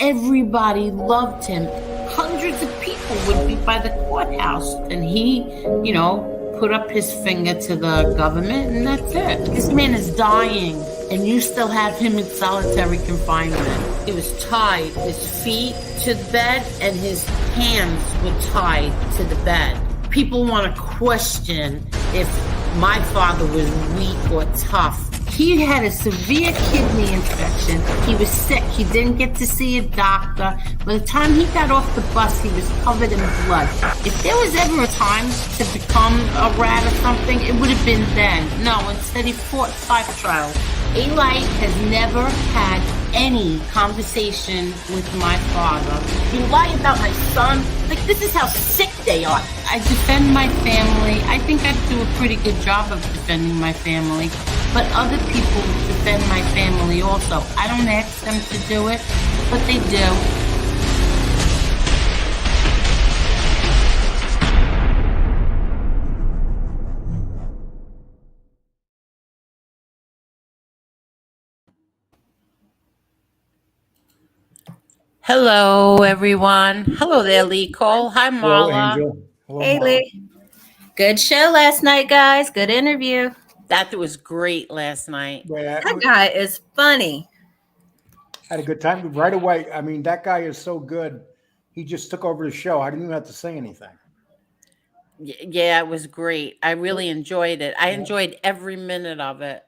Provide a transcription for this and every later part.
Everybody loved him. Hundreds of people would be by the courthouse, and he, put up his finger to the government, and that's it. This man is dying, and you still have him in solitary confinement. He was tied, his feet to the bed, and his hands were tied to the bed. People want to question if my father was weak or tough. He had a severe kidney infection. He was sick. He didn't get to see a doctor. By the time he got off the bus, he was covered in blood. If there was ever a time to become a rat or something, it would have been then. No, instead he fought 5 trials. Eli has never had any conversation with my father. You lie about my son? Like, this is how sick they are. I defend my family. I think I do a pretty good job of defending my family. But other people defend my family also. I don't ask them to do it, but they do. Hello, everyone. Hello there, Lee Cole. Hi, Marla. Hello, Angel. Hello, Hey, Marla. Lee. Good show last night, guys. Good interview. That was great last night. Yeah, That guy is funny. had a good time right away. I mean, that guy is so good. He just took over the show. I didn't even have to say anything. Yeah, it was great. I really enjoyed it. I enjoyed every minute of it.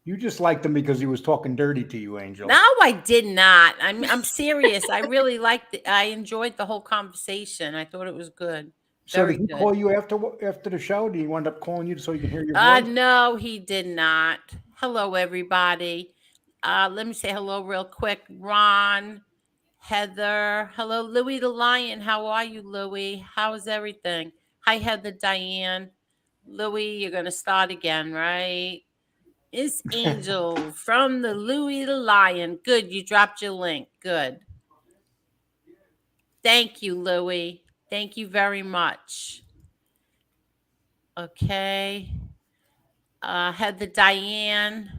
You just liked him because he was talking dirty to you, Angel. No, I did not. I'm serious. I really liked it. I enjoyed the whole conversation. I thought it was good. So did he call you after the show? Did he wind up calling you so you can hear your voice? No, he did not. Hello, everybody. Let me say hello real quick. Ron, Heather. Hello, Louie the Lion. How are you, Louie? How's everything? Hi, Heather, Diane. Louie, you're going to start again, right? It's Angel from the Louie the Lion. Good, you dropped your link. Good. Thank you, Louie. Thank you very much. Okay. Heather, Diane.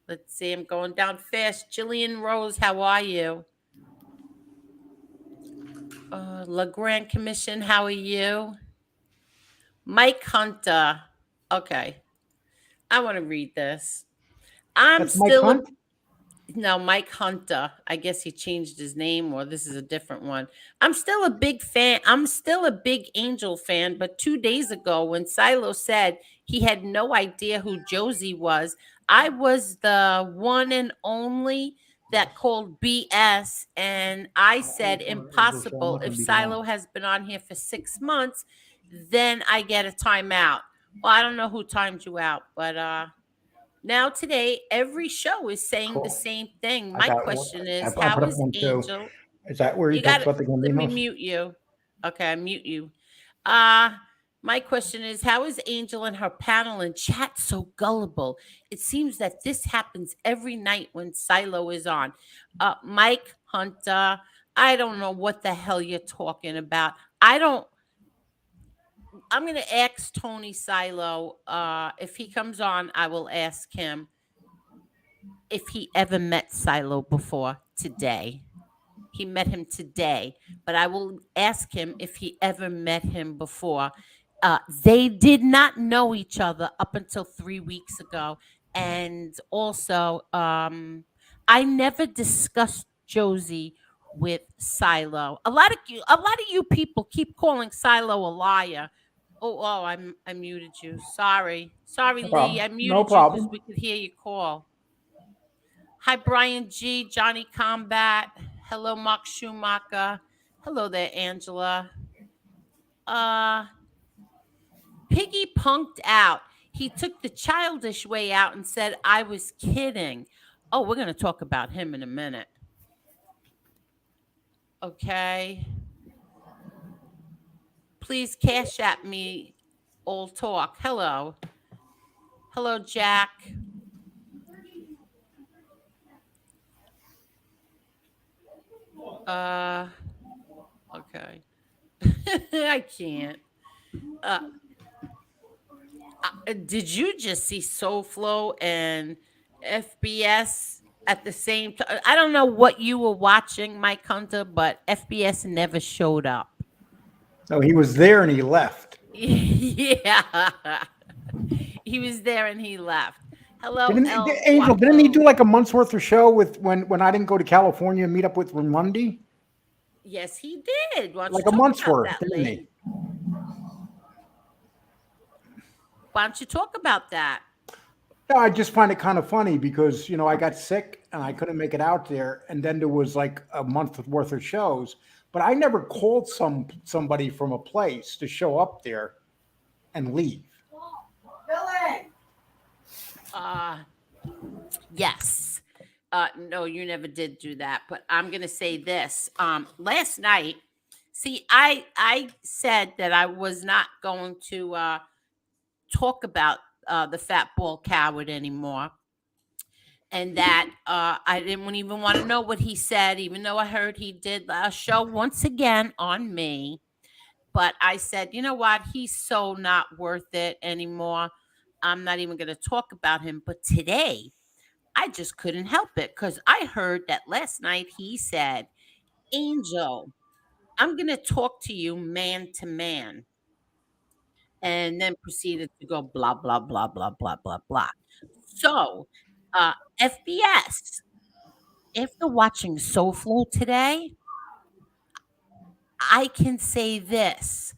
Let's see, I'm going down fast. Jillian Rose, how are you? La Grand Commission, how are you? Mike Hunter. Okay. I want to read this. That's Mike Hunt? No, Mike Hunter. I guess he changed his name, or this is a different one. I'm still a big fan. I'm still a big Angel fan, but 2 days ago when Silo said he had no idea who Josie was, I was the one and only that called BS, and I said impossible. If Silo has been on here for 6 months, then I get a timeout. Well, I don't know who timed you out, but now today, every show is saying the same thing. My question is, how is Angel? Is that where you talk about the Gambinos? Let me mute you. Okay, I mute you. My question is, how is Angel and her panel and chat so gullible? It seems that this happens every night when Silo is on. Mike Hunter, I don't know what the hell you're talking about. I'm going to ask Tony Silo. If he comes on, I will ask him if he ever met Silo before today. He met him today, but I will ask him if he ever met him before. They did not know each other up until 3 weeks ago. And also, I never discussed Josie with Silo. A lot of you people keep calling Silo a liar. I muted you. Sorry, Lee. I muted you because we could hear you call. Hi, Brian G, Johnny Combat. Hello, Mark Schumacher. Hello there, Angela. Piggy punked out. He took the childish way out and said, I was kidding. Oh, we're going to talk about him in a minute. Okay. Please cash at me. All talk. Hello. Hello, Jack. Okay. I can't. Did you just see SoFlo and FBS at the same time. I don't know what you were watching, Mike Hunter, but FBS never showed up. No, he was there and he left. Yeah. He was there and he left. Hello, El Angel, didn't he do Guapo. like a month's worth of show with when I didn't go to California and meet up with Ramundi? Yes, he did. Why don't you Like a talk month's about worth, that, didn't Lee? he? Why don't you talk about that? No, I just find it kind of funny because I got sick and I couldn't make it out there, and then there was like a month worth of shows. But I never called somebody from a place to show up there and leave. Yes. No, you never did do that. But I'm gonna say this. Last night, see, I said that I was not going to talk about the fat ball coward anymore. And that I didn't even want to know what he said, even though I heard he did a show once again on me. But I said, you know what? He's so not worth it anymore. I'm not even going to talk about him. But today, I just couldn't help it because I heard that last night he said, Angel, I'm going to talk to you man to man. And then proceeded to go blah, blah, blah, blah, blah, blah, blah. So, FBS, after watching Soul Flow today, I can say this.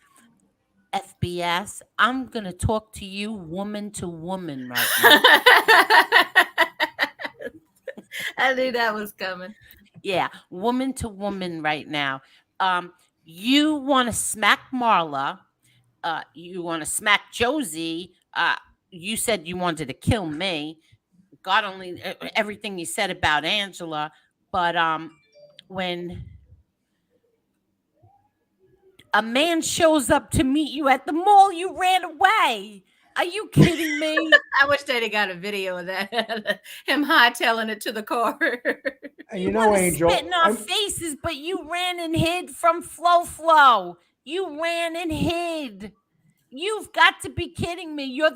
FBS, I'm going to talk to you woman to woman right now. I knew that was coming. Yeah, woman to woman right now. You want to smack Marla. You want to smack Josie. You said you wanted to kill me. God only everything you said about Angela. But when a man shows up to meet you at the mall, you ran away. Are you kidding me? I wish they'd have got a video of that. Him hightailing it to the car. And You want to Angel, spit in our faces, but you ran and hid from Flo. You ran and hid. You've got to be kidding me. You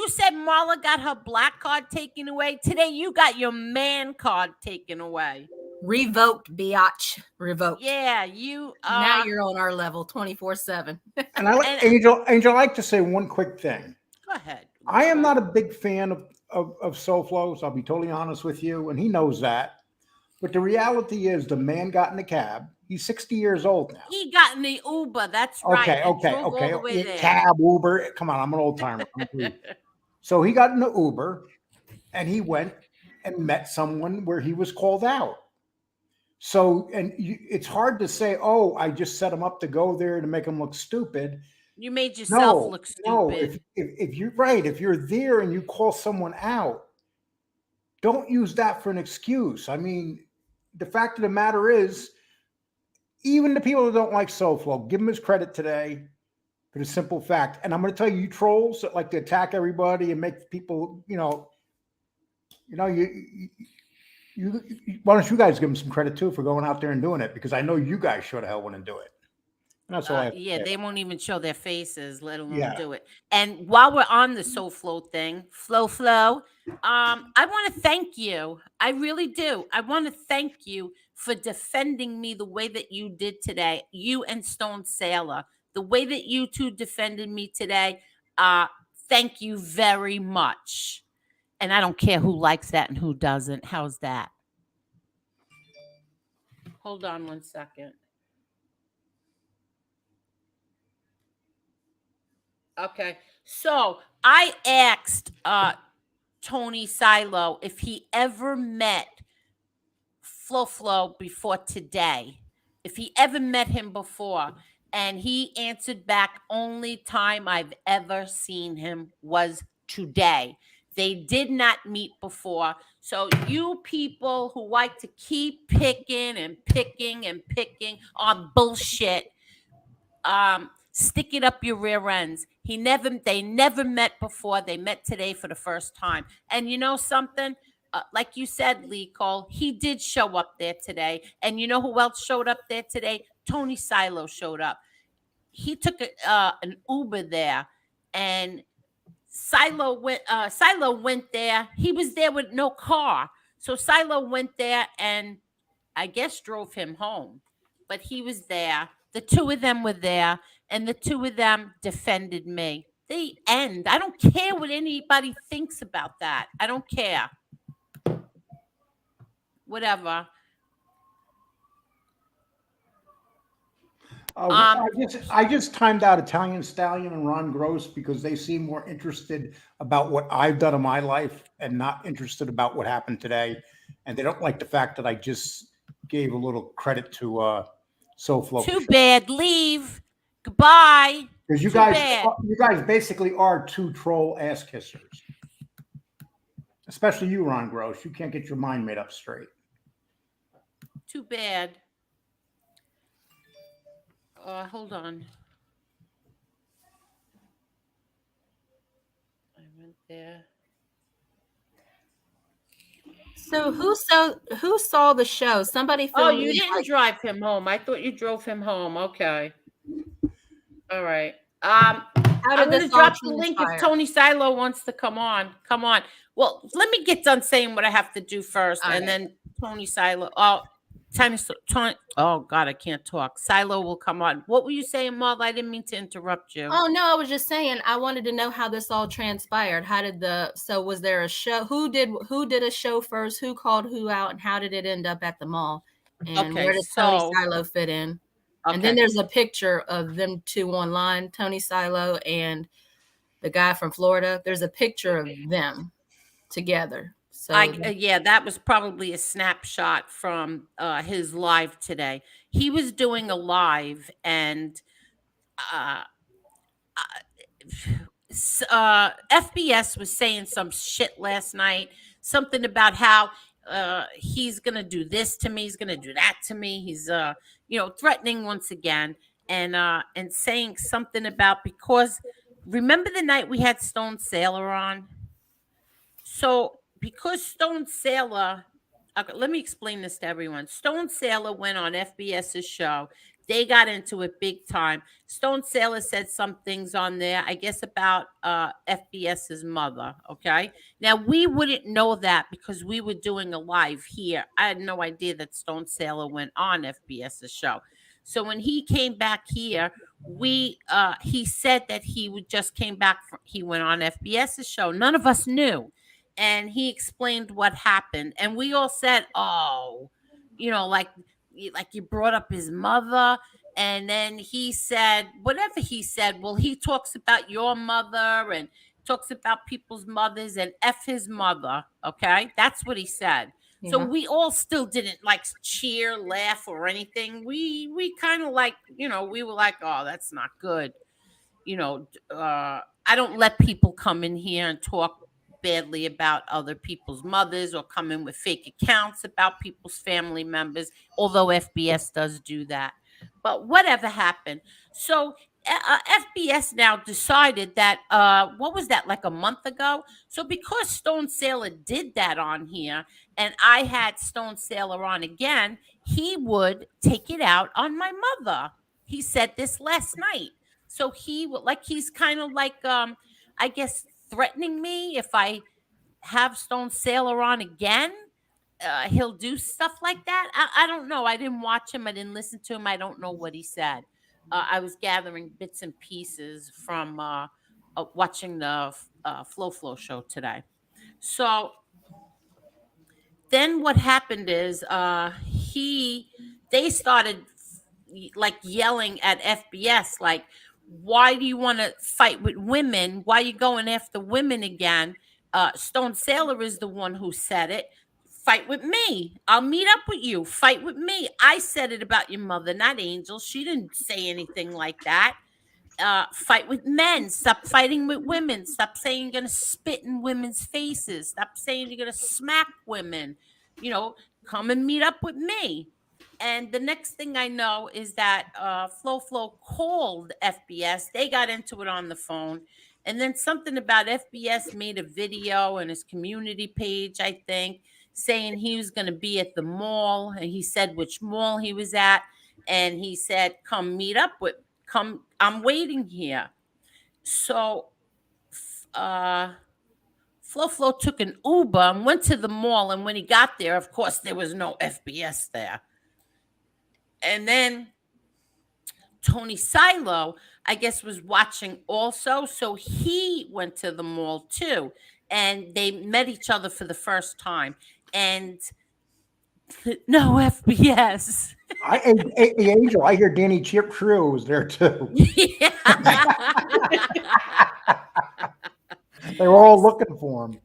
said Marla got her black card taken away. Today you got your man card taken away. Revoked, biatch. Revoked. Yeah, you now you're on our level 24/7. And Angel, I like to say one quick thing. Go ahead. I am not a big fan of Soul Flows. I'll be totally honest with you, and he knows that. But the reality is, the man got in the cab. He's 60 years old now. He got in the Uber. That's right. Okay. Cab, Uber. Come on, I'm an old timer. So he got in the Uber, and he went and met someone where he was called out. So, it's hard to say, oh, I just set him up to go there to make him look stupid. You made yourself look stupid. No, if you're right, if you're there and you call someone out, don't use that for an excuse. I mean, the fact of the matter is, even the people that don't like Soul Flow, give him his credit today for the simple fact. And I'm going to tell you trolls that like to attack everybody and make people, why don't you guys give them some credit too for going out there and doing it? Because I know you guys sure the hell wouldn't do it. And that's all I have to say. They won't even show their faces, let alone do it. And while we're on the Soul Flow thing, Flow, I want to thank you. I really do. I want to thank you for defending me the way that you did today. You and Stone Sailor, the way that you two defended me today. Thank you very much. And I don't care who likes that and who doesn't. How's that? Hold on one second. Okay. So I asked Tony Silo if he ever met Flo before today. If he ever met him before. And he answered back, only time I've ever seen him was today. They did not meet before. So you people who like to keep picking on bullshit, stick it up your rear ends. They never met before. They met today for the first time. And you know something? Like you said, Lee Cole, he did show up there today. And you know who else showed up there today? Tony Silo showed up. He took an Uber there, and Silo went there. He was there with no car. So Silo went there and I guess drove him home. But he was there. The two of them were there, and the two of them defended me. The end. I don't care what anybody thinks about that. I don't care. Whatever. I just timed out Italian Stallion and Ron Gross because they seem more interested about what I've done in my life and not interested about what happened today. And they don't like the fact that I just gave a little credit to SoFlo. Too bad. Leave. Goodbye. Because you guys basically are two troll ass kissers. Especially you, Ron Gross. You can't get your mind made up straight. Too bad. Hold on. I went there. So who saw the show? Somebody. Oh, you didn't drive him home. I thought you drove him home. Okay. All right. I'm going to drop the link if Tony Silo wants to come on. Come on. Well, let me get done saying what I have to do first, and then Tony Silo. Oh God, I can't talk. Silo will come on. What were you saying, Marla? I didn't mean to interrupt you. Oh no, I was just saying I wanted to know how this all transpired. Was there a show? Who did a show first? Who called who out, and how did it end up at the mall? And where does Tony Silo fit in? Okay. And then there's a picture of them two online, Tony Silo and the guy from Florida. There's a picture of them together. So yeah, that was probably a snapshot from his live today. He was doing a live, and FBS was saying some shit last night. Something about how he's gonna do this to me, he's gonna do that to me. He's threatening once again, and saying something about, because remember the night we had Stone Sailor on? So because Stone Sailor, let me explain this to everyone. Stone Sailor went on FBS's show. They got into it big time. Stone Sailor said some things on there, I guess, about FBS's mother. Okay. Now, we wouldn't know that because we were doing a live here. I had no idea that Stone Sailor went on FBS's show. So when he came back here, he said that just came back. He went on FBS's show. None of us knew. And he explained what happened. And we all said, oh, like you brought up his mother. And then he said, whatever he said, well, he talks about your mother and talks about people's mothers and F his mother. Okay. That's what he said. Yeah. So we all still didn't cheer, laugh, or anything. We kind of we were like, oh, that's not good. I don't let people come in here and talk badly about other people's mothers or come in with fake accounts about people's family members, although FBS does do that. But whatever happened. So FBS now decided that, what was that, like a month ago? So because Stone Sailor did that on here, and I had Stone Sailor on again, he would take it out on my mother. He said this last night. So he's kind of I guess, threatening me if I have Stone Sailor on again. He'll do stuff like that. I don't know. I didn't watch him. I didn't listen to him. I don't know what he said. I was gathering bits and pieces from watching the Flow show today. So then what happened is they started yelling at FBS, why do you want to fight with women? Why are you going after women again? Stone Sailor is the one who said it. Fight with me. I'll meet up with you. Fight with me. I said it about your mother, not Angel. She didn't say anything like that. Fight with men. Stop fighting with women. Stop saying you're going to spit in women's faces. Stop saying you're going to smack women. Come and meet up with me. And the next thing I know is that Flow called FBS. They got into it on the phone. And then something about FBS made a video on his community page, I think, saying he was going to be at the mall. And he said which mall he was at. And he said, come, I'm waiting here. So Flo took an Uber and went to the mall. And when he got there, of course, there was no FBS there. And then Tony Silo, I guess, was watching also. So he went to the mall too. And they met each other for the first time. And no FBS. The Angel, I hear Danny Shrew was there too. They were all looking for him.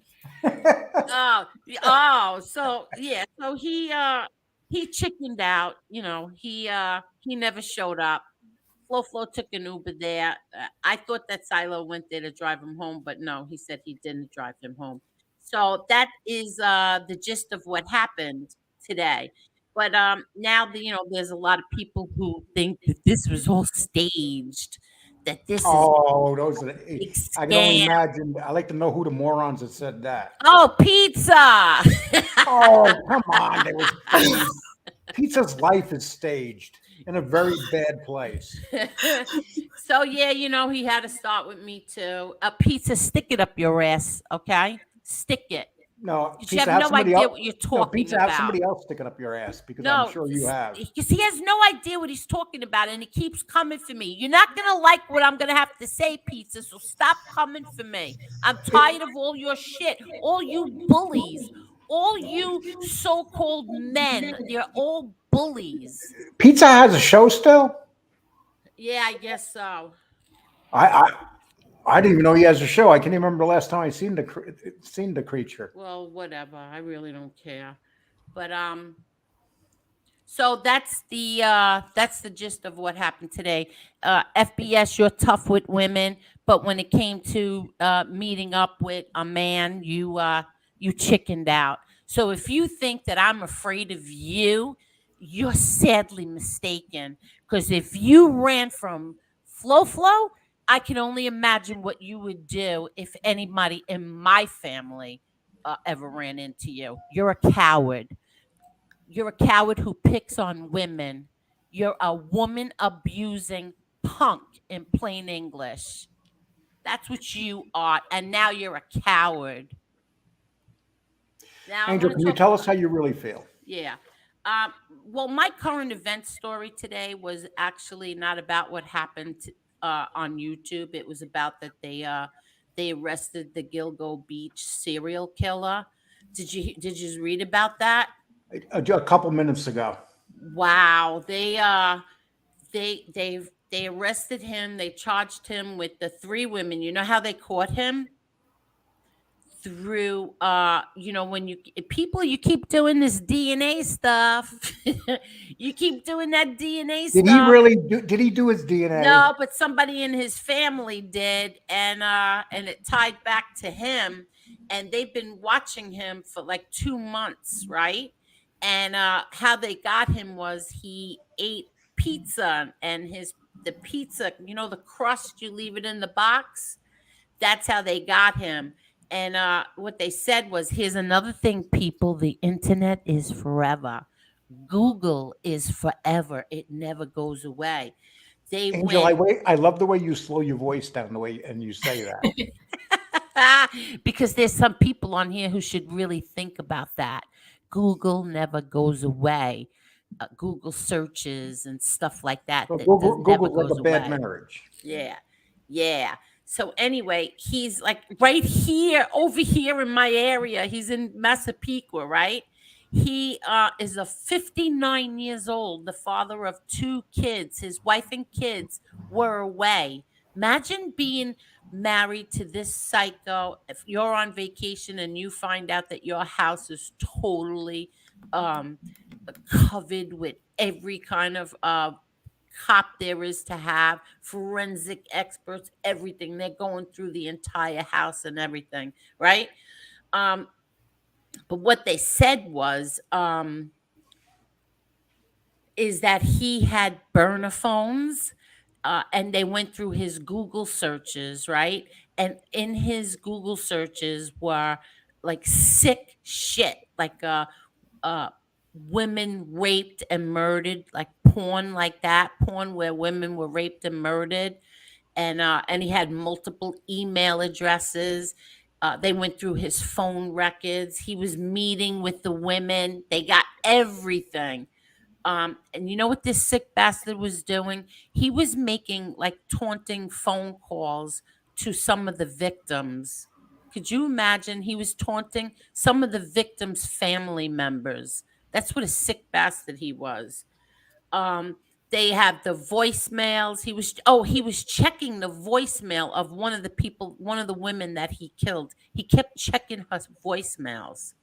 So yeah, so he chickened out. He never showed up. Flo took an Uber there. I thought that Silo went there to drive him home, but no, he said he didn't drive him home. So that is the gist of what happened today. But now there's a lot of people who think that this was all staged. That this is those are big I can only scam. imagine. I like to know who the morons that said that. Oh, pizza! Oh, come on. Pizza's life is staged in a very bad place. So yeah, he had to start with me too. A pizza, stick it up your ass, okay? Stick it. No, you have no idea what you're talking about. Have somebody else sticking up your ass, because I'm sure you have. Because he has no idea what he's talking about, and he keeps coming for me. You're not going to like what I'm going to have to say, Pizza, so stop coming for me. I'm tired of all your shit. All you bullies. All you so-called men. They're all bullies. Pizza has a show still? Yeah, I guess so. I didn't even know he has a show. I can't even remember the last time I seen the creature. Well, whatever. I really don't care. But so that's the gist of what happened today. FBS, you're tough with women, but when it came to meeting up with a man, you chickened out. So if you think that I'm afraid of you, you're sadly mistaken. Because if you ran from Flo, I can only imagine what you would do if anybody in my family ever ran into you. You're a coward. You're a coward who picks on women. You're a woman abusing punk, in plain English. That's what you are. And now you're a coward. Now, Angel, can you tell us how you really feel? Yeah. Well, my current event story today was actually not about what happened on YouTube. It was about that they arrested the Gilgo Beach serial killer. Did you read about that? A couple minutes ago. Wow. They arrested him. They charged him with the 3 women. You know how they caught him? Through when you keep doing this DNA stuff. You keep doing that DNA stuff. Did he do his DNA? No, but somebody in his family did, and it tied back to him, and they've been watching him for like 2 months, right? And how they got him was he ate pizza, and the pizza, the crust, you leave it in the box. That's how they got him. And what they said was, here's another thing, people. The internet is forever. Google is forever. It never goes away. Angel, I love the way you slow your voice down and you say that. Because there's some people on here who should really think about that. Google never goes away. Google searches and stuff like that. So Google's like a bad marriage. Yeah. So anyway, he's like right here, over here in my area. He's in Massapequa, right? He is 59 years old, the father of 2 kids. His wife and kids were away. Imagine being married to this psycho. If you're on vacation and you find out that your house is totally covered with every kind of cop there is to have, forensic experts, everything. They're going through the entire house and everything, right? But what they said was is that he had burner phones, and they went through his Google searches, right? And in his Google searches were like sick shit, like women raped and murdered, like porn, like that porn where women were raped and murdered. And he had multiple email addresses. They went through his phone records. He was meeting with the women. They got everything. And you know what this sick bastard was doing? He was making like taunting phone calls to some of the victims. Could you imagine? He was taunting some of the victims' family members. That's what a sick bastard he was. Um, they have the voicemails. He was checking the voicemail of one of the people, one of the women that he killed. He kept checking her voicemails.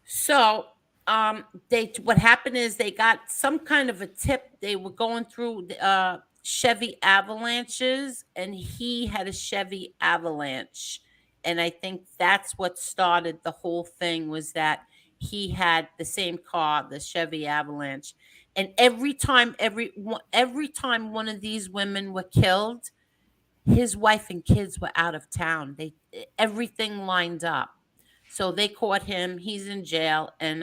So what happened is they got some kind of a tip. They were going through Chevy Avalanches, and he had a Chevy Avalanche. And I think that's what started the whole thing, was that he had the same car, the Chevy Avalanche. And every time one of these women were killed, his wife and kids were out of town. Everything lined up. So they caught him. He's in jail, and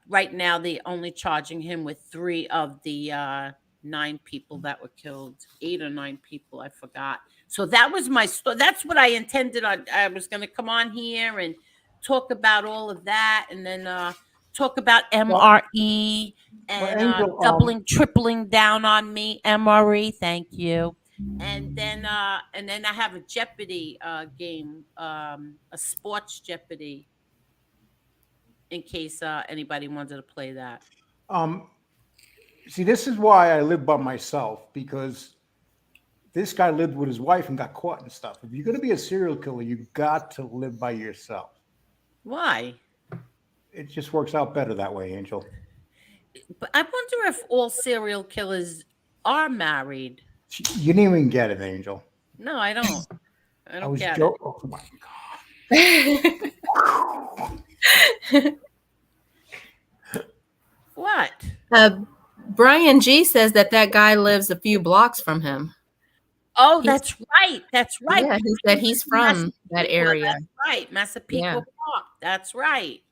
right now they only charging him with 3 of the 9 people that were killed. 8 or 9 people, I forgot. So that was my story. That's what I intended on. I was going to come on here and talk about all of that, and then talk about MRE and Angel, doubling, tripling down on me. MRE, thank you. And then I have a Jeopardy game, a sports Jeopardy, in case anybody wanted to play that. See, this is why I live by myself, because this guy lived with his wife and got caught and stuff. If you're going to be a serial killer, you've got to live by yourself. Why? It just works out better that way, Angel. But I wonder if all serial killers are married. You didn't even get it, Angel. No, I don't. I don't get it. Oh my God. What? Brian G says that guy lives a few blocks from him. Oh, that's right. That's right. Yeah, he said he's from that area. That's right. Massapequa Park. That's right.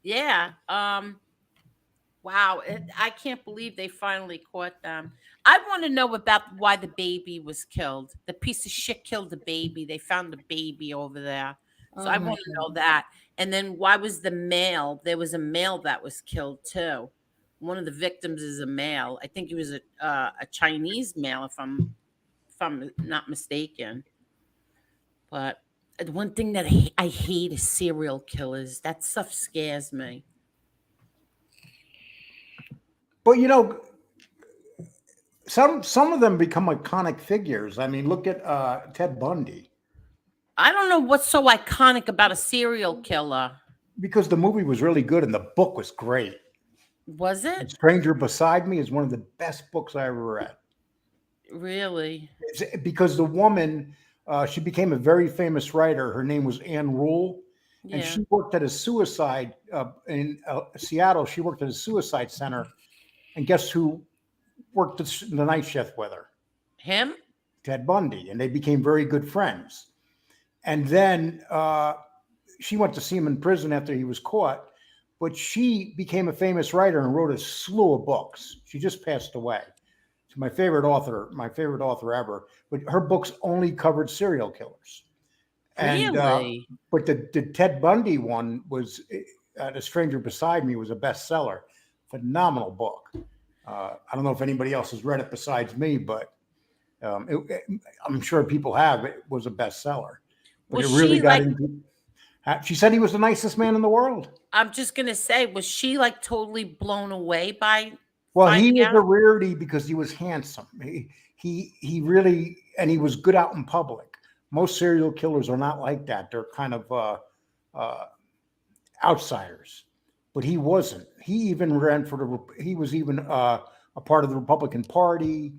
Yeah. Wow. I can't believe they finally caught them. I want to know about why the baby was killed. The piece of shit killed the baby. They found the baby over there. So I want to know that. And then why was the male? There was a male that was killed too. One of the victims is a male. I think he was a Chinese male, if I'm not mistaken. But the one thing that I hate is serial killers. That stuff scares me. But some of them become iconic figures. I mean, look at Ted Bundy. I don't know what's so iconic about a serial killer. Because the movie was really good and the book was great. Was it? And Stranger Beside Me is one of the best books I ever read. Really? Because the woman, she became a very famous writer. Her name was Anne Rule. Yeah. And she worked at a suicide in Seattle. She worked at a suicide center. And guess who worked the night shift with her? Him? Ted Bundy. And they became very good friends. And then she went to see him in prison after he was caught. But she became a famous writer and wrote a slew of books. She just passed away. She's my favorite author ever. But her books only covered serial killers. And, really? But the Ted Bundy one was, The Stranger Beside Me was a bestseller. Phenomenal book. I don't know if anybody else has read it besides me, but I'm sure people have. It was a bestseller. But it really got into. She said he was the nicest man in the world. I'm just gonna say, was she like totally blown away by? Well, he was a rarity because he was handsome. He really, and he was good out in public. Most serial killers are not like that. They're kind of outsiders. But he wasn't. He even ran for he was even a part of the Republican Party.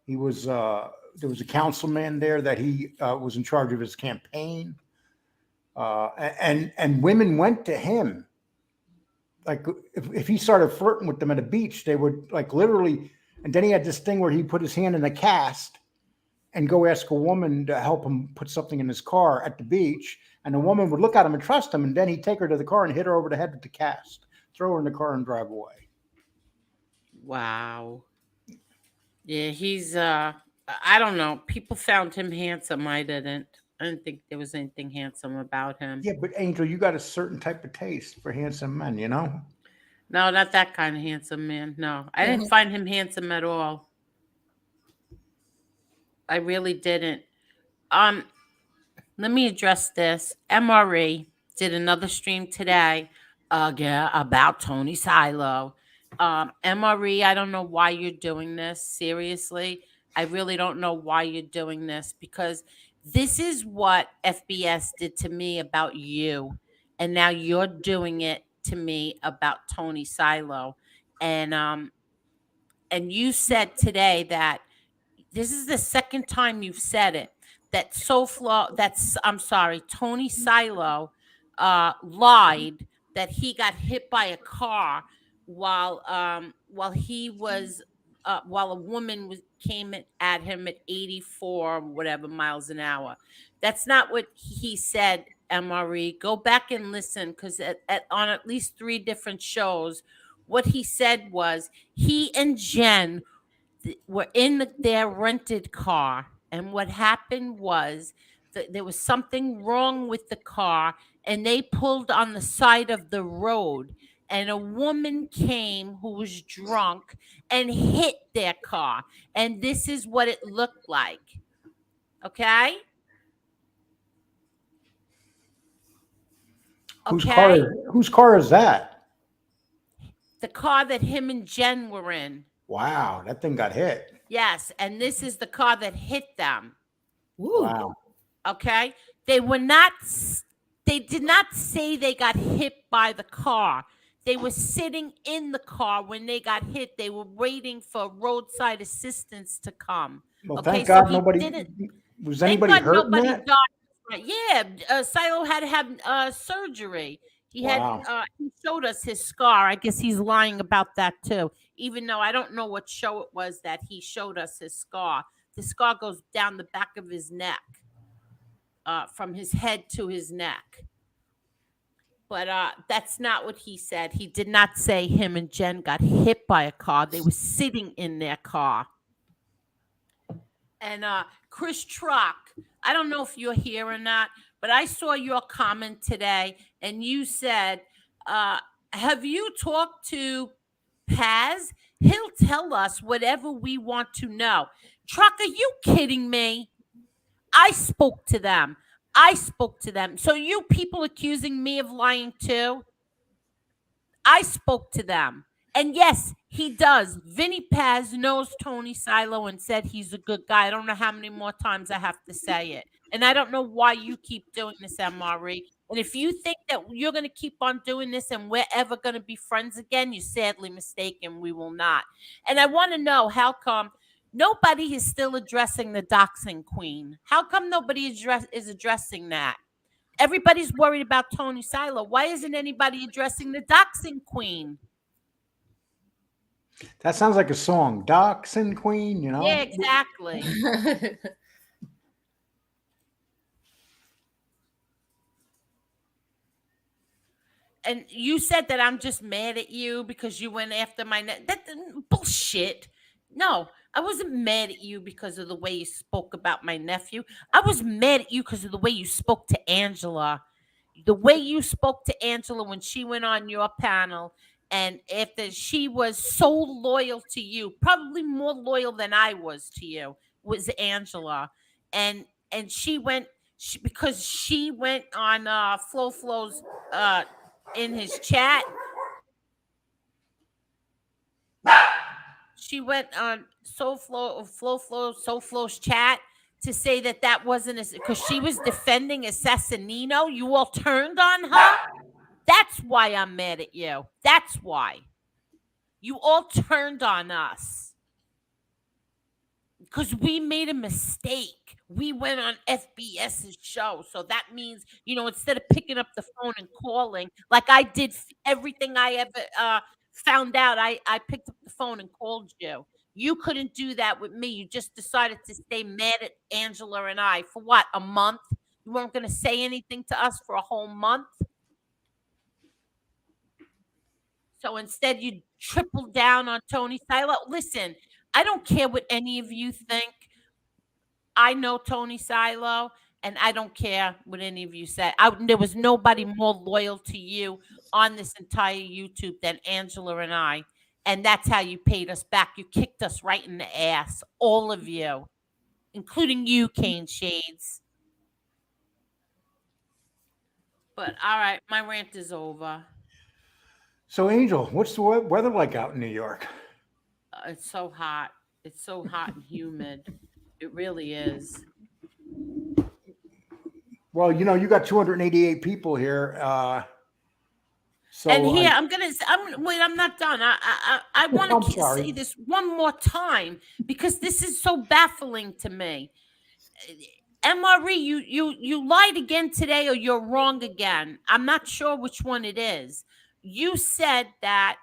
He was there was a councilman there that he was in charge of his campaign. And women went to him. Like if he started flirting with them at a beach, they would like literally. And then he had this thing where he put his hand in a cast and go ask a woman to help him put something in his car at the beach. And the woman would look at him and trust him. And then he'd take her to the car and hit her over the head with the cast, throw her in the car and drive away. Wow. Yeah, he's I don't know. People found him handsome. I didn't. I didn't think there was anything handsome about him. Yeah, but Angel, you got a certain type of taste for handsome men, you know? No, not that kind of handsome man. No, I didn't find him handsome at all. I really didn't. Let me address this. MRE did another stream today again about Tony Silo. MRE, I don't know why you're doing this. Seriously, I really don't know why you're doing this, because this is what FBS did to me about you, and now you're doing it to me about Tony Silo. And you said today that this is the second time you've said it, that I'm sorry, Tony Silo lied that he got hit by a car while he was while a woman came at him at 84 whatever miles an hour. That's not what he said. MRE, go back and listen, because on at least 3 different shows, what he said was he and Jen were in their rented car, and what happened was that there was something wrong with the car, and they pulled on the side of the road, and a woman came who was drunk and hit their car, and this is what it looked like. Okay? Whose car is that? The car that him and Jen were in. Wow, that thing got hit. Yes, and this is the car that hit them. Ooh. Wow. Okay? They did not say they got hit by the car. They were sitting in the car when they got hit. They were waiting for roadside assistance to come. Well, Okay, thank God so nobody was anybody thank God hurt in nobody that? died. Yeah, Silo had to have surgery. He Wow. he showed us his scar. I guess he's lying about that too, even though I don't know what show it was that he showed us his scar. The scar goes down the back of his neck, from his head to his neck. But that's not what he said. He did not say him and Jen got hit by a car. They were sitting in their car. And Chris Truck, I don't know if you're here or not, but I saw your comment today, and you said, have you talked to Paz? He'll tell us whatever we want to know. Truck, are you kidding me? I spoke to them. So you people accusing me of lying too? I spoke to them. And yes, he does. Vinny Paz knows Tony Silo and said he's a good guy. I don't know how many more times I have to say it. And I don't know why you keep doing this, MRE. And if you think that you're going to keep on doing this and we're ever going to be friends again, you're sadly mistaken. We will not. And I want to know, how come nobody is still addressing the doxing queen? How come nobody is addressing that? Everybody's worried about Tony Silo. Why isn't anybody addressing the doxing queen? That sounds like a song. Dachshund Queen, you know? Yeah, exactly. And you said that I'm just mad at you because you went after my that bullshit. No, I wasn't mad at you because of the way you spoke about my nephew. I was mad at you because of the way you spoke to Angela. The way you spoke to Angela when she went on your panel, and after she was so loyal to you, probably more loyal than I was to you, was Angela. And she went because she went on Flow's in his chat. She went on SoFlow's chat to say that wasn't because she was defending Assassinino. You all turned on her. That's why I'm mad at you. That's why. You all turned on us. Because we made a mistake. We went on FBS's show. So that means, instead of picking up the phone and calling, like I did everything I ever found out, I picked up the phone and called you. You couldn't do that with me. You just decided to stay mad at Angela and I for what, a month? You weren't going to say anything to us for a whole month? So instead, you tripled down on Tony Silo. Listen, I don't care what any of you think. I know Tony Silo, and I don't care what any of you said. There was nobody more loyal to you on this entire YouTube than Angela and I. And that's how you paid us back. You kicked us right in the ass, all of you, including you, Kane Shades. But all right, my rant is over. So, Angel, what's the weather like out in New York? It's so hot. It's so hot and humid. It really is. Well, you got 288 people here. So and here I'm not done. I want to say this one more time because this is so baffling to me. MRE, you lied again today, or you're wrong again. I'm not sure which one it is. You said that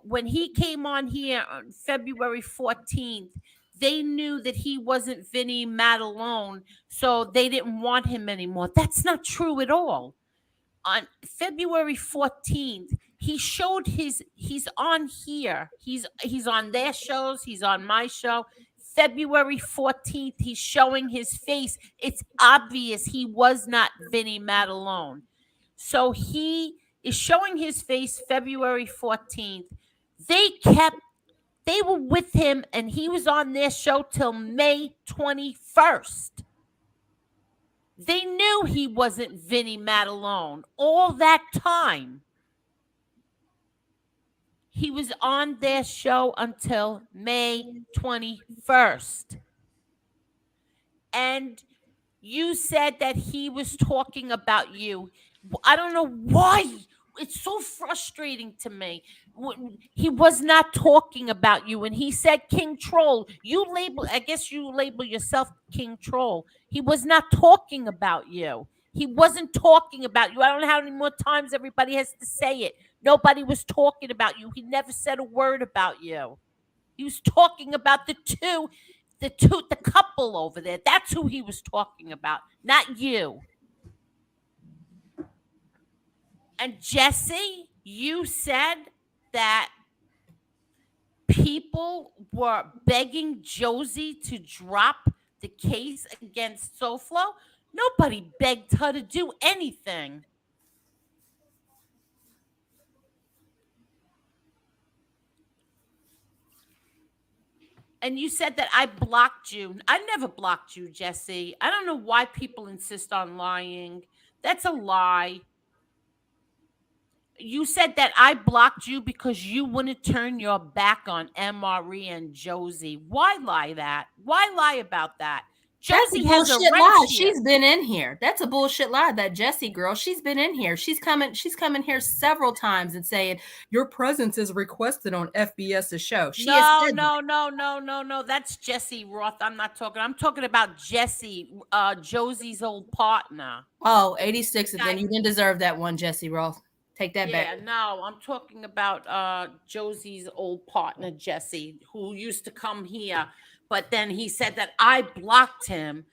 when he came on here on February 14th, they knew that he wasn't Vinny Matalone, so they didn't want him anymore. That's not true at all. On February 14th, he showed he's on here. He's on their shows. He's on my show. February 14th, he's showing his face. It's obvious he was not Vinny Matalone. So he is showing his face February 14th. They were with him, and he was on their show till May 21st. They knew he wasn't Vinny Matalone all that time. He was on their show until May 21st. And you said that he was talking about you. I don't know why. It's so frustrating to me. He was not talking about you. And he said King Troll. I guess you label yourself King Troll. He was not talking about you. He wasn't talking about you. I don't know how many more times everybody has to say it. Nobody was talking about you. He never said a word about you. He was talking about the couple over there. That's who he was talking about, not you. And Jesse, you said that people were begging Josie to drop the case against SoFlo. Nobody begged her to do anything. And you said that I blocked you. I never blocked you, Jesse. I don't know why people insist on lying. That's a lie. You said that I blocked you because you wouldn't turn your back on MRE and Josie. Why lie that? Why lie about that? Josie has a lie. She's been in here. That's a bullshit lie. That Jessie girl, she's been in here. She's coming here several times and saying your presence is requested on FBS's show. No. That's Jesse Roth. I'm talking about Jesse, Josie's old partner. Oh, 86. And then you didn't deserve that one, Jesse Roth. Take that back. Yeah, no, I'm talking about Josie's old partner, Jesse, who used to come here. But then he said that I blocked him.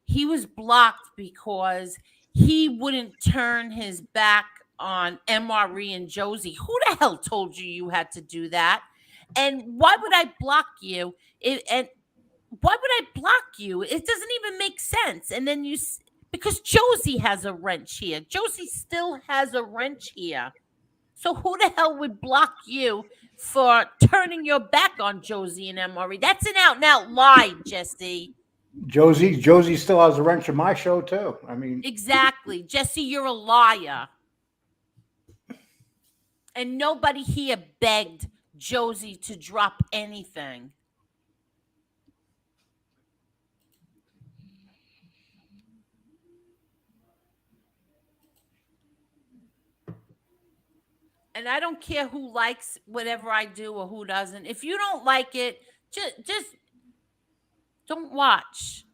He was blocked because he wouldn't turn his back on MRE and Josie. Who the hell told you had to do that? And why would I block you? Why would I block you? It doesn't even make sense. And then because Josie has a wrench here. Josie still has a wrench here. So who the hell would block you for turning your back on Josie and MRE? That's an out-and-out lie, Jesse. Josie still has a wrench in my show, too. I mean... Exactly. Jesse, you're a liar. And nobody here begged Josie to drop anything. And I don't care who likes whatever I do or who doesn't. If you don't like it, just don't watch.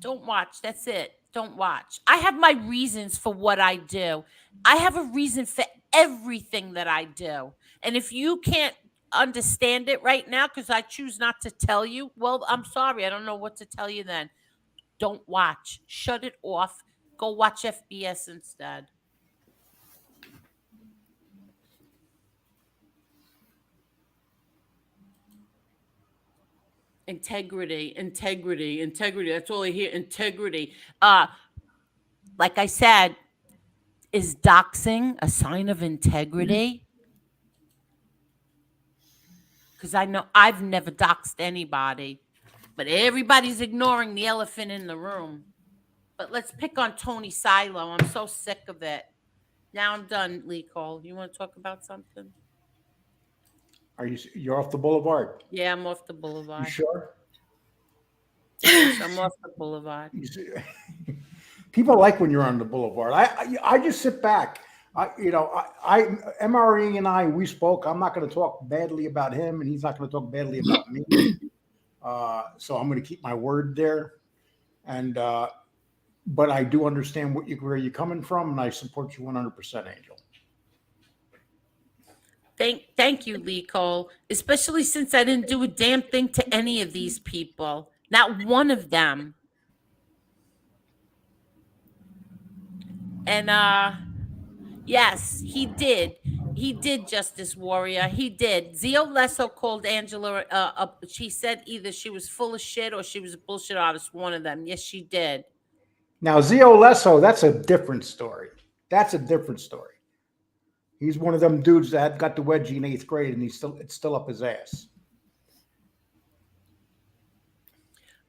Don't watch. That's it. Don't watch. I have my reasons for what I do. I have a reason for everything that I do. And if you can't understand it right now because I choose not to tell you, well, I'm sorry. I don't know what to tell you then. Don't watch. Shut it off. Go watch FBS instead. Integrity. That's all I hear. Integrity. Like I said, is doxing a sign of integrity? Because I know I've never doxed anybody, but everybody's ignoring the elephant in the room. But let's pick on Tony Silo. I'm so sick of it. Now I'm done, Lee Cole. You want to talk about something? You're off the boulevard? Yeah, I'm off the boulevard. You sure? Yes, I'm off the boulevard. People like when you're on the boulevard. I just sit back. MRE and we spoke. I'm not going to talk badly about him, and he's not going to talk badly about me. So I'm going to keep my word there. And but I do understand where you're coming from, and I support you 100%, Angel. Thank you, Lee Cole. Especially since I didn't do a damn thing to any of these people. Not one of them. And yes, he did. He did, Justice Warrior. He did. Zio Lesso called Angela. She said either she was full of shit or she was a bullshit artist. One of them. Yes, she did. Now, Zio Lesso, that's a different story. That's a different story. He's one of them dudes that got the wedgie in 8th grade, and it's still up his ass.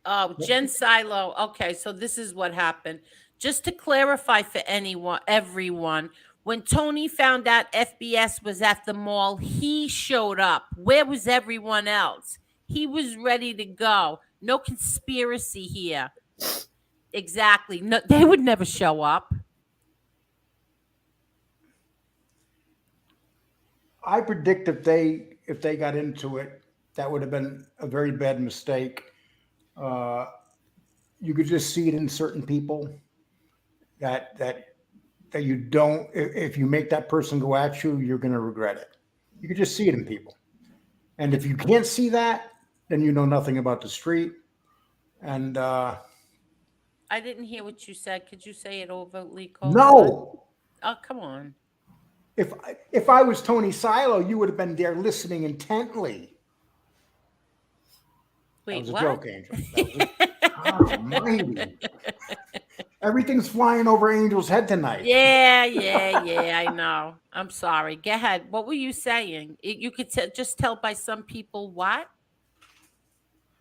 Oh, Jen Silo. Okay, so this is what happened. Just to clarify for everyone, when Tony found out FBS was at the mall, he showed up. Where was everyone else? He was ready to go. No conspiracy here. Exactly. No, they would never show up. I predict if they got into it, that would have been a very bad mistake. You could just see it in certain people that you don't. If you make that person go at you, you're going to regret it. You could just see it in people, and if you can't see that, then you know nothing about the street. And I didn't hear what you said. Could you say it over, Lee Cole? No. Oh, come on. If I was Tony Silo, you would have been there listening intently. Wait, that was what? A joke, Angel. Almighty. Everything's flying over Angel's head tonight. Yeah, I know. I'm sorry. Go ahead. What were you saying? You could just tell by some people what?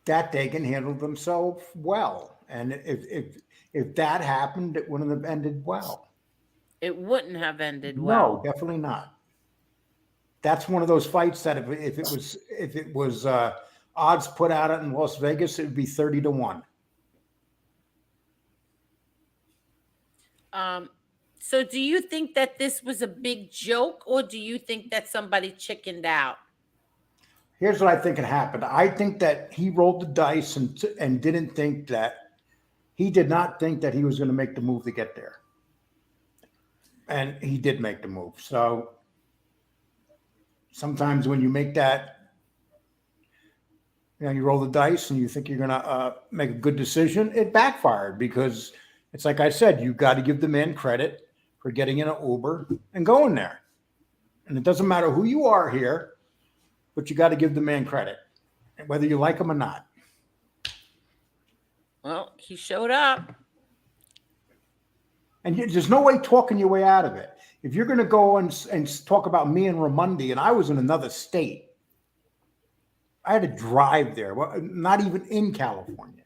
That they can handle themselves well. And if that happened, it wouldn't have ended well. It wouldn't have ended well. No, definitely not. That's one of those fights that if it was odds put out in Las Vegas, it would be 30-1. So do you think that this was a big joke, or do you think that somebody chickened out? Here's what I think had happened. I think that he rolled the dice and didn't think that he did not think that he was going to make the move to get there. And he did make the move. So sometimes when you make that, you roll the dice and you think you're going to make a good decision, it backfired, because it's like I said, you got to give the man credit for getting in an Uber and going there. And it doesn't matter who you are here, but you got to give the man credit, whether you like him or not. Well, he showed up. And there's no way talking your way out of it. If you're going to go and talk about me and Ramundi, and I was in another state, I had to drive there, not even in California.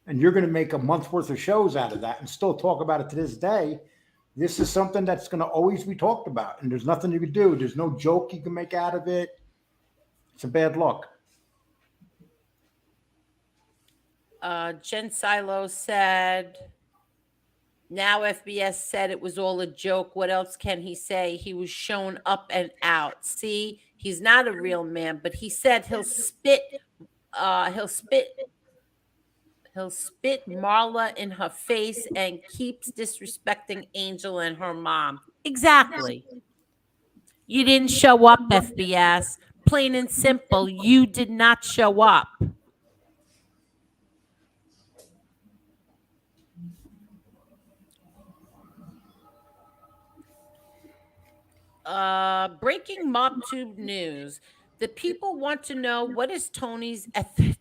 And you're going to make a month's worth of shows out of that and still talk about it to this day. This is something that's going to always be talked about. And there's nothing you can do. There's no joke you can make out of it. It's a bad look. Jen Silo said, now FBS said it was all a joke. What else can he say? He was shown up and out. See, he's not a real man, but he said he'll spit Marla in her face and keeps disrespecting Angel and her mom. Exactly. You didn't show up, FBS. Plain and simple, you did not show up. Breaking MobTube news. The people want to know, what is Tony's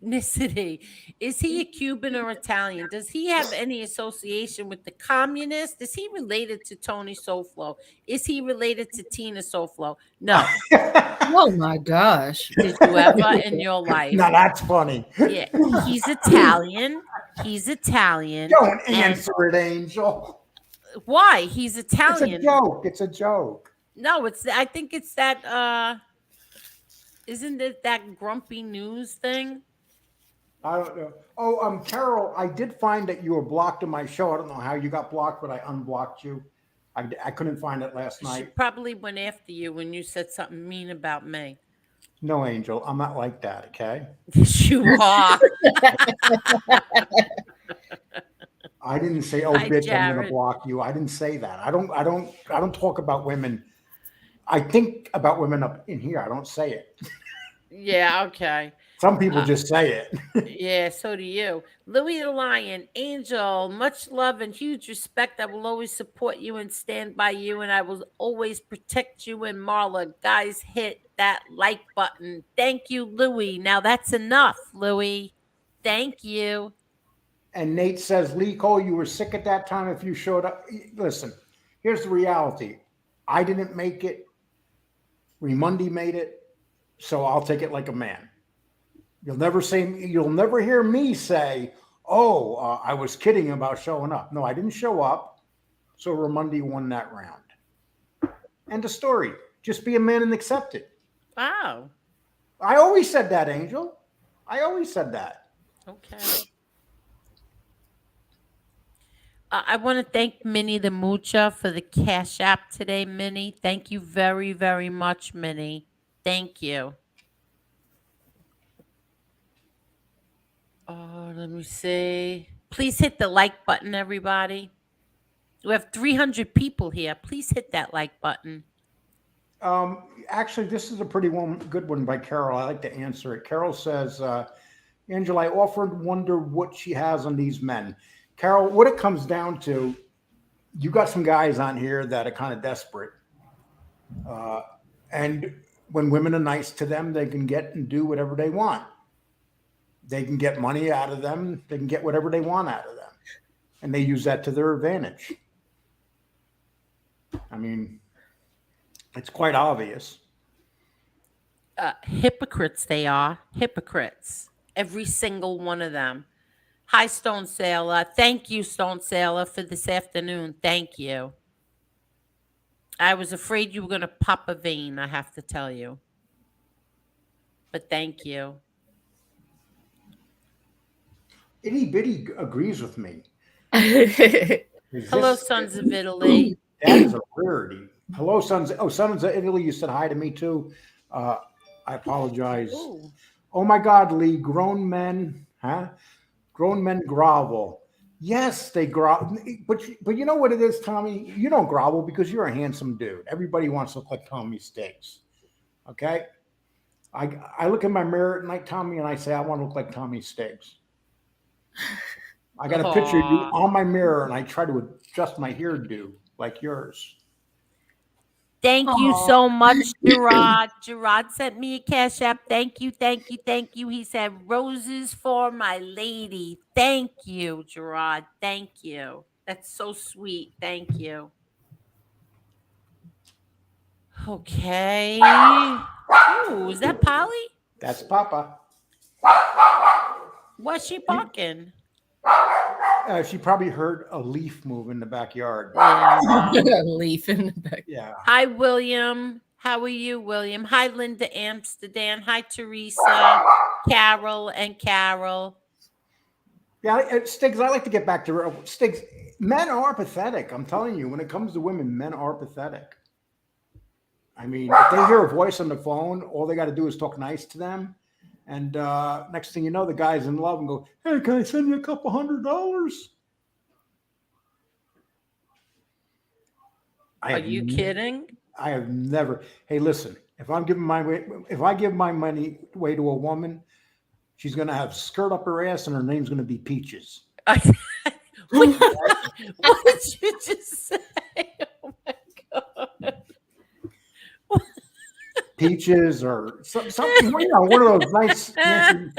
ethnicity? Is he a Cuban or Italian? Does he have any association with the communists? Is he related to Tony Soflo? Is he related to Tina Soflo? No. Oh my gosh. Did you ever in your life? Now that's funny. Yeah, he's Italian. He's Italian. Don't answer it, Angel. Why? He's It's Italian. a joke. It's a joke. No, I think it's that isn't it that grumpy news thing? I don't know. Oh, Carol, I did find that you were blocked in my show. I don't know how you got blocked, but I unblocked you. I couldn't find it last She night. probably went after you when you said something mean about me. No, Angel, I'm not like that. Okay. Yes, you are. I didn't say, "Oh, Hi, bitch, I'm Jared. gonna block you." I didn't say that. I don't talk about women. I think about women up in here. I don't say it. Yeah, okay. Some people just say it. Yeah, so do you. Louis the Lion, Angel, much love and huge respect. I will always support you and stand by you, and I will always protect you. And Marla, guys, hit that like button. Thank you, Louis. Now that's enough, Louis. Thank you. And Nate says, "Lee Cole, you were sick at that time if you showed up." Listen, here's the reality. I didn't make it. Raimondi made it, so I'll take it like a man. You'll never hear me say, "Oh, I was kidding about showing up." No, I didn't show up. So Raimondi won that round. End of story. Just be a man and accept it. Wow. I always said that, Angel. I always said that. Okay. I want to thank Minnie the Moocher for the Cash App today, Minnie. Thank you very, very much, Minnie. Thank you. Oh, let me see. Please hit the like button, everybody. We have 300 people here. Please hit that like button. Actually, this is a pretty good one by Carol. I like to answer it. Carol says, Angela, I often wonder what she has on these men. Carol, what it comes down to, you got some guys on here that are kind of desperate. And when women are nice to them, they can get and do whatever they want. They can get money out of them. They can get whatever they want out of them. And they use that to their advantage. I mean, it's quite obvious. Hypocrites they are. Hypocrites. Every single one of them. Hi, Stone Sailor. Thank you, Stone Sailor, for this afternoon. Thank you. I was afraid you were going to pop a vein, I have to tell you. But thank you. Itty Bitty agrees with me. Hello, Sons of Italy. That is a rarity. Hello, Sons. Oh, Sons of Italy, you said hi to me too. I apologize. Ooh. Oh my God, Lee, grown men, huh? Grown men grovel. Yes, they grovel. But you know what it is, Tommy? You don't grovel because you're a handsome dude. Everybody wants to look like Tommy Stiggs. Okay? I look in my mirror at night, Tommy, and I say, I want to look like Tommy Stiggs. I got a picture of you on my mirror, and I try to adjust my hairdo like yours. Thank you so much, Gerard. Gerard sent me a Cash App. Thank you, thank you, thank you. He said, roses for my lady. Thank you, Gerard. Thank you. That's so sweet. Thank you. Okay. Ooh, is that Polly? That's Papa. What's she barking? She probably heard a leaf move in the backyard. A leaf in the back. Yeah. Hi, William. How are you, William? Hi, Linda Amsterdam. Hi, Teresa, Carol, and Carol. Yeah, Stiggs, I like to get back to Stiggs. Men are pathetic. I'm telling you, when it comes to women, men are pathetic. I mean, if they hear a voice on the phone, all they got to do is talk nice to them. And next thing you know, the guy's in love and go, hey, can I send you a couple $100? Are you kidding? I have never. Hey, listen, if I give my money away to a woman, she's going to have skirt up her ass and her name's going to be Peaches. What did you just say? Oh my God. Peaches or something, one of those nice fancy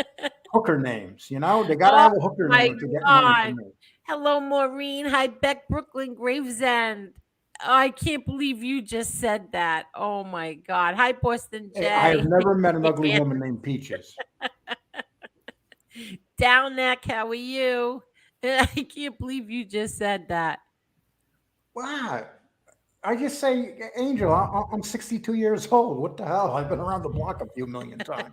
hooker names. You know, they got to have a hooker my name to get money God. from me. Hello, Maureen. Hi, Beck, Brooklyn, Gravesend. I can't believe you just said that. Oh my God. Hi, Boston Jay. I have never met an ugly woman named Peaches. Down neck, how are you? I can't believe you just said that. Wow. I just say, Angel, I'm 62 years old. What the hell? I've been around the block a few million times.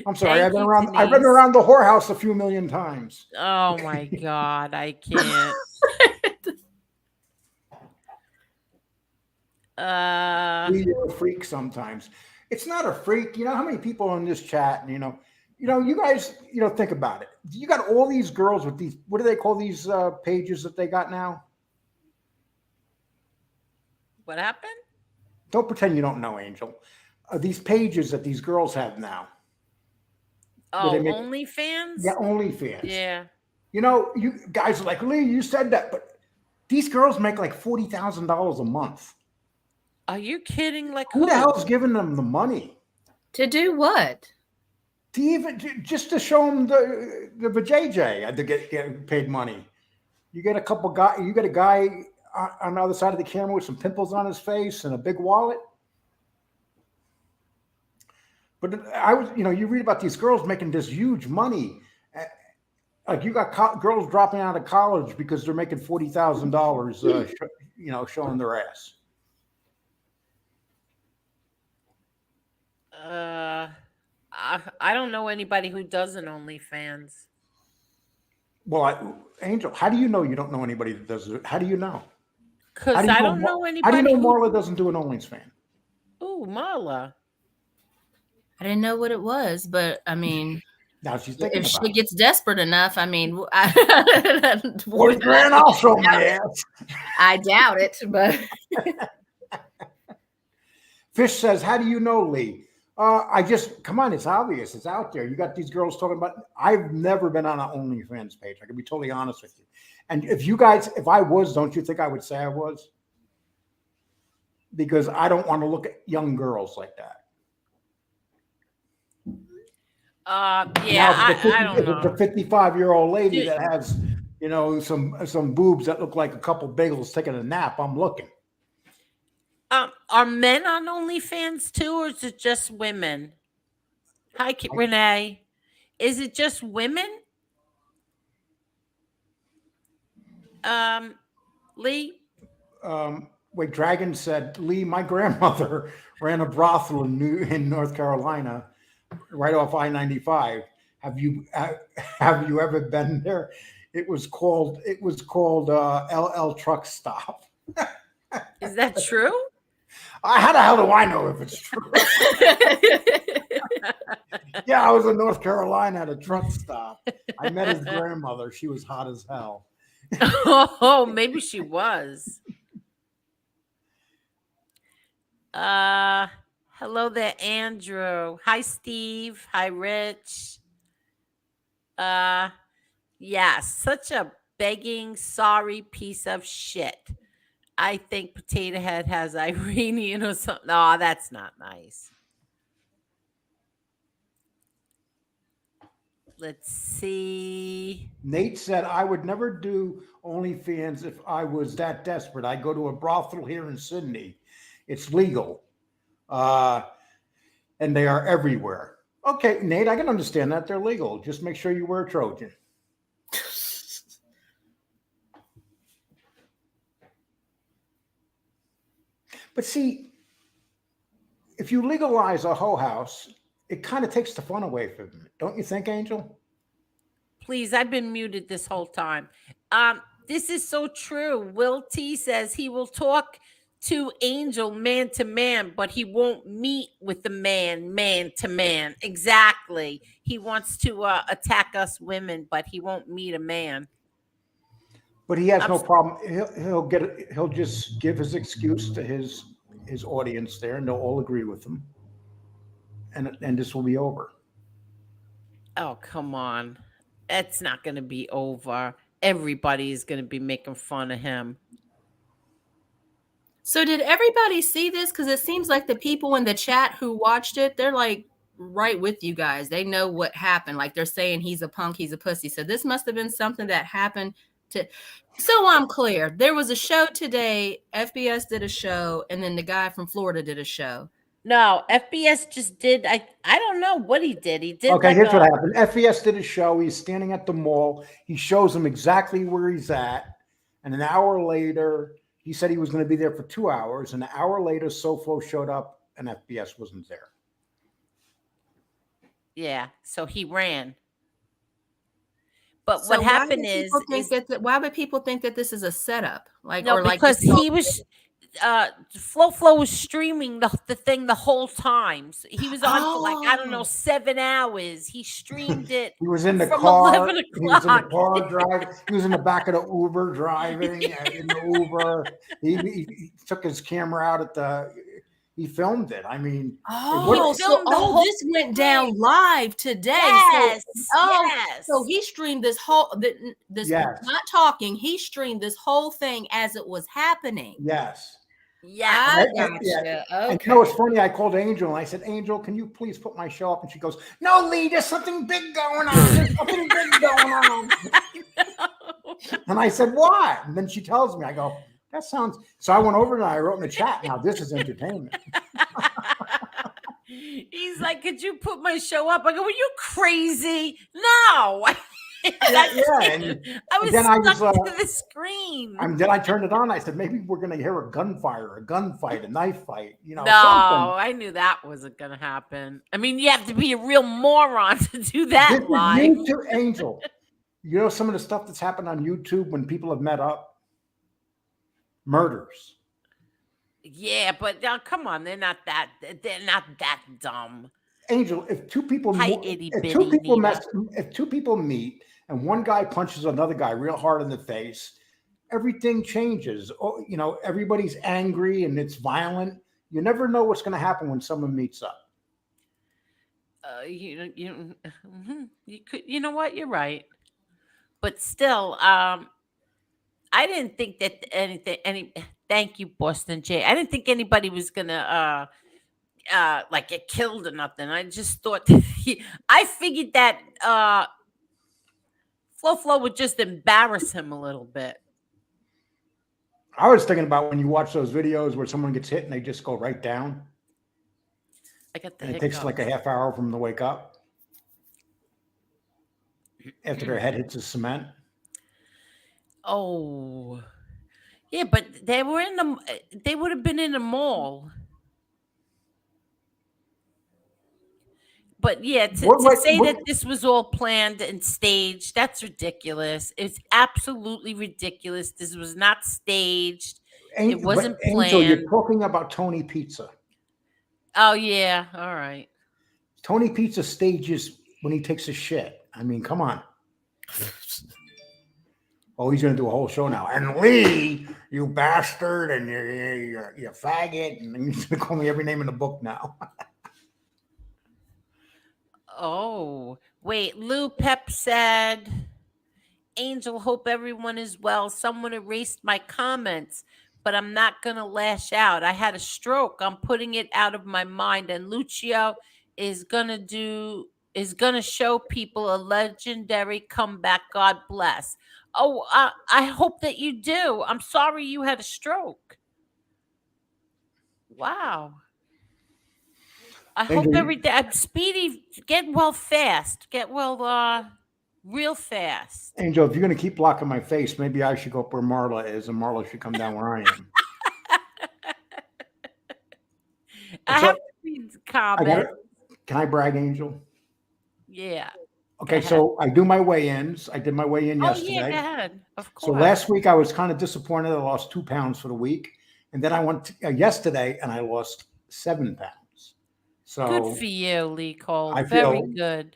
I'm sorry. Thank I've been you, around. I've Denise. been around the whorehouse a few million times. Oh my God, I can't. You're a freak sometimes. It's not a freak. You know how many people on this chat, and you guys, think about it. You got all these girls with these, what do they call these pages that they got now? What happened? Don't pretend you don't know, Angel. These pages that these girls have now. Oh, OnlyFans? Yeah, OnlyFans. Yeah. You guys are like, Lee, you said that, but these girls make like $40,000 a month. Are you kidding? Like who the hell's giving them the money? To do what? Just to show them the vajayjay to get paid money. You get a guy on the other side of the camera with some pimples on his face and a big wallet. But you read about these girls making this huge money. Like you got girls dropping out of college because they're making $40,000, showing their ass. I don't know anybody who does an OnlyFans. Well, Angel, how do you know you don't know anybody that does it? How do you know? Because I don't know anybody. How do you know Marla doesn't do an OnlyFans? Oh, Marla. I didn't know what it was, but I mean, now she's thinking if about she gets desperate enough, I mean, $40,000, I'll show my ass. I doubt it, but Fish says, "How do you know, Lee?" Come on, it's obvious. It's out there. You got these girls talking about, I've never been on an OnlyFans page. I can be totally honest with you. And if I was, don't you think I would say I was? Because I don't want to look at young girls like that. Yeah, I don't know. It's a 55-year-old lady that has, some boobs that look like a couple bagels taking a nap. I'm looking. Are men on OnlyFans too, or is it just women? Hi, Renee. Is it just women? Lee? Wait, Dragon said, Lee, my grandmother ran a brothel in North Carolina, right off I-95. Have you ever been there? It was called LL Truck Stop. Is that true? How the hell do I know if it's true? Yeah, I was in North Carolina at a truck stop. I met his grandmother. She was hot as hell. Oh, maybe she was. Hello there, Andrew. Hi, Steve. Hi, Rich. Yeah, such a begging, sorry piece of shit. I think Potato Head has Iranian or something. No, that's not nice. Let's see. Nate said, I would never do OnlyFans if I was that desperate. I go to a brothel here in Sydney. It's legal. And they are everywhere. Okay, Nate, I can understand that. They're legal. Just make sure you wear a Trojan. But see, if you legalize a hoe house, it kind of takes the fun away from it. Don't you think, Angel? Please, I've been muted this whole time. This is so true. Will T says he will talk to Angel man to man, but he won't meet with the man to man. Exactly. He wants to attack us women, but he won't meet a man. But he has no problem. He'll just give his excuse to his audience there, and they'll all agree with him, and this will be over. Oh, come on. It's not going to be over. Everybody is going to be making fun of him. So did everybody see this? Because it seems like the people in the chat who watched it, they're like right with you guys. They know what happened. Like they're saying he's a punk, he's a pussy. So this must have been something that happened to. So I'm clear. There was a show today. FBS did a show, and then the guy from Florida did a show. No, FBS just did. I don't know what he did. He did. Okay, like here's what happened. FES did a show. He's standing at the mall. He shows him exactly where he's at. And an hour later, he said he was going to be there for 2 hours. And an hour later, SoFlo showed up and FBS wasn't there. Yeah, so he ran. But So what happened why would people think that this is a setup? Like, no, or like because he was Flo was streaming the thing the whole time. So he was on for like, I don't know, 7 hours. He streamed it. He was in the from car. 11 He was in the o'clock. car driving. He was in the back of the Uber driving in the Uber. He took his camera out at the. He filmed it. I mean, this went down live today. Yes. So he streamed this whole not talking. He streamed this whole thing as it was happening. Yes. Yeah. I gotcha. Yeah. Okay. And you know what's funny? I called Angel and I said, Angel, can you please put my show up? And she goes, no, Lee, there's something big going on. There's something big going on. And I said, what? And then she tells me, I go, that sounds. So I went over and I wrote in the chat. Now this is entertainment. He's like, could you put my show up? I go, were you crazy? No. I was stuck to the screen. And then I turned it on. I said, maybe we're going to hear a gunfire, a gunfight, a knife fight. You know, no, something. I knew that wasn't going to happen. I mean, you have to be a real moron to do that live. YouTube, Angel, you know some of the stuff that's happened on YouTube when people have met up? Murders. Yeah, but come on, they're not that dumb. Angel, if two people meet and one guy punches another guy real hard in the face, everything changes. Oh, you know, everybody's angry and it's violent. You never know what's going to happen when someone meets up. You could, you know what? You're right, but still, I didn't think that thank you, Boston J. I didn't think anybody was gonna like get killed or nothing. I just thought I figured that Flo would just embarrass him a little bit. I was thinking about when you watch those videos where someone gets hit and they just go right down. I got the and it takes like a half hour for them to wake up after their head hits the cement. Oh, yeah, but they would have been in a mall. But yeah, to say that this was all planned and staged, that's ridiculous. It's absolutely ridiculous. This was not staged. It wasn't planned. Angel, you're talking about Tony Pizza. Oh, yeah. All right. Tony Pizza stages when he takes a shit. I mean, come on. Oh, he's going to do a whole show now. And Lee, you bastard, and you faggot. And he's going to call me every name in the book now. Oh, wait. Lou Pep said, Angel, hope everyone is well. Someone erased my comments, but I'm not going to lash out. I had a stroke. I'm putting it out of my mind. And Lucio is going to show people a legendary comeback. God bless. Oh, I hope that you do. I'm sorry you had a stroke. Wow. I hope Speedy, get well fast. Get well real fast. Angel, if you're going to keep blocking my face, maybe I should go up where Marla is and Marla should come down where I am. I have to read the comment. Can I brag, Angel? Yeah. Okay, so I do my weigh-ins. I did my weigh-in yesterday. Yeah, go ahead. Of course. So last week I was kind of disappointed. I lost 2 pounds for the week. And then I went yesterday and I lost 7 pounds. So good for you, Lee Cole. Very good.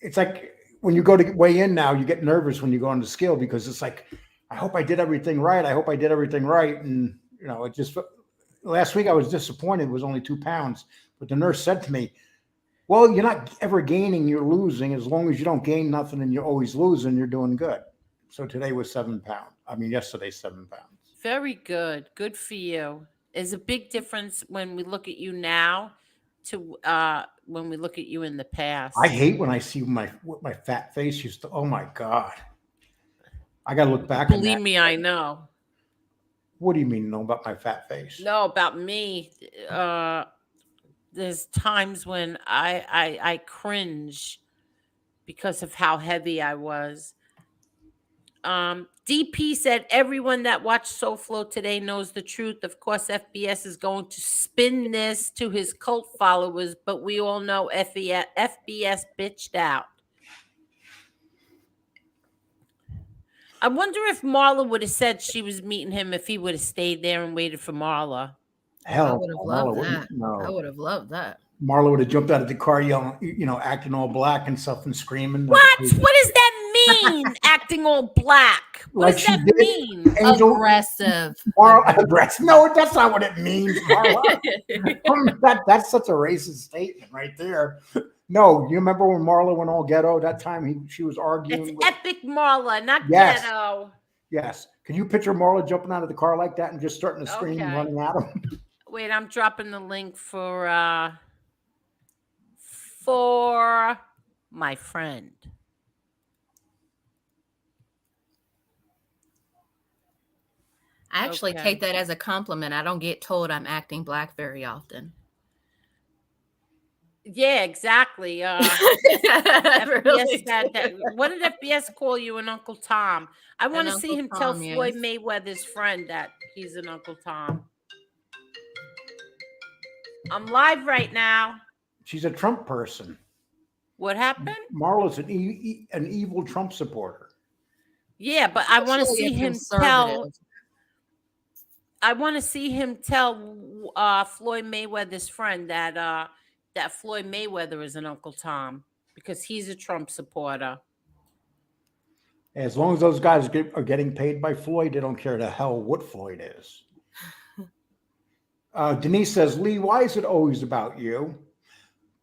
It's like when you go to weigh in now, you get nervous when you go on the scale because it's like, I hope I did everything right. I hope I did everything right. And, you know, it just, last week I was disappointed. It was only 2 pounds. But the nurse said to me, well, you're not ever gaining, you're losing. As long as you don't gain nothing and you're always losing, you're doing good. So today was 7 pounds. I mean, yesterday, 7 pounds. Very good. Good for you. There's a big difference when we look at you now to when we look at you in the past. I hate when I see what my fat face used to. Oh my God. I got to look back. Believe me, I know. What do you mean, know about my fat face? No, about me. There's times when I cringe because of how heavy I was. DP said everyone that watched SoFlo today knows the truth. Of course, FBS is going to spin this to his cult followers, but we all know FBS bitched out. I wonder if Marla would have said she was meeting him if he would have stayed there and waited for Marla. Hell, I would have loved that. No. I would have loved that. Marla would have jumped out of the car yelling, acting all black and stuff and screaming. What? What does that mean? Acting all black. What does that mean? Angel, aggressive. Marla, aggressive. No, that's not what it means, Marla. That's such a racist statement right there. No, you remember when Marla went all ghetto? That time she was arguing. It's epic Marla, not ghetto. Yes. Can you picture Marla jumping out of the car like that and just starting to scream and running at him? Wait, I'm dropping the link for my friend. I actually take that as a compliment. I don't get told I'm acting black very often. Yeah, exactly. FBS said that. What did FBS call you, an Uncle Tom? I want to see him tell Floyd Mayweather's friend that he's an Uncle Tom. I'm live right now. She's a Trump person. What happened? Marla's an evil Trump supporter. Yeah, but I want to see him tell. I want to see him tell Floyd Mayweather's friend that that Floyd Mayweather is an Uncle Tom because he's a Trump supporter. As long as those guys are getting paid by Floyd, they don't care to hell what Floyd is. Denise says, Lee, why is it always about you?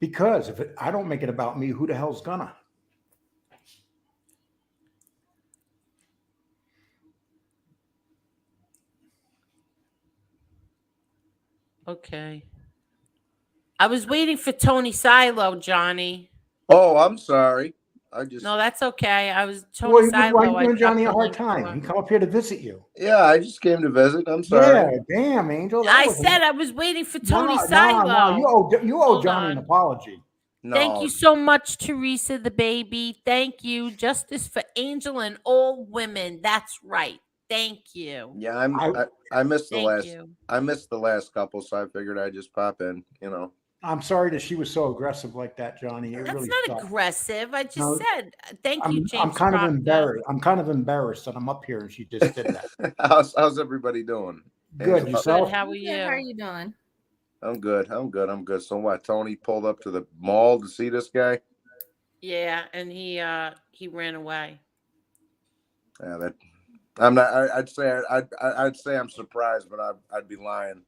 Because if I don't make it about me, who the hell's gonna? Okay. I was waiting for Tony Silo, Johnny. Oh, I'm sorry. No, that's okay. I was Tony Silo. Why are you giving Johnny a hard time? He come up here to visit you. Yeah, I just came to visit. I'm sorry. Yeah, damn, Angel. I said I was waiting for Tony Silo. No, you owe Johnny an apology. No. Thank you so much, Teresa the baby. Thank you. Justice for Angel and all women. That's right. Thank you. Yeah, I missed the I missed the last couple, so I figured I'd just pop in, I'm sorry that she was so aggressive like that, Johnny. That's really not aggressive. I just said thank you, James. I'm kind of embarrassed. I'm kind of embarrassed that I'm up here and she just did that. How's everybody doing? Good. Yourself? Good. How are you? How are you doing? I'm good. So what? Tony pulled up to the mall to see this guy? Yeah, and he ran away. Yeah, I'm not. I'd say I'm surprised, but I'd be lying.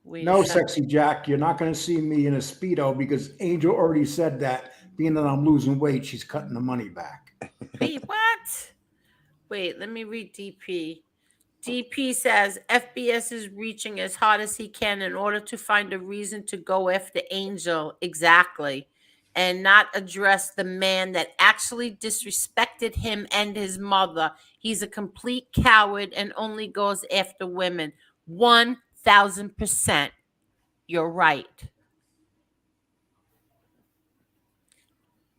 No, sexy Jack, you're not going to see me in a Speedo because Angel already said that. Being that I'm losing weight, she's cutting the money back. Wait, what? Wait, let me read DP. DP says FBS is reaching as hard as he can in order to find a reason to go after Angel. Exactly. And not address the man that actually disrespected him and his mother. He's a complete coward and only goes after women. 1,000%. You're right.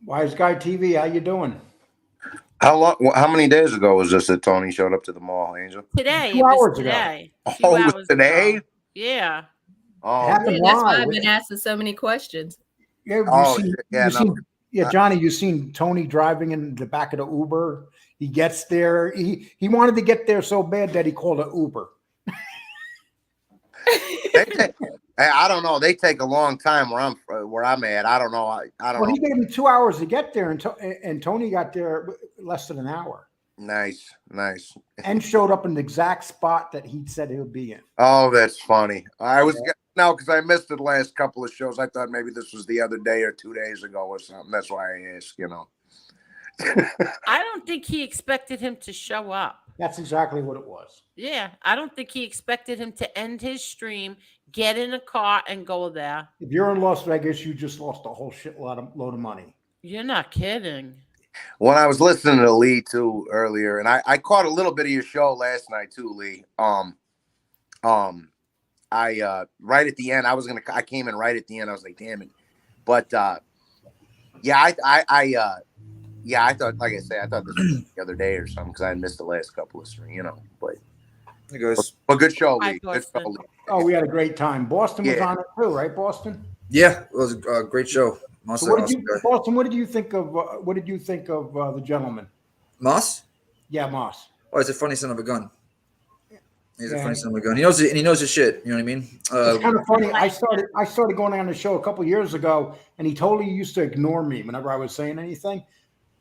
Wise Guy TV, how you doing? How many days ago was this that Tony showed up to the mall, Angel? Today. 2 hours today. Ago. Oh, it was today? Ago. Yeah. Oh, that's why I've been asking so many questions. Yeah, Johnny, you seen Tony driving in the back of the Uber? He gets there. He wanted to get there so bad that he called an Uber. I don't know. They take a long time where I'm at. I don't know. I don't know. Well, he gave him 2 hours to get there, and Tony got there less than an hour. Nice. And showed up in the exact spot that he said he would be in. Oh, that's funny. Because I missed the last couple of shows. I thought maybe this was the other day or 2 days ago or something. That's why I asked, I don't think he expected him to show up. That's exactly what it was. Yeah, I don't think he expected him to end his stream, get in a car, and go there. If you're in Las Vegas, you just lost a whole load of money. You're not kidding. When I was listening to Lee too earlier, and I caught a little bit of your show last night too, Lee. I right at the end, I came in right at the end. I was like, damn it. But yeah, I thought, like I say, I thought this was the other day or something because I had missed the last couple of streams, but Hey guys. but good show, Lee. Hi, Good show, Boston. Lee. Oh, we had a great time. Boston was Yeah. on it too, right, Boston? Yeah, it was a great show. Moss, So awesome guy. Boston, what did you think of the gentleman? Moss? Yeah, Moss. Oh, he's a funny son of a gun. He's a Yeah. funny son of a gun. He knows it, and he knows his shit. You know what I mean? It's kind of funny. I started going on the show a couple years ago, and he totally used to ignore me whenever I was saying anything.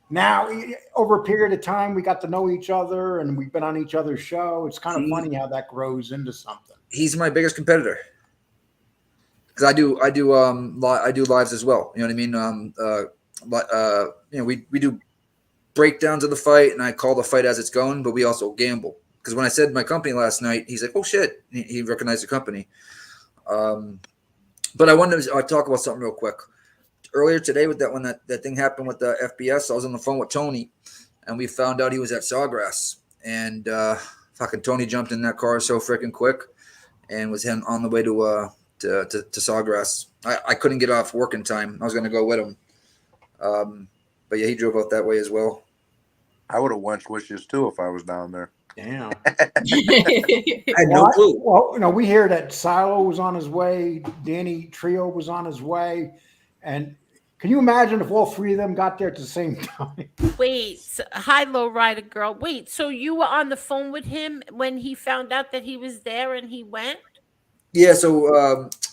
Now, over a period of time, we got to know each other, and we've been on each other's show. It's kind of funny how that grows into something. He's my biggest competitor because I do lives as well. You know what I mean? We do breakdowns of the fight, and I call the fight as it's going, but we also gamble. Because when I said my company last night, he's like, "Oh shit!" He recognized the company. But I wanted to talk about something real quick. Earlier today, with when that thing happened with the FBS, I was on the phone with Tony, and we found out he was at Sawgrass, and fucking Tony jumped in that car so freaking quick, and was on the way to Sawgrass. I couldn't get off work in time. I was going to go with him, but yeah, he drove out that way as well. I would have watched wishes too if I was down there. Damn. I had no clue. Well, we hear that Silo was on his way, Danny Trio was on his way, and can you imagine if all three of them got there at the same time? Wait, hi, lowrider girl. Wait, so you were on the phone with him when he found out that he was there and he went? Yeah, so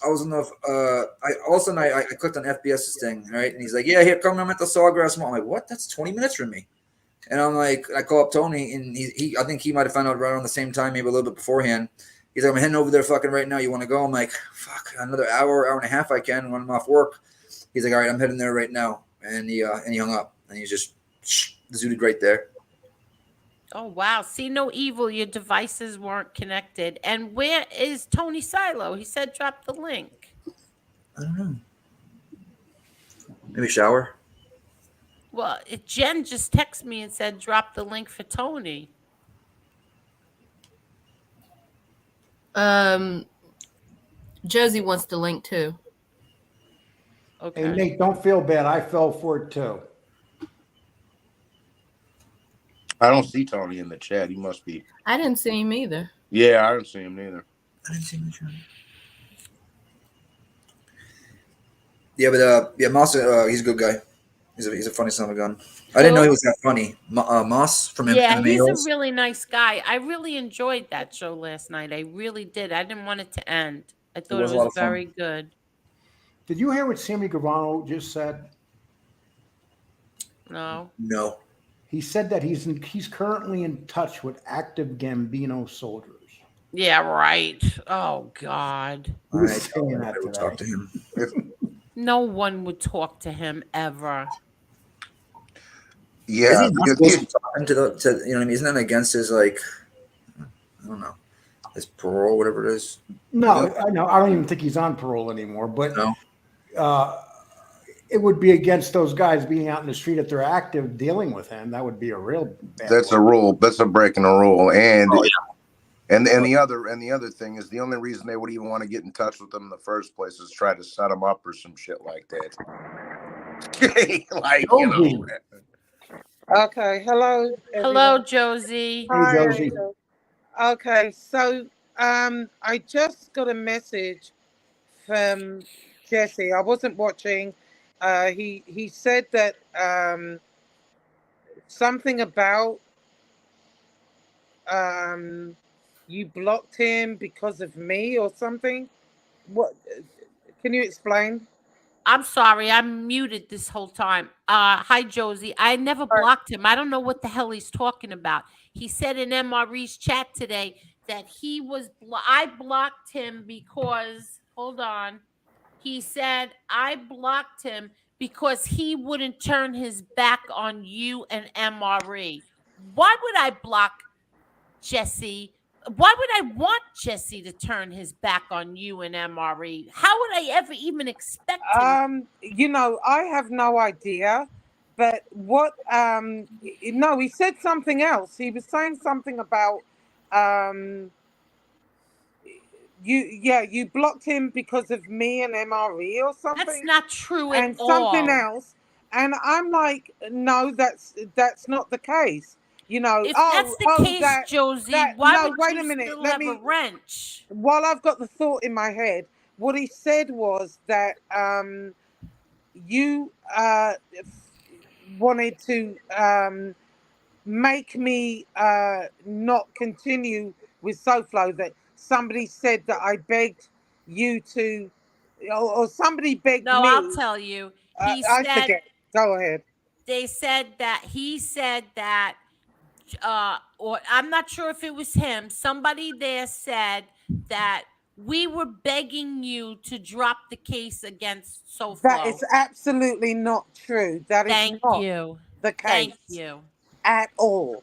I was on the. All of a sudden I clicked on FBS's thing, right? And he's like, "Yeah, here, come. I'm at the Sawgrass Mall." I'm like, "What? That's 20 minutes from me." And I'm like, I call up Tony, and he I think he might have found out right around the same time, maybe a little bit beforehand. He's like, "I'm heading over there fucking right now. You want to go?" I'm like, "Fuck, another hour and a half I can when I'm off work." He's like, "All right, I'm heading there right now." And he hung up, and he just zooted right there. Oh, wow. See no evil. Your devices weren't connected. And where is Tony Silo? He said drop the link. I don't know. Maybe shower. Well, Jen just texted me and said drop the link for Tony. Josie wants the link too. Okay. Hey, Nate, don't feel bad. I fell for it too. I don't see Tony in the chat. He must be. I didn't see him either. Yeah, I don't see him neither. I didn't see him in the chat. Yeah, but yeah, Moss, he's a good guy. He's a funny son of a gun. I didn't know he was that funny. Moss from Yeah, MMA he's Hills. a really nice guy. I really enjoyed that show last night. I really did. I didn't want it to end. I thought was it a lot was of fun. very good. Did you hear what Sammy Gravano just said? No. No. He said that he's currently in touch with active Gambino soldiers. Yeah, right. Oh, God. He All was right, saying I that will talk to today. him. No one would talk to him ever. Yeah, Is he not supposed to be talking to you know what I mean? Isn't that against his I don't know, his parole, whatever it is? No, I know. I don't even think he's on parole anymore. But No. It would be against those guys being out in the street if they're active dealing with him. That would be a real bad that's one. a rule. That's a breaking a rule. And Oh, yeah. and the other thing is the only reason they would even want to get in touch with them in the first place is try to set them up or some shit like that. Like, you know. Okay, hello. Hello, everyone. Josie. Hey, Josie. Okay, so I just got a message from Jesse. I wasn't watching. He said that something about you blocked him because of me or something. What? Can you explain? I'm sorry, I'm muted this whole time. Hi, Josie. I never blocked him. I don't know what the hell he's talking about. He said in MRE's chat today that he was. I blocked him because. Hold on. He said I blocked him because he wouldn't turn his back on you and MRE. Why would I block Jesse. Why would I want Jesse to turn his back on you and MRE? How would I ever even expect him? You know, I have no idea. But what no, he said something else. He was saying something about you blocked him because of me and MRE or something. That's not true and at something all. else. And I'm like, no, that's not the case. You know, If that's the case, Josie, why no, would wait you a minute. still Let have me, a wrench? while I've got the thought in my head, what he said was that you wanted to make me not continue with SoFlo, that somebody said that I begged you to, or somebody begged No, me. I'll tell you. He I said, forget. Go ahead. they said that he said that, or I'm not sure if it was him. Somebody there said that we were begging you to drop the case against That SoFlo. is absolutely not true. That is Thank not you. the Thank case you. at all.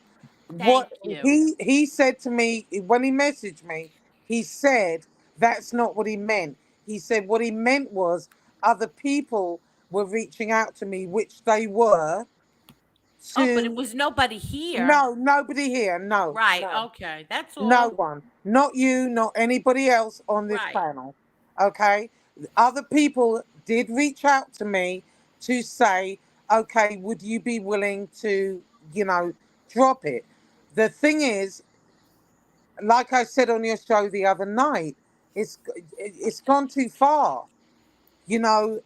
Thank What you. he said to me when he messaged me, he said that's not what he meant. He said what he meant was other people were reaching out to me, which they were. Oh, but it To was nobody here. no, nobody here. No, Right. no, Okay. That's no all. one. Not you, not anybody else on this Right. panel. Okay, other people did reach out to me to say, okay, would you be willing to, drop it? The thing is, like I said on your show the other night, it's gone too far.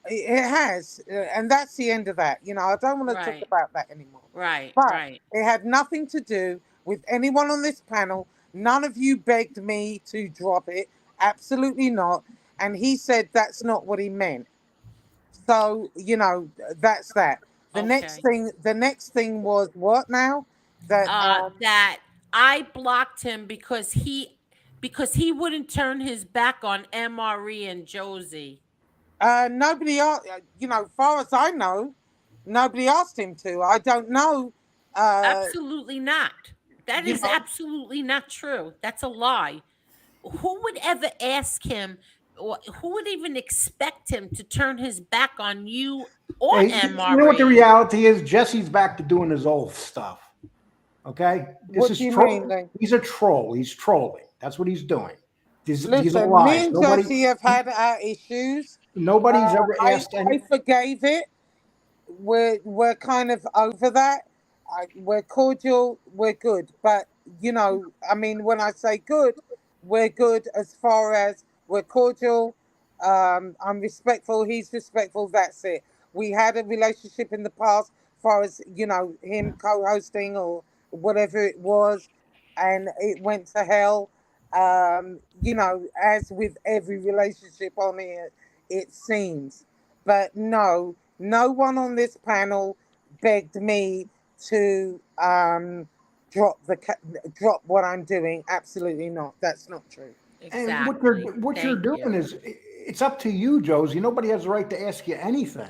It has, and that's the end of that. I don't want to talk Right. about that anymore. Right. But Right. it had nothing to do with anyone on this panel. None of you begged me to drop it. Absolutely not. And he said that's not what he meant. So, that's that. Okay. The next thing was what now? That That I blocked him because he wouldn't turn his back on MRE and Josie. nobody asked, far as I know, nobody asked him to. I don't know. Absolutely not. That You is know, absolutely not true. That's a lie. Who would ever ask him, or who would even expect him to turn his back on you or Hey, you know what the MRE? reality is? Jesse's back to doing his old stuff. Okay, this what is do you mean? Then? He's a troll. He's trolling. That's what he's doing. These are Listen, me lies. and Jesse have had our issues. Nobody's ever asked I any. forgave it. We're kind of over that. We're cordial. We're good. But I mean, when I say good, we're good as far as we're cordial. I'm respectful. He's respectful. That's it. We had a relationship in the past, as far as him co-hosting or whatever it was, and it went to hell. As with every relationship on here, it seems. But no, no one on this panel begged me to drop what I'm doing. Absolutely not. That's not true. And Exactly. what you're Thank doing you. is it's up to you, Josie. Nobody has the right to ask you anything.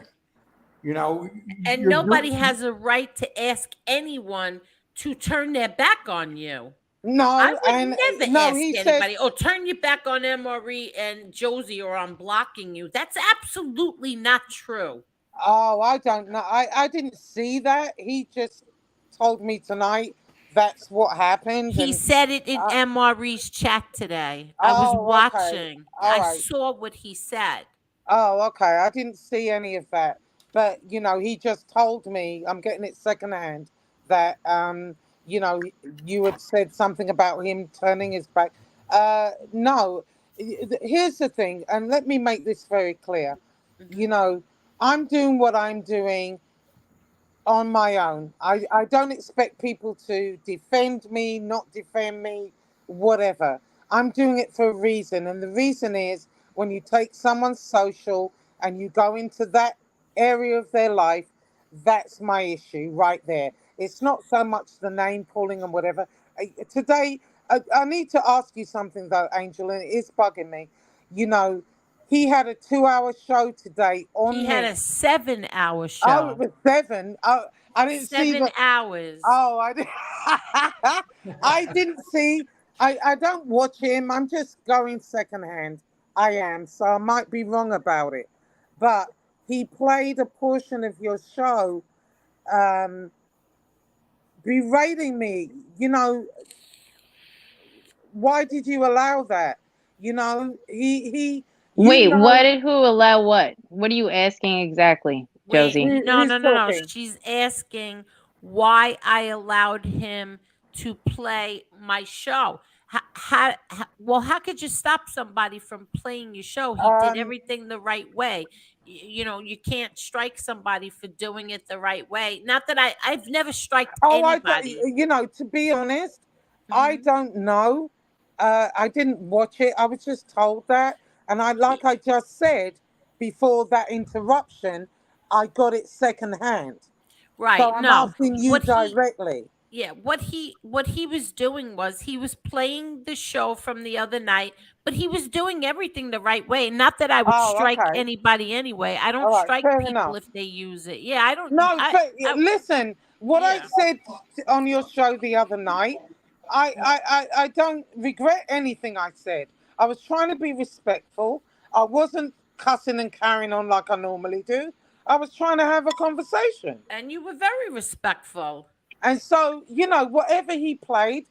And You're nobody doing. has a right to ask anyone to turn their back on you. I No, would and never no, ask he said, anybody, oh, turn your back on MRE and Josie, or I'm blocking you. That's absolutely not true. oh, I don't know. I didn't see that. He just told me tonight that's what happened. He And said it in uh, MRE's chat today. I was oh, okay. watching. All I right. saw what he said. Oh, okay. I didn't see any of that. But, he just told me, I'm getting it secondhand, that, you know, you had said something about him turning his back. No, here's the thing, and let me make this very clear. Mhm. You know, I'm doing what I'm doing on my own. I don't expect people to defend me, not defend me, whatever. I'm doing it for a reason. And the reason is when you take someone's social and you go into that area of their life, that's my issue right there. It's not so much the name calling and whatever. Today, I need to ask you something though, Angel, and it is bugging me. You know, he had a 2-hour show today on He me. had a 7-hour show. Oh, it was 7. Oh, I didn't see 7 the. hours. Oh, I didn't see. I don't watch him. I'm just going secondhand. I am, so I might be wrong about it. But he played a portion of your show, berating me. You know, why did you allow that? You know, he. Wait, You what know, did who allow what? What are you asking exactly, Wait, Josie? no, who's no, no, no. talking? She's asking why I allowed him to play my show. How could you stop somebody from playing your show? He did everything the right way. You know, you can't strike somebody for doing it the right way. Not that I've never striked anybody. You know, to be honest, I don't know. I didn't watch it. I was just told that, and I just said before that interruption, I got it secondhand. Right. So I'm No. asking you directly. Yeah, what he was doing was he was playing the show from the other night, but he was doing everything the right way. Not that I would strike anybody anyway. I don't strike people if they use it. Yeah, I don't. No, listen. What I said on your show the other night, I don't regret anything I said. I was trying to be respectful. I wasn't cussing and carrying on like I normally do. I was trying to have a conversation. And you were very respectful. And so, you know, whatever he played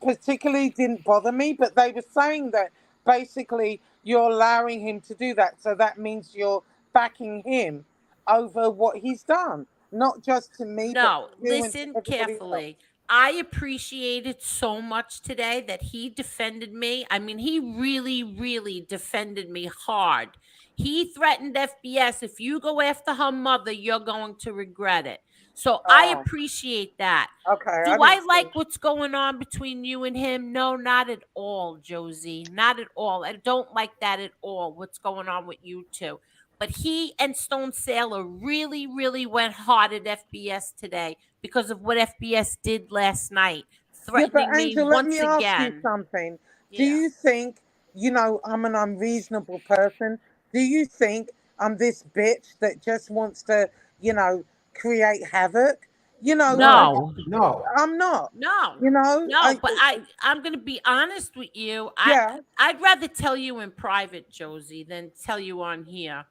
particularly didn't bother me, but they were saying that basically you're allowing him to do that. So that means you're backing him over what he's done, not just to me. No, but to you listen and to everybody carefully. else. I appreciated so much today that he defended me. I mean, he really, really defended me hard. He threatened FBS, if you go after her mother, you're going to regret it. So I appreciate that. Okay. Do I like what's going on between you and him? No, not at all, Josie. Not at all. I don't like that at all, what's going on with you two. But he and Stone Sailor really, really went hard at FBS today because of what FBS did last night, threatening me Angel, once let me again. ask you something. Do you think, you know, I'm an unreasonable person? Do you think I'm this bitch that just wants to, you know, create havoc? You know, No, I'm not. No, you know, but I'm going to be honest with you. Yeah. I'd rather tell you in private, Josie, than tell you on here.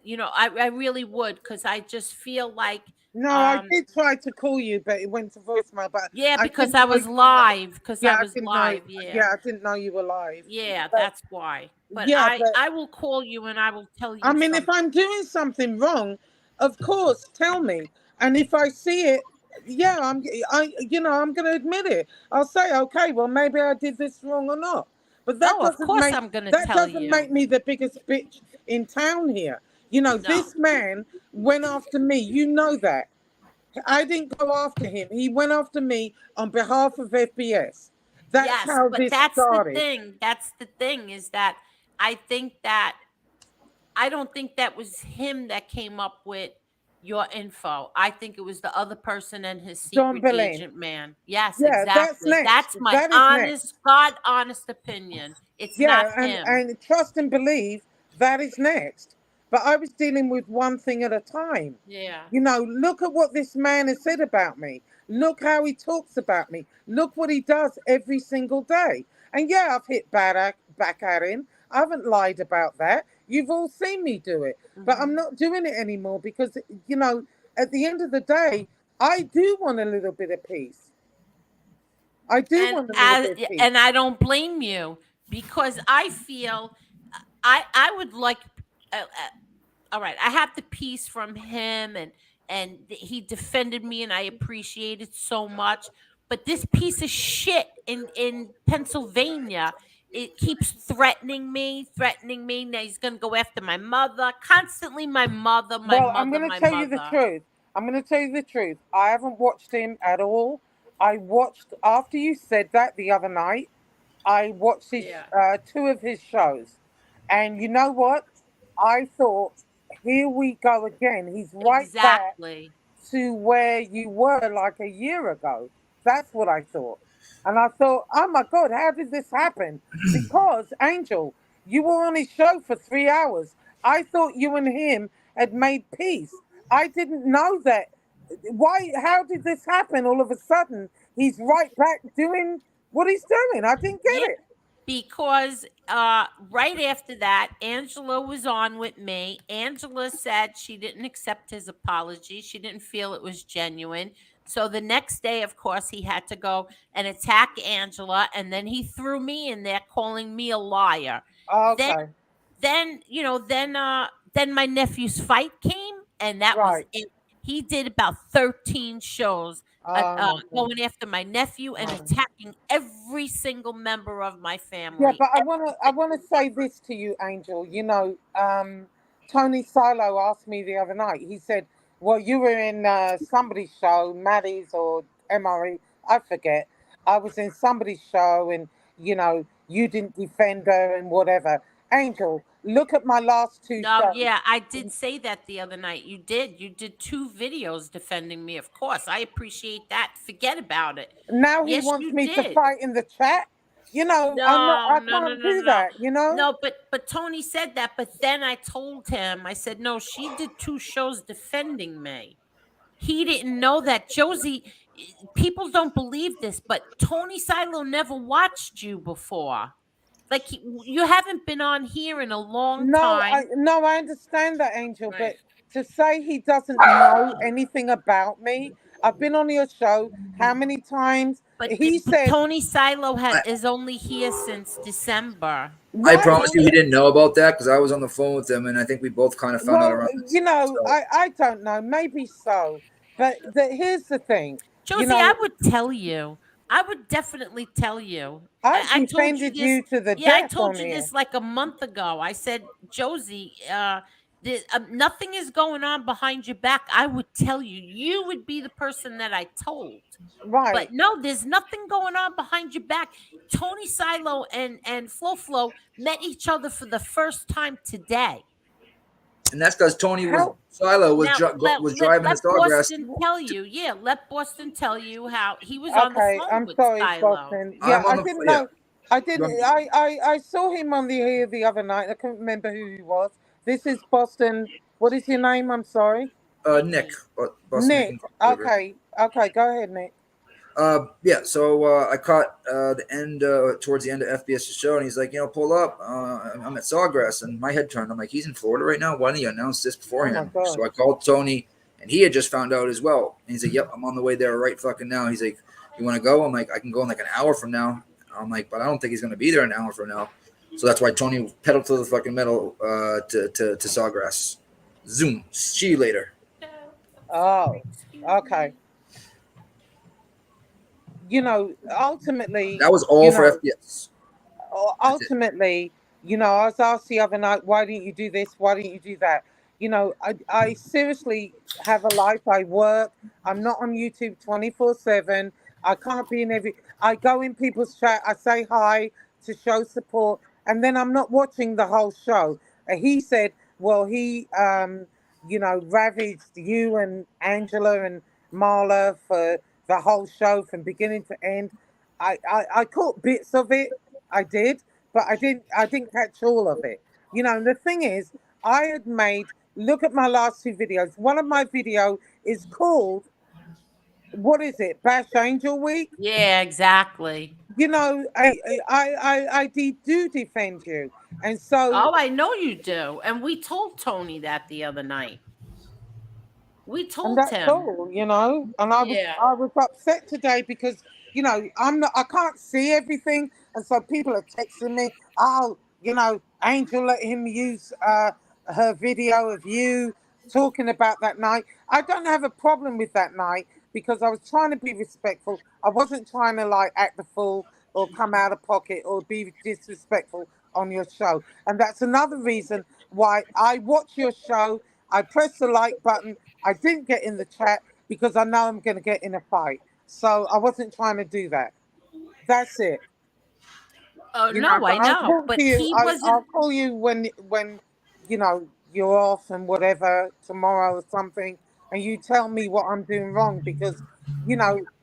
You know, I really would, because I just feel like. No, I did try to call you, but it went to voicemail. But yeah, because I was live. Because I was live. Yeah, I didn't know you were live. Yeah, that's why. But Yeah, I will call you and I will tell you. I mean, if I'm doing something wrong, of course, tell me. And if I see it, yeah, I'm going to admit it. I'll say, okay, well, maybe I did this wrong or not. But that doesn't make me the biggest bitch in town here. You know, this man went after me. You know that. I didn't go after him. He went after me on behalf of FBS. That's how this started. The thing. That's the thing, is that I don't think that was him that came up with your info. I think it was the other person and his secret agent man. Yes, exactly. That's my honest opinion. It's not him. And trust and believe that is next. But I was dealing with one thing at a time. Yeah. You know, look at what this man has said about me. Look how he talks about me. Look what he does every single day. And yeah, I've hit back at him. I haven't lied about that. You've all seen me do it. But I'm not doing it anymore because, you know, at the end of the day, I do want a little bit of peace. I do want a little bit of peace. And I don't blame you, because I feel I would like... all right, I have the piece from him, and he defended me, and I appreciate it so much. But this piece of shit in Pennsylvania, it keeps threatening me. Now he's gonna go after my mother, constantly. My mother, I'm gonna tell you the truth. I'm gonna tell you the truth. I haven't watched him at all. I watched after you said that the other night. I watched his 2 of his shows, and you know what? I thought, here we go again. He's right back to where you were like a year ago. That's what I thought. And I thought, oh my God, how did this happen? Because, Angel, You were on his show for 3 hours. I thought you and him had made peace. I didn't know that. Why? How did this happen all of a sudden? He's right back doing what he's doing. I didn't Yeah, get it. because right after that, Angela was on with me. Angela said she didn't accept his apology. She didn't feel it was genuine. So the next day, of course, he had to go and attack Angela, and then he threw me in there, calling me a liar. Then Okay, then my nephew's fight came, and that was right. it. He did about 13 shows Oh my God. going after my nephew and attacking every single member of my Yeah, family. but I wanna say this to you, Angel. Tony Silo asked me the other night. He said, "Well, you were in somebody's show, Maddie's or MRE, I forget. I was in somebody's show, and you didn't defend her and whatever." Angel, look at my last two No, shows. yeah, I did say that the other night. You did. You did 2 videos defending me, of course. I appreciate that. Forget about it. Now he Yes, wants you me to did. fight in the chat. I'm not. No, I no, no, can't no, do no. that. No, but Tony said that, but then I told him, I said, no, she did 2 shows defending me. He didn't know that. Josie, people don't believe this, but Tony Silo never watched you before. Like you haven't been on here in a long No, I time. no, I understand that, Angel, but Right. to say he doesn't know anything about me, I've been on your show how many times? He But said, Tony Silo is only here since December. I right. promise you, he didn't know about that because I was on the phone with him, and I think we both kind of found out Well, around this. So, I don't know, maybe so, but here's the thing, you Josie, I know, would tell you. I would definitely tell you. I've I told you defended this. you to the Yeah, I death told on you here, this like a month ago. I said, Josie, nothing is going on behind your back. I would tell you. You would be the person that I told. right? But no, there's nothing going on behind your back. Tony Silo and Flo met each other for the first time today. and that's because Tony was How? Silo Now was driving the let Sawgrass. Boston tell you. Yeah, let Boston tell you how he was on the Okay, phone I'm with sorry, Silo. Boston. Yeah, I'm on I the didn't yeah. know. I didn't. Go- I saw him on the here the other night. I couldn't remember who he was. This is Boston. What is your name? I'm sorry, Nick, Boston Nick. Nick. Okay, okay. Go ahead, Nick. Yeah, so I caught the end towards the end of FBS's show, and he's like, pull up. I'm at Sawgrass, and my head turned. I'm like, he's in Florida right now. Why didn't you announce this Oh my beforehand? God. So I called Tony, and he had just found out as well. And he's like, yep, I'm on the way there right fucking now. He's like, you want to go? I'm like, I can go in like an hour from now. I'm like, but I don't think he's gonna be there an hour from now. So that's why Tony pedaled to the fucking metal to Sawgrass. Zoom. See you later. Oh, okay. Ultimately, That was all you for know, FBS. That's it. ultimately, I was asked the other night, why didn't you do this? Why didn't you do that? I seriously have a life. I work. I'm not on YouTube 24/7. I can't be in I go in people's chat. I say hi to show support, and then I'm not watching the whole show. He said, well, he, ravaged you and Angela and Marla for the whole show from beginning to end. I caught bits of it. I did, but I didn't catch all of it. And the thing is, I had made look at my last 2 videos. One of my video is called, what is it? Bash Angel Week. Yeah, exactly. I do defend you, and so Oh, I know you do. And we told Tony that the other night. We and told that's him. all, and Yeah. I was upset today because I can't see everything, and so people are texting me, oh, Angel let him use her video of you talking about that night. I don't have a problem with that night because I was trying to be respectful. I wasn't trying to like act the fool or come out of pocket or be disrespectful on your show, and that's another reason why I watch your show. I press the like button. I didn't get in the chat because I know I'm going to get in a fight. So I wasn't trying to do that. That's it. Oh no, But I I'll know. talk to But you. he I'll wasn't. call you when you're off and whatever tomorrow or something, and you tell me what I'm doing wrong because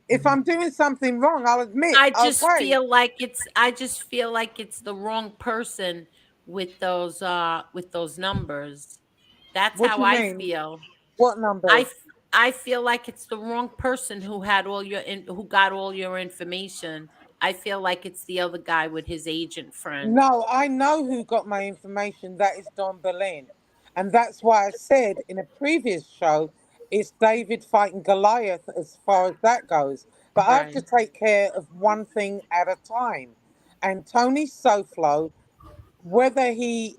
if I'm doing something wrong, I'll admit. I just Okay, feel like it's the wrong person with those numbers. That's What how do you I mean? feel. What numbers? I feel like it's the wrong person who had who got all your information. I feel like it's the other guy with his agent friend. No, I know who got my information. That is Don Berlin. And that's why I said in a previous show, it's David fighting Goliath as far as that goes. But I have to Right. take care of one thing at a time. And Tony Soflo, whether he,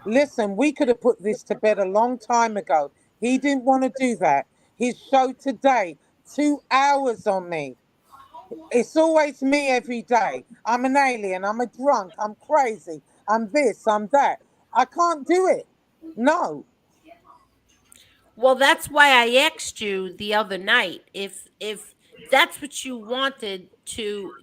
listen, we could have put this to bed a long time ago. He didn't want to do that. His show today, 2 hours on me. It's always me every day. I'm an alien. I'm a drunk. I'm crazy. I'm this. I'm that. I can't do it. No. Well, that's why I asked you the other night if that's what you wanted to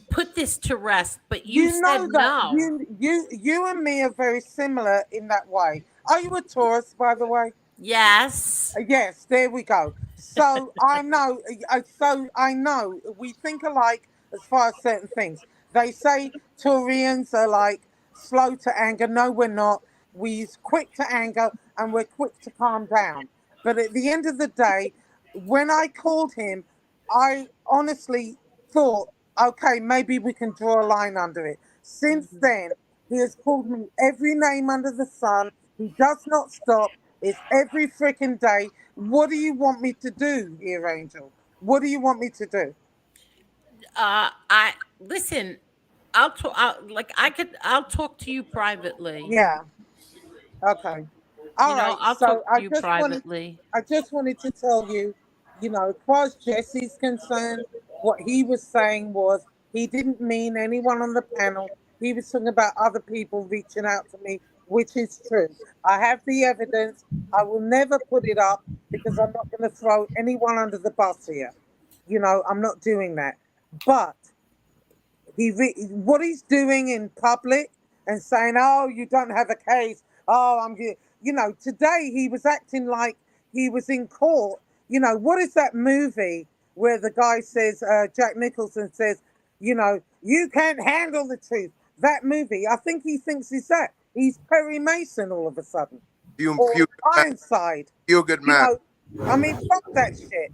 put this to rest, but you You said know that no. you and me are very similar in that way. Are you a Taurus, by the way? Yes. Yes, there we go. So I know. So I know we think alike as far as certain things. They say Taurians are like slow to anger. No, we're not. We're quick to anger and we're quick to calm down. But at the end of the day, when I called him, I honestly thought, okay, maybe we can draw a line under it. Since then, he has called me every name under the sun. He does not stop. It's every freaking day. What do you want me to do here, Angel? What do you want me to do? I listen. I'll talk. I'll talk to you privately. Yeah. Okay. All right. I'll So talk to you privately. I just wanted to tell you, as far as Jesse's concerned, what he was saying was he didn't mean anyone on the panel. He was talking about other people reaching out to me, which is true. I have the evidence. I will never put it up because I'm not going to throw anyone under the bus here. I'm not doing that. But what he's doing in public and saying, "Oh, you don't have a case. Oh, I'm here." Today he was acting like he was in court. What is that movie where the guy says, Jack Nicholson says, you can't handle the truth. That movie, I think he thinks he's that. He's Perry Mason all of a sudden. Or Ironside. Feel good man. I mean, fuck that shit.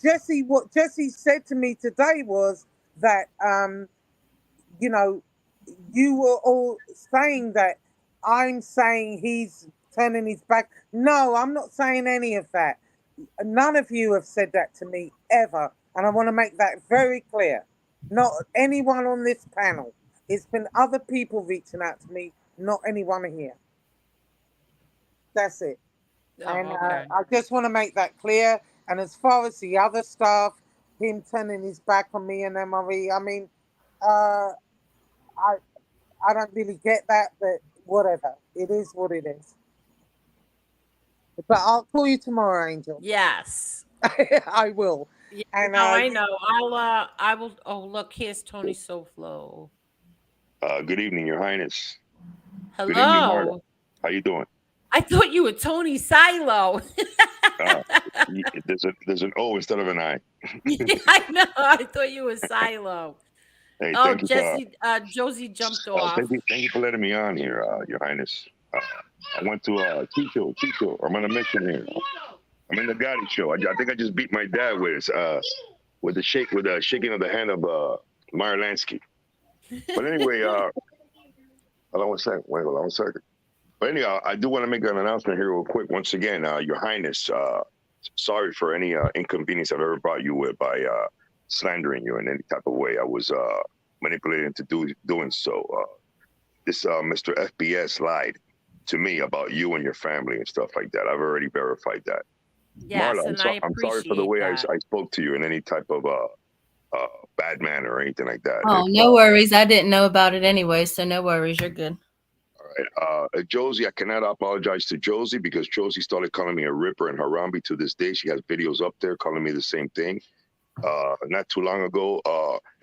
Jesse, what Jesse said to me today was that, you were all saying that I'm saying he's turning his back. No, I'm not saying any of that. None of you have said that to me ever. And I want to make that very clear. Not anyone on this panel. It's been other people reaching out to me, not anyone here. That's it. And Okay. I just want to make that clear. And as far as the other stuff, him turning his back on me and MRE, I mean, I don't really get that, but whatever. It is what it is. But I'll call you tomorrow, Angel. Yes. I will. Yeah, And no, I know. I will. Oh, look, here's Tony Soflo. Good evening, Your Highness. Hello. Good evening, Marta. How you doing? I thought you were Tony Silo. There's an O instead of an I. I know. I thought you were Silo. Hey, oh, thank you, Jesse, Josie jumped off. Thank you for letting me on here, Your Highness. I went to Tito. I'm on a mission here. I'm in the Gotti show. I think I just beat my dad with the shaking of the hand of Meyer Lansky. But anyway, hold on one second. But anyhow, I do want to make an announcement here real quick. Once again, Your Highness, sorry for any inconvenience I've ever brought you with by slandering you in any type of way. I was manipulated into doing so. This Mr. FBS lied to me about you and your family and stuff like that. I've already verified that. Yes, Marla, and I'm sorry for the way I spoke to you in any type of bad manner or anything like that. Oh, no worries. I didn't know about it anyway, so no worries. You're good. All right. Josie, I cannot apologize to Josie because Josie started calling me a ripper and Harambe to this day. She has videos up there calling me the same thing not too long ago.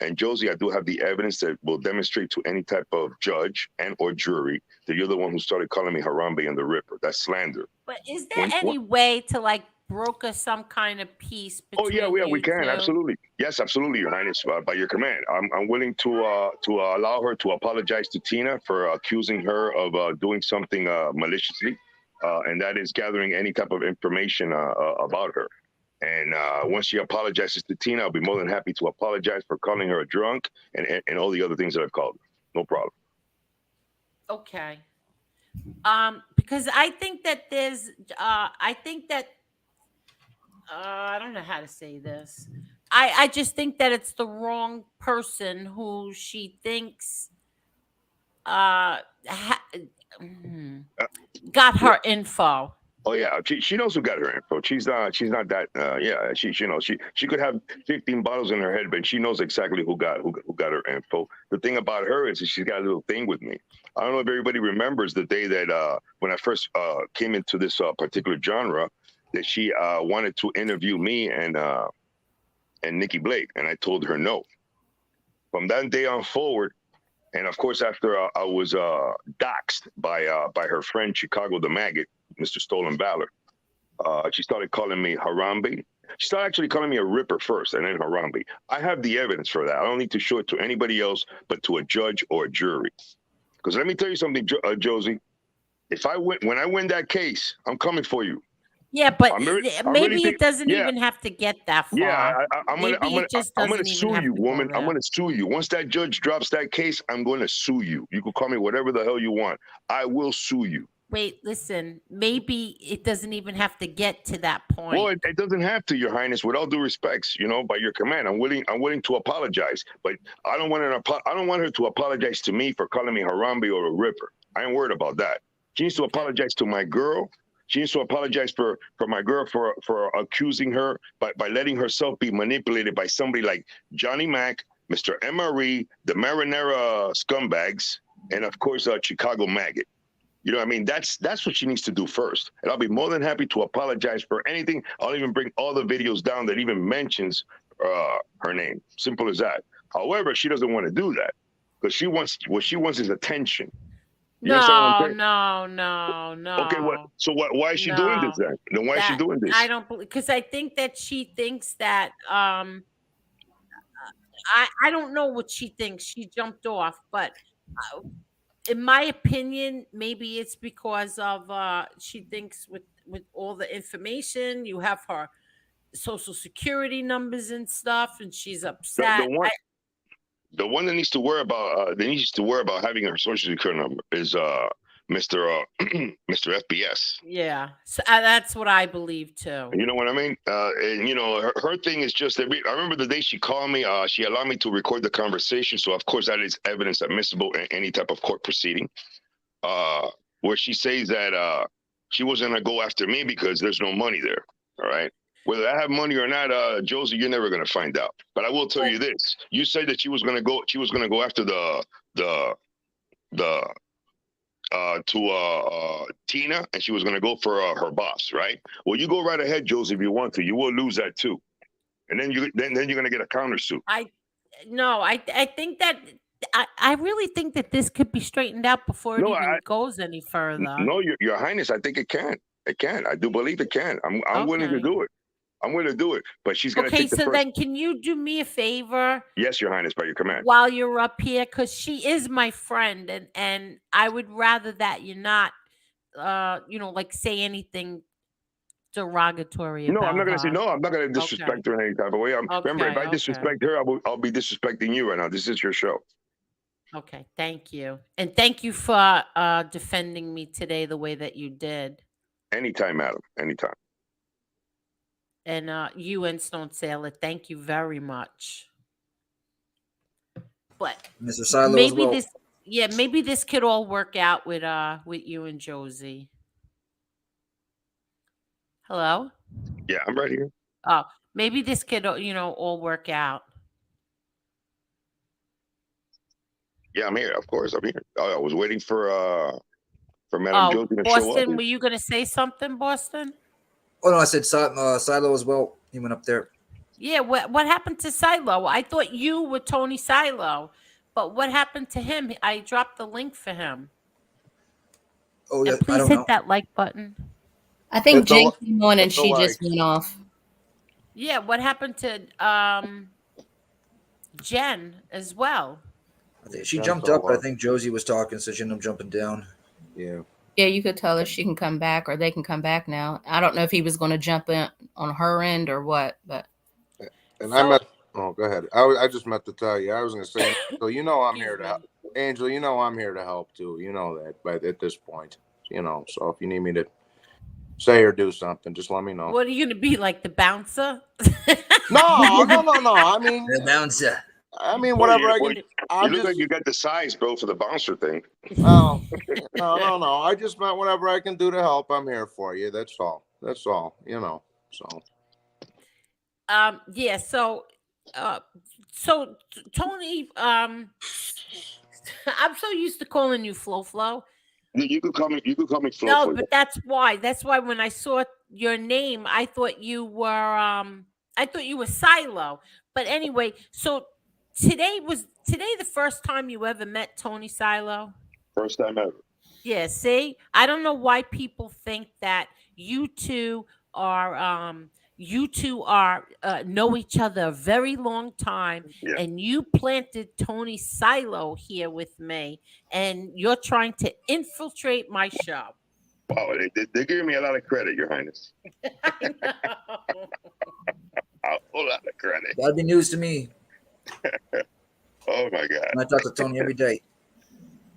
And Josie, I do have the evidence that will demonstrate to any type of judge and or jury that you're the one who started calling me Harambe and the Ripper. That's slander. But is there any way to broker some kind of peace Oh between yeah, we you can two? absolutely. Yes, absolutely, Your Highness. By your command, I'm willing to allow her to apologize to Tina for accusing her of doing something maliciously, and that is gathering any type of information about her. And once she apologizes to Tina, I'll be more than happy to apologize for calling her a drunk and all the other things that I've called her. No problem. Okay. Because I think that there's, I think that, I don't know how to say this. I just think that it's the wrong person who she thinks uh, got her info. Oh yeah, she knows who got her info. She's not that yeah, she knows she could have 15 bottles in her head, but she knows exactly who got her info. The thing about her is that she's got a little thing with me. I don't know if everybody remembers the day that when I first came into this particular genre, that she wanted to interview me and Nikki Blake, and I told her no. From that day on forward, and of course after I was doxxed by her friend Chicago the Maggot, Mr. Stolen Valor, she started calling me Harambe. She started actually calling me a ripper first, and then Harambe. I have the evidence for that. I don't need to show it to anybody else, but to a judge or a jury. Because let me tell you something, Josie. When I win that case, I'm coming for you. Yeah, but maybe it doesn't even have to get that far. Yeah, I'm gonna sue you, woman. I'm gonna sue you. Once that judge drops that case, I'm gonna sue you. You can call me whatever the hell you want. I will sue you. Wait, listen. Maybe it doesn't even have to get to that point. Well, it doesn't have to, Your Highness. With all due respects, by your command, I'm willing to apologize. But I don't want her to apologize to me for calling me Harambe or a ripper. I ain't worried about that. She needs to apologize to my girl. She needs to apologize for my girl for accusing her by letting herself be manipulated by somebody like Johnny Mac, Mr. MRE, the Marinara scumbags, and of course Chicago Maggot. You know what I mean? That's what she needs to do first. And I'll be more than happy to apologize for anything. I'll even bring all the videos down that even mentions her name. Simple as that. However, she doesn't want to do that because what she wants is attention. No. Okay, so why is she doing this then? Then why is she doing this? I don't believe, because I think that she thinks that I don't know what she thinks. She jumped off, but in my opinion, maybe it's because of she thinks with all the information, you have her social security numbers and stuff, and she's upset. The one that needs to worry about having her social security number is Mr. FBS. Yeah, so that's what I believe too. You know what I mean? And her thing is just that I remember the day she called me. She allowed me to record the conversation, so of course that is evidence admissible in any type of court proceeding. Where she says that she wasn't gonna go after me because there's no money there. All right. Whether I have money or not, Josie, you're never gonna find out. But I will tell you this: you said that she was gonna go after Tina, and she was gonna go for her boss, right? Well, you go right ahead, Josie, if you want to. You will lose that too, and then you're gonna get a countersuit. I think that I really think that this could be straightened out before it even goes any further. No, Your Highness, I think it can. It can. I do believe it can. I'm willing to do it. I'm willing to do it, but she's going to take the first. Then can you do me a favor? Yes, Your Highness, by your command. While you're up here, because she is my friend, and I would rather that you not, like say anything derogatory about I'm not going her. to say no. I'm not going to disrespect her in any type of way. Remember, if I disrespect her, I'll be disrespecting you right now. This is your show. Okay, thank you, and thank you for defending me today the way that you did. Anytime, madam. Anytime. And you and Stone Sailor, thank you very much. But Mr. Silo, maybe this could all work out with you and Josie. Hello? Yeah, I'm right here. Oh, maybe this could all work out. Yeah, I'm here. Of course, I'm here. I was waiting for Madam Josie to show up. Boston, were you going to say something, Boston? Oh no, I said Silo as well. He went up there. Yeah, what happened to Silo? I thought you were Tony Silo, but what happened to him? I dropped the link for him. Oh yeah, and please hit that like button. I think Hit the Jane li- came on and hit the she just likes. went off. Yeah, what happened to Jen as well? I think she Jen's jumped all up. I up. think Josie was talking, so she ended up jumping down. Yeah. Yeah, you could tell her she can come back or they can come back now. I don't know if he was going to jump in on her end or what, but. And So- I met. Oh, go ahead. I just meant to tell you. I was going to say, so you know I'm here to help. Angel, you know I'm here to help too. You know that, but at this point, you know. So if you need me to say or do something, just let me know. What are you gonna be, like the bouncer? No. I mean, The bouncer. I mean, whatever I can. You I'm look just. like you got the size, bro, for the bouncer thing. Oh, no. I just meant whatever I can do to help. I'm here for you. That's all. That's all. You know. So. Yeah. So Tony, I'm so used to calling you Flo. You could call me. You could call me Flo. No, but that's why. That's why when I saw your name, I thought you were Silo. But anyway, so today the first time you ever met Tony Silo? First time ever. Yeah, see? I don't know why people think that you two are know each other a very long time, Yeah. and you planted Tony Silo here with me, and you're trying to infiltrate my show. Wow, they're giving me a lot of credit, Your Highness. I know. A whole lot of credit. That'd be news to me. Oh my God. And I talk to Tony every day.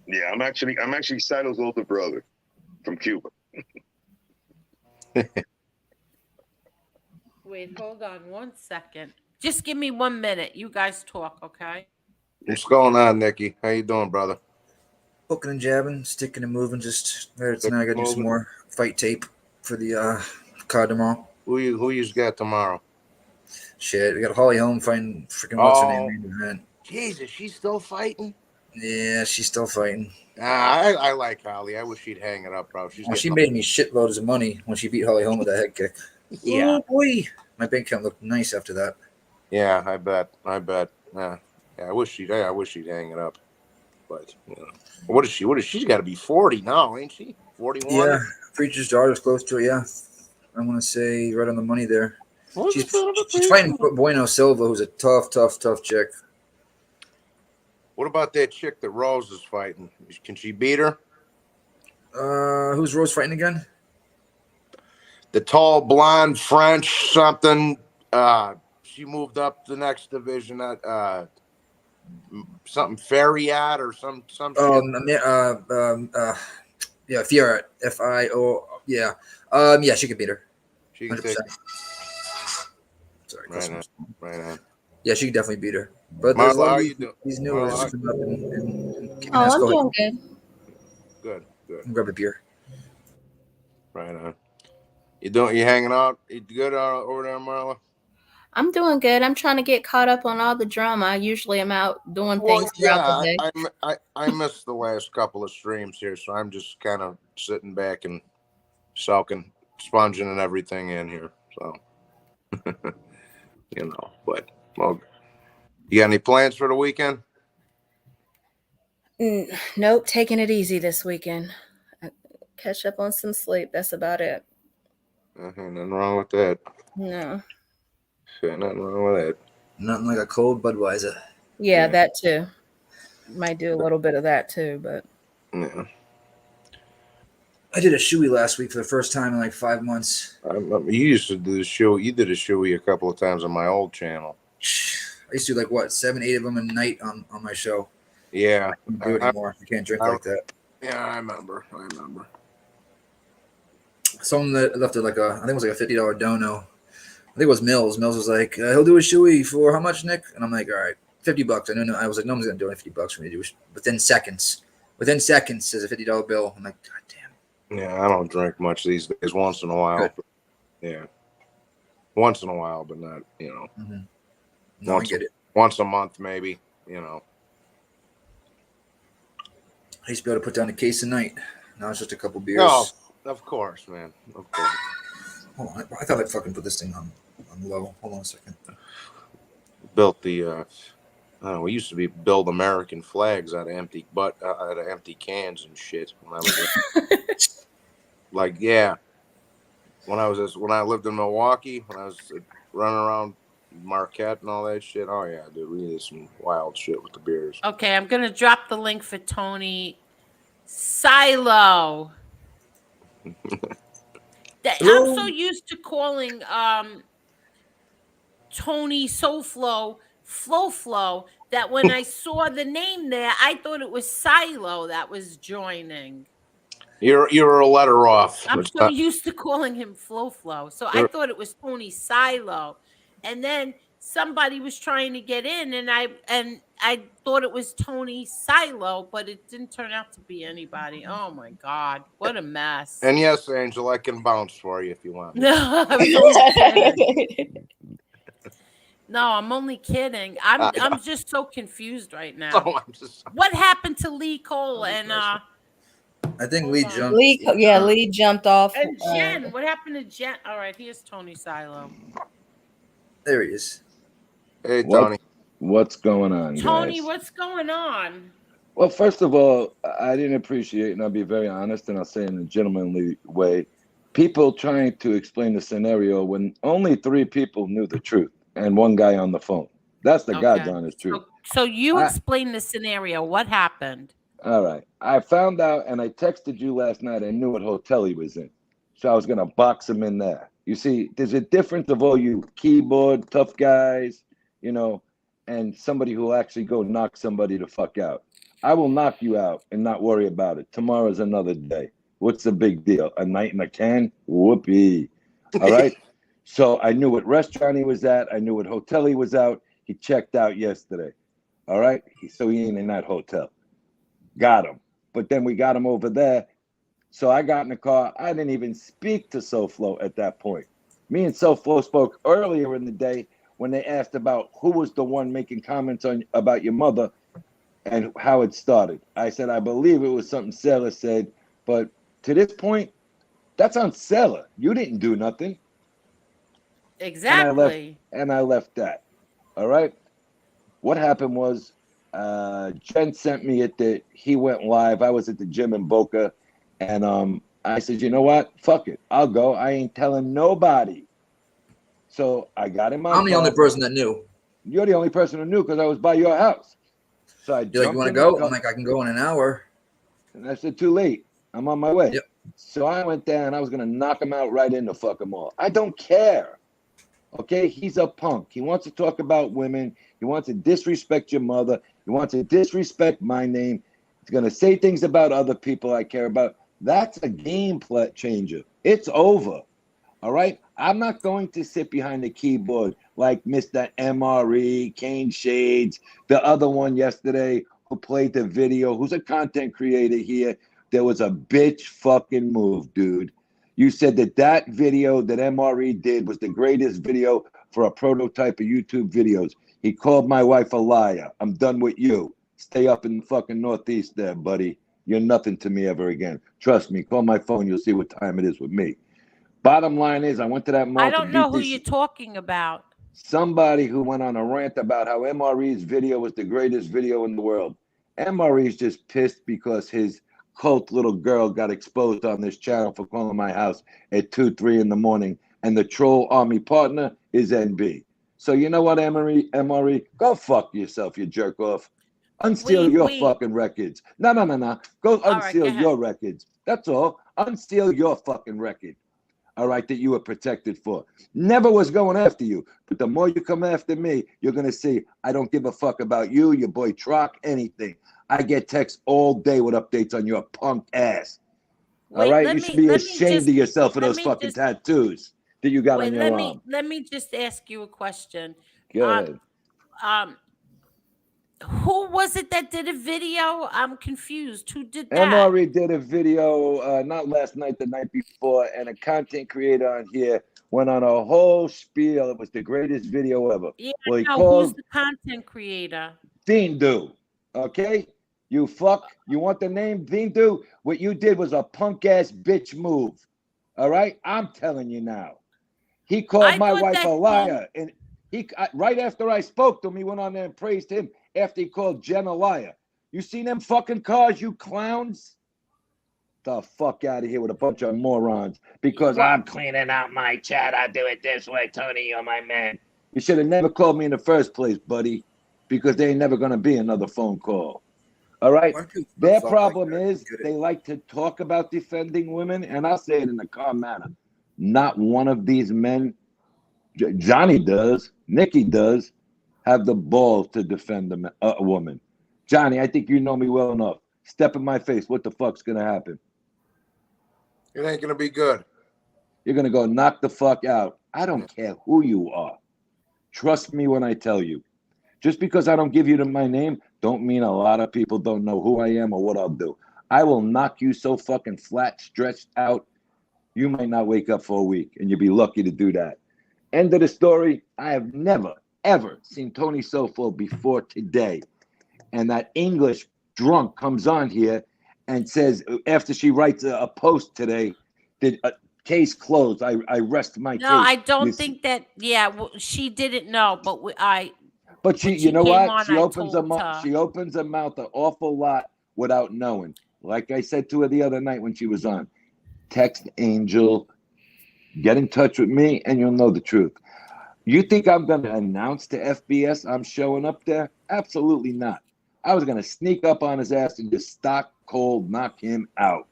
Yeah, I'm actually Silo's older brother from Cuba. Wait, hold on 1 second. Just give me 1 minute. You guys talk, okay? What's going on, Nikki? How you doing, brother? Hooking and jabbing, sticking and moving. Just tonight I got to do some more fight tape for the card tomorrow. Who you got tomorrow? Shit, we got Holly Holm fighting freaking what's her name main event. Jesus, she's still fighting? Yeah, she's still fighting. I like Holly. I wish she'd hang it up, bro. She made me shitloads of money when she beat Holly Holm with that head kick. Yeah. Oh, boy. My bank account looked nice after that. Yeah, I bet. Yeah, I wish she'd hang it up. But you know, what is she? She's got to be 40 now, ain't she? 41. Yeah, Preacher's daughter's close to it. Yeah, I want to say right on the money there. She's fighting Bueno Silva, who's a tough chick. What about that chick that Rose is fighting? Can she beat her? Who's Rose fighting again? The tall, blonde French something. She moved up the next division at something Farriat or some shit. Yeah, Fiat. FIO. Yeah. Yeah, she could beat her. She can 100%. take. Sorry. Right on. Yeah, she could definitely beat her. But Marla, there's a lot how of you doing? these new Marla, ones coming up and kicking Oh, ass. I'm Go doing ahead. good. Good. Grab a beer. Right on. You hanging out? You good over there, Marla? I'm doing good. I'm trying to get caught up on all the drama. I usually am out doing things throughout the day. I missed the last couple of streams here, so I'm just kind of sitting back and soaking, sponging and everything in here. So, you know, but well, you got any plans for the weekend? Nope, taking it easy this weekend. Catch up on some sleep. That's about it. Nothing wrong with that. No. Nothing wrong with that. Nothing like a cold Budweiser. Yeah, that too. Might do a little bit of that too, but Yeah. I did a shoey last week for the first time in like 5 months. You used to do the show. You did a showy a couple of times on my old channel. I used to do like 7, 8 of them a night on my show. Yeah. I can't do it anymore. I can't drink like that. Yeah, I remember. Someone that left it like I think it was like a $50 dono. I think it was Mills. Mills was like, he'll do a shoey for how much, Nick? And I'm like, all right, $50. I was like, no one's gonna do it $50 for me to do it within seconds. Within seconds, there's a $50 bill. I'm like, God damn. Yeah, I don't drink much these days. Once in a while. But, yeah. Once in a while, but not, you know. Mm-hmm. No, I get it. Once a month, maybe, you know. I used to be able to put down a case a night. Now it's just a couple beers. No, of course, man. Of course. Hold on. I thought I'd fucking put this thing on low. Hold on a second. Built the, we used to build American flags out of empty cans and shit. When I was like, yeah. when I lived in Milwaukee, when I was running around Marquette and all that shit. Oh yeah, dude, we did some wild shit with the beers. Okay, I'm gonna drop the link for Tony Silo. I'm so used to calling Tony SoFlo Flow that when I saw the name there, I thought it was Silo that was joining. You're a letter off. I'm so used to calling him Flow, so I thought it was Tony Silo, and then somebody was trying to get in, and I thought it was Tony Silo, but it didn't turn out to be anybody. Oh my God, what a mess! And yes, Angel, I can bounce for you if you want. No, I was only kidding. No, I'm only kidding. I'm just so confused right now. Oh, I'm just... What happened to Lee Cole and I think Lee jumped. Lee jumped off. And Jen, what happened to Jen? All right, here's Tony Silo. There he is. Hey, Tony. What's going on, Tony, guys? what's going on? Well, first of all, I didn't appreciate, and I'll be very honest, and I'll say in a gentlemanly way, people trying to explain the scenario when only 3 people knew the truth and 1 guy on the phone. That's the God's honest truth. So you explain the scenario. What happened? All right. I found out, and I texted you last night. I knew what hotel he was in. So I was going to box him in there. You see, there's a difference of all you keyboard tough guys, you know, and somebody who will actually go knock somebody the fuck out. I will knock you out and not worry about it. Tomorrow's another day. What's the big deal? A night in a can? Whoopee. All right. So I knew what restaurant he was at. I knew what hotel he was out. He checked out yesterday. All right. So he ain't in that hotel. Got him. But then we got him over there. So I got in the car. I didn't even speak to SoFlo at that point. Me and SoFlo spoke earlier in the day when they asked about who was the one making comments about your mother and how it started. I said, I believe it was something Sarah said, but to this point, that's on Sarah. You didn't do nothing. Exactly. And I left that. All right. What happened was Jen sent me it that he went live. I was at the gym in Boca, and I said, you know what? Fuck it. I'll go. I ain't telling nobody. So I got in my car. I'm the only person that knew. You're the only person who knew because I was by your house. So I You're like, you want to go? I'm like, I can go in an hour. And I said, too late. I'm on my way. Yep. So I went down. I was going to knock him out right in the fucking mall. I don't care. Okay? He's a punk. He wants to talk about women. He wants to disrespect your mother. He wants to disrespect my name. He's going to say things about other people I care about. That's a game changer. It's over. All right? I'm not going to sit behind the keyboard like Mr. MRE, Kane Shades, the other one yesterday who played the video, who's a content creator here. There was a bitch fucking move, dude. You said that video that MRE did was the greatest video for a prototype of YouTube videos. He called my wife a liar. I'm done with you. Stay up in the fucking Northeast there, buddy. You're nothing to me ever again. Trust me. Call my phone. You'll see what time it is with me. Bottom line is, I went to that mall. I don't know who you're talking about. Somebody who went on a rant about how MRE's video was the greatest video in the world. MRE's just pissed because his cult little girl got exposed on this channel for calling my house at 2, 3 in the morning. And the troll army partner is NB. So you know what, MRE? Go fuck yourself, you jerk off. Unsteal your fucking records. No. Go unsteal your records. That's all. Unsteal your fucking record. All right, that you were protected for. Never was going after you. But the more you come after me, you're going to see I don't give a fuck about you, your boy Trock, anything. I get texts all day with updates on your punk ass. All right? You should be ashamed of yourself for those fucking tattoos that you got on your arm. Let me just ask you a question. Go ahead. Who was it that did a video? I'm confused. Who did that? MRE did a video not last night, the night before, and a content creator on here went on a whole spiel. It was the greatest video ever. Yeah, well, who's the content creator? Dindu. Okay? You fuck. You want the name Dindu? What you did was a punk ass bitch move. All right? I'm telling you now. He called my wife a liar. And right after I spoke to him, he went on there and praised him after he called Jen a liar. You seen them fucking cars, you clowns? the fuck out of here with a bunch of morons because I'm cleaning out my chat. I do it this way, Tony. You're my man. You should have never called me in the first place, buddy, because there ain't never going to be another phone call. All right? Their problem is they like to talk about defending women, and I'll say it in a calm manner. Not one of these men, Johnny does, Nikki does, have the balls to defend a woman. Johnny, I think you know me well enough. Step in my face. What the fuck's going to happen? It ain't going to be good. You're going to go knock the fuck out. I don't care who you are. Trust me when I tell you. Just because I don't give you my name, don't mean a lot of people don't know who I am or what I'll do. I will knock you so fucking flat, stretched out, you might not wake up for a week, and you'll be lucky to do that. End of the story. I have never, ever seen Tony so full before today. And that English drunk comes on here and says, after she writes a post today, that case closed. I rest my case. No, I don't think that. Yeah, well, she didn't know, but But she, when you know came what? on, She I opens told her. she opens her mouth an awful lot without knowing. Like I said to her the other night when she was on, text Angel, get in touch with me, and you'll know the truth. You think I'm going to announce to FBS I'm showing up there? Absolutely not. I was going to sneak up on his ass and just stock cold knock him out.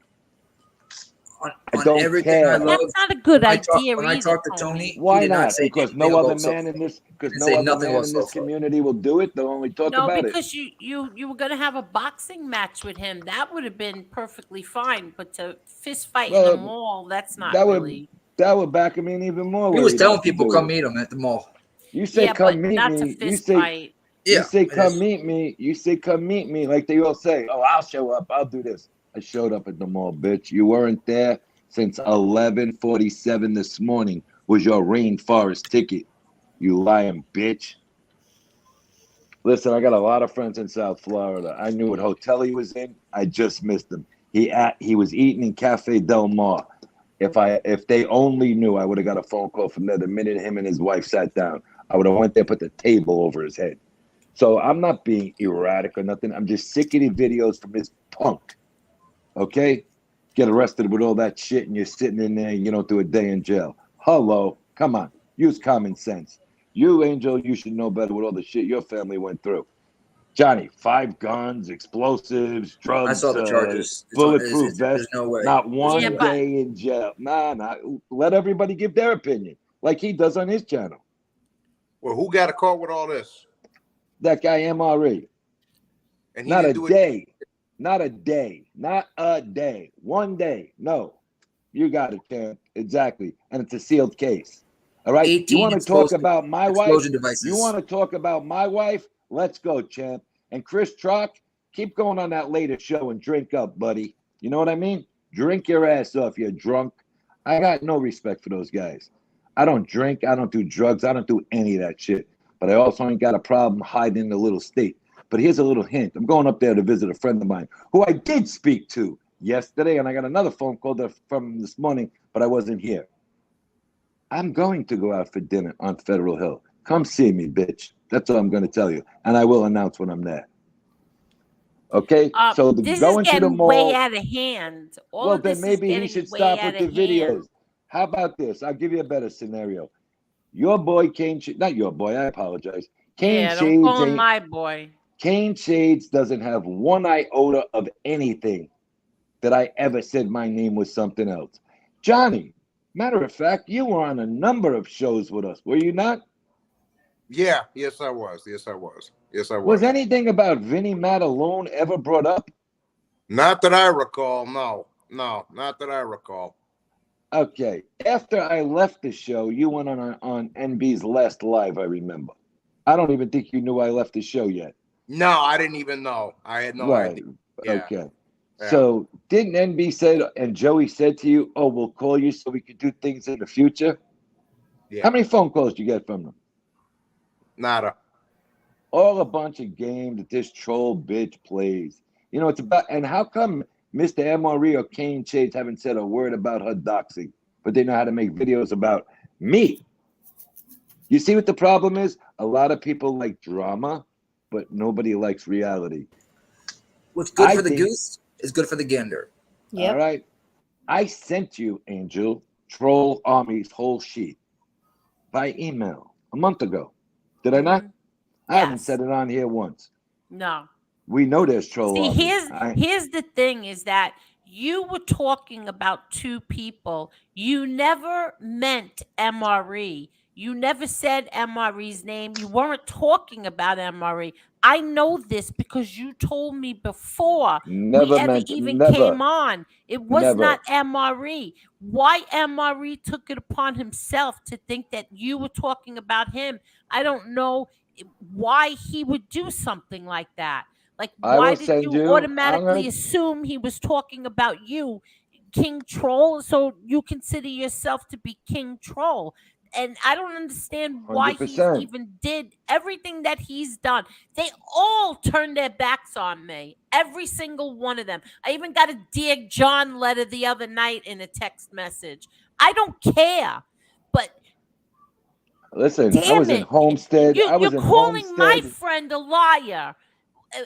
I don't everything care. I love. That's not a good idea. When I talk to Tony, Why he did not? say Because anything no other about man Sofa. in this, because He no said other nothing man about in this Sofa. community will do it. They'll only talk No, about it. because you were gonna have a boxing match with him. That would have been perfectly fine. But to fist fight in a mall, that's not really. That would back him in even more. He where was he'd telling have to people do come it. meet him at the mall. You say Yeah, come but meet not me. to fist fight. You say it come is. meet me. You say come meet me. Like they all say, oh, I'll show up. I'll do this. I showed up at the mall, bitch. You weren't there since 11:47 this morning was your rainforest ticket. You lying bitch. Listen, I got a lot of friends in South Florida. I knew what hotel he was in. I just missed him. He was eating in Cafe Del Mar. If they only knew, I would have got a phone call from there the minute him and his wife sat down. I would have went there, put the table over his head. So I'm not being erratic or nothing. I'm just sick of the videos from this punk. Okay? Get arrested with all that shit and you're sitting in there and you don't do a day in jail. Hello. Come on. Use common sense. You, Angel, you should know better with all the shit your family went through. Johnny, 5 guns, explosives, drugs, I saw the charges. bulletproof vest. There's no way. Not one Yeah, but- day in jail. Nah. Let everybody give their opinion, like he does on his channel. Well, who got a call with all this? That guy MRE. And he Not a didn't do day. Not a day. Not a day. 1 day. No. You got it, champ. Exactly. And it's a sealed case. All right. You 18 want to talk about my wife? explosion devices. You want to talk about my wife? Let's go, champ. And Chris Trock, keep going on that later show and drink up, buddy. You know what I mean? Drink your ass off, you're drunk. I got no respect for those guys. I don't drink. I don't do drugs. I don't do any of that shit. But I also ain't got a problem hiding in a little state. But here's a little hint. I'm going up there to visit a friend of mine who I did speak to yesterday, and I got another phone call from this morning, but I wasn't here. I'm going to go out for dinner on Federal Hill. Come see me, bitch. That's all I'm going to tell you. And I will announce when I'm there. Okay? So this going is to the getting mall. way out of hand. All Well, of then this maybe is he getting should way stop out with the of hand. videos. How about this? I'll give you a better scenario. Your boy Kane, not your boy, I apologize. Kane Yeah, don't call him Shades my boy. Kane Shades doesn't have one iota of anything that I ever said my name was something else. Johnny, matter of fact, you were on a number of shows with us, were you not? Yeah, yes, I was. Yes, I was. Yes, I was. Was anything about Vinnie Matalone ever brought up? Not that I recall. No, not that I recall. Okay. After I left the show, you went on NB's Last Live, I remember. I don't even think you knew I left the show yet. No, I didn't even know. I had no idea. Yeah. Okay. Yeah. So didn't NB say, and Joey said to you, oh, we'll call you so we could do things in the future? Yeah. How many phone calls did you get from them? Nada. All a bunch of games that this troll bitch plays. You know, it's about, and how come Mr. MRE or Kane Shades haven't said a word about her doxing, but they know how to make videos about me? You see what the problem is? A lot of people like drama, but nobody likes reality. What's good for the goose is good for the gander. Yep. All right. I sent you, Angel, Troll Army's whole sheet by email a month ago. Did I not? I haven't said it on here once. No. We know there's Troll See, Army. here's the thing is that you were talking about two people. You never meant MRE. You never said MRE's name. You weren't talking about MRE. I know this because you told me before we ever even came on. It was not MRE. Why MRE took it upon himself to think that you were talking about him? I don't know why he would do something like that. Like, why did you automatically assume he was talking about you, King Troll? So you consider yourself to be King Troll. And I don't understand why 100%. he's even did everything that he's done. They all turned their backs on me. Every single one of them. I even got a Dear John letter the other night in a text message. I don't care. But listen, I was in Homestead. You're calling my friend a liar.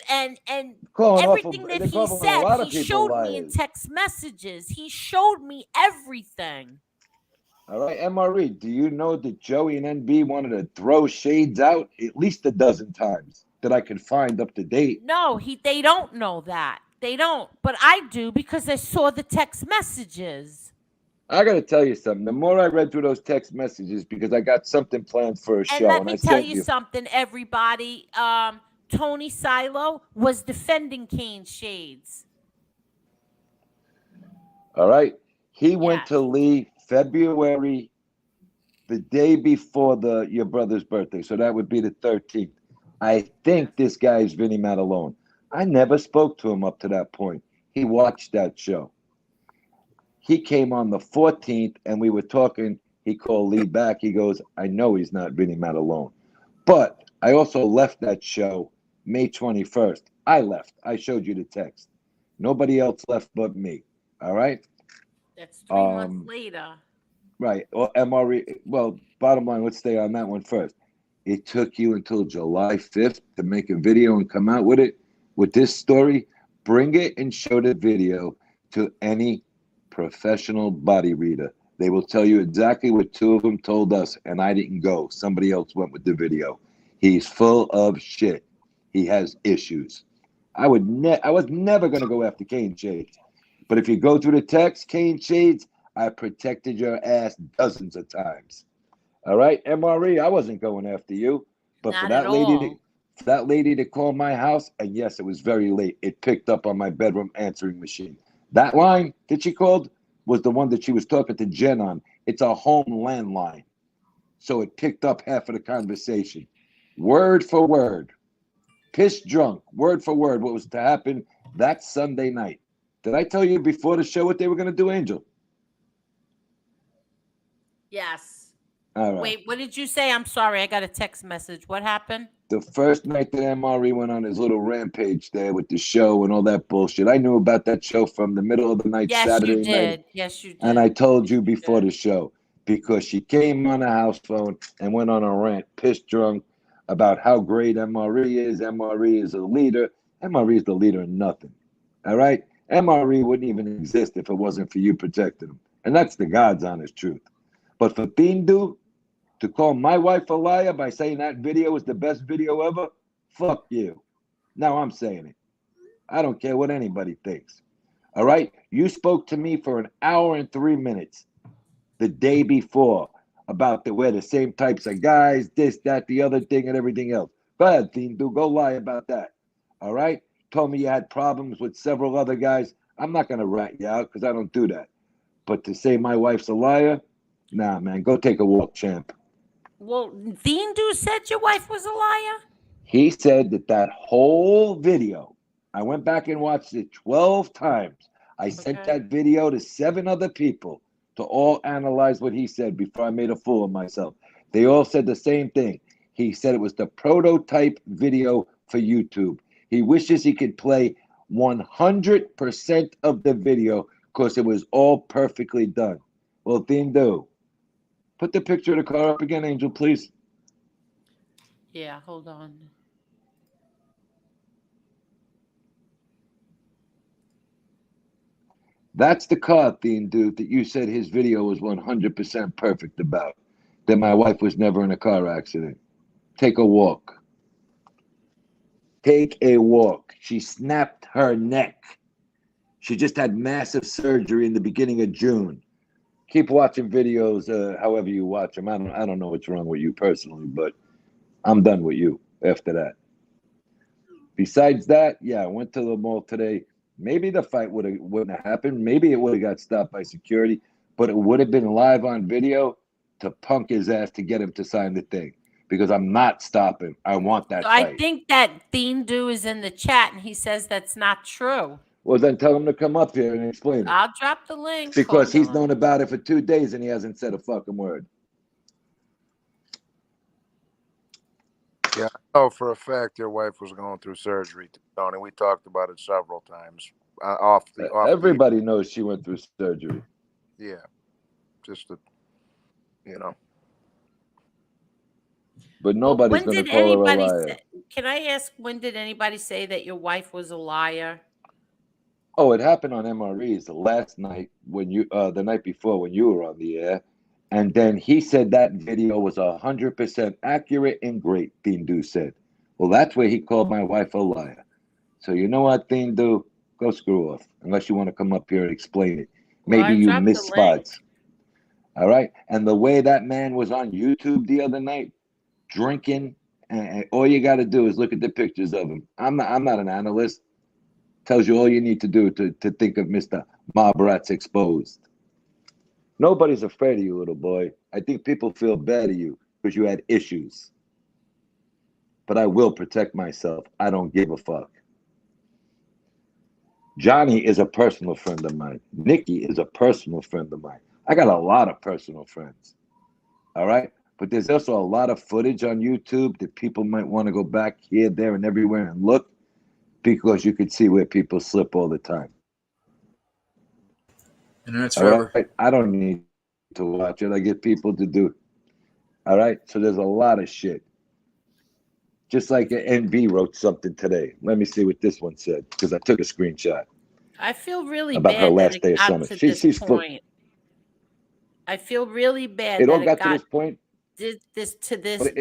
And everything that he said, he showed me in text messages. He showed me everything. All right, MRE, do you know that Joey and NB wanted to throw shades out at least a dozen times that I could find up to date? No, they don't know that. They don't. But I do because I saw the text messages. I got to tell you something. The more I read through those text messages, because I got something planned for a show. And let me tell you something, everybody. Tony Silo was defending Kane Shades. All right. He went to Lee February, the day before your brother's birthday. So that would be the 13th. I think this guy is Vinny Matalone. I never spoke to him up to that point. He watched that show. He came on the 14th and we were talking. He called Lee back. He goes, I know he's not Vinny Matalone. But I also left that show May 21st. I left. I showed you the text. Nobody else left but me. All right? That's 3 months later. Right. Well, MRE. Well, bottom line, let's stay on that one first. It took you until July 5th to make a video and come out with it, with this story. Bring it and show the video to any professional body reader. They will tell you exactly what two of them told us, and I didn't go. Somebody else went with the video. He's full of shit. He has issues. I was never going to go after Kane Shades. But if you go through the text, Kane Shades, I protected your ass dozens of times. All right, MRE, I wasn't going after you. But for that lady to call my house, and yes, it was very late. It picked up on my bedroom answering machine. That line that she called was the one that she was talking to Jen on. It's a home landline. So it picked up half of the conversation. Word for word. Piss drunk. Word for word. What was to happen that Sunday night. Did I tell you before the show what they were going to do, Angel? Yes. All right. Wait, what did you say? I'm sorry. I got a text message. What happened? The first night that MRE went on his little rampage there with the show and all that bullshit, I knew about that show from the middle of the night, Saturday night. Yes, you did. Yes, you did. And I told you before the show because she came on the house phone and went on a rant, pissed drunk, about how great MRE is. MRE is a leader. MRE is the leader in nothing. All right? MRE wouldn't even exist if it wasn't for you protecting him. And that's the God's honest truth. But for Bindu to call my wife a liar by saying that video is the best video ever, fuck you. Now I'm saying it. I don't care what anybody thinks. All right? You spoke to me for an hour and 3 minutes the day before about that we're the same types of guys, this, that, the other thing, and everything else. Go ahead, Bindu. Go lie about that. All right? Told me you had problems with several other guys. I'm not going to rat you out because I don't do that. But to say my wife's a liar, nah, man. Go take a walk, champ. Well, Bindu said your wife was a liar? He said that whole video, I went back and watched it 12 times. I sent that video to 7 other people to all analyze what he said before I made a fool of myself. They all said the same thing. He said it was the prototype video for YouTube. He wishes he could play 100% of the video because it was all perfectly done. Well, Bindu, put the picture of the car up again, Angel, please. Yeah, hold on. That's the car theme, dude, that you said his video was 100% perfect about. That my wife was never in a car accident. Take a walk. Take a walk. She snapped her neck. She just had massive surgery in the beginning of June. Keep watching videos, however you watch them. I don't know what's wrong with you personally, but I'm done with you after that. Besides that, yeah, I went to the mall today. Maybe the fight wouldn't have happened. Maybe it would have got stopped by security, but it would have been live on video to punk his ass to get him to sign the thing. Because I'm not stopping. I want that fight. I think that Thindu is in the chat, and he says that's not true. Well, then tell him to come up here and explain it. I'll drop the link. Because he's known about it for 2 days and he hasn't said a fucking word. Yeah, I know for a fact your wife was going through surgery, Tony. We talked about it several times. Everybody knows she went through surgery. Yeah, just to, you know. But nobody's going to call her a liar. Can I ask, when did anybody say that your wife was a liar? Oh, it happened on MREs the last night when you, the night before when you were on the air. And then he said that video was 100% accurate and great, Thindu said. Well, that's where he called my wife a liar. So you know what, Thindu? Go screw off, unless you want to come up here and explain it. Maybe you missed spots. All right? And the way that man was on YouTube the other night, drinking, and all you got to do is look at the pictures of him. I'm not an analyst. Tells you all you need to do to think of Mr. Mobrat's exposed. Nobody's afraid of you, little boy. I think people feel bad of you because you had issues. But I will protect myself. I don't give a fuck. Johnny is a personal friend of mine. Nikki is a personal friend of mine. I got a lot of personal friends. All right? But there's also a lot of footage on YouTube that people might want to go back here, there, and everywhere and look, because you could see where people slip all the time. Internet's forever. Right? I don't need to watch it. I get people to do it. All right? So there's a lot of shit. Just like NB wrote something today. Let me see what this one said, because I took a screenshot. I feel really about bad her last that day it of got summer. to She's this full. point. I feel really bad It that all it got got to this point. This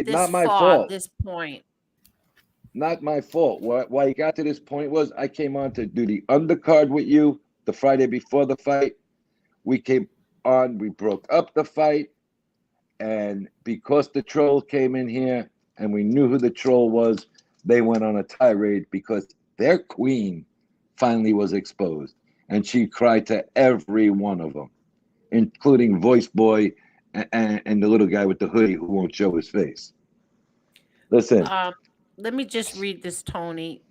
not my far, fault. this point. Not my fault. Why you got to this point was I came on to do the undercard with you the Friday before the fight. We came on, we broke up the fight, and because the troll came in here and we knew who the troll was, they went on a tirade because their queen finally was exposed. And she cried to every one of them, including Voice Boy and the little guy with the hoodie who won't show his face. Listen. Let me just read this, Tony.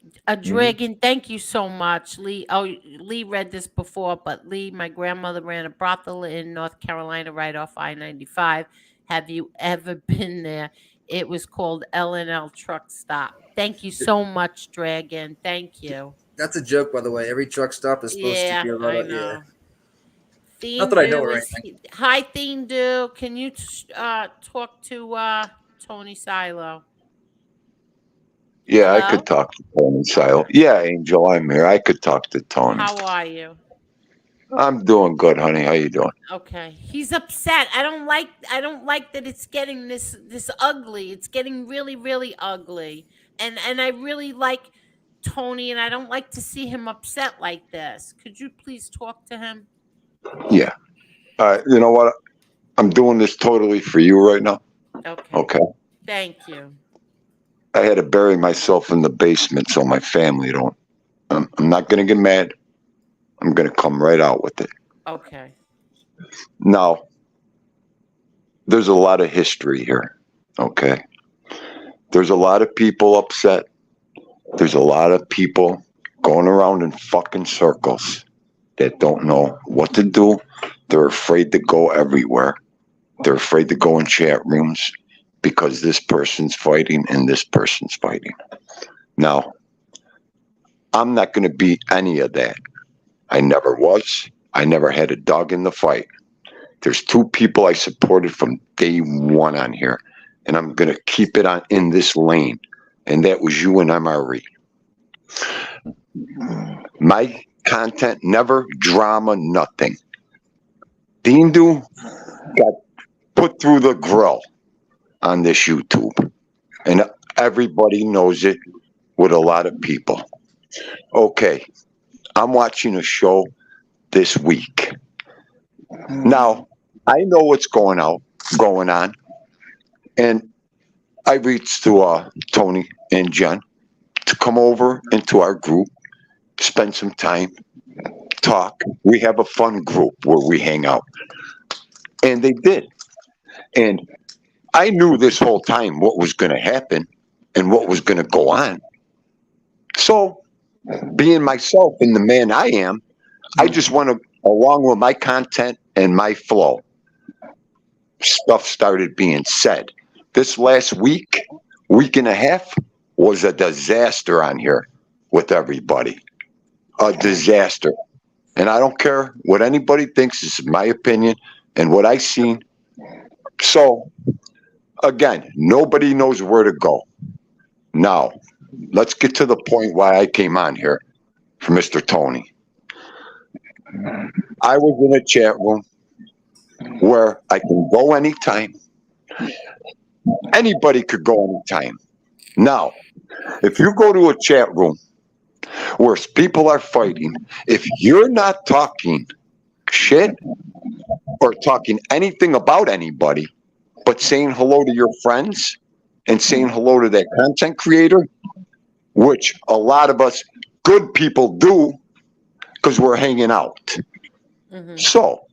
Dragon, thank you so much. Lee, Lee read this before, but Lee, my grandmother ran a brothel in North Carolina right off I-95. Have you ever been there? It was called L&L Truck Stop. Thank you so much, Dragon. Thank you. That's a joke, by the way. Every truck stop is supposed to be about it. Yeah. Not that I know or anything. Hi, Thindu. Can you talk to Tony Silo? Yeah, Hello? I could talk to Tony Silo. Yeah, Angel, I'm here. I could talk to Tony. How are you? I'm doing good, honey. How you doing? Okay. He's upset. I don't like that it's getting this ugly. It's getting really, really ugly. And I really like Tony, and I don't like to see him upset like this. Could you please talk to him? Yeah. You know what? I'm doing this totally for you right now. Okay. Thank you. I had to bury myself in the basement so my family don't. I'm not going to get mad. I'm going to come right out with it. Okay. Now, there's a lot of history here. Okay. There's a lot of people upset. There's a lot of people going around in fucking circles that don't know what to do. They're afraid to go everywhere. They're afraid to go in chat rooms because this person's fighting and this person's fighting. Now, I'm not going to be any of that. I never was. I never had a dog in the fight. There's two people I supported from day one on here, and I'm going to keep it on in this lane, and that was you and MRE. My content, never drama, nothing. Dindu got put through the grill on this YouTube, and everybody knows it with a lot of people. Okay, I'm watching a show this week. Now, I know what's going on, and I reached to Tony and Jen to come over into our group, spend some time, talk. We have a fun group where we hang out. And they did. And I knew this whole time what was going to happen and what was going to go on. So, being myself and the man I am, I just went along with my content and my flow. Stuff started being said. This last week and a half, was a disaster on here with everybody. A disaster. And I don't care what anybody thinks. This is my opinion and what I seen. So, again, nobody knows where to go. Now, let's get to the point why I came on here for Mr. Tony. I was in a chat room where I can go anytime. Anybody could go anytime. Now, if you go to a chat room where people are fighting, if you're not talking shit or talking anything about anybody, but saying hello to your friends and saying hello to that content creator, which a lot of us good people do because we're hanging out. Mm-hmm. So,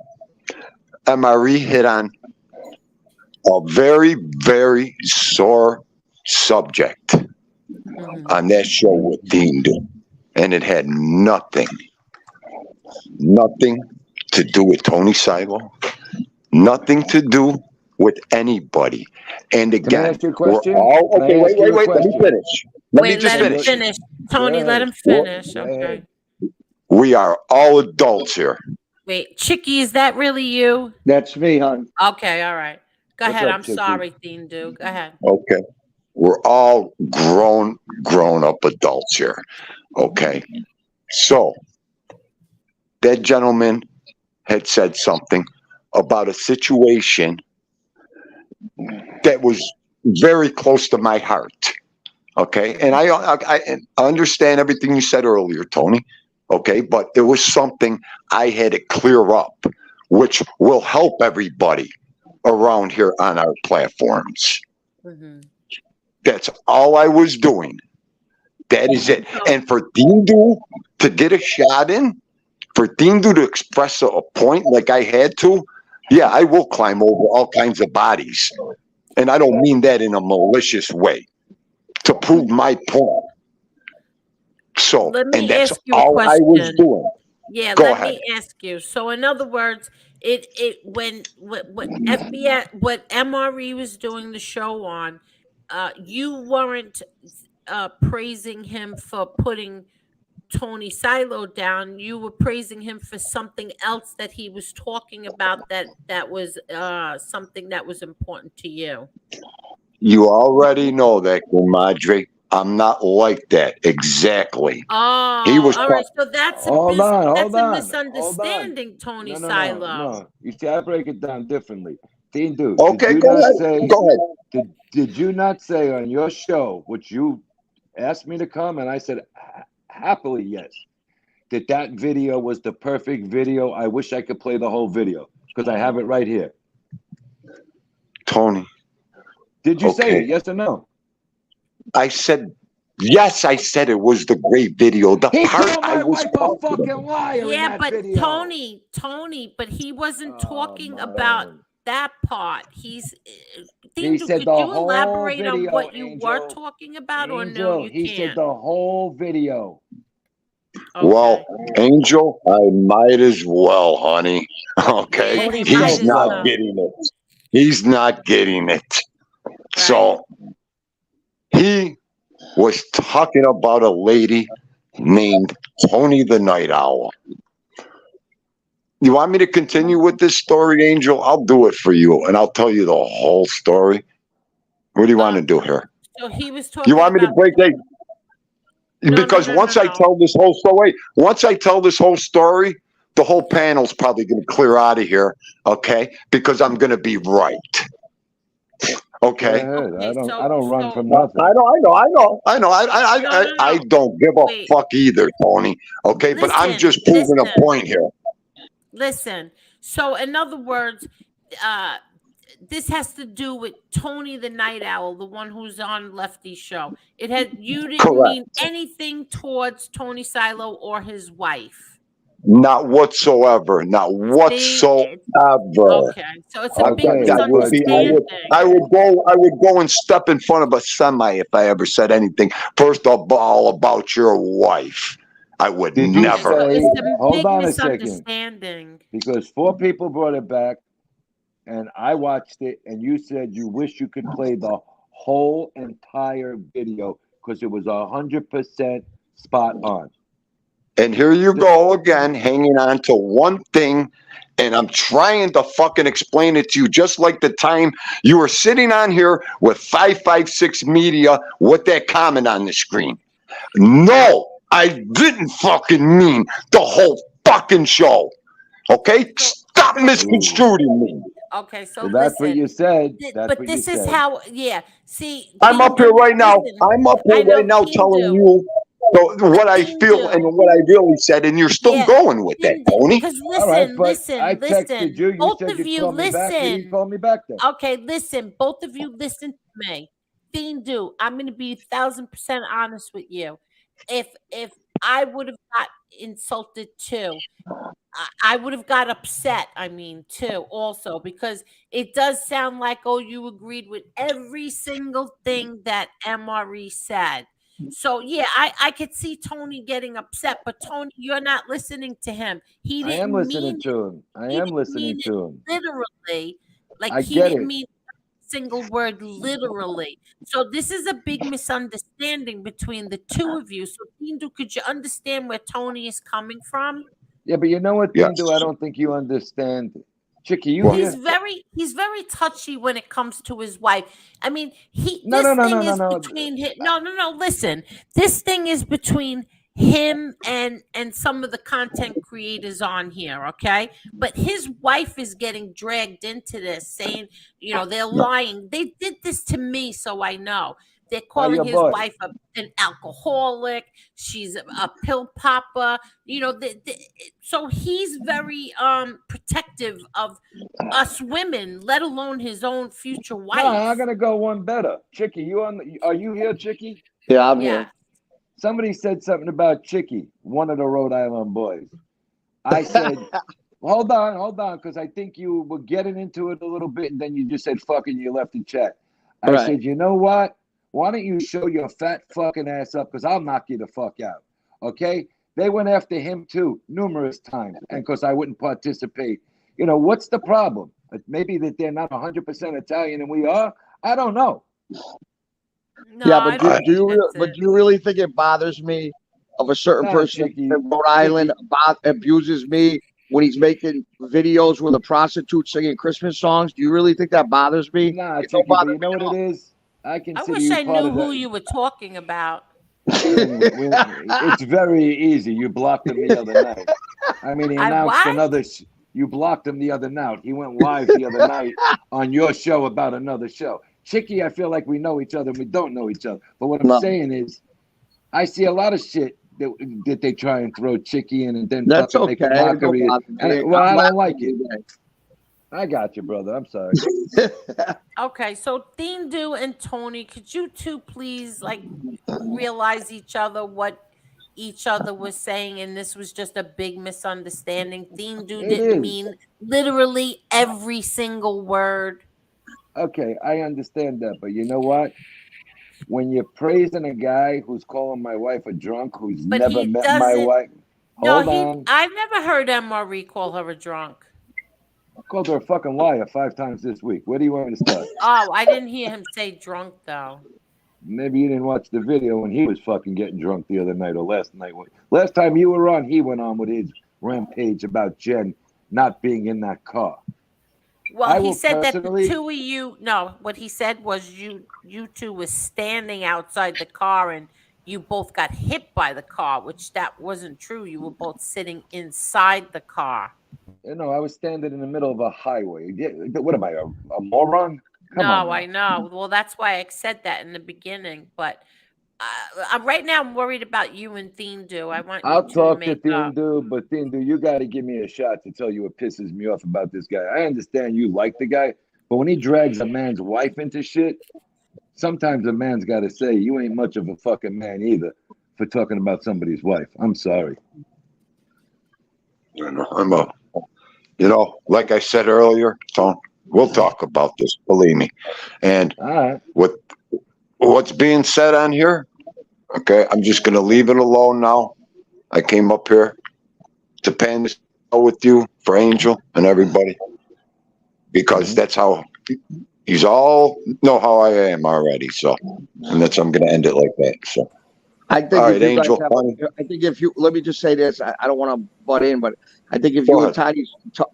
MRE hit on a very, very sore subject on that show with Dindu, and it had nothing to do with Tony Silo, nothing to do with anybody. And again, we're all okay. Wait. Let me finish. Let him finish. Tony, let him finish. Okay. We are all adults here. Wait, Chicky, is that really you? That's me, hon. Okay, all right. Go ahead. I'm sorry, Dindu. Go ahead. Okay. We're all grown up adults here. Okay. So that gentleman had said something about a situation that was very close to my heart. Okay. And I understand everything you said earlier, Tony. Okay. But there was something I had to clear up, which will help everybody around here on our platforms. Mm-hmm. That's all I was doing. That is it. And for Dindu to get a shot in, for Dindu to express a point like I had to, yeah, I will climb over all kinds of bodies. And I don't mean that in a malicious way, to prove my point. So, and that's all I was doing. Yeah, let me ask you. So, in other words, when FBI, what MRE was doing the show on, you weren't praising him for putting Tony Silo down. You were praising him for something else that he was talking about that was something that was important to you. You already know that, Madre. I'm not like that exactly. Oh, he was all right. So that's a misunderstanding, Tony Silo. No. You see, I break it down differently. Dindu, okay, go ahead. Did you not say on your show, which you asked me to come, and I said happily yes, that video was the perfect video? I wish I could play the whole video because I have it right here. Tony, did you say it? Yes or no? I said yes. I said it was the great video. The part I was fucking liar. Yeah, but video. Tony, but he wasn't talking about that part. He said could the you whole elaborate video, on what you Angel, were talking about, or Angel, no? You he can't. said the whole video. Okay. Well, Angel, I might as well, honey. Okay, Yeah, he's not getting it. He's not getting it. Right. So he was talking about a lady named Tony the Night Owl. You want me to continue with this story, Angel? I'll do it for you, and I'll tell you the whole story. What do you want to do here? So he was talking. You want me to break that? Because once I tell this whole story, the whole panel's probably going to clear out of here. Okay, because I'm going to be right. Okay. I don't run from nothing. I don't give a fuck either, Tony. Okay, but I'm just proving a point here. Listen. So in other words, this has to do with Tony the Night Owl, the one who's on Lefty's show. You didn't mean anything towards Tony Silo or his wife. Not whatsoever. Not whatsoever. Okay, so it's a big misunderstanding. I would go and step in front of a semi if I ever said anything. First of all, about your wife. I would never. Hold on a second. Because 4 people brought it back, and I watched it, and you said you wish you could play the whole entire video because it was 100% spot on. And here you go again, hanging on to one thing, and I'm trying to fucking explain it to you, just like the time you were sitting on here with 556 Media with that comment on the screen. No, I didn't fucking mean the whole fucking show. Okay? Stop misconstruing me. Okay, so that's what you said. But this is how, see. I'm up here right now. Telling you what I feel and what I really said, and you're still going with that, Tony. Because listen. I texted you. Both said of you'd you, call me back, and you called me back then. Okay, listen. Both of you, listen to me. Dean, I'm going to be 1,000% honest with you. If I would have got insulted too, I would have got upset. Too, also, because it does sound like, you agreed with every single thing that MRE said. So I could see Tony getting upset, but Tony, you're not listening to him. I am listening to him. Literally, he didn't mean a single word literally. So this is a big misunderstanding between the two of you. So Dindu, could you understand where Tony is coming from? Yeah, but you know what, Dindu? I don't think you understand. Chicky, he's very touchy when it comes to his wife. Listen, this thing is between him and some of the content creators on here, okay? But his wife is getting dragged into this, saying, they're lying. They did this to me, so I know. They're calling his wife an alcoholic. She's a pill popper. So he's very protective of us women, let alone his own future wife. No, I'm gonna go one better. Chicky, are you here, Chicky? Yeah, I'm here. Somebody said something about Chicky, one of the Rhode Island boys. I said, hold on, because I think you were getting into it a little bit, and then you just said fucking, you left the chat. I said, you know what? Why don't you show your fat fucking ass up? Because I'll knock you the fuck out. Okay? They went after him too, numerous times. And because I wouldn't participate. What's the problem? Maybe that they're not 100% Italian and we are? I don't know. No, but do you really think it bothers me of a certain person in Rhode Island abuses me when he's making videos with a prostitute singing Christmas songs? Do you really think that bothers me? Nah, Chicky, but you know what it is? I wish I knew who you were talking about. It's very easy. You blocked him the other night. He announced another. You blocked him the other night. He went live the other night on your show about another show. Chicky, I feel like we know each other and we don't know each other. But what I'm saying is, I see a lot of shit that they try and throw Chicky in and then that's okay. Make a mockery. I don't like it. I got you, brother. I'm sorry. Okay, so Dindu and Tony, could you two please realize what each other was saying, and this was just a big misunderstanding. Dindu didn't mean literally every single word. Okay, I understand that, but you know what? When you're praising a guy who's calling my wife a drunk, who's never met my wife, hold on. I've never heard MRE call her a drunk. I called her a fucking liar 5 times this week. Where do you want me to start? Oh, I didn't hear him say drunk, though. Maybe you didn't watch the video when he was fucking getting drunk the other night or last night. Last time you were on, he went on with his rampage about Jen not being in that car. Well, he said that the two of you, what he said was you two were standing outside the car and you both got hit by the car, which that wasn't true. You were both sitting inside the car. You know, I was standing in the middle of a highway. What am I, a moron? Come on No, now. I know. Well, that's why I said that in the beginning. But right now, I'm worried about you and Thindu. I want I'll you two to talk to make up. Thindu, but Thindu, you got to give me a shot to tell you what pisses me off about this guy. I understand you like the guy, but when he drags a man's wife into shit, sometimes a man's got to say, you ain't much of a fucking man either for talking about somebody's wife. I'm sorry. You know, like I said earlier, Tone, we'll talk about this, believe me. And what's being said on here, okay, I'm just going to leave it alone now. I came up here to pan this with you for Angel and everybody because that's how he's all know how I am already. So, and that's I'm going to end it like that. So, I think all if right, you Angel. guys have, I think if you let me just say this, I don't want to butt in, but I think if Go you and ahead.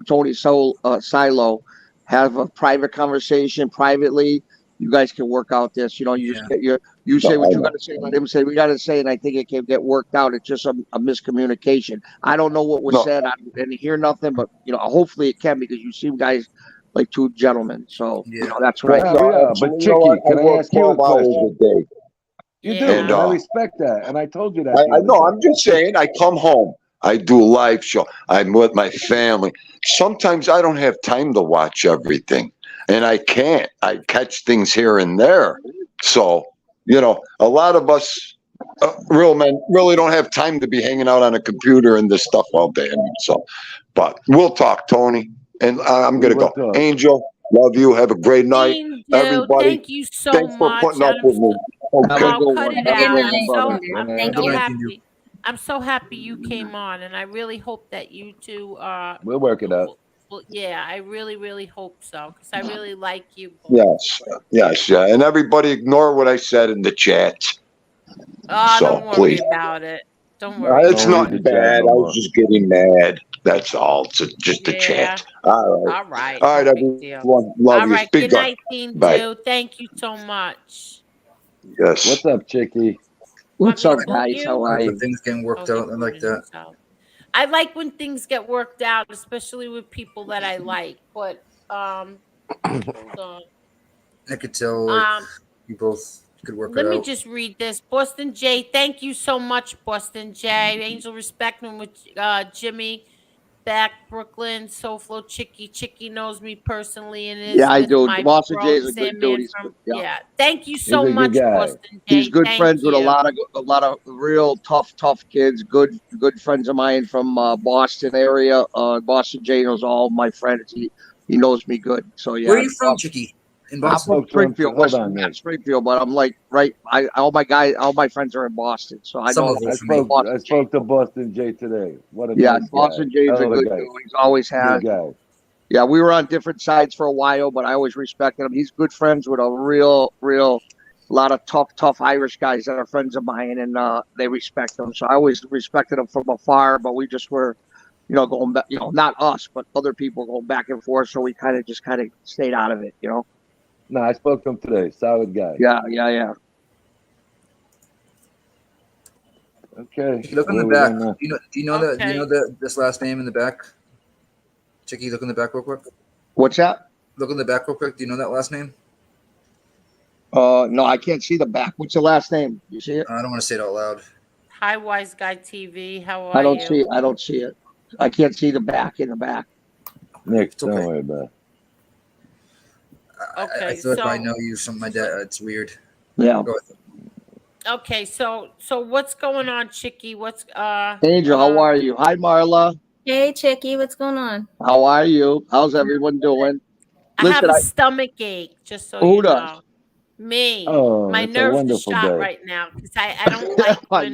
Tony Silo have a private conversation privately, you guys can work out this. You know, you just get you say what you got to say, let him say we got to say, and I think it can get worked out. It's just a miscommunication. I don't know what was said. I didn't hear nothing, but you know, hopefully it can because you seem guys like two gentlemen. So you know, that's right. But Chicky, can I ask you a question? You do, And, and I respect that. And I told you that. I know. I'm just saying. I come home. I do a live show. I'm with my family. Sometimes I don't have time to watch everything, and I can't. I catch things here and there. So, you know, a lot of us real men really don't have time to be hanging out on a computer and this stuff all day. I mean, so, but we'll talk, Tony. And I'm gonna go. Angel, love you. Have a great night, everybody. Thank you so Thanks for much. putting up with me. Okay. I'll cut it out. Thank you. Happy. I'm so happy you came on, and I really hope that you two we'll work it out. well, yeah, I really, really hope so because I really like you both. Yes, yes, yeah. And everybody ignore what I said in the chat. Oh, So, don't worry please. about it. Don't worry. It's not bad. I was just getting mad. That's all. It's just a chat. All right. All right. All right, No big everyone. deal. Love All you. right. Be Good good. night, Bye. Thindu. Thank you so much. Yes. What's up, Chicky? What's up, guys? How are you? Things getting worked out. I like that. I like when things get worked out, especially with people that I like. But hold on. I could tell you both could work it out. Let me just read this. Boston J, thank you so much, Boston J. Angel Respectman with Jimmy back, Brooklyn, Soulflow Chicky. Chicky knows me personally and is I with do. my Boston bro, J is a good Sandman dude. from Thank you so He's a good much, guy. Boston J. He's good Thank friends with you. a lot of real tough kids. Good friends of mine from Boston area. Boston J knows all my friends. He knows me good. So yeah. Where are you from, Chicky? In I'm Boston. from Springfield, Western Mass, Springfield, but I'm like all my friends are in Boston, so I know. I spoke to Boston Jay today. What a nice Boston guy. Jay is a Hell of good guy. dude. He's always has. Good guy. Yeah, we were on different sides for a while, but I always respected him. He's good friends with a real lot of tough Irish guys that are friends of mine, and they respect him. So I always respected him from afar, but we just were, going back, not us, but other people going back and forth. So we kind of stayed out of it, No, I spoke to him today. Solid guy. Yeah. Okay. Look in the back. Do you know that this last name in the back? Chicky, look in the back real quick. What's that? Look in the back real quick. Do you know that last name? No, I can't see the back. What's the last name? You see it? I don't want to say it out loud. Hi, Wise Guy TV. How are I don't you? see it. I don't see it. I can't see the back in the back. Nick, don't worry about it. Okay, I feel like I know you from my dad. It's weird. Yeah. Go ahead. Okay, so what's going on, Chicky? What's Angel, how are you? Hi, Marla. Hey, Chicky, what's going on? How are you? How's everyone doing? I have a stomach ache, just so who you does? know. Me. Oh, my it's a nerves are wonderful shot day. right now because I don't like when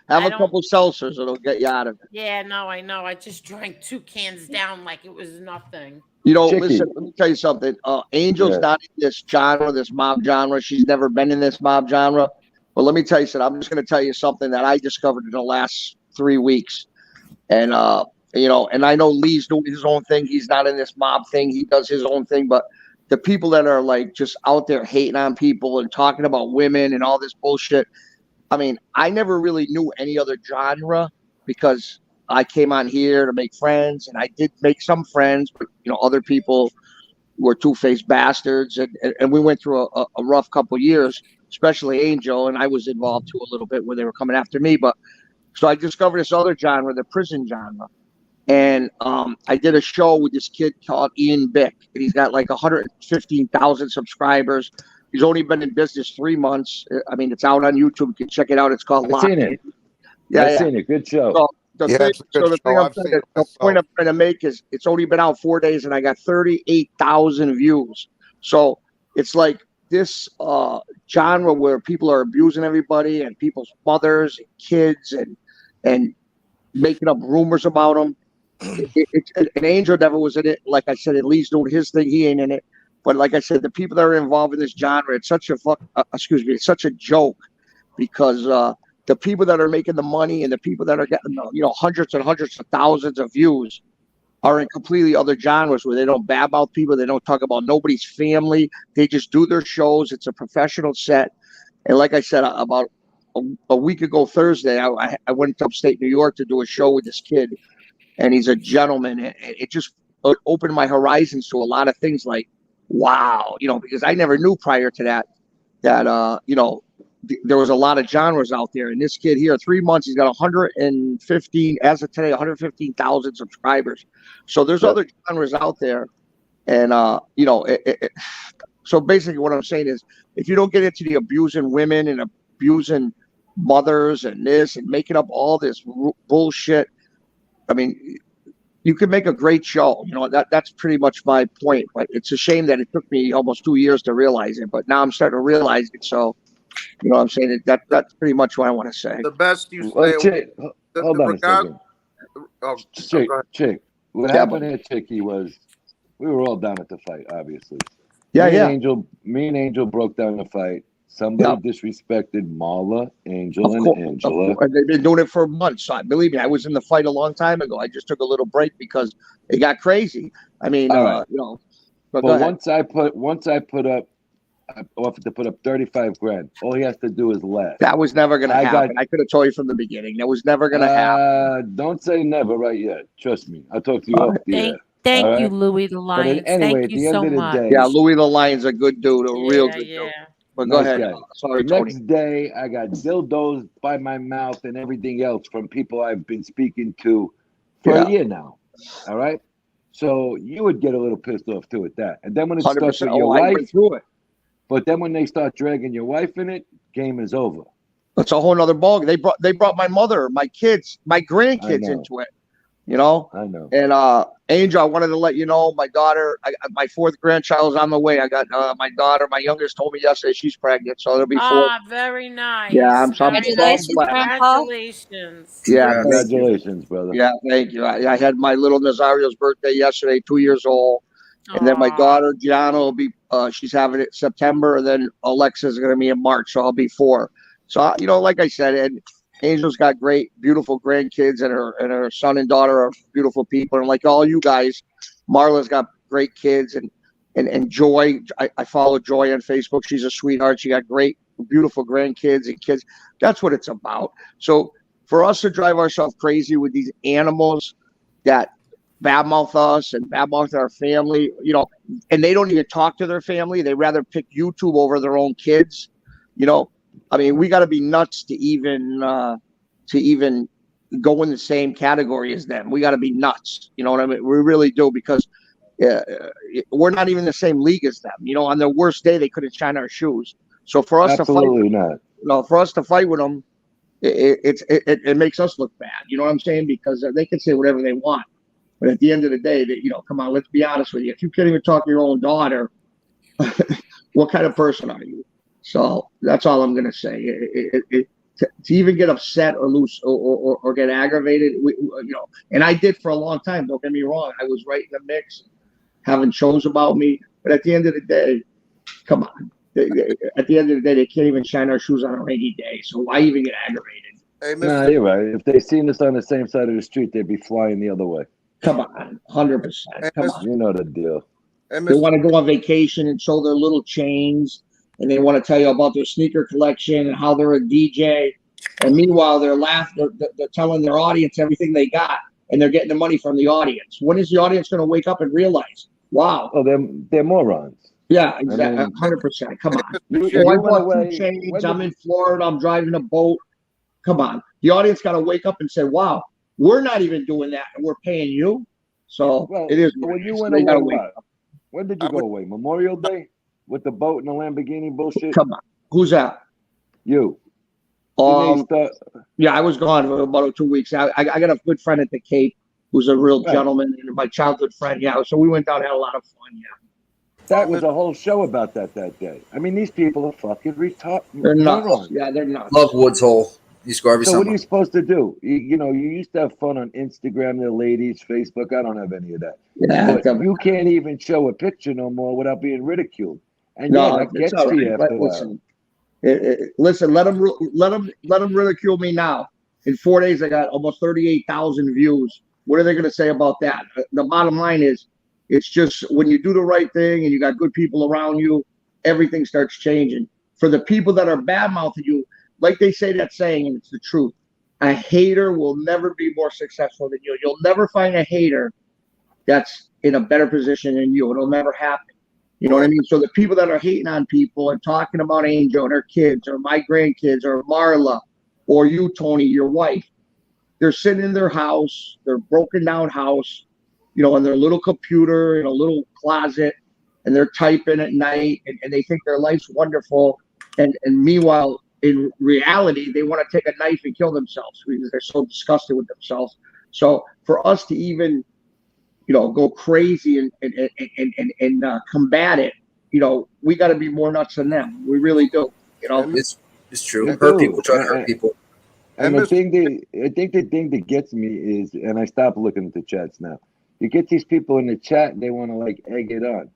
have a couple seltzers, it'll get you out of it. Yeah, no, I know. I just drank 2 cans down like it was nothing. Chicky. Listen, let me tell you something. Angel's not in this genre, this mob genre. She's never been in this mob genre. But let me tell you something. I'm just going to tell you something that I discovered in the last 3 weeks. And, and I know Lee's doing his own thing. He's not in this mob thing. He does his own thing. But the people that are like just out there hating on people and talking about women and all this bullshit, I mean, I never really knew any other genre because I came on here to make friends, and I did make some friends, but other people were two-faced bastards, and we went through a rough couple years, especially Angel, and I was involved too a little bit where they were coming after me. But so I discovered this other genre, the prison genre. And I did a show with this kid called Ian Bick, and he's got like 115,000 subscribers. He's only been in business 3 months. I mean, it's out on YouTube. You can check it out. It's called I've seen it. Yeah, I've seen it. Good show. So the Yeah, thing, it's a good the show. I've seen it the point I'm trying to make is it's only been out 4 days, and I got 38,000 views. So it's like this genre where people are abusing everybody and people's mothers and kids and making up rumors about them. An Angel never was in it. Like I said, at least doing his thing, he ain't in it. But like I said, the people that are involved in this genre, it's such a it's such a joke because the people that are making the money and the people that are getting hundreds and hundreds of thousands of views are in completely other genres where they don't bab out people, they don't talk about nobody's family, they just do their shows. It's a professional set. And like I said, about a week ago Thursday, I went to upstate New York to do a show with this kid. And he's a gentleman. And it just opened my horizons to a lot of things like, wow, because I never knew prior to that there was a lot of genres out there. And this kid here, 3 months, he's got 115, as of today, 115,000 subscribers. So there's other genres out there. And, so basically what I'm saying is if you don't get into the abusing women and abusing mothers and this and making up all this bullshit, I mean, you can make a great show. That's pretty much my point. But it's a shame that it took me almost 2 years to realize it. But now I'm starting to realize it. So, what I'm saying? That's pretty much what I want to say. The best you Well, say. Chick, hold on a second. Chick, what happened at Chicky was we were all down at the fight, obviously. Me and Angel broke down the fight. Somebody disrespected Marla, Angel, and Angela. They've been doing it for months. Believe me, I was in the fight a long time ago. I just took a little break because it got crazy. I mean, But once I offered to put up 35 grand. All he has to do is laugh. That was never going to happen. I could have told you from the beginning. That was never going to happen. Don't say never right yet. Trust me. I'll talk to you off the air. Thank you, Louis the Lion. Anyway, thank you so much. Louis the Lion's a good dude, a real good dude. But go ahead. Sorry, Tony. Next day, I got dildos by my mouth and everything else from people I've been speaking to for a year now. All right? So you would get a little pissed off too at that. And then when it starts with your wife, but then when they start dragging your wife in it, game is over. It's a whole nother ballgame. They brought my mother, my kids, my grandkids into it. I know. And Angel, I wanted to let you know, my daughter, my fourth grandchild is on the way. I got my daughter, my youngest told me yesterday she's pregnant, so it'll be 4. Very nice. Yeah, Congratulations. Yeah, congratulations, brother. Yeah, thank you. I had my little Nazario's birthday yesterday, 2 years old. And then my daughter, Gianna, will be, she's having it September, and then Alexa's going to be in March, so I'll be 4. So, like I said, and Angel's got great, beautiful grandkids, and her son and daughter are beautiful people. And like all you guys, Marla's got great kids, and Joy. I follow Joy on Facebook. She's a sweetheart. She got great, beautiful grandkids and kids. That's what it's about. So for us to drive ourselves crazy with these animals that badmouth us and badmouth our family, and they don't even talk to their family. They rather pick YouTube over their own kids. I mean, we got to be nuts to even go in the same category as them. We got to be nuts. You know what I mean? We really do, because we're not even the same league as them. On their worst day, they couldn't shine our shoes. So for us to fight with them, it makes us look bad. You know what I'm saying? Because they can say whatever they want, but at the end of the day, come on, let's be honest with you. If you can't even talk to your own daughter, what kind of person are you? So that's all I'm going to say. To even get upset or lose or get aggravated, and I did for a long time. Don't get me wrong. I was right in the mix, having shows about me. But at the end of the day, come on. At the end of the day, they can't even shine our shoes on a rainy day. So why even get aggravated? Hey, nah, you're right. If they seen us on the same side of the street, they'd be flying the other way. Come on, 100%. Come on. You know the deal. They want to go on vacation and show their little chains. And they want to tell you about their sneaker collection and how they're a DJ. And meanwhile, they're laughing. They're telling their audience everything they got, and they're getting the money from the audience. When is the audience going to wake up and realize, wow? Oh, they're morons. Yeah, exactly. I mean, 100%. Come on. You Oh, I went bought away. 2 chains. I'm in Florida. I'm driving a boat. Come on. The audience got to wake up and say, wow, we're not even doing that, and we're paying you. So it is. When you went They got to away, wake what? up. When did you go away? Memorial Day with the boat and the Lamborghini bullshit? Come on. Who's that? You. Yeah, I was gone for about 2 weeks. I got a good friend at the Cape who's a real gentleman and my childhood friend. Yeah, so we went down and had a lot of fun. Yeah. That was a whole show about that day. I mean, these people are fucking retarded. They're nuts. Yeah, they're nuts. Love Woods Hole. East Garvey. So what are you supposed to do? You know, you used to have fun on Instagram, the ladies, Facebook. I don't have any of that. Yeah, but you can't even show a picture no more without being ridiculed. And no, that gets to you after listen, listen. Let them ridicule me now. In 4 days, I got almost 38,000 views. What are they going to say about that? The bottom line is, it's just when you do the right thing and you got good people around you, everything starts changing. For the people that are bad mouthing you, like they say that saying, and it's the truth, a hater will never be more successful than you. You'll never find a hater that's in a better position than you. It'll never happen. You know what I mean? So the people that are hating on people and talking about Angel and her kids or my grandkids or Marla or you, Tony, your wife, they're sitting in their house, their broken down house, you know, on their little computer in a little closet, and they're typing at night and they think their life's wonderful. And meanwhile, in reality, they want to take a knife and kill themselves because they're so disgusted with themselves. So for us to even, you know, go crazy and combat it, you know, we got to be more nuts than them. We really do. You know, it's true. Hurt people try to hurt people. And I think the thing that gets me is, and I stop looking at the chats now. You get these people in the chat and they want to like egg it on.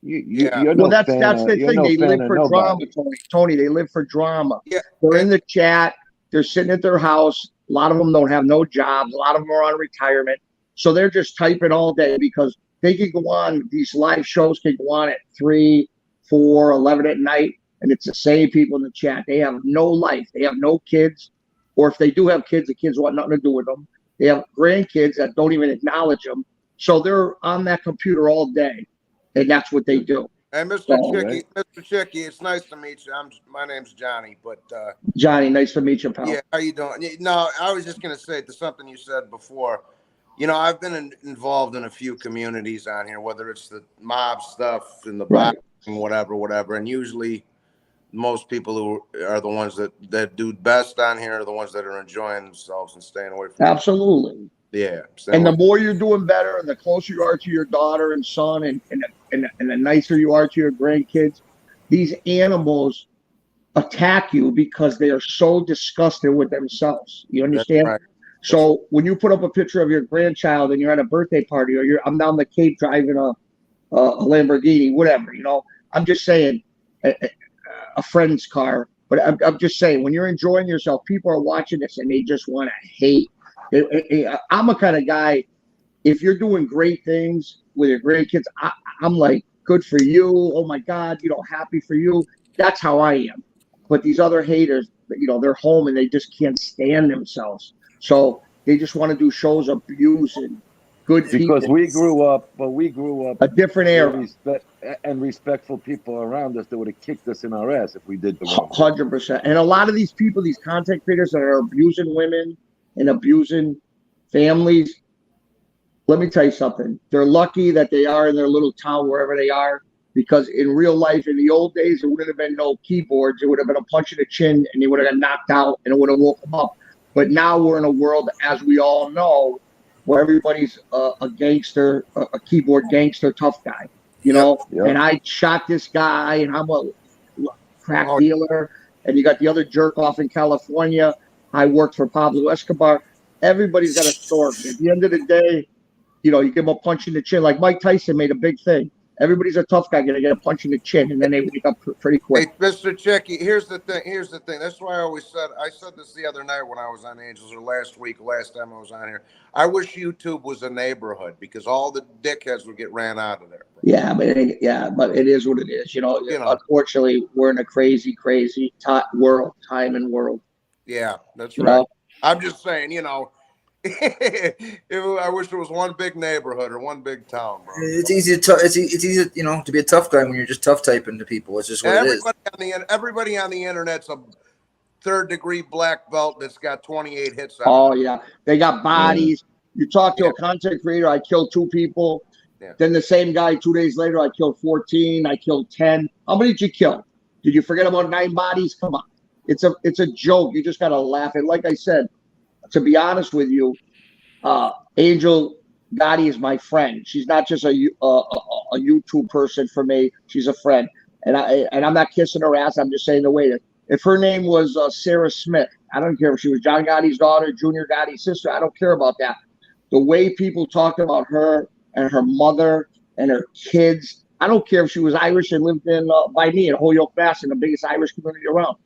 You're well, no that's fan the of, thing. no They live fan for of drama, nobody. Tony. They live for drama. Yeah. They're in the chat. They're sitting at their house. A lot of them don't have no jobs. A lot of them are on retirement. So they're just typing all day because they can go on, these live shows can go on at 3, 4, 11 at night, and it's the same people in the chat. They have no life. They have no kids. Or if they do have kids, the kids want nothing to do with them. They have grandkids that don't even acknowledge them. So they're on that computer all day, and that's what they do. Hey, Mr. Chicky, it's nice to meet you. My name's Johnny, but Johnny, nice to meet you, pal. Yeah, how you doing? No, I was just gonna say to something you said before. You know, I've been involved in a few communities on here, whether it's the mob stuff and the boxing, whatever, and usually most people who are the ones that do best on here are the ones that are enjoying themselves and staying away from. Absolutely. Yeah. And the more you're doing better, and the closer you are to your daughter and son, and the nicer you are to your grandkids, these animals attack you because they are so disgusted with themselves. You understand? Right. So when you put up a picture of your grandchild and you're at a birthday party, or I'm down the Cape driving a Lamborghini, whatever, you know, I'm just saying a friend's car. But I'm just saying, when you're enjoying yourself, people are watching this and they just want to hate. I'm a kind of guy, if you're doing great things with your grandkids, I'm like, good for you. Oh my God, you know, happy for you. That's how I am. But these other haters, you know, they're home and they just can't stand themselves. So they just want to do shows abusing good people. Because we grew up a different era. Respectful people around us that would have kicked us in our ass if we did the wrong thing. 100%. And a lot of these people, these content creators that are abusing women and abusing families, let me tell you something. They're lucky that they are in their little town, wherever they are, because in real life, in the old days, there wouldn't have been no keyboards. It would have been a punch in the chin and they would have got knocked out and it would have woke them up. But now we're in a world, as we all know, where everybody's a gangster, a keyboard gangster, tough guy, you know? And I shot this guy and I'm a crack dealer. And you got the other jerk off in California. I worked for Pablo Escobar. Everybody's got a story. At the end of the day, you know, you give them a punch in the chin. Like Mike Tyson made a big thing. Everybody's a tough guy, gonna get a punch in the chin, and then they wake up pretty quick. Hey, Mr. Chicky, here's the thing. That's why I said this the other night when I was on Angels, or last time I was on here. I wish YouTube was a neighborhood because all the dickheads would get ran out of there. Yeah, but it is what it is. You know, unfortunately, we're in a crazy time and world. Yeah, that's You right. know? I'm just saying, you know, I wish there was one big neighborhood or one big town, bro. It's easy it's easy, you know, to be a tough guy when you're just tough typing to people. It's just what it is. Everybody on the internet's a third-degree black belt that's got 28 hits on Oh it. yeah, they got bodies. You talk to a content creator, I killed 2 people. Yeah. Then the same guy 2 days later, I killed 14. I killed 10. How many did you kill? Did you forget about 9 bodies? Come on, it's a joke. You just gotta laugh. And like I said, to be honest with you, Angel Gotti is my friend. She's not just a YouTube person for me. She's a friend, and I'm not kissing her ass. I'm just saying the way that if her name was Sarah Smith, I don't care if she was John Gotti's daughter, Junior Gotti's sister. I don't care about that. The way people talk about her and her mother and her kids. I don't care if she was Irish and lived in by me in Holyoke, Mass, in the biggest Irish community around.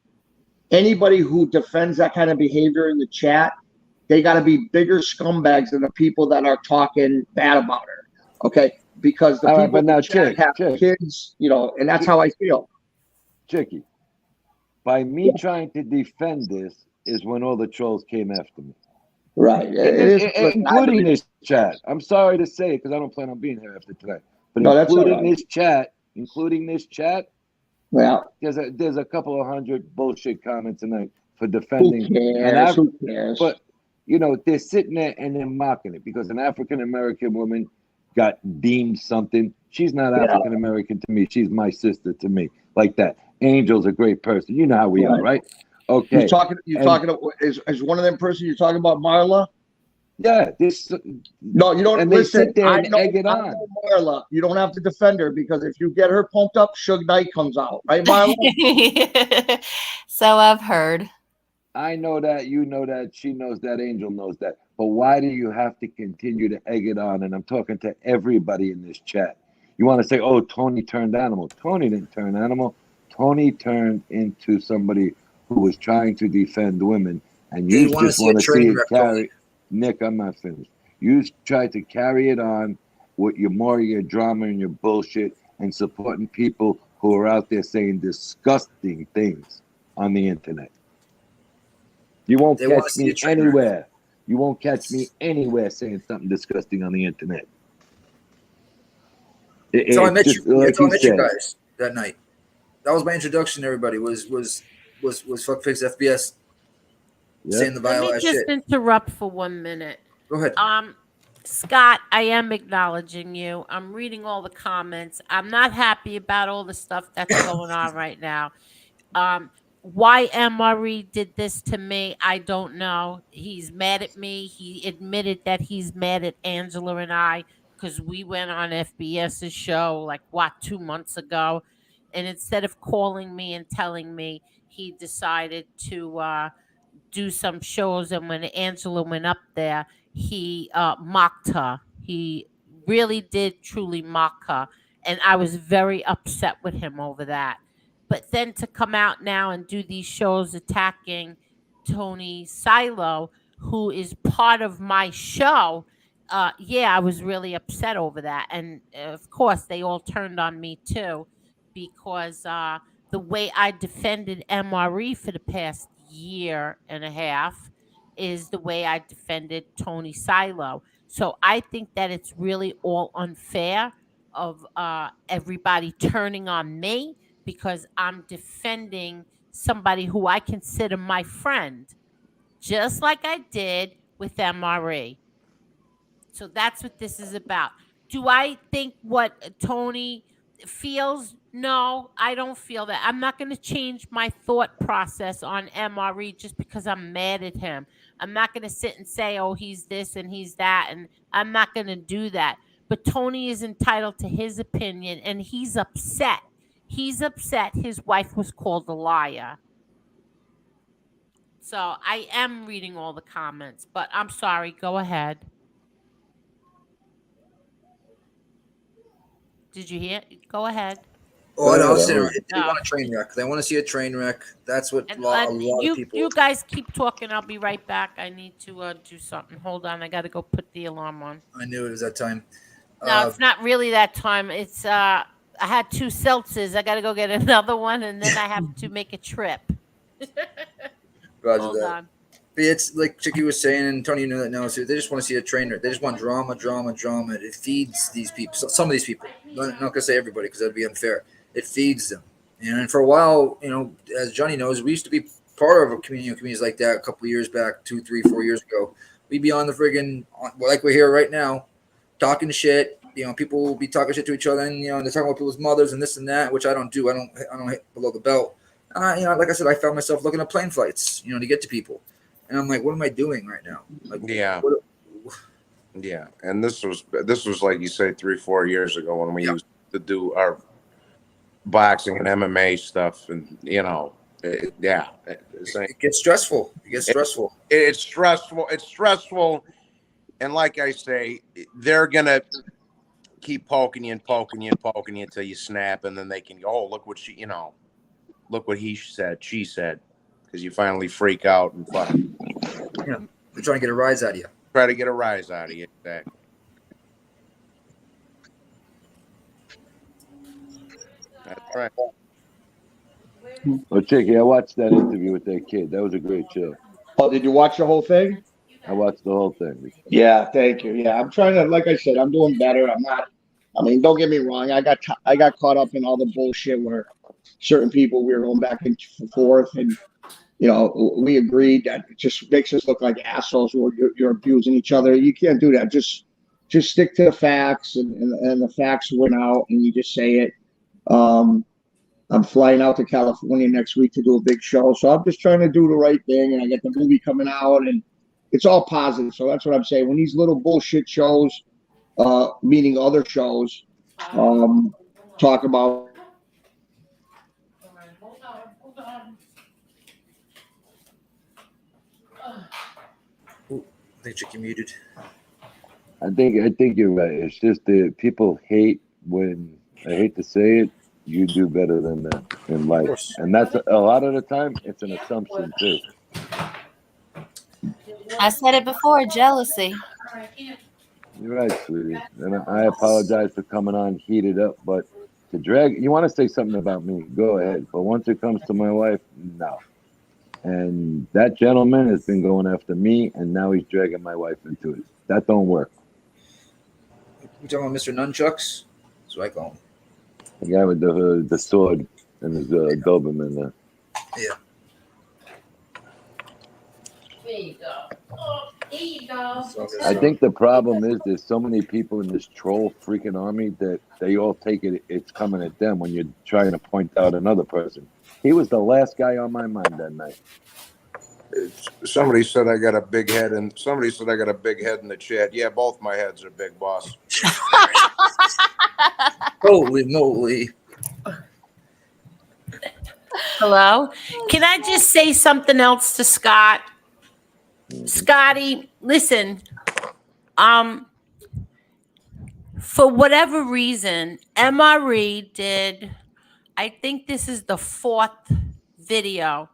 Anybody who defends that kind of behavior in the chat, they got to be bigger scumbags than the people that are talking bad about her. Okay, because the people in the chat have kids, you know, and that's how I feel. Chicky, by me trying to defend this is when all the trolls came after me. Right. Including this chat. I'm sorry to say it because I don't plan on being here after tonight. But No, that's all including right. including this chat, yeah, there's a couple of hundred bullshit comments tonight for defending. Who cares? But you know, they're sitting there and they're mocking it because an African American woman got deemed something. She's not African American to me. She's my sister to me, like that. Angel's a great person. You know how we are, right? Okay. You're talking is one of them person you're talking about Marla? Yeah. No, you don't and listen. They sit there and egg it I on. know Marla. You don't have to defend her because if you get her pumped up, Suge Knight comes out, right, Marla? So I've heard. I know that, you know that, she knows that, Angel knows that. But why do you have to continue to egg it on? And I'm talking to everybody in this chat. You want to say, oh, Tony turned animal. Tony didn't turn animal. Tony turned into somebody who was trying to defend women. And you just want to see it carry. Nick, I'm not finished. You try to carry it on with your drama and your bullshit and supporting people who are out there saying disgusting things on the internet. You won't catch me anywhere. You won't catch me anywhere saying something disgusting on the internet. That's how I met you. That's how I met you guys that night. That was my introduction to everybody. Was fuck fix FBS saying the vile Let me ass just shit. interrupt for 1 minute. Go ahead. Scott, I am acknowledging you. I'm reading all the comments. I'm not happy about all the stuff that's going on right now. Why MRE did this to me, I don't know. He's mad at me. He admitted that he's mad at Angela and I because we went on FBS's show 2 months ago. And instead of calling me and telling me, he decided to do some shows. And when Angela went up there, he mocked her. He really did truly mock her. And I was very upset with him over that. But then to come out now and do these shows attacking Tony Silo, who is part of my show, I was really upset over that. And of course, they all turned on me too, because the way I defended MRE for the past year and a half is the way I defended Tony Silo. So I think that it's really all unfair of everybody turning on me because I'm defending somebody who I consider my friend, just like I did with MRE. So that's what this is about. Do I think what Tony feels? No, I don't feel that. I'm not going to change my thought process on MRE just because I'm mad at him. I'm not going to sit and say, oh, he's this and he's that. And I'm not going to do that. But Tony is entitled to his opinion and he's upset. He's upset his wife was called a liar. So I am reading all the comments, but I'm sorry. Go ahead. Did you hear? Go ahead. Oh, no, they want a train wreck. They want to see a train wreck. That's what a lot of people. You guys keep talking. I'll be right back. I need to do something. Hold on. I got to go put the alarm on. I knew it was that time. No, it's not really that time. It's I had 2 seltzers. I got to go get another one, and then I have to make a trip. Roger Hold that. on. But it's like Chicky was saying, and Tony knew that now. So they just want to see a trainer. They just want drama. It feeds these people. So some of these people. Not gonna say everybody because that'd be unfair. It feeds them. And for a while, as Johnny knows, we used to be part of a communities like that a couple of years back, 2, 3, 4 years ago. We'd be on the friggin' like we're here right now, talking shit. People will be talking shit to each other, and they're talking about people's mothers and this and that, which I don't do. I don't hit below the belt. Like I said, I found myself looking at plane flights, to get to people. And I'm like, what am I doing right now? Like, yeah. Yeah. And this was like you say 3-4 years ago when we used to do our boxing and MMA stuff. And, it gets stressful. It's stressful. It's stressful. And like I say, they're going to keep poking you until you snap. And then they can go, oh, look what look what he said, she said. Because you finally freak out and fuck. They're trying to get a rise out of you. Try to get a rise out of you. Exactly. That's right. Oh, Chicky, I watched that interview with that kid. That was a great show. Oh, did you watch the whole thing? I watched the whole thing. Yeah, thank you. Yeah, I'm trying to, like I said, I'm doing better. Don't get me wrong. I got caught up in all the bullshit where certain people, we were going back and forth, and we agreed that it just makes us look like assholes who you're abusing each other. You can't do that. Just stick to the facts, and the facts win out, and you just say it. I'm flying out to California next week to do a big show, so I'm just trying to do the right thing, and I get the movie coming out, and it's all positive. So that's what I'm saying. When these little bullshit shows, meaning other shows, talk about. I think Chicky muted. I think you're right. It's just that people hate when, I hate to say it, you do better than that in life. And that's a lot of the time, it's an assumption too. I said it before, jealousy. You're right, sweetie. And I apologize for coming on heated up, but to drag, you want to say something about me, go ahead. But once it comes to my wife, no. And that gentleman has been going after me, and now he's dragging my wife into it. That don't work. You talking about Mr. Nunchucks? That's what I call him. The guy with the sword and his Doberman there. Yeah. There you go. Oh, there you go. I think the problem is there's so many people in this troll freaking army that they all take it's coming at them when you're trying to point out another person. He was the last guy on my mind that night. Somebody said I got a big head, and somebody said I got a big head in the chat. Yeah, both my heads are big, boss. Holy moly. Hello? Can I just say something else to Scott? Scotty, listen. For whatever reason, MRE did, I think this is the 4th video,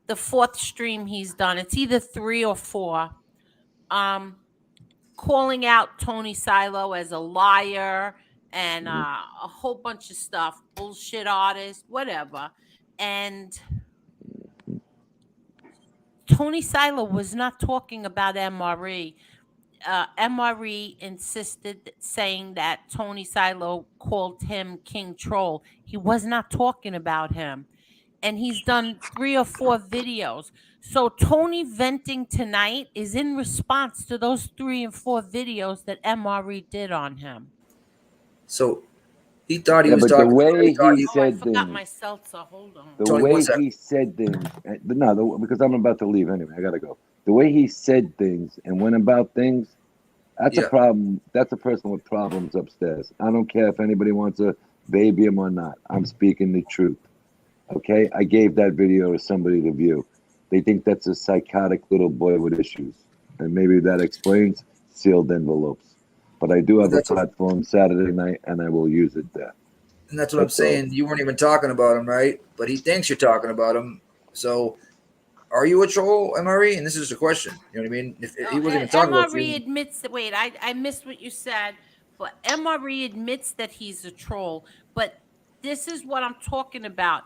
the 4th stream he's done. It's either 3 or 4. Calling out Tony Silo as a liar and a whole bunch of stuff, bullshit artist, whatever. And Tony Silo was not talking about MRE. MRE insisted, saying that Tony Silo called him King Troll. He was not talking about him. And he's done 3 or 4 videos. So Tony venting tonight is in response to those 3 and 4 videos that MRE did on him. So he thought he was talking. The way he said I forgot things, my seltzer. Hold on. the way he said things, because I'm about to leave anyway. I gotta go. The way he said things and went about things, that's a problem. That's a person with problems upstairs. I don't care if anybody wants to baby him or not. I'm speaking the truth. Okay, I gave that video to somebody to view. They think that's a psychotic little boy with issues, and maybe that explains sealed envelopes. But I do have a platform Saturday night, and I will use it there. And that's what I'm saying. You weren't even talking about him, right? But he thinks you're talking about him. So, are you a troll, MRE? And this is the question. You know what I mean? If he wasn't even talking about you. MRE admits that. Wait, I missed what you said. But MRE admits that he's a troll. But this is what I'm talking about.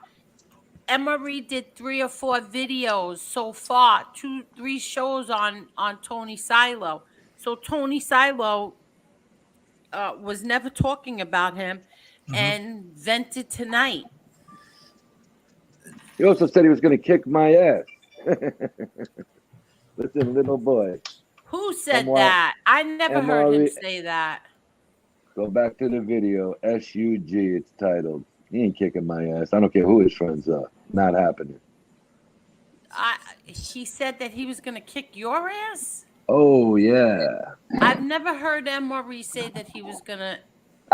MRE did 3 or 4 videos so far, 2-3 shows on Tony Silo. So Tony Silo was never talking about him and vented tonight. He also said he was going to kick my ass. Listen, little boy. Who said that? I never heard him say that. Go back to the video. SUG, it's titled. He ain't kicking my ass. I don't care who his friends are. Not happening. He said that he was going to kick your ass? Oh, yeah. I've never heard MRE say that he was going to.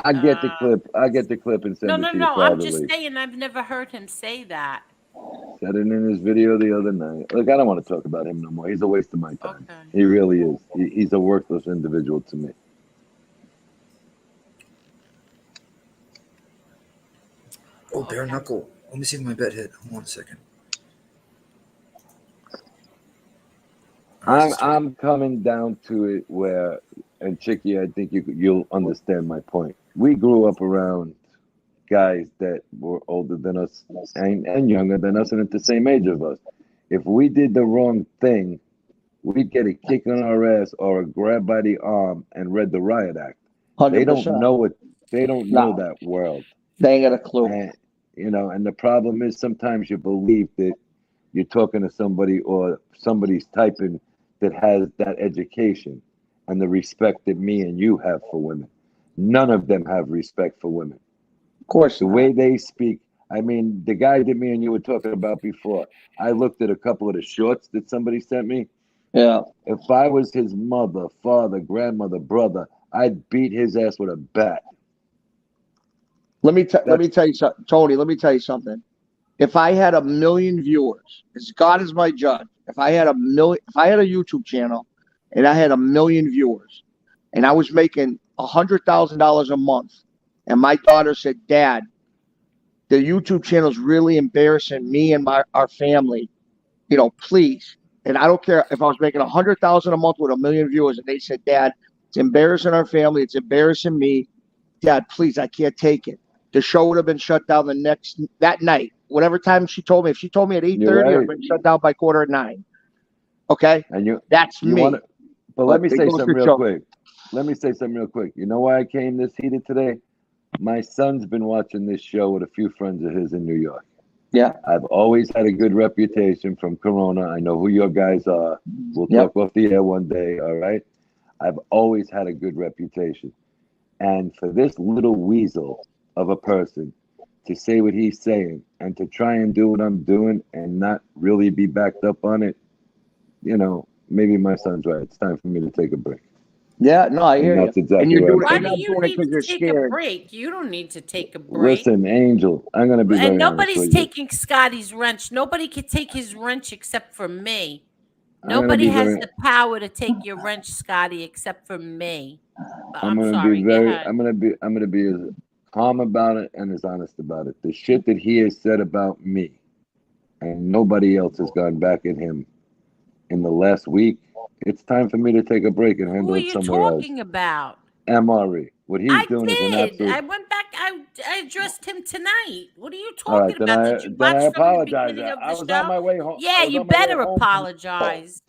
I get the clip. I get the clip and send it to you privately. I'm just saying I've never heard him say that. Said it in his video the other night. Look, I don't want to talk about him no more. He's a waste of my time. Okay. He really is. He's a worthless individual to me. Oh, bare knuckle. Let me see if my bet hit. Hold on a second. I'm coming down to it where, and Chicky, I think you'll understand my point. We grew up around guys that were older than us and younger than us and at the same age of us. If we did the wrong thing, we'd get a kick on our ass or a grab by the arm and read the riot act. 100%. They don't know it. They don't know that world. They ain't got a clue. And, and the problem is sometimes you believe that you're talking to somebody or somebody's typing that has that education and the respect that me and you have for women. None of them have respect for women. Of course. The way they speak, I mean, the guy that me and you were talking about before, I looked at a couple of the shorts that somebody sent me. Yeah. If I was his mother, father, grandmother, brother, I'd beat his ass with a bat. Let me tell you something, Tony. Let me tell you something. If I had 1 million viewers, as God is my judge, if I had a YouTube channel and I had 1 million viewers, and I was making $100,000 a month, and my daughter said, "Dad, the YouTube channel is really embarrassing me and our family. Please." And I don't care if I was making $100,000 a month with 1 million viewers, and they said, "Dad, it's embarrassing our family. It's embarrassing me. Dad, please, I can't take it." The show would have been shut down that night. Whatever time she told me. If she told me at 8:30, it would have been shut down by 8:45. Okay? And that's me. But let me say something real quick. Let me say something real quick. You know why I came this heated today? My son's been watching this show with a few friends of his in New York. Yeah. I've always had a good reputation from Corona. I know who your guys are. We'll talk off the air one day, all right? I've always had a good reputation. And for this little weasel of a person to say what he's saying and to try and do what I'm doing and not really be backed up on it, maybe my son's right. It's time for me to take a break. Yeah, no, I hear you. Exactly and you're doing Why do you need to take a break? You don't need to take a break. Listen, Angel, I'm going to be very honest nobody's with taking Scotty's wrench. Nobody can take his wrench except for me. Nobody has the power to take your wrench, Scotty, except for me. I'm going sorry. I'm going to be as calm about it and as honest about it. The shit that he has said about me and nobody else has gone back at him in the last week, it's time for me to take a break and handle it somewhere else. Who are you talking about? MRE. What he's doing is an absolute... I went back. I addressed him tonight. What are you talking about? Did you watch I apologize. From the beginning of the I was show? on my way home. Yeah, you better apologize.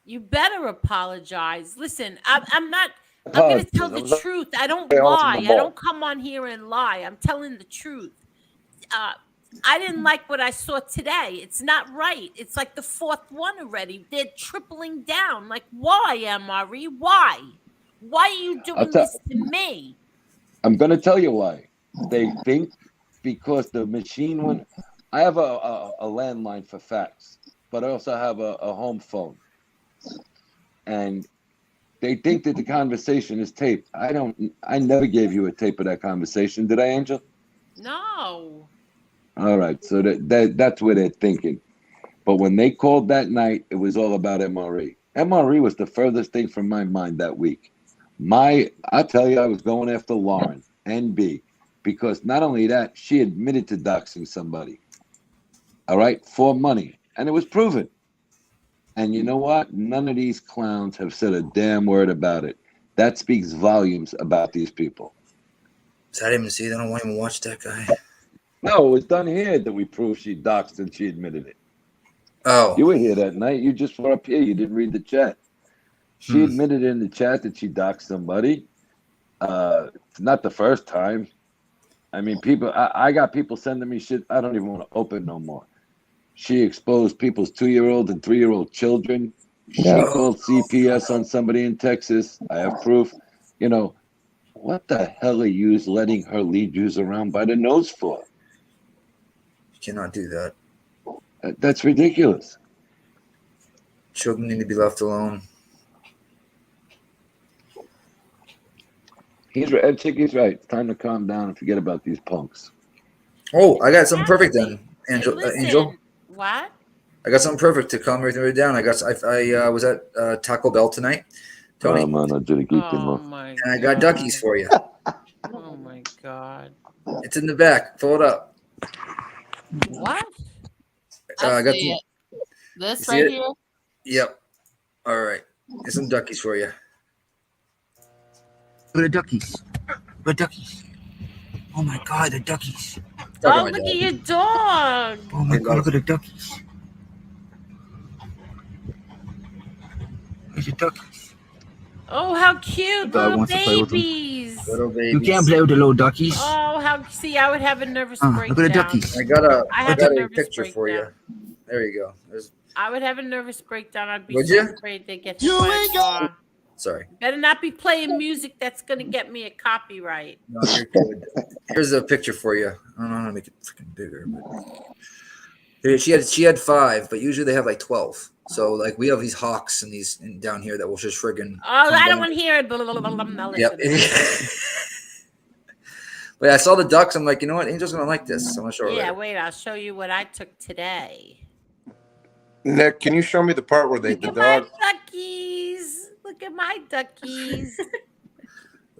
You better apologize. Listen, I'm not. I'm going to tell the truth. I don't lie. I don't come on here and lie. I'm telling the truth. I didn't like what I saw today. It's not right. It's like the 4th one already. They're tripling down. Like, why, MRE? Why? Why are you doing this to me? I'm going to tell you why. They think because the machine went... I have a landline for fax, but I also have a home phone. And they think that the conversation is taped. I never gave you a tape of that conversation. Did I, Angel? No. All right. So that's where they're thinking. But when they called that night, it was all about MRE. MRE was the furthest thing from my mind that week. I'll tell you, I was going after Lauren, NB, because not only that, she admitted to doxing somebody. All right. For money. And it was proven. And you know what? None of these clowns have said a damn word about it. That speaks volumes about these people. I didn't even see that. I don't want to even watch that guy. No, it was done here that we proved she doxed and she admitted it. Oh. You were here that night. You just were up here. You didn't read the chat. She admitted in the chat that she doxed somebody. It's not the first time. I mean, people. I got people sending me shit. I don't even want to open no more. She exposed people's 2-year-old and 3-year-old children. She called CPS on somebody in Texas. I have proof. You know, what the hell are you letting her lead you around by the nose for? You cannot do that. That's ridiculous. Children need to be left alone. He's right. Chicky's right. It's time to calm down and forget about these punks. Oh, I got something perfect then, Angel. Hey, listen, Angel. What? I got something perfect to calm everything right down. I was at Taco Bell tonight, Tony, Oh, man, and I got duckies for you. Oh my God. It's in the back. Pull it up. What? I got see some. it. This You see right it? here. Yep. All right. Here's some duckies for you. Look at the duckies. Look at duckies. Oh my God, the duckies. Oh, look at your dog. Oh my God, look at the duckies. There's the duckies. Oh, how cute. The dog Little wants to play with them. babies. Little babies. You can't play with the little duckies. Oh, how I would have a nervous Look breakdown. at the duckies. I got have a nervous picture for you. There you go. I would have a nervous breakdown. I'd be Would so you? afraid they get hit by a car. Sorry. Better not be playing music that's gonna get me a copyright. No, you're good. Here's a picture for you. I don't know how to make it freaking bigger. But here, she had 5, but usually they have like 12. So like we have these hawks and these down here that will just friggin' Oh, come I don't down. want to hear it. Blah, blah, blah, blah, blah, blah, Yep. listen. But I saw the ducks. I'm like, you know what? Angel's gonna like this. I'm gonna show her. Yeah, later. wait, I'll show you what I took today. Nick, can you show me the part where the Look dog? at my duckies. Look at my duckies.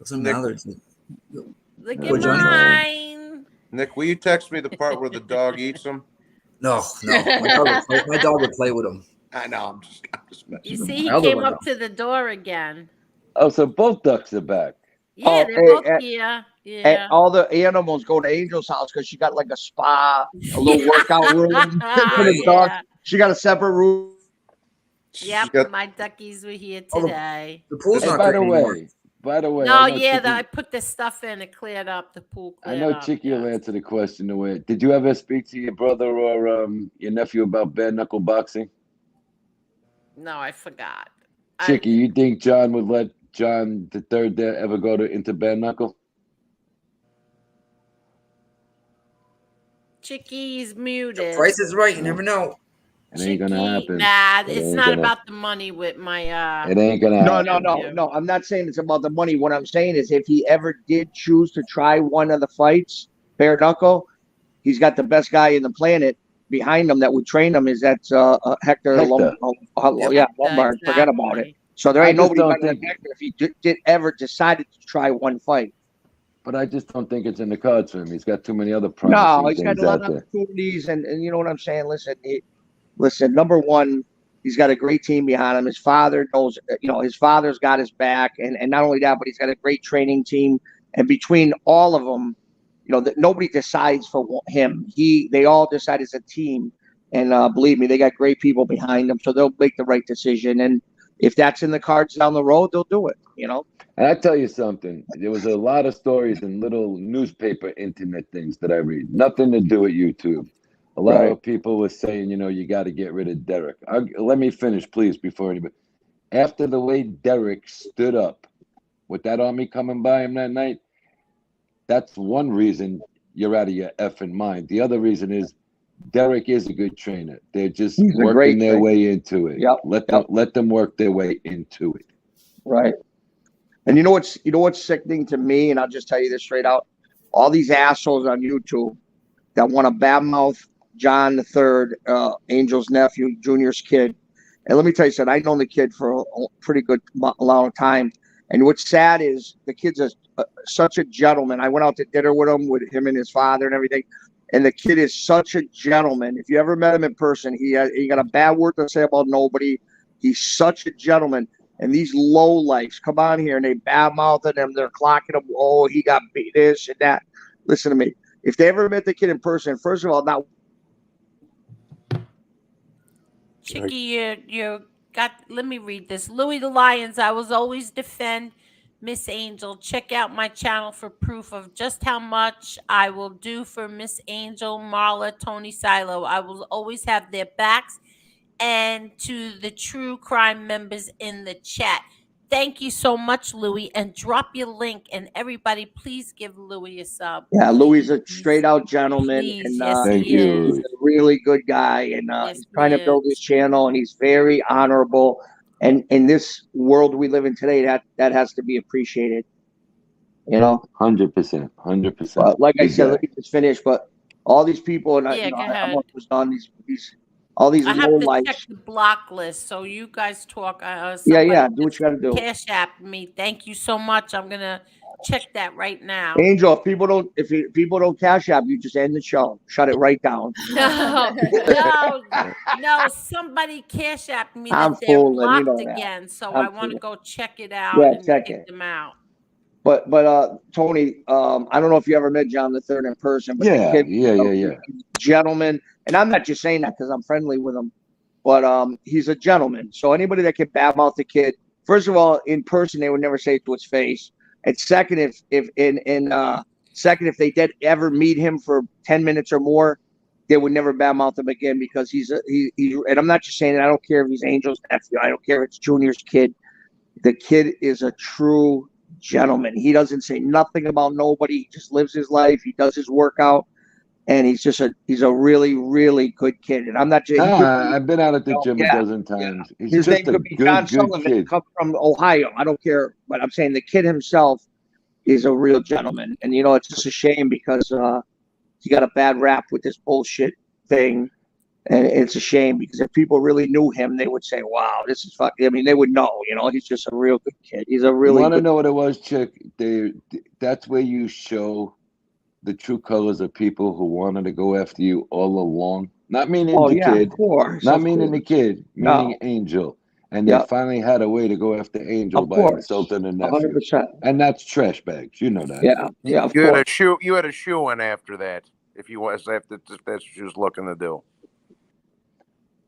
So now there's Look What, at Johnny? mine. Nick, will you text me the part where the dog eats them? No. My dog would play with them. I know. I'm just messing. You see, he My other came one up to the door again. Oh, so both ducks are back. Yeah, Oh, they're both here. And Yeah. all the animals go to Angel's house because she got like a spa, a little workout room for the dog. She got a separate room. Yep, my duckies were here today. The pool's Hey, not by great the anymore. way, By the way, No, I know yeah, Chicky, I put the stuff in. It cleared up. The pool I cleared know up. Chicky will answer the question the way. Did you ever speak to your brother or your nephew about bare knuckle boxing? No, I forgot. Chicky, you think John would let John the third there ever go into bare knuckle? Chicky's muted. The price is right. You never know. It ain't gonna happen. Nah, It it's ain't not gonna- about the money with my It ain't gonna happen. No. I'm not saying it's about the money. What I'm saying is if he ever did choose to try one of the fights, bare knuckle, he's got the best guy in the planet behind him that would train him. Is that Hector. Lombard. Forget about it. So there ain't I just nobody don't better than think- Hector if he did ever decided to try one fight. But I just don't think it's in the cards for him. He's got too many other No, promising he's got things a lot out of there. opportunities, and you know what I'm saying. Listen. Number one, he's got a great team behind him. His father knows, his father's got his back, and not only that, but he's got a great training team. And between all of them, nobody decides for him. They all decide as a team, and believe me, they got great people behind them, so they'll make the right decision. And if that's in the cards down the road, they'll do it. And I tell you something, there was a lot of stories in little newspaper internet things that I read. Nothing to do with YouTube. A lot of people were saying, you got to get rid of Derek. Let me finish, please, before anybody. After the way Derek stood up with that army coming by him that night, that's one reason you're out of your effing mind. The other reason is Derek is a good trainer. They're just He's a working great their trainer. way into it. Yep. Let them work their way into it. Right. And you know what's sickening to me, and I'll just tell you this straight out. All these assholes on YouTube that want to badmouth John III, Angel's nephew, Junior's kid. And let me tell you something, I've known the kid for a pretty good long time. And what's sad is the kid's such a gentleman. I went out to dinner with him and his father and everything. And the kid is such a gentleman. If you ever met him in person, he got a bad word to say about nobody. He's such a gentleman. And these low lifes come on here and they badmouthing him. They're clocking him. Oh, he got beat this and that. Listen to me. if they ever met the kid in person, first of all, not Chicky, you got. Let me read this. Louis the Lions. I will always defend Miss Angel. Check out my channel for proof of just how much I will do for Miss Angel, Marla, Tony Silo. I will always have their backs. And to the true crime members in the chat, thank you so much, Louis. And drop your link. And everybody, please give Louis a sub. Yeah, Louis is a straight out gentleman, Please. and Yes, Thank he you, is. he's a really good guy, and Yes, he's trying he to build is. his channel, and he's very honorable. And in this world we live in today, that has to be appreciated. You know, 100%, 100%. but like I Good said, guy. let me just finish. But all these people, and Yeah, go I'm ahead. almost done. All these I low have to lights. check the block list, so you guys talk. Yeah, Somebody do what you got to do. Cash app me. Thank you so much. I'm gonna check that right now. Angel, if people don't cash app, you just end the show. Shut it right down. No. Somebody cash app me I'm that they're fooling, you blocked know that. again. So I'm I want to fooling. go check it out Yeah, and check kick it. them out. But Tony, I don't know if you ever met John the Third in person, but the Yeah, kid, yeah. gentleman, and I'm not just saying that because I'm friendly with him, but he's a gentleman. So anybody that can badmouth the kid, first of all, in person they would never say it to his face. And second, if they did ever meet him for 10 minutes or more, they would never badmouth him again because he and I'm not just saying that. I don't care if he's Angel's nephew. I don't care if it's Junior's kid. The kid is a true gentleman. He doesn't say nothing about nobody. He just lives his life. He does his workout, and he's a really, really good kid. And I'm not just I've been out at the gym a dozen times. He's his just name a could be John good Sullivan, kid. come from Ohio. I don't care, but I'm saying the kid himself is a real gentleman. And it's just a shame because he got a bad rap with this bullshit thing. And it's a shame because if people really knew him, they would say, "Wow, this is fucking." I mean, they would know. He's just a real good kid. He's a really. You want to know what it was, Chick? That's where you show the true colors of people who wanted to go after you all along. Not meaning the kid, of course, not meaning the kid, meaning Angel. And they finally had a way to go after Angel by insulting the nephew. 100%. And that's trash bags. You know that. Yeah. Of You course. had a shoe in after that. If that's what she was looking to do.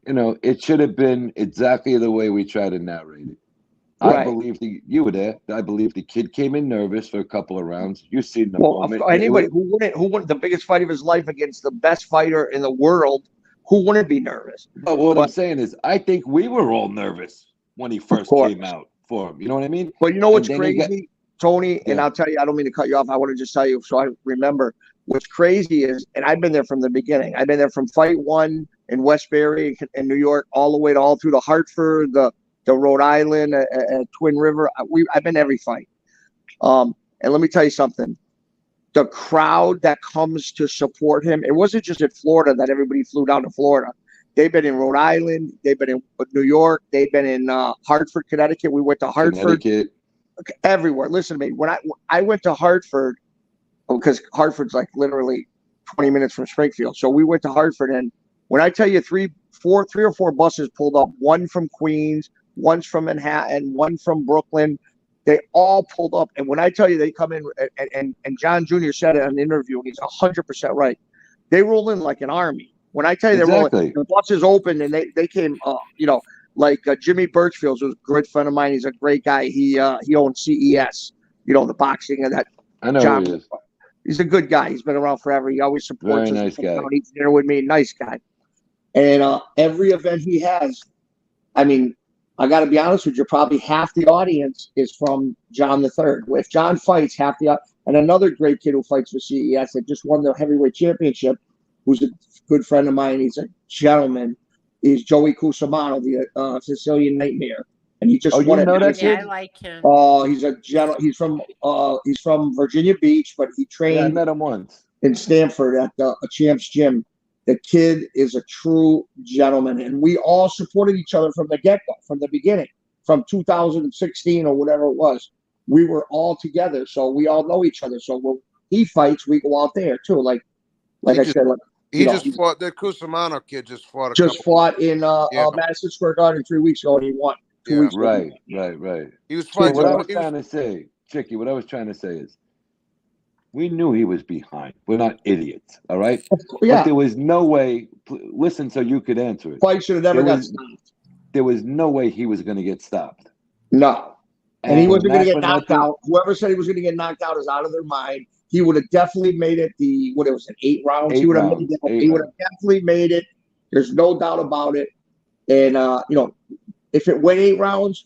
It should have been exactly the way we try to narrate it. Right. I believe you were there. I believe the kid came in nervous for a couple of rounds. You seen the moment. Anybody who wouldn't the biggest fight of his life against the best fighter in the world, who wouldn't be nervous? But what I'm saying is, I think we were all nervous when he first came out for him. You know what I mean? But you know what's crazy, Tony? And I'll tell you, I don't mean to cut you off. I want to just tell you so I remember. What's crazy is, and I've been there from the beginning. I've been there from fight one in Westbury in New York, all the way to all through to Hartford, the Rhode Island, Twin River. I've been every fight. And let me tell you something. The crowd that comes to support him, it wasn't just in Florida that everybody flew down to Florida. They've been in Rhode Island. They've been in New York. They've been in Hartford, Connecticut. We went to Hartford. Everywhere. Listen to me. When I went to Hartford, because Hartford's like literally 20 minutes from Springfield. So we went to Hartford, and when I tell you three or four buses pulled up, one from Queens, one's from Manhattan, one from Brooklyn, they all pulled up. And when I tell you they come in, and John Jr. said it in an interview, and he's 100% right. They roll in like an army. When I tell you they roll in, the buses opened, and they came, like Jimmy Birchfield was a good friend of mine. He's a great guy. He owns CES, the boxing and that. I know who he is. He's a good guy. He's been around forever. He always supports us. Very nice guy. He's there with me. Nice guy. And every event he has, I mean, I got to be honest with you, probably half the audience is from John the Third. If John fights, and another great kid who fights for CES that just won the heavyweight championship, who's a good friend of mine. He's a gentleman. Is Joey Cusimano, the Sicilian Nightmare. And he just won it. I like him. He's a he's from Virginia Beach, but he trained. I met him once in Stanford at a Champ's Gym. The kid is a true gentleman, and we all supported each other from the get-go, from the beginning, from 2016 or whatever it was. We were all together, so we all know each other. So when he fights, we go out there too. Like I said, he just fought. The Cusimano kid just fought. Fought in Madison Square Garden 3 weeks ago, and he won. 2 weeks ago. Right. He was fighting. What I was trying to say, Chicky, what I was trying to say is, We knew he was behind. We're not idiots, all right? Yeah. But there was no way. Listen, so you could answer it. Fight should have never got stopped. There was no way he was going to get stopped. No. And he wasn't going to get that's when knocked out. Whoever said he was going to get knocked out is out of their mind. He would have definitely made it what it was, 8 rounds. He would have made it. He would have definitely made it. There's no doubt about it. And you know, if it went 8 rounds,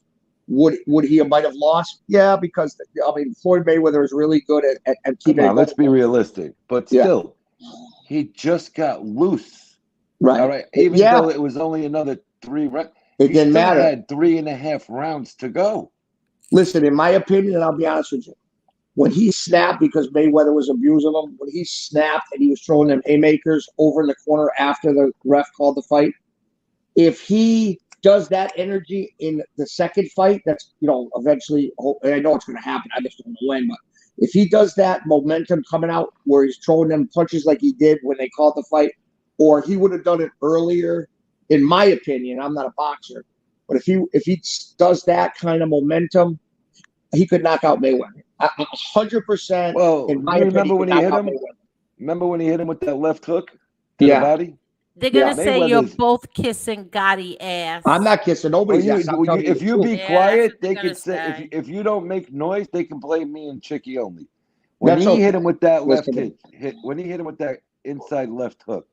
would he might have lost? Yeah, because I mean, Floyd Mayweather is really good at keeping it. Let's be realistic, but still, he just got loose. Right. All right. Even though it was only another 3 rounds, it didn't matter. Had 3.5 rounds to go. Listen, in my opinion, and I'll be honest with you, when he snapped because Mayweather was abusing him, when he snapped and he was throwing them haymakers over in the corner after the ref called the fight, if he does that energy in the second fight, that's, you know, eventually, and I know it's going to happen, I just don't know when, but if he does that momentum coming out where he's throwing them punches like he did when they called the fight, or he would have done it earlier, in my opinion, I'm not a boxer, but if he does that kind of momentum, he could knock out Mayweather. 100%. Well, in my remember opinion, when he hit him? Remember when he hit him with that left hook to the body? They're gonna say you're both kissing Gotti ass. I'm not kissing nobody's ass. If you be quiet, they could say if you don't make noise, they can play me and Chicky only. When he hit him with that left hit, when he hit him with that inside left hook,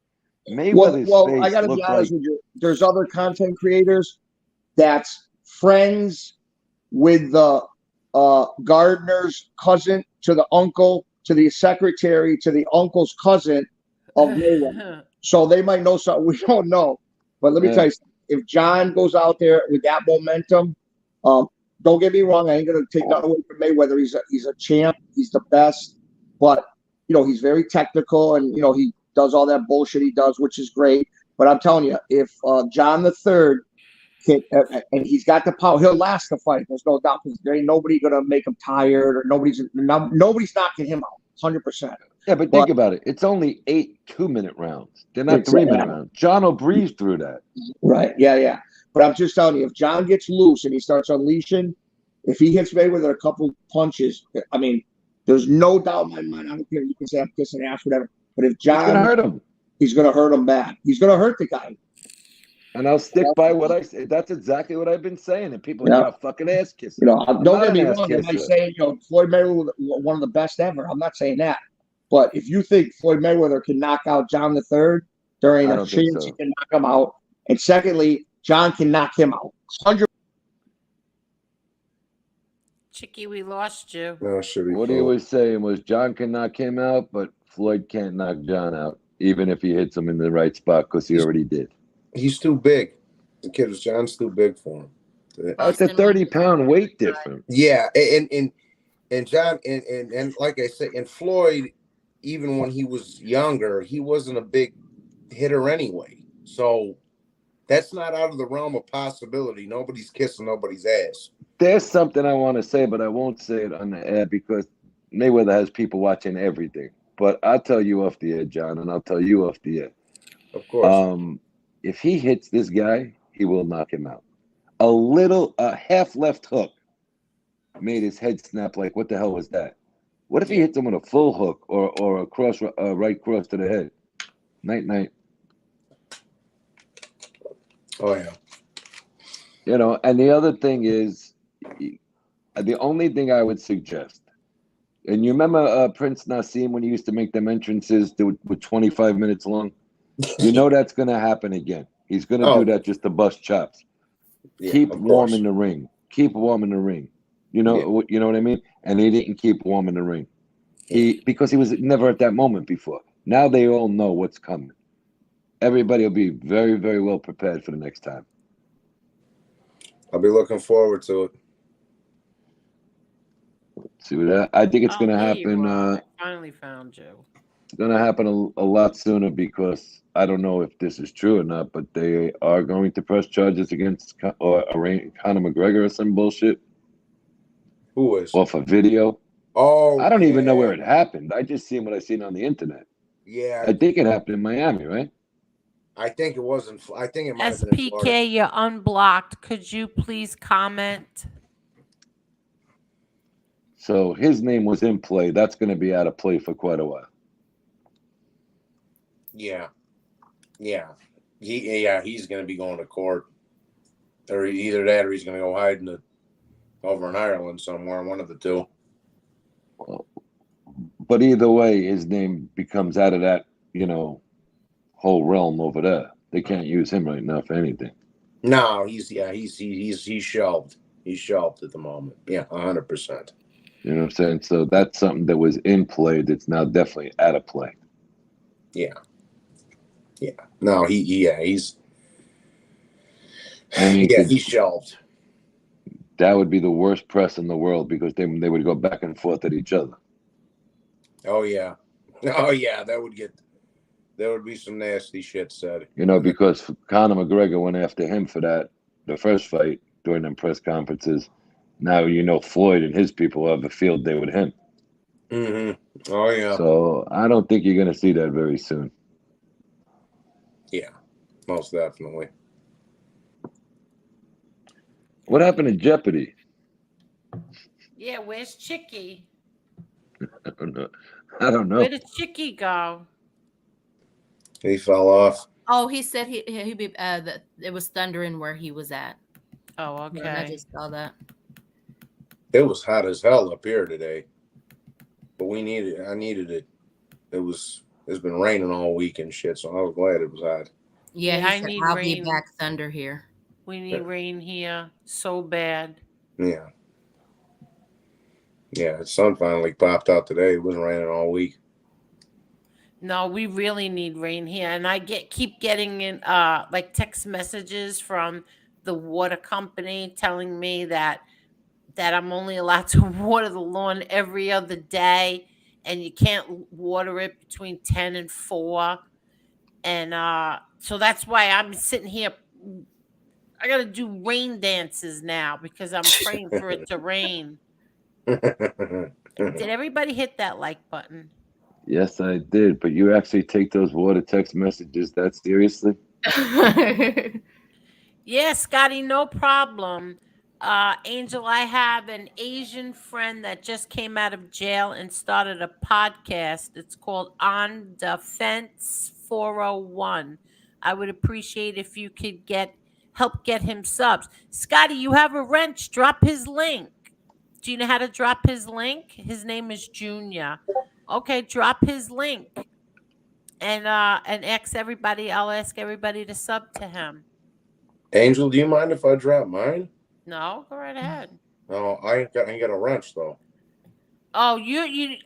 Mayweather's face I gotta be looked honest like with you. There's other content creators that's friends with the gardener's cousin to the uncle to the secretary to the uncle's cousin of Mayweather. So they might know something we don't know. But let me tell you something. If John goes out there with that momentum, don't get me wrong, I ain't gonna take nothing away from Mayweather. He's a champ, he's the best, but you know, he's very technical and you know, he does all that bullshit he does, which is great. But I'm telling you, if John the Third can, and he's got the power, he'll last the fight. There's no doubt because there ain't nobody gonna make him tired or nobody's knocking him out 100%. Yeah, but think about it. It's only 8 2-minute rounds. They're not 3-minute rounds. John will breeze through that. Right. Yeah. But I'm just telling you, if John gets loose and he starts unleashing, if he hits Mayweather a couple punches, I mean, there's no doubt in my mind. I don't care. You can say I'm kissing ass, whatever. But if John, he's gonna hurt him. He's gonna hurt him bad. He's gonna hurt the guy. And I'll stick by what I say. That's exactly what I've been saying. And people are fucking ass kissing. You know, don't get me wrong. Am I saying, you know, Floyd Mayweather one of the best ever? I'm not saying that. But if you think Floyd Mayweather can knock out John the Third, there ain't a chance he can knock him out. And secondly, John can knock him out. 100. Chicky, we lost you. No, what he was saying was John can knock him out, but Floyd can't knock John out, even if he hits him in the right spot, because he already did. He's too big. The kid was John's too big for him. It's a 30-pound weight difference. Yeah, and John and like I said, and Floyd, even when he was younger, he wasn't a big hitter anyway. So that's not out of the realm of possibility. Nobody's kissing nobody's ass. There's something I want to say, but I won't say it on the air because Mayweather has people watching everything. But I'll tell you off the air, John, and I'll tell you off the air. Of course. If he hits this guy, he will knock him out. A half left hook made his head snap like, what the hell was that? What if he hits him with a full hook or a cross, right cross to the head? Night. Oh, yeah. You know, and the other thing is, the only thing I would suggest, and you remember Prince Nassim when he used to make them entrances with 25 minutes long? You know that's going to happen again. He's going to do that just to bust chops. Yeah, keep warming the ring. Keep warming the ring. You know, you know what I mean? And he didn't keep warming the ring. Because he was never at that moment before. Now they all know what's coming. Everybody will be very, very well prepared for the next time. I'll be looking forward to it. See what I think it's going to happen. I finally found you. It's going to happen a lot sooner because I don't know if this is true or not, but they are going to press charges against Conor McGregor or some bullshit. Who is? Off a video. Oh, I don't even know where it happened. I just seen what I seen on the internet. Yeah. I think it happened in Miami, right? I think it wasn't. I think it might have been in Florida. SPK, you're unblocked. Could you please comment? So his name was in play. That's going to be out of play for quite a while. Yeah. He's going to be going to court, or either that, or he's going to go hide over in Ireland somewhere. One of the two. But either way, his name becomes out of that, whole realm over there. They can't use him right now for anything. No, he's shelved. He's shelved at the moment. Yeah, 100%. You know what I'm saying? So that's something that was in play that's now definitely out of play. Yeah. No, he's he's shelved. That would be the worst press in the world because they would go back and forth at each other. Oh yeah, there would be some nasty shit said. Because Conor McGregor went after him for the first fight during them press conferences. Now Floyd and his people have a field day with him. Mm-hmm. Oh yeah. So I don't think you're going to see that very soon. Yeah, most definitely. What happened to Jeopardy? Yeah, where's Chicky? I don't know. Where did Chicky go? He fell off. Oh, he said he be that it was thundering where he was at. Oh, okay. And I just saw that. It was hot as hell up here today, but I needed it. It's been raining all week and shit, so I was glad it was hot. Yeah, I need I'll rain. be back thunder here. We need rain here so bad. Yeah. Yeah, the sun finally popped out today. It wasn't raining all week. No, we really need rain here, and I keep getting in like text messages from the water company telling me that I'm only allowed to water the lawn every other day, and you can't water it between 10 and 4. And so that's why I'm sitting here. I got to do rain dances now because I'm praying for it to rain. Did everybody hit that like button? Yes, I did. But you actually take those water text messages that seriously? Yeah, Scotty, no problem. Angel, I have an Asian friend that just came out of jail and started a podcast. It's called On the Fence 401. I would appreciate if you could help get him subs. Scotty, you have a wrench. Drop his link. Do you know how to drop his link? His name is Junior. Okay, drop his link. And ask everybody. I'll ask everybody to sub to him. Angel, do you mind if I drop mine? No, go right ahead. No, I ain't got a wrench though. Oh, you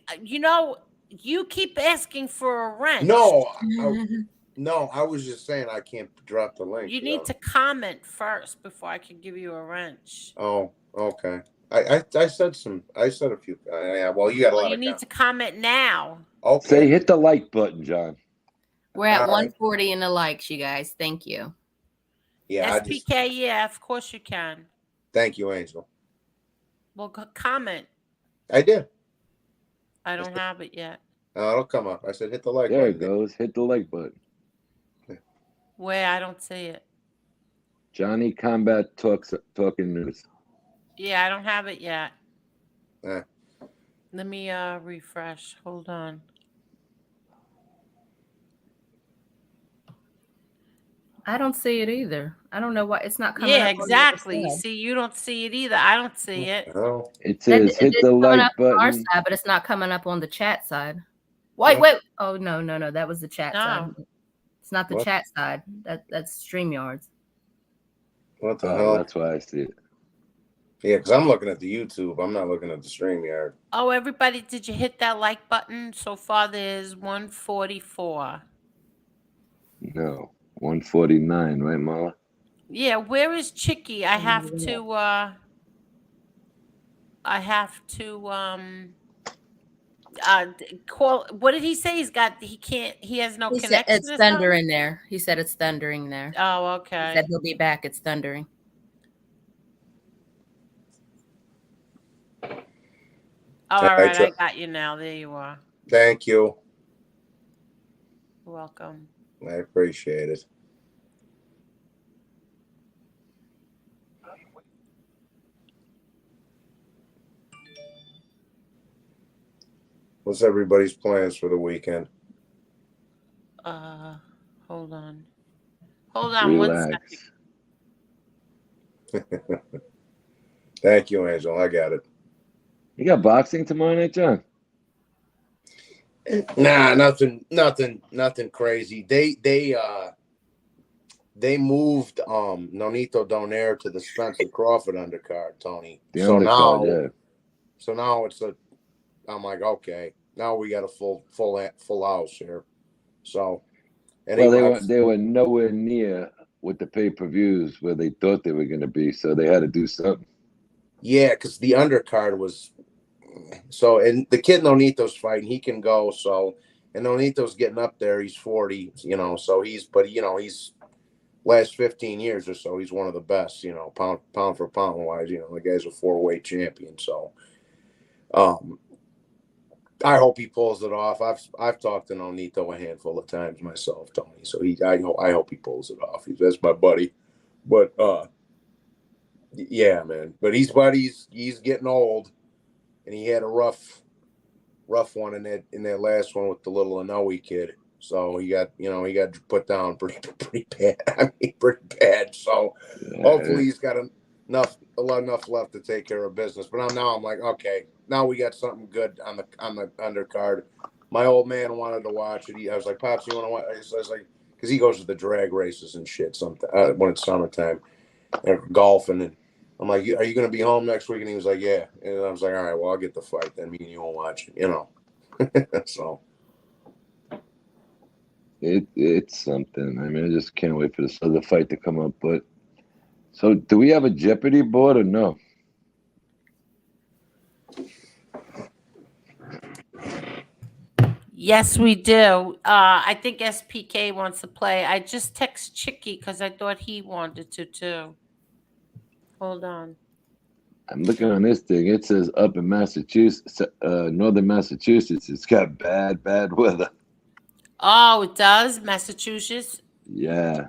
keep asking for a wrench. No, I was just saying I can't drop the link. You need to comment first before I can give you a wrench. Oh, okay. I said a few. Well, you got a lot. You need to comment now. Okay. Say hit the like button, John. We're at 140 in the likes, you guys. Thank you. Yeah, SPK, yeah, of course you can. Thank you, Angel. Well, comment. I did. I don't have it yet. It'll come up. I said hit the like button. There it goes. Hit the like button. Where? I don't see it. Johnny Combat Talking News. Yeah, I don't have it yet. Let me refresh. Hold on. I don't see it either. I don't know why it's not coming up. Yeah, up exactly. See, you don't see it either. I don't see it. No. It says hit the like button. On our side, but it's not coming up on the chat side. Wait. Oh, no. That was the chat side. It's not the chat side. That's StreamYards. What the hell? That's why I see it. Yeah, because I'm looking at the YouTube. I'm not looking at the StreamYard. Oh, everybody, did you hit that like button? So far, there's 144. No, 149, right, Mala? Yeah, where is Chicky? I have to call. What did he say? He has no connection. It's thundering there. He said it's thundering there. Oh, okay. He said he'll be back. It's thundering. All right, I got you now. There you are. Thank you. You're welcome. I appreciate it. What's everybody's plans for the weekend? Hold on. Hold on Relax. 1 second. Thank you, Angel. I got it. You got boxing tomorrow night, John? Nah, nothing crazy. They moved Nonito Donaire to the Spencer Crawford undercard, Tony. The undercard, yeah. So now I'm like, okay, now we got a full house here. So anyway, well, they were nowhere near with the pay-per-views where they thought they were going to be, so they had to do something. Yeah, because the undercard was and the kid Nonito's fighting, he can go. So, and Nonito's getting up there. He's 40, so he's last 15 years or so, he's one of the best, pound for pound wise. The guy's a 4-weight champion. So, I hope he pulls it off. I've talked to Nonito a handful of times myself, Tony. So I hope he pulls it off. That's my buddy. But yeah, man. But he's getting old, and he had a rough one in that last one with the little Inoue kid. So he got put down pretty bad. I mean, pretty bad. So hopefully he's got enough left to take care of business. But I'm like, okay, now we got something good on the undercard. My old man wanted to watch it. I was like, Pops, you want to watch? I was like, because he goes to the drag races and shit when it's summertime and golfing. And I'm like, are you going to be home next week? And he was like, yeah. And I was like, all right, well, I'll get the fight then. Me and you will watch it, So. It's something. I mean, I just can't wait for this other fight to come up. But so, do we have a Jeopardy board or no? Yes, we do. I think SPK wants to play. I just text Chicky because I thought he wanted to too. Hold on. I'm looking on this thing. It says up in Massachusetts, northern Massachusetts, it's got bad weather. Oh, it does? Massachusetts? Yeah.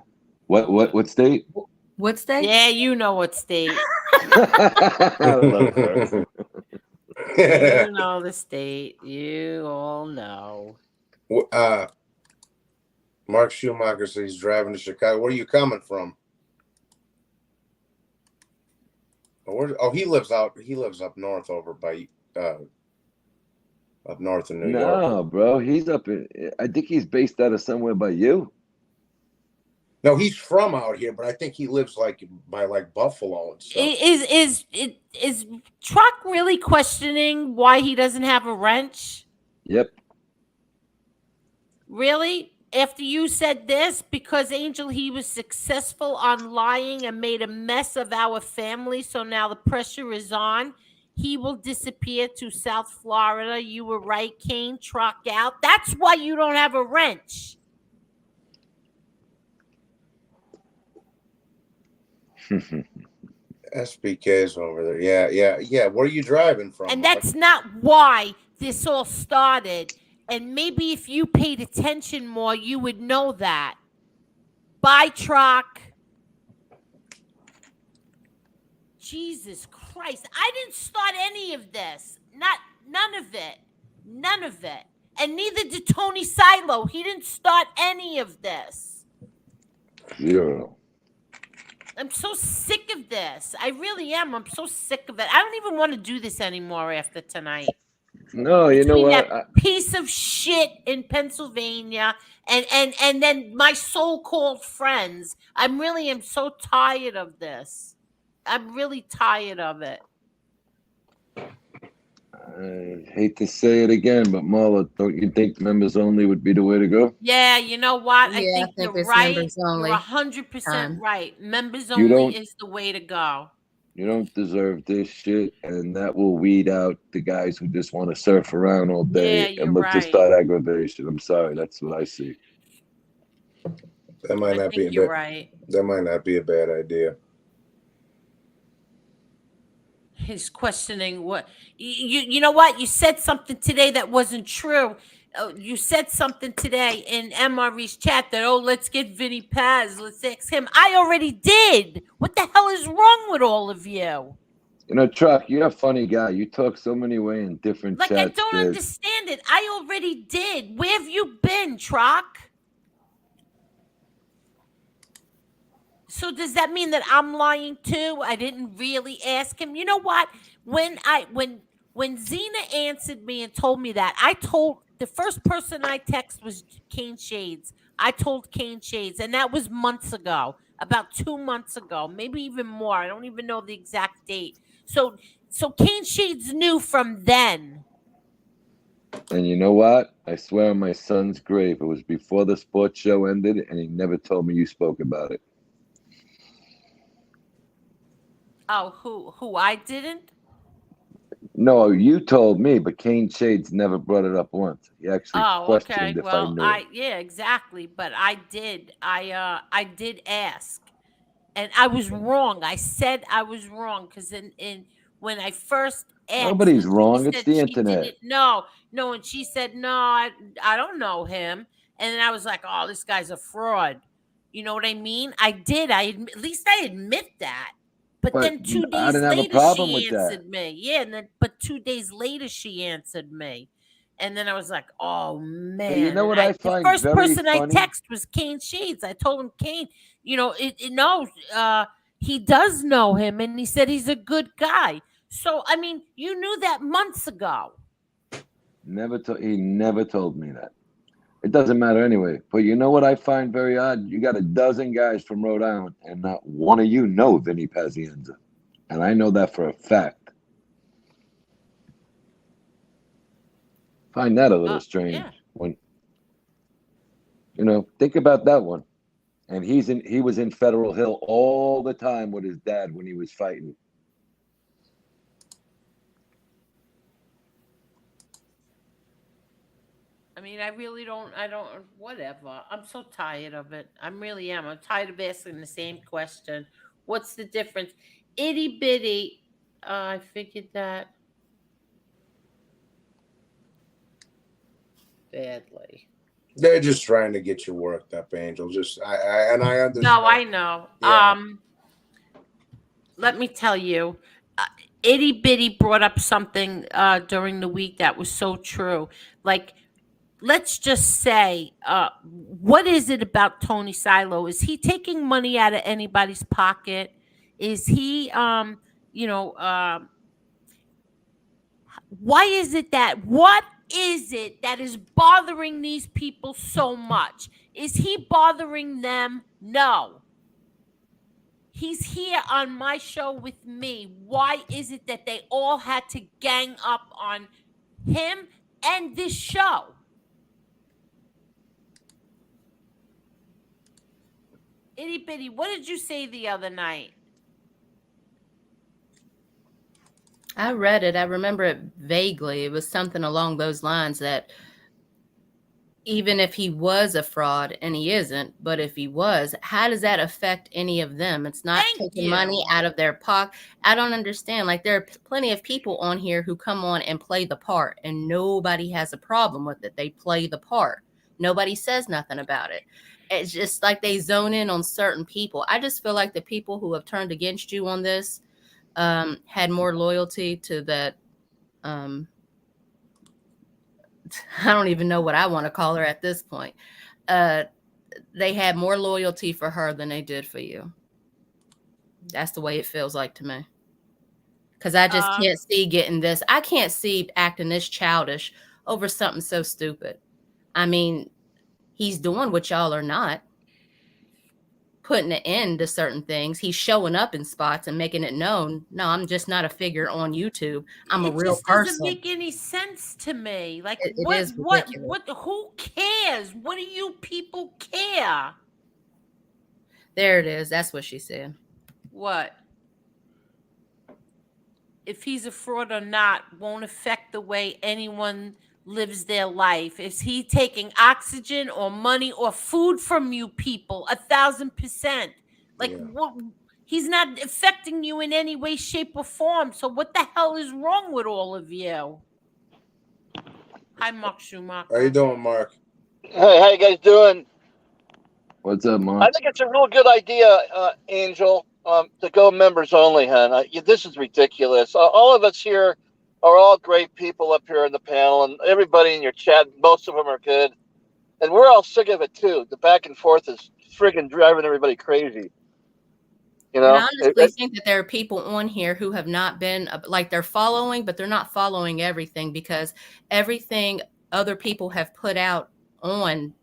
What state? What state? Yeah, you know what state. I love her. You know the state. You all know. Mark Schumacher says he's driving to Chicago. Where are you coming from? He lives up north over by up north in New York. No, bro. He's up in, I think he's based out of somewhere by you. No, he's from out here, but I think he lives by Buffalo and stuff. Is Truck really questioning why he doesn't have a wrench? Yep. Really? After you said this, because Angel, he was successful on lying and made a mess of our family, so now the pressure is on. He will disappear to South Florida. You were right, Kane. Truck out. That's why you don't have a wrench. SPK's over there. Yeah. Where are you driving from? And that's not why this all started. And maybe if you paid attention more, you would know that. Bye, Truck. Jesus Christ. I didn't start any of this. None of it. None of it. And neither did Tony Silo. He didn't start any of this. Zero. I'm so sick of this. I really am. I'm so sick of it. I don't even want to do this anymore after tonight. No, you know what? That piece of shit in Pennsylvania and then my so-called friends. I really am so tired of this. I'm really tired of it. I hate to say it again, but Marla, don't you think members only would be the way to go? Yeah, you know what? Yeah, I think you're right. You're 100% right. Members only is the way to go. You don't deserve this shit, and that will weed out the guys who just want to surf around all day and look to start aggravation. I'm sorry, that's what I see. That might not be That might not be a bad idea. He's questioning what you know what? You said something today that wasn't true. You said something today in MRE's chat that, let's get Vinny Paz. Let's ask him. I already did. What the hell is wrong with all of you? You know, Truck, you're a funny guy. You talk so many ways in different Like, chats. I don't understand it. I already did. Where have you been, Truck? So does that mean that I'm lying too? I didn't really ask him. You know what? When Zena answered me and told me that, I told the first person I texted was Kane Shades. I told Kane Shades, and that was months ago, about 2 months ago, maybe even more. I don't even know the exact date. So Kane Shades knew from then. And you know what? I swear on my son's grave, it was before the sports show ended, and he never told me you spoke about it. Oh, who? I didn't? No, you told me, but Kane Shades never brought it up once. He actually questioned if I knew it. Yeah, exactly. But I did. I did ask, and I was wrong. I said I was wrong because in when I first asked, Nobody's and wrong. she It's said the she internet. didn't know. No, and she said no. I don't know him. And then I was like, oh, this guy's a fraud. You know what I mean? I did. At least I admit that. But then 2 I days didn't have a later, problem she with that. answered me. Yeah, but 2 days later, she answered me. And then I was like, oh, man. But you know what I The find first very person I funny? texted was Kane Shades. I told him, Kane, he does know him, and he said he's a good guy. So, I mean, you knew that months ago. He never told me that. It doesn't matter anyway. But you know what I find very odd? You got a dozen guys from Rhode Island, and not one of you know Vinny Pazienza. And I know that for a fact. Find that a little strange. Yeah. When think about that one. And he was in Federal Hill all the time with his dad when he was fighting. I mean, I don't, whatever. I'm so tired of it. I really am. I'm tired of asking the same question. What's the difference? Itty bitty. I figured that badly. They're just trying to get you worked up, Angel. I understand. No, I know. Yeah. Let me tell you, Itty Bitty brought up something during the week that was so true. Like, let's just say, what is it about Tony Silo? Is he taking money out of anybody's pocket? Is he, why is it that, what is it that is bothering these people so much? Is he bothering them? No. He's here on my show with me. Why is it that they all had to gang up on him and this show? Itty Bitty, what did you say the other night? I read it. I remember it vaguely. It was something along those lines that even if he was a fraud, and he isn't, but if he was, how does that affect any of them? It's not taking money out of their pocket. I don't understand. Like, there are plenty of people on here who come on and play the part, and nobody has a problem with it. They play the part. Nobody says nothing about it. It's just like they zone in on certain people. I just feel like the people who have turned against you on this had more loyalty to that. I don't even know what I want to call her at this point. They had more loyalty for her than they did for you. That's the way it feels like to me. Because I just can't see getting this. I can't see acting this childish over something so stupid. I mean, he's doing what y'all are not. Putting an end to certain things. He's showing up in spots and making it known. No, I'm just not a figure on YouTube. I'm a real person. It just doesn't make any sense to me. Like, it what, is what, ridiculous. who cares? What do you people care? There it is. That's what she said. What? If he's a fraud or not won't affect the way anyone lives their life. Is he taking oxygen or money or food from you people? 1,000%. Like, what? He's not affecting you in any way, shape, or form. So what the hell is wrong with all of you? Hi, Mark Schumacher. How you doing, Mark? Hey, how you guys doing? What's up, Mark? I think it's a real good idea, Angel. to go members only, hon. This is ridiculous. All of us here are all great people up here in the panel, and everybody in your chat, most of them are good. And we're all sick of it, too. The back and forth is friggin' driving everybody crazy. You know? And I honestly think that there are people on here who have not been, like, they're following, but they're not following everything, because everything other people have put out on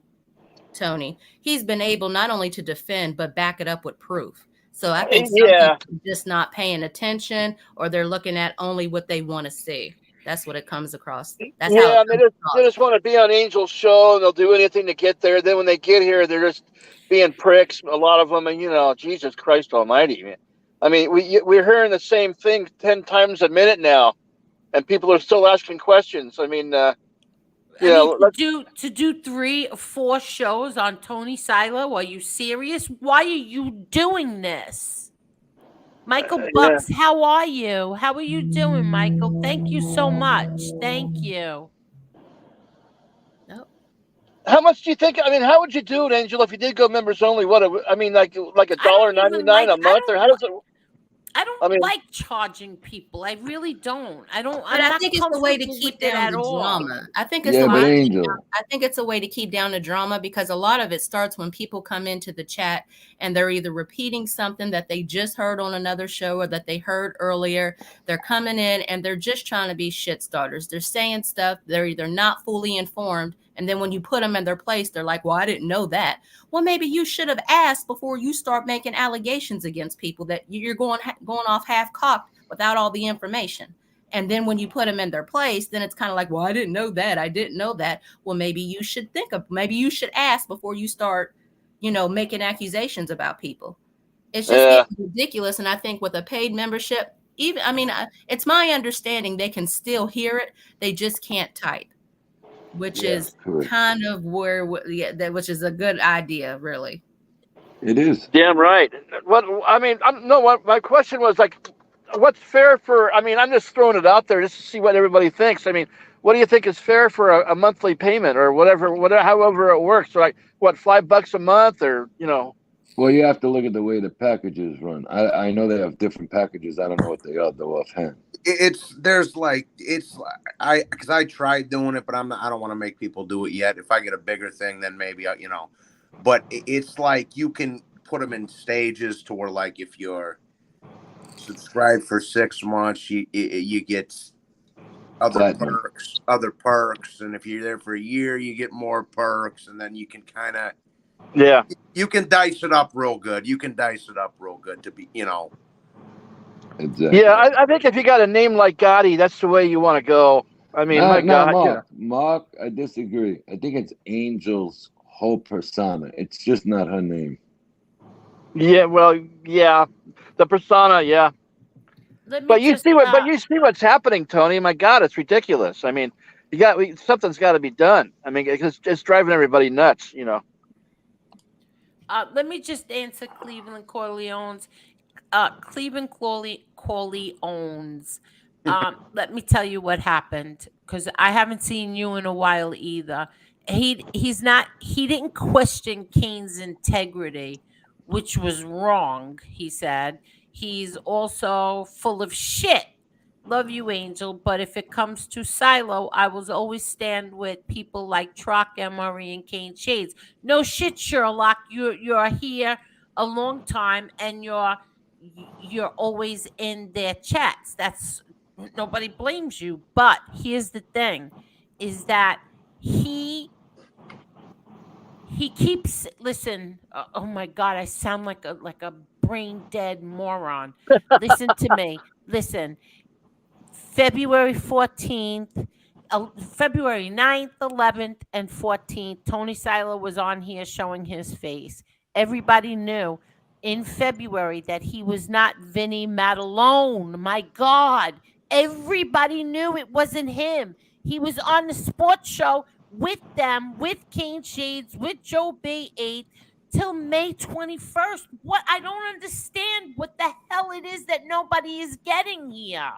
Tony, he's been able not only to defend, but back it up with proof. So I think some people are just not paying attention, or they're looking at only what they want to see. That's what it comes across. That's how they just want to be on Angel's show, and they'll do anything to get there. Then when they get here, they're just being pricks, a lot of them. And, you know, Jesus Christ almighty, man. I mean, we're hearing the same thing 10 times a minute now, and people are still asking questions. I mean, to do 3 or 4 shows on Tony Silo, are you serious? Why are you doing this? Michael Bucks, how are you? How are you doing, Michael? Thank you so much. Thank you. How much do you think? I mean, how would you do it, Angel, if you did go members only? Like $1.99 a month, or how does it? I don't like charging people. I really don't. I think it's a way to keep down the drama. I think it's a way to keep down the drama, because a lot of it starts when people come into the chat and they're either repeating something that they just heard on another show or that they heard earlier. They're coming in and they're just trying to be shit starters. They're saying stuff. They're either not fully informed. And then when you put them in their place, they're like, well, I didn't know that. Well, maybe you should have asked before you start making allegations against people that you're going off half-cocked without all the information. And then when you put them in their place, then it's kind of like, well, I didn't know that. I didn't know that. Well, maybe you should maybe you should ask before you start, making accusations about people. It's just ridiculous. And I think with a paid membership, it's my understanding they can still hear it. They just can't type. Which is kind of which is a good idea, really. It is. Damn right. My question was like, what's fair for? I mean, I'm just throwing it out there just to see what everybody thinks. I mean, what do you think is fair for a monthly payment or whatever, however it works? Like, what, $5 a month, or Well, you have to look at the way the packages run. I know they have different packages. I don't know what they are though offhand. Because I tried doing it, but I don't want to make people do it yet. If I get a bigger thing, then maybe but it's like you can put them in stages to where, like, if you're subscribed for 6 months, you get other perks, and if you're there for a year, you get more perks, and then you can kind of you can dice it up real good. To be Exactly. Yeah, I think if you got a name like Gotti, that's the way you want to go. I mean, Mark, I disagree. I think it's Angel's whole persona. It's just not her name. Yeah, well, yeah, the persona, yeah. But you see what's happening, Tony. My God, it's ridiculous. I mean, something's got to be done. I mean, it's driving everybody nuts. Let me just answer Cleveland Corleone's. Cleveland Corleone's. Let me tell you what happened, because I haven't seen you in a while either. He didn't question Kane's integrity, which was wrong. He said he's also full of shit. Love you, Angel, but if it comes to Silo, I will always stand with people like Trock, MRE, and Kane Shades. No shit, Sherlock. You're here a long time, and you're always in their chats. That's nobody blames you. But here's the thing, is that he keeps oh my God, I sound like a brain dead moron. Listen to me. Listen. February 14th, February 9th, 11th, and 14th, Tony Silo was on here showing his face. Everybody knew in February that he was not Vinny Matalone. My God, everybody knew it wasn't him. He was on the sports show with them, with Kane Shades, with Joe Bay 8 till May 21st. What? I don't understand what the hell it is that nobody is getting here.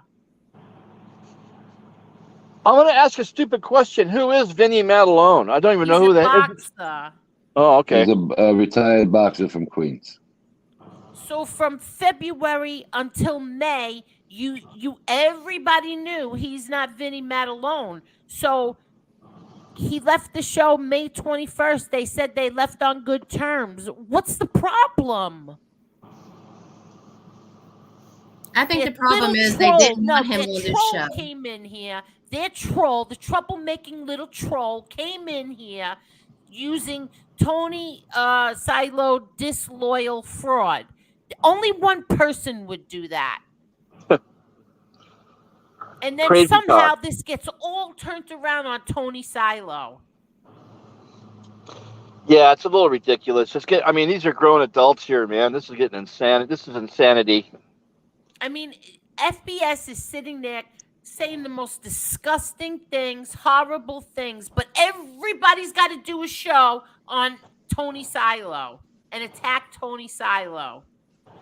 I'm going to ask a stupid question. Who is Vinny Matalone? I don't even know who that is. Boxer. Oh, okay. He's a retired boxer from Queens. So from February until May, everybody knew he's not Vinny Matalone. So he left the show May 21st. They said they left on good terms. What's the problem? I think Their the problem little is they troll, didn't no, want him their on this troll show. came in here. Their troll, the troublemaking little troll, came in here using Tony Silo disloyal fraud. Only one person would do that. And then Crazy somehow talk. this gets all turned around on Tony Silo. Yeah, it's a little ridiculous. I mean, these are grown adults here, man. This is getting insanity. This is insanity. I mean, FBS is sitting there saying the most disgusting things, horrible things, but everybody's got to do a show on Tony Silo and attack Tony Silo.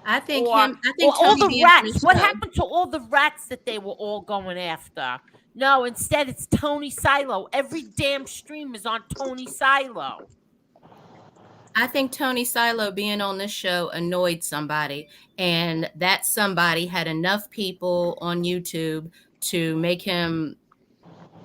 I think or all the being on rats. this What show. happened to all the rats that they were all going after? No, instead it's Tony Silo. Every damn stream is on Tony Silo. I think Tony Silo being on this show annoyed somebody, and that somebody had enough people on YouTube to make him,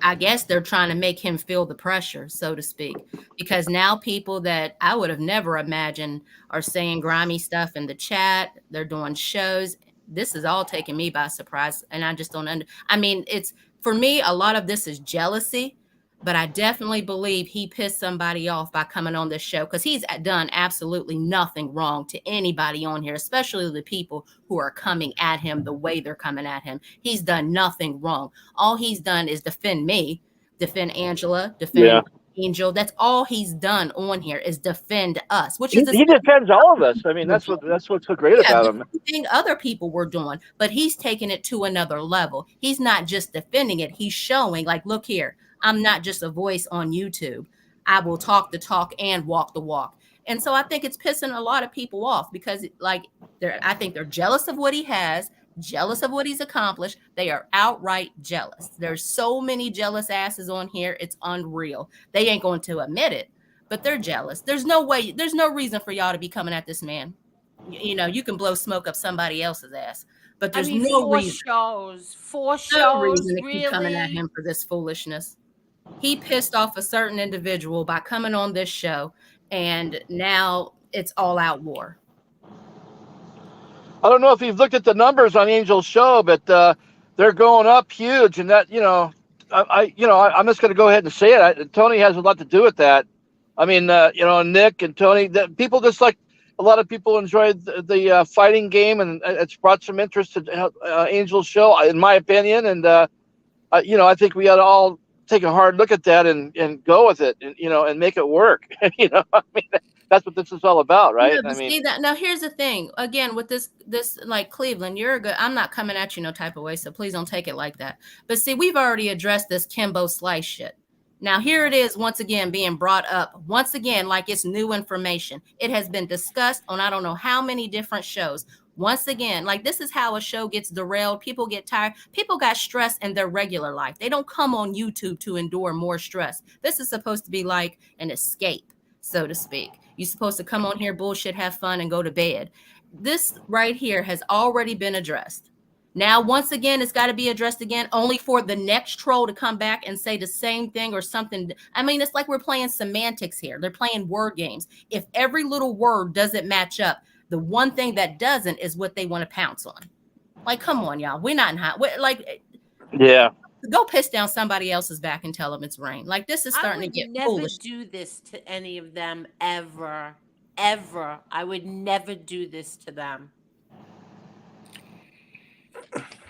I guess they're trying to make him feel the pressure, so to speak, because now people that I would have never imagined are saying grimy stuff in the chat. They're doing shows. This is all taking me by surprise, and I just don't I mean, it's, for me, a lot of this is jealousy, but I definitely believe he pissed somebody off by coming on this show, because he's done absolutely nothing wrong to anybody on here, especially the people who are coming at him the way they're coming at him. He's done nothing wrong. All he's done is defend me, defend Angela, defend Angel. That's all he's done on here, is defend us, which is he defends all of us. I mean, that's what's so great about him. Thing other people were doing, but he's taking it to another level. He's not just defending it. He's showing, like, look here, I'm not just a voice on YouTube. I will talk the talk and walk the walk. And so I think it's pissing a lot of people off, because I think they're jealous of what he has, jealous of what he's accomplished. They are outright jealous. There's so many jealous asses on here. It's unreal. They ain't going to admit it, but they're jealous. There's no reason for y'all to be coming at this man. You know, you can blow smoke up somebody else's ass, but there's no reason. Four shows, no reason to really? keep coming at him for this foolishness. He pissed off a certain individual by coming on this show, and now it's all out war. I don't know if you've looked at the numbers on Angel's show, but they're going up huge, and that, I'm just going to go ahead and say it. Tony has a lot to do with that. I mean, Nick and Tony, people just, like, a lot of people enjoyed the fighting game, and it's brought some interest to Angel's show, in my opinion. And I think we ought to all take a hard look at that and go with it, and make it work. I mean, that's what this is all about, right? No, see that. Now, here's the thing. Again, with this, like, Cleveland, you're good. I'm not coming at you no type of way, so please don't take it like that. But see, we've already addressed this Kimbo Slice shit. Now, here it is once again being brought up once again, like it's new information. It has been discussed on I don't know how many different shows. Once again, like, this is how a show gets derailed. People get tired. People got stress in their regular life. They don't come on YouTube to endure more stress. This is supposed to be like an escape, so to speak. You're supposed to come on here, bullshit, have fun, and go to bed. This right here has already been addressed. Now, once again, it's got to be addressed again, only for the next troll to come back and say the same thing or something. I mean, it's like we're playing semantics here. They're playing word games. If every little word doesn't match up, the one thing that doesn't is what they want to pounce on. Like, come on, y'all. We're not in hot. Yeah. Go piss down somebody else's back and tell them it's rain. Like, this is starting to get foolish. I would never do this to any of them, ever. Ever. I would never do this to them.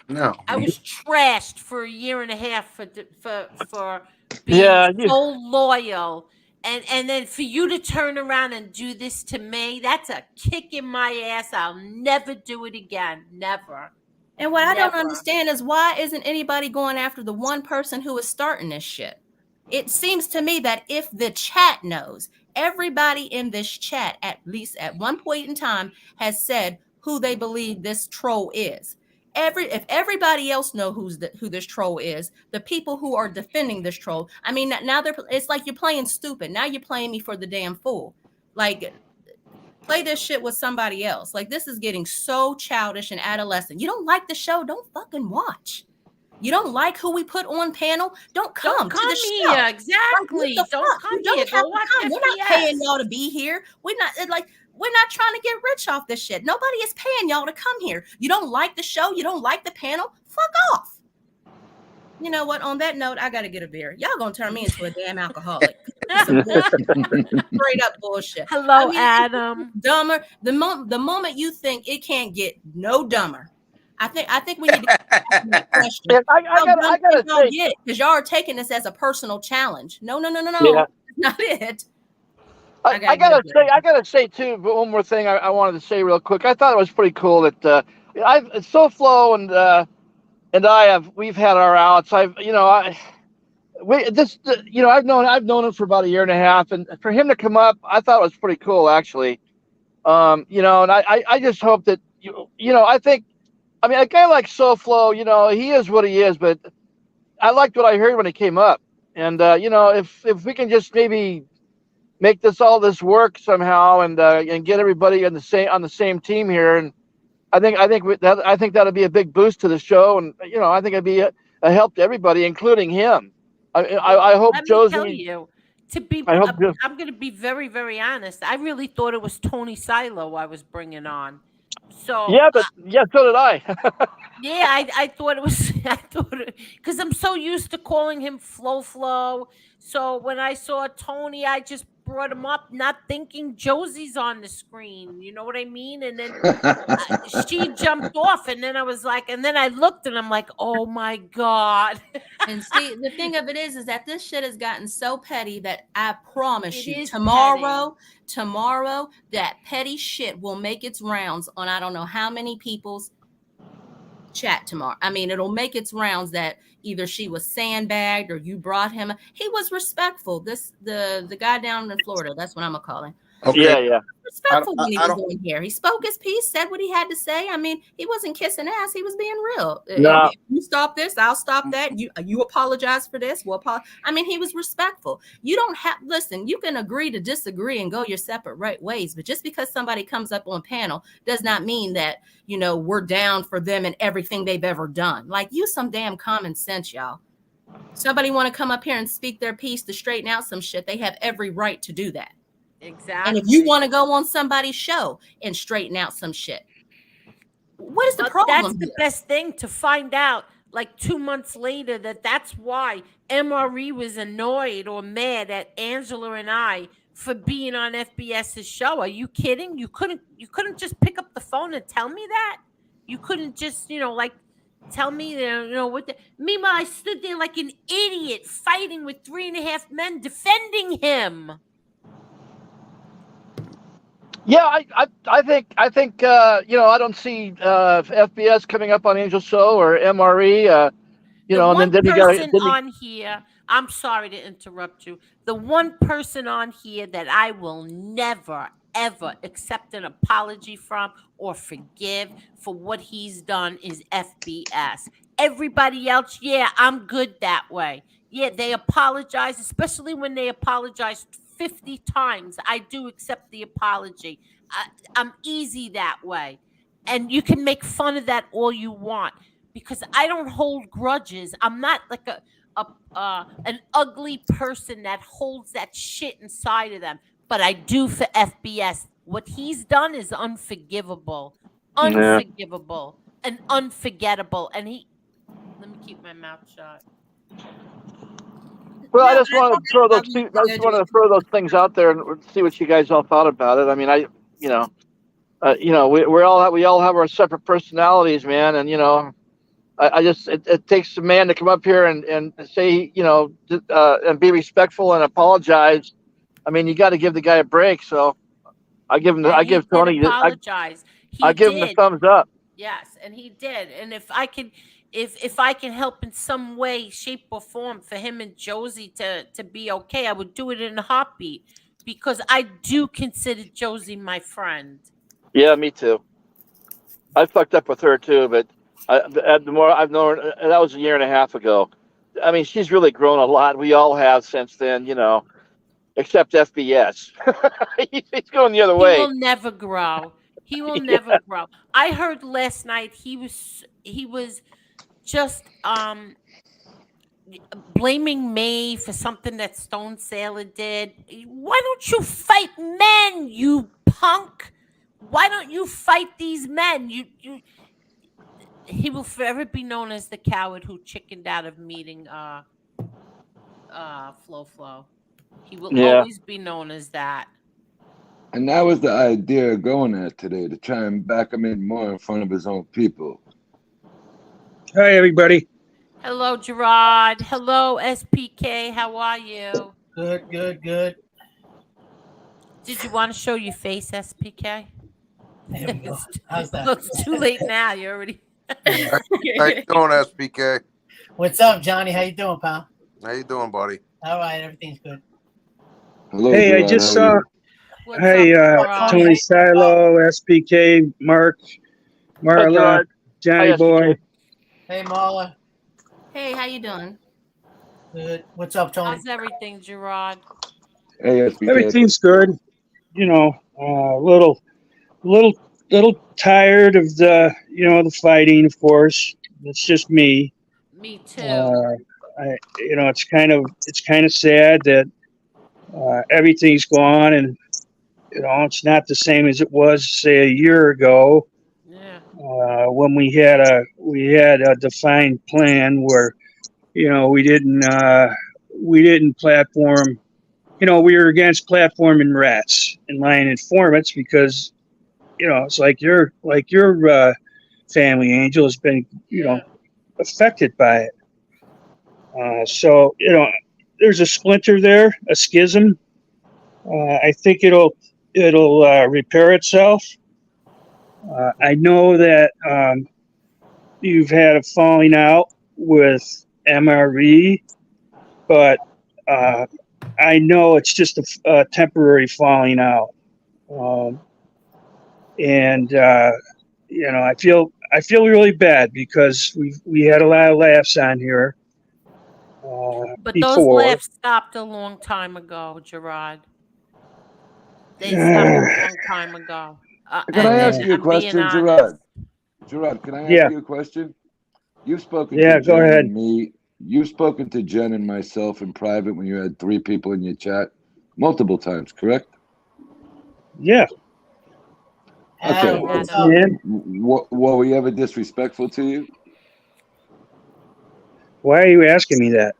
No. I was trashed for a year and a half for being so loyal. And then for you to turn around and do this to me, that's a kick in my ass. I'll never do it again. Never. And what I don't understand is, why isn't anybody going after the one person who is starting this shit? It seems to me that if the chat knows, everybody in this chat, at least at one point in time, has said who they believe this troll is. If everybody else know who this troll is, the people who are defending this troll, I mean, now it's like you're playing stupid. Now you're playing me for the damn fool. Like, Play this shit with somebody else. Like, this is getting so childish and adolescent. You don't like the show? Don't fucking watch. You don't like who we put on panel? Don't come to the here. show. Exactly. Like, Don't come you here. don't Go have to watch come. We're not FBS. paying y'all to be here. We're not trying to get rich off this shit. Nobody is paying y'all to come here. You don't like the show? You don't like the panel? Fuck off. You know what? On that note, I gotta get a beer. Y'all gonna turn me into a damn alcoholic. Straight up bullshit. Hello, Adam. Dumber. The moment you think it can't get no dumber, I think we need to ask that question. I gotta say, because y'all are taking this as a personal challenge. No. Yeah. Not it. I gotta say too. But one more thing I wanted to say real quick. I thought it was pretty cool that SoFlo and we've had our outs. I've known him for about a year and a half, and for him to come up, I thought it was pretty cool actually. And I just hope that I mean, a guy like SoFlo, he is what he is, but I liked what I heard when he came up, and if we can just maybe make this work somehow and get everybody on the same team here, and I think that'll be a big boost to the show, and I think it'd be a help to everybody, including him. I hope Josie. Let me tell you, I'm going to be very, very honest. I really thought it was Tony Silo I was bringing on. So so did I. Yeah, I thought it was. Because I'm so used to calling him Flo. So when I saw Tony, I just brought him up, not thinking Josie's on the screen. You know what I mean? And then she jumped off, and then I was like, and then I looked, and I'm like, oh my God. And see, the thing of it is that this shit has gotten so petty that I promise you, is tomorrow, that petty shit will make its rounds on I don't know how many people's chat tomorrow. I mean, it'll make its rounds that either she was sandbagged or you brought him. He was respectful. The guy down in Florida, that's what I'm gonna call him. Okay. Yeah. Respectful when he was doing here. He spoke his piece, said what he had to say. I mean, he wasn't kissing ass. He was being real. No. If you stop this, I'll stop that. You apologize for this. I mean, he was respectful. You don't have listen. You can agree to disagree and go your separate ways. But just because somebody comes up on panel does not mean that we're down for them and everything they've ever done. Like, use some damn common sense, y'all. Somebody want to come up here and speak their piece to straighten out some shit. They have every right to do that. Exactly. And if you want to go on somebody's show and straighten out some shit, what is the problem? That's the best thing to find out like 2 months later that's why MRE was annoyed or mad at Angela and I for being on FBS's show. Are you kidding? You couldn't just pick up the phone and tell me that? You couldn't just, tell me, meanwhile, I stood there like an idiot fighting with 3.5 men defending him. Yeah, I think I don't see FBS coming up on Angel Show or MRE. And then you got on here. I'm sorry to interrupt you. The one person on here that I will never ever accept an apology from or forgive for what he's done is FBS. Everybody else, yeah, I'm good that way. Yeah, they apologize, especially when they apologize 50 times. I do accept the apology. I'm easy that way. And you can make fun of that all you want because I don't hold grudges. I'm not like an ugly person that holds that shit inside of them. But I do for FBS. What he's done is unforgivable. Unforgivable and unforgettable. And let me keep my mouth shut. Well, I just want to throw those things out there and see what you guys all thought about it. I mean, we all have our separate personalities, man, and I just it takes a man to come up here and say and be respectful and apologize. I mean, you got to give the guy a break. So I give Tony apologize. I give him the thumbs up. Yes, and he did. And if I can help in some way, shape, or form for him and Josie to be okay, I would do it in a heartbeat because I do consider Josie my friend. Yeah, me too. I fucked up with her too, but the more I've known her, that was a year and a half ago. I mean, she's really grown a lot. We all have since then, except FBS. He's going the other He way. will never grow. He will never grow. I heard last night he was just blaming me for something that Stone Sailor did. Why don't you fight men, you punk? Why don't you fight these men? He will forever be known as the coward who chickened out of meeting Flo. He will always be known as that. And that was the idea of going at today, to try and back him in more in front of his own people. Hi, everybody. Hello, Gerard. Hello, SPK. How are you? Good. Did you want to show your face, SPK? There we go. How's that? Well, it's too late now. You already. How you doing, SPK? What's up, Johnny? How you doing, pal? How you doing, buddy? All right, everything's good. Hello, Hey, Gerard, I just how saw. are you? Hey, Tony Silo, SPK, Mark, Marla, Gerard. Johnny Hi, Boy. SPK. Hey, Marla. Hey, how you doing? Good. What's up, Tony? How's everything, Gerard? Hey, SPK. Everything's good. You know, a little tired of the fighting. Of course, it's just me. Me too. It's kind of sad that everything's gone, and it's not the same as it was, say, a year ago. Yeah. When we had a defined plan where, we didn't platform. We were against platforming rats and lying informants because, it's like your family, Angel, has been, affected by it. So, there's a splinter there, a schism. I think it'll repair itself. I know that you've had a falling out with MRE, but I know it's just a temporary falling out. I feel really bad because we had a lot of laughs on here. But before. Those laughs stopped a long time ago, Gerard. They stopped a long time ago. Can I ask you a question, Gerard? Gerard, can I ask you a question? You've spoken to Jen and me. You've spoken to Jen and myself in private when you had 3 people in your chat multiple times, correct? Yeah. Okay. Were we ever disrespectful to you? Why are you asking me that?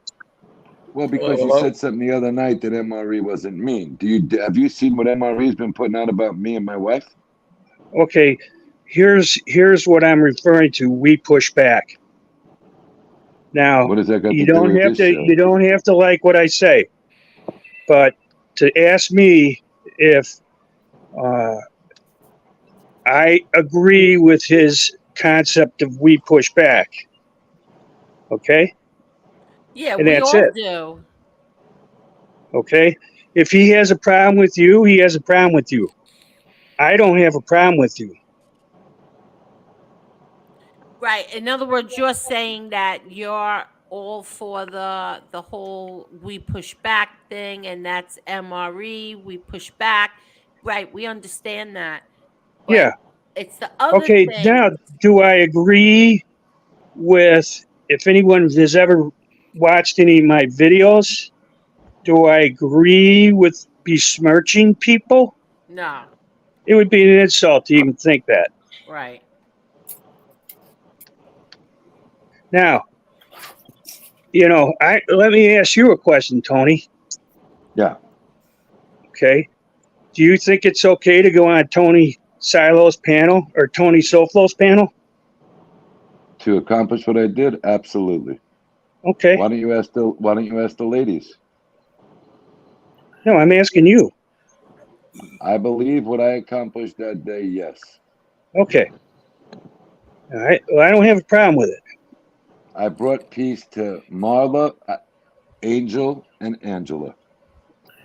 Well, because you said something the other night that MRE wasn't mean. Have you seen what MRE's been putting out about me and my wife? Okay, here's what I'm referring to. We push back. Now, what does that got you to don't do with have this to. show? You don't have to like what I say, but to ask me if I agree with his concept of we push back. Okay. Yeah, and we that's all it. do. Okay. If he has a problem with you, he has a problem with you. I don't have a problem with you. Right. In other words, you're saying that you're all for the whole we push back thing, and that's MRE, we push back. Right. We understand that. But Yeah. it's the other Okay. thing. Now, do I agree with, if anyone has ever watched any of my videos, do I agree with besmirching people? No. It would be an insult to even think that. Right. Now, let me ask you a question, Tony. Yeah. Okay. Do you think it's okay to go on Tony Silo's panel or Tony Soflo's panel? To accomplish what I did, absolutely. Okay. Why don't you ask the ladies? No, I'm asking you. I believe what I accomplished that day, yes. Okay. All right. Well, I don't have a problem with it. I brought peace to Marla, Angel, and Angela.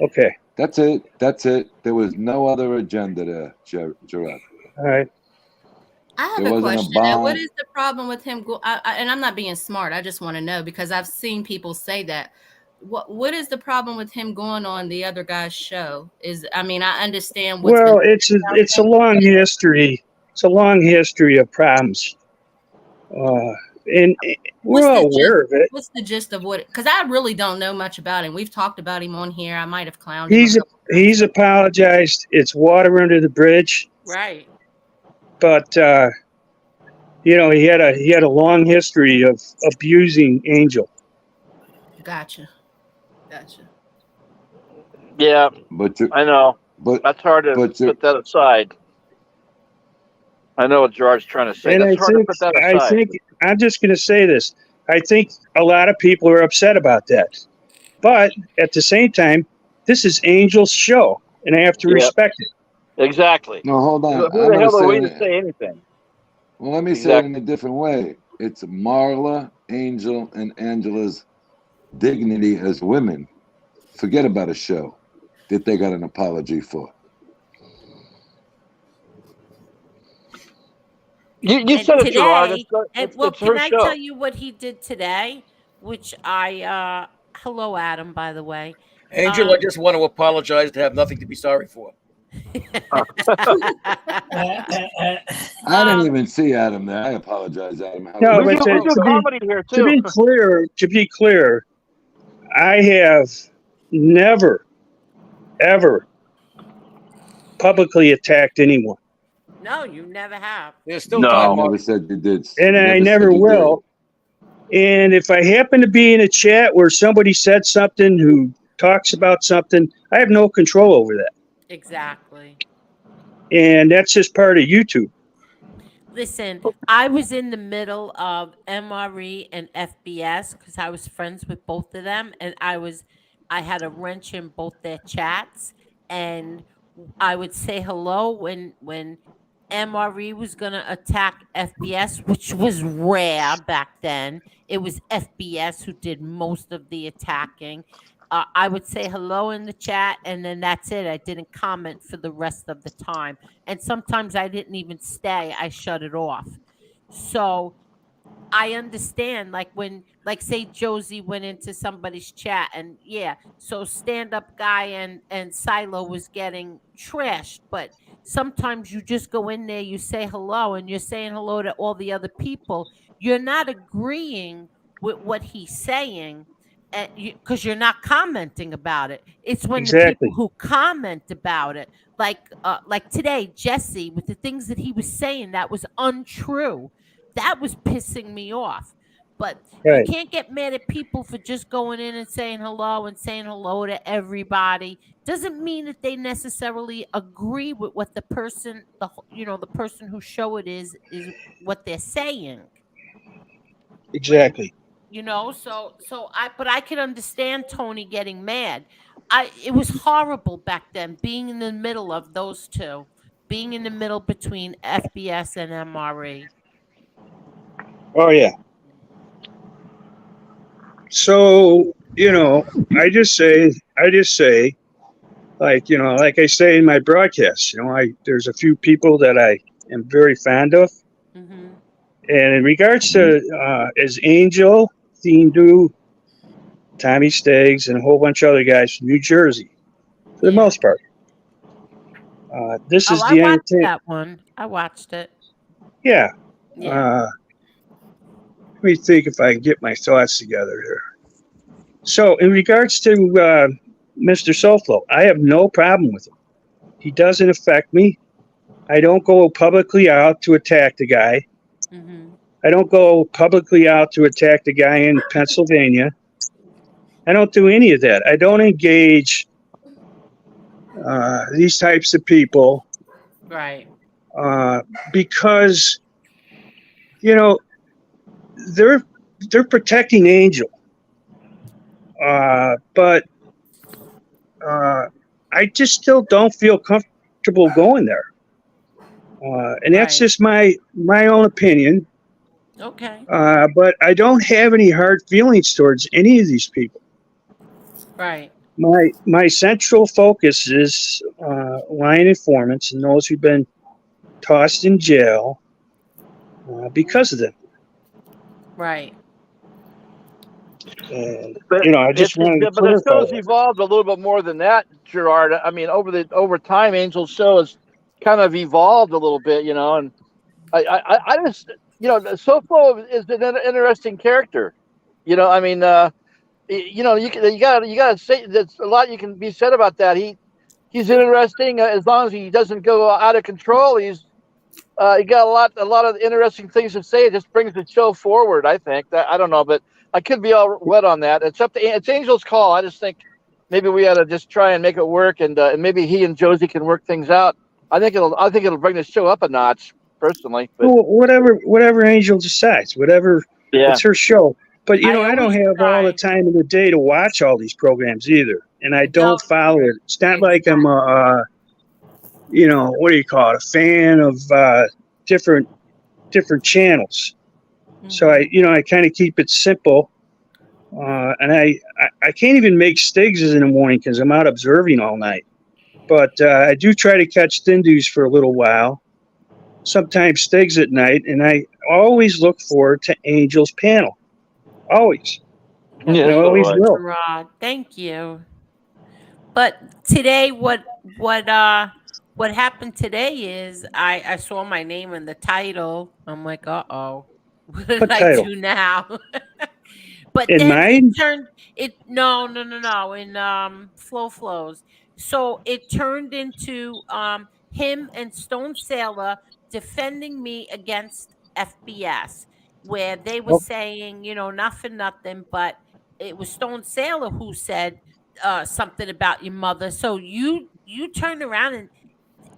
Okay. That's it. There was no other agenda there, Gerard. All right. I have There a wasn't a question. Now, what bomb. is the problem with him? And I'm not being smart. I just want to know because I've seen people say that. what is the problem with him going on the other guy's show? I understand what's Well, been it's a long history. It's a long history of problems, and we're all aware of it. What's the gist of what? Because I really don't know much about him. We've talked about him on here. I might have clowned him. He's apologized. It's water under the bridge. Right. But he had a long history of abusing Angel. Gotcha. Yeah, but I know. But that's hard to put that aside. I know what Gerard's trying to say. And That's hard to put that aside. I'm just going to say this. I think a lot of people are upset about that. But at the same time, this is Angel's show, and I have to respect it. Exactly. No, hold on. Who the hell are we to say anything? Well, let me say it in a different way. It's Marla, Angel, and Angela's dignity as women. Forget about a show that they got an apology for. You said it, Gerard. Can I tell you what he did today? Which hello, Adam, by the way. Angel, I just want to apologize to have nothing to be sorry for. I didn't even see Adam there. I apologize, Adam. No, but to be clear, I have never, ever publicly attacked anyone. No, you never have. There's still time. I never said you did. And I never will. And if I happen to be in a chat where somebody said something who talks about something, I have no control over that. Exactly. And that's just part of YouTube. Listen, I was in the middle of MRE and FBS because I was friends with both of them, and I had a wrench in both their chats, and I would say hello when MRE was going to attack FBS, which was rare back then. It was FBS who did most of the attacking. I would say hello in the chat, and then that's it. I didn't comment for the rest of the time. And sometimes I didn't even stay. I shut it off. So I understand, say Josie went into somebody's chat, and so stand-up guy and Silo was getting trashed, but sometimes you just go in there, you say hello, and you're saying hello to all the other people. You're not agreeing with what he's saying, because you're not commenting about it. It's when the people who comment about it, like today, Jesse, with the things that he was saying that was untrue, that was pissing me off. But you can't get mad at people for just going in and saying hello to everybody. Doesn't mean that they necessarily agree with what the person, the person whose show it is what they're saying. Exactly. But I could understand Tony getting mad. It was horrible back then, being in the middle of those two, being in the middle between FBS and MRE. Oh yeah. So, I just say, like I say in my broadcasts, there's a few people that I am very fond of. Mm-hmm. And in regards to as Angel, Thindu, Tommy Staggs, and a whole bunch of other guys from New Jersey, for the most part. This is the entertainment. That one. I watched it. Yeah. Let me think if I can get my thoughts together here. So, in regards to Mr. Soflo, I have no problem with him. He doesn't affect me. I don't go publicly out to attack the guy. Mm-hmm. I don't go publicly out to attack the guy in Pennsylvania. I don't do any of that. I don't engage these types of people. Right. Because, they're protecting Angel. But I just still don't feel comfortable going there. And that's just my own opinion. Okay. But I don't have any hard feelings towards any of these people. Right. My central focus is lying informants and those who've been tossed in jail because of them. Right. And But I just wanted to but the clarify show's that. evolved a little bit more than that, Gerard. I mean, over time, Angel's show has kind of evolved a little bit, and I just, SoFlo is an interesting character. I mean, you gotta say there's a lot you can be said about that. He's interesting as long as he doesn't go out of control. He got a lot of interesting things to say. It just brings the show forward. I think that I don't know, but I could be all wet on that. It's Angel's call. I just think maybe we ought to just try and make it work, and maybe he and Josie can work things out. I think it'll bring the show up a notch, personally. But Well, whatever Angel decides, whatever, yeah, it's her show. But I I don't always have all the try. time in the day to watch all these programs either, and I don't follow it. It's not like I'm a what do you call it, a fan of different channels. So I kind of keep it simple, and I can't even make Stigs in the morning because I'm out observing all night. But I do try to catch Thindu's for a little while. Sometimes Stigs at night, and I always look forward to Angel's panel. Always. Yeah, I always will. Rod, thank you. But today, what happened today is I saw my name in the title. I'm like, uh-oh, what did What I title? do now? But In then mine? it turned no in flows. So it turned into him and Stone Sailor defending me against FBS, where they were Oh. saying, not for nothing, but it was Stone Sailor who said something about your mother. So you turned around and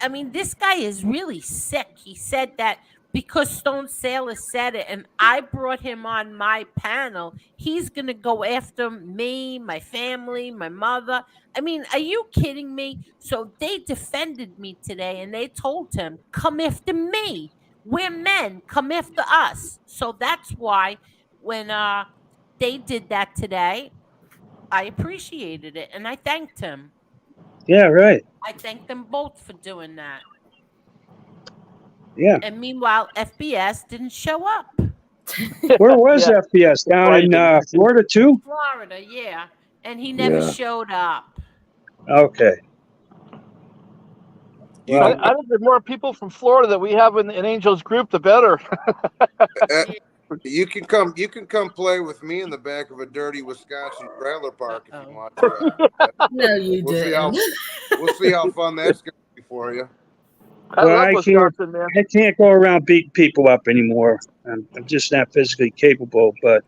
I mean, this guy is really sick. He said that because Stone Sailor said it and I brought him on my panel, he's going to go after me, my family, my mother. I mean, are you kidding me? So they defended me today and they told him, come after me. We're men, come after us. So that's why when they did that today, I appreciated it and I thanked him. Yeah, right. I thank them both for doing that. Yeah. And meanwhile, FBS didn't show up. Where was FBS? Down in Florida too? Florida, yeah. And he never Yeah. showed up. Okay. I think the more people from Florida that we have in Angel's group, the better. You can come play with me in the back of a dirty Wisconsin trailer park if you want to. No, you didn't. We'll see how fun that's going to be for you. Well, I can't go around beating people up anymore. I'm just not physically capable. But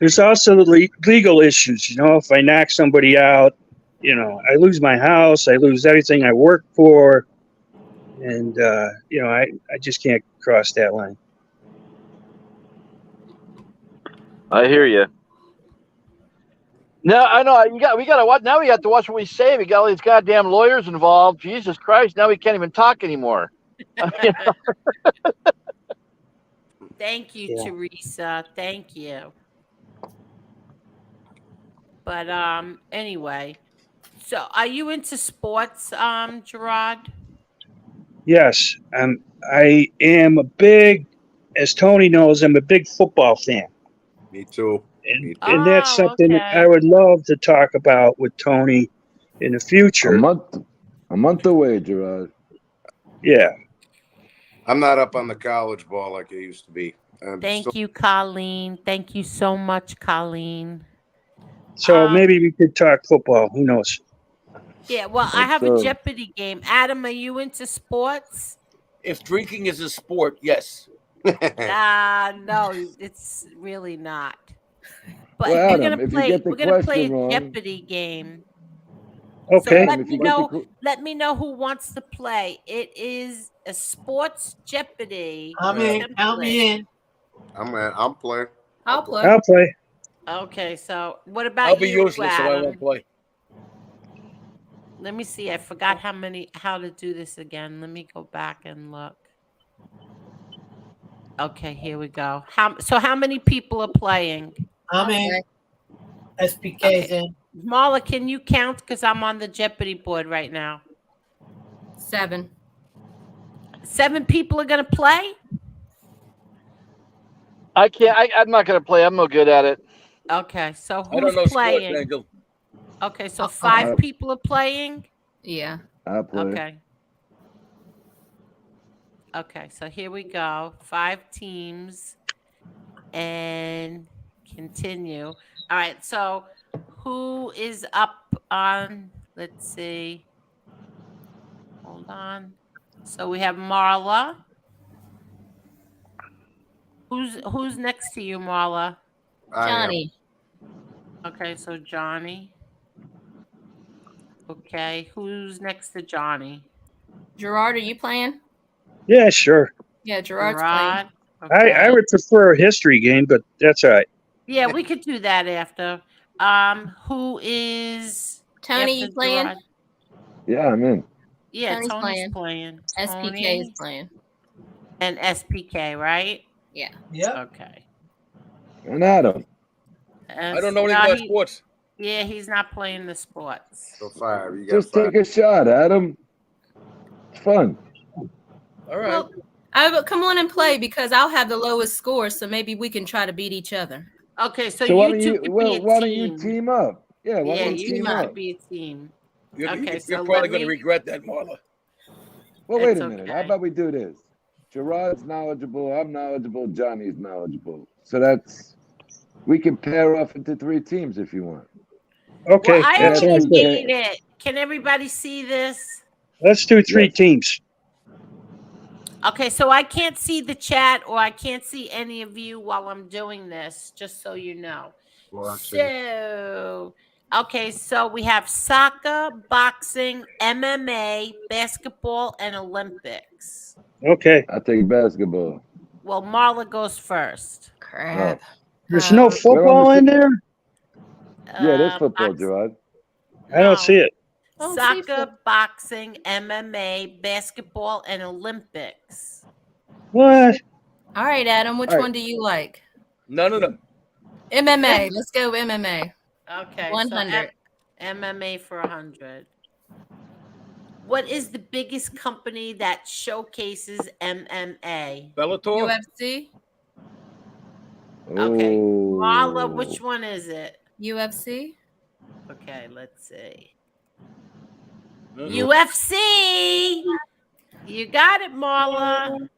there's also the legal issues. If I knock somebody out, I lose my house. I lose everything I work for. And, I just can't cross that line. I hear you. No, I know. We got to watch. Now we have to watch what we say. We got all these goddamn lawyers involved. Jesus Christ! Now we can't even talk anymore. Thank you, Teresa. Thank you. But anyway, so are you into sports, Gerard? Yes, I am a big, as Tony knows, I'm a big football fan. Me too. And that's something I would love to talk about with Tony in the future. A month away, Gerard. Yeah. I'm not up on the college ball like I used to be. Thank you, Colleen. Thank you so much, Colleen. So maybe we could talk football. Who knows? Yeah, well, I have a Jeopardy game. Adam, are you into sports? If drinking is a sport, yes. No, it's really not. But Well, we're Adam, gonna if you play. get the We're gonna play question a wrong- Jeopardy game. Okay. So Adam, if you get the let me know who wants to play. It is a sports Jeopardy. I'm in. Count me in. I'm playing. I'll play. I'll play. Okay, so what about I'll be you, useless, so I Adam? won't play. Let me see. I forgot how to do this again. Let me go back and look. Okay, here we go. How many people are playing? I'm in. SPK's in. Marla, can you count? Because I'm on the Jeopardy board right now. 7. 7 people are gonna play? I can't. I'm not going to play. I'm no good at it. Okay, so I don't know who's sports, playing? Angel. Okay, so 5 people are playing. Yeah. I'll play. Okay. Okay, so here we go. 5 teams and continue. All right, so who is up on, let's see. Hold on. So we have Marla. Who's next to you, Marla? Johnny. Okay, so Johnny. Okay, who's next to Johnny? Gerard, are you playing? Yeah, sure. Yeah, Gerard's playing. Okay. I would prefer a history game, but that's all right. Yeah, we could do that after. Who is Tony, you after playing? Gerard? Yeah, I'm in. Yeah, Tony's Tony's playing. playing. SPK is Tony playing. and SPK, right? Yeah. Yep. Okay. And Adam. I don't know anything about sports. Yeah, he's not playing the sports. So 5. You got Just 5. take a shot, Adam. It's fun. All right. Well, come on and play because I'll have the lowest score, so maybe we can try to beat each other. Okay, so why you don't two you? could Well, be a why team. don't you team up? Yeah, why Yeah, don't you you team two up? could be a team. You're Okay, so probably let going to me. regret that, Marla. Well, wait It's a minute. How okay. about we do this? Gerard's knowledgeable. I'm knowledgeable. Johnny's knowledgeable. So that's we can pair off into 3 teams if you want. Okay, Well, I that already sounds good. made it. Can everybody see this? Let's do 3 teams. Okay, so I can't see the chat or I can't see any of you while I'm doing this, just so you know. So, okay, so we have soccer, boxing, MMA, basketball, and Olympics. Okay. I'll take basketball. Well, Marla goes first. Crap. There's no football in there? Yeah, there's football, Gerard. I don't see it. Soccer, boxing, MMA, basketball, and Olympics. What? All right, Adam, which one do you like? None of them. MMA. Let's go MMA. Okay. 100. So MMA for 100. What is the biggest company that showcases MMA? Bellator? UFC. Okay. Marla, Oh. which one is it? UFC. Okay, let's see. Uh-oh. UFC. You got it, Marla.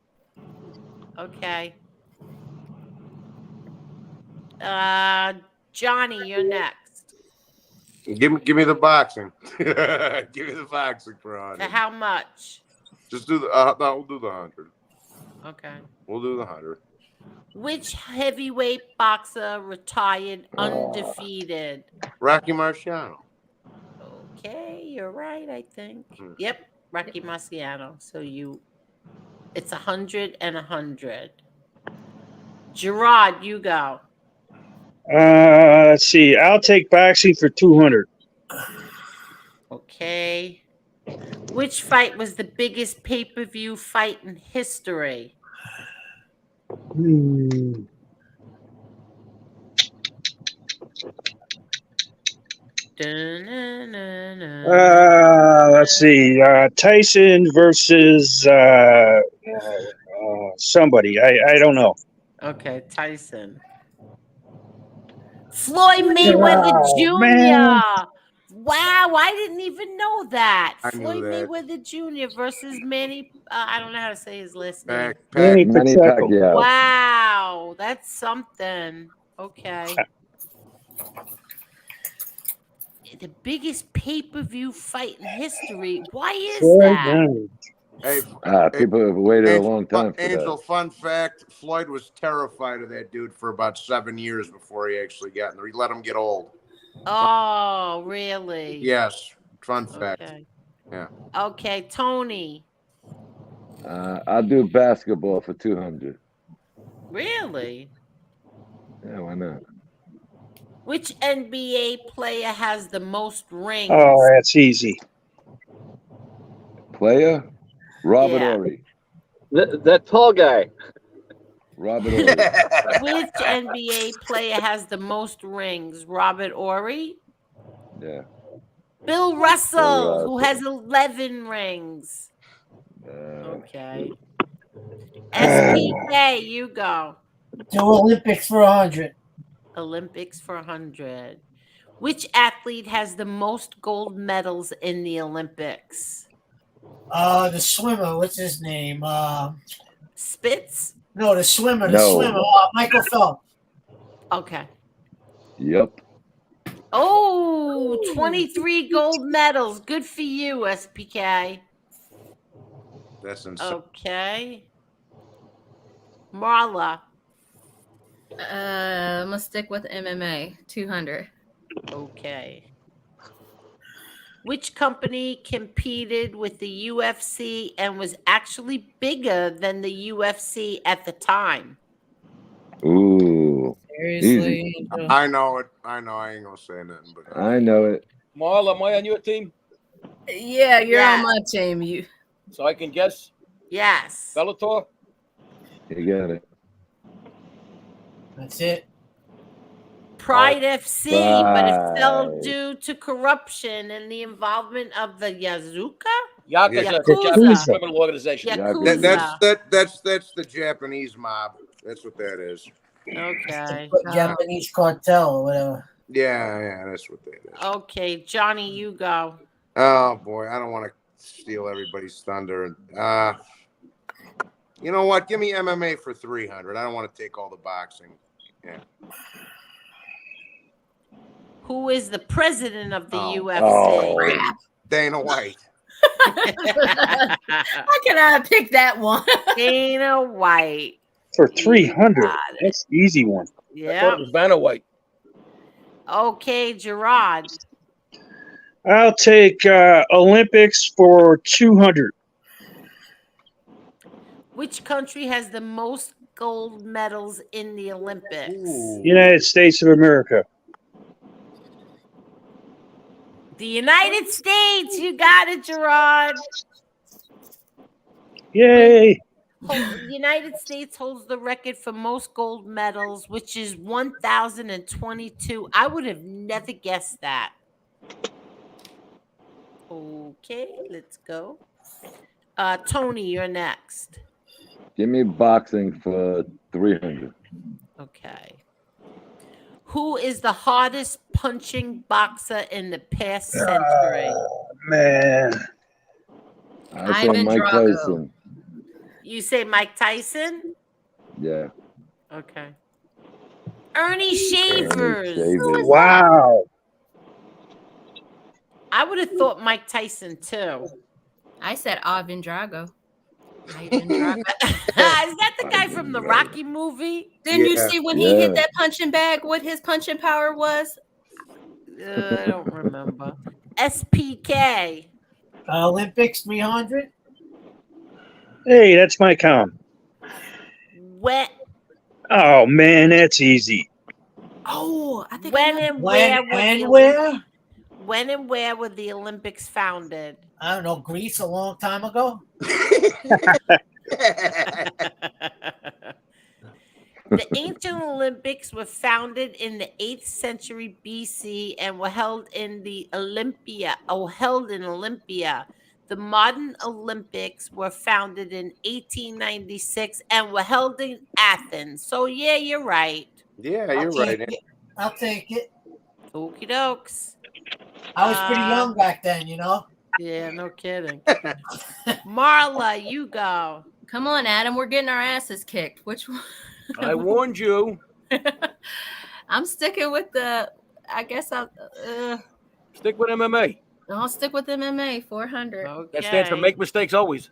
Okay. Johnny, you're next. Give me the boxing. Give me the boxing for 100. To how much? Just do the. No, we'll do the 100. Okay. We'll do the 100. Which heavyweight boxer retired undefeated? Rocky Marciano. Okay, you're right, I think. Yep, Rocky Marciano. So it's 100 and 100. Gerard, you go. Let's see. I'll take boxing for 200. Okay. Which fight was the biggest pay-per-view fight in history? Let's see. Tyson versus somebody. I don't know. Okay, Tyson. Floyd Mayweather Jr. man. Wow, I didn't even know that. I knew Floyd that. Mayweather Jr. versus Manny. I don't know how to say his last name. Manny Manny Pacheco. Pacquiao. Wow, that's something. Okay. The biggest pay-per-view fight in history. Why is that? Hey, people have waited a long time for Angel, that. fun fact: Floyd was terrified of that dude for about 7 years before he actually got in there. He let him get old. Oh, really? Yes, fun fact. Okay. Yeah. Okay, Tony. I'll do basketball for 200. Really? Yeah, why not? Which NBA player has the most rings? Oh, that's easy. Player? Robert Yeah. Ory. That tall guy. Robert Ory. Which NBA player has the most rings? Robert Ory? Yeah. Bill Russell, Bill who has 11 rings. Okay. SPK, you go. Do Olympics for 100. Olympics for 100. Which athlete has the most gold medals in the Olympics? The swimmer, what's his name? Spitz? No, the swimmer, No. Michael Phelps. Okay. Yep. Oh, 23 gold medals. Good for you, SPK. That's insane. Okay. Marla. I'm gonna stick with MMA 200. Okay. Which company competed with the UFC and was actually bigger than the UFC at the time? Ooh. Seriously. Easy. I know it. I know. I ain't gonna say nothing, but I know it. Marla, am I on your team? Yeah, you're on my team. You. So I can guess? Yes. Bellator? You got it. That's it. Pride FC, but it fell Pride. due to corruption and the involvement of the Yakuza. Japanese criminal organization. Yakuza. That's the Japanese mob. That's what that is. Okay. Japanese cartel or whatever. Yeah, that's what that is. Okay, Johnny, you go. Oh boy, I don't want to steal everybody's thunder. You know what? Give me MMA for 300. I don't want to take all the boxing. Yeah. Who is the president of the UFC? Oh. Dana White. How can I pick that one? Dana White. For 300. That's the easy one. I thought it was Vanna White. Okay, Gerard. I'll take Olympics for 200. Which country has the most gold medals in the Olympics? United States of America. The United States. You got it, Gerard. Yay. The United States holds the record for most gold medals, which is 1,022. I would have never guessed that. Okay, let's go. Tony, you're next. Give me boxing for 300. Okay. Who is the hardest punching boxer in the past century? Man. I say Mike Tyson. You say Mike Tyson? Yeah. Okay. Ernie Shavers. Wow. I would have thought Mike Tyson too. I said Ivan Drago. Is that the guy from the Rocky movie? Didn't you see when he hit that punching bag what his punching power was? I don't remember. SPK. Olympics 300. Hey, that's my count. When? Oh man, that's easy. Oh, I think when and where were the Olympics founded? I don't know, Greece a long time ago. The ancient Olympics were founded in the 8th century BC and were held in Olympia. The modern Olympics were founded in 1896 and were held in Athens. So yeah, you're right. Yeah, you're right. I'll take it. Okie dokes. I was pretty young back then, you know. Yeah, no kidding. Marla, you go. Come on, Adam. We're getting our asses kicked. Which one? I warned you. I'm sticking with I guess I'll stick with MMA. I'll stick with MMA 400. Okay. That stands for make mistakes always.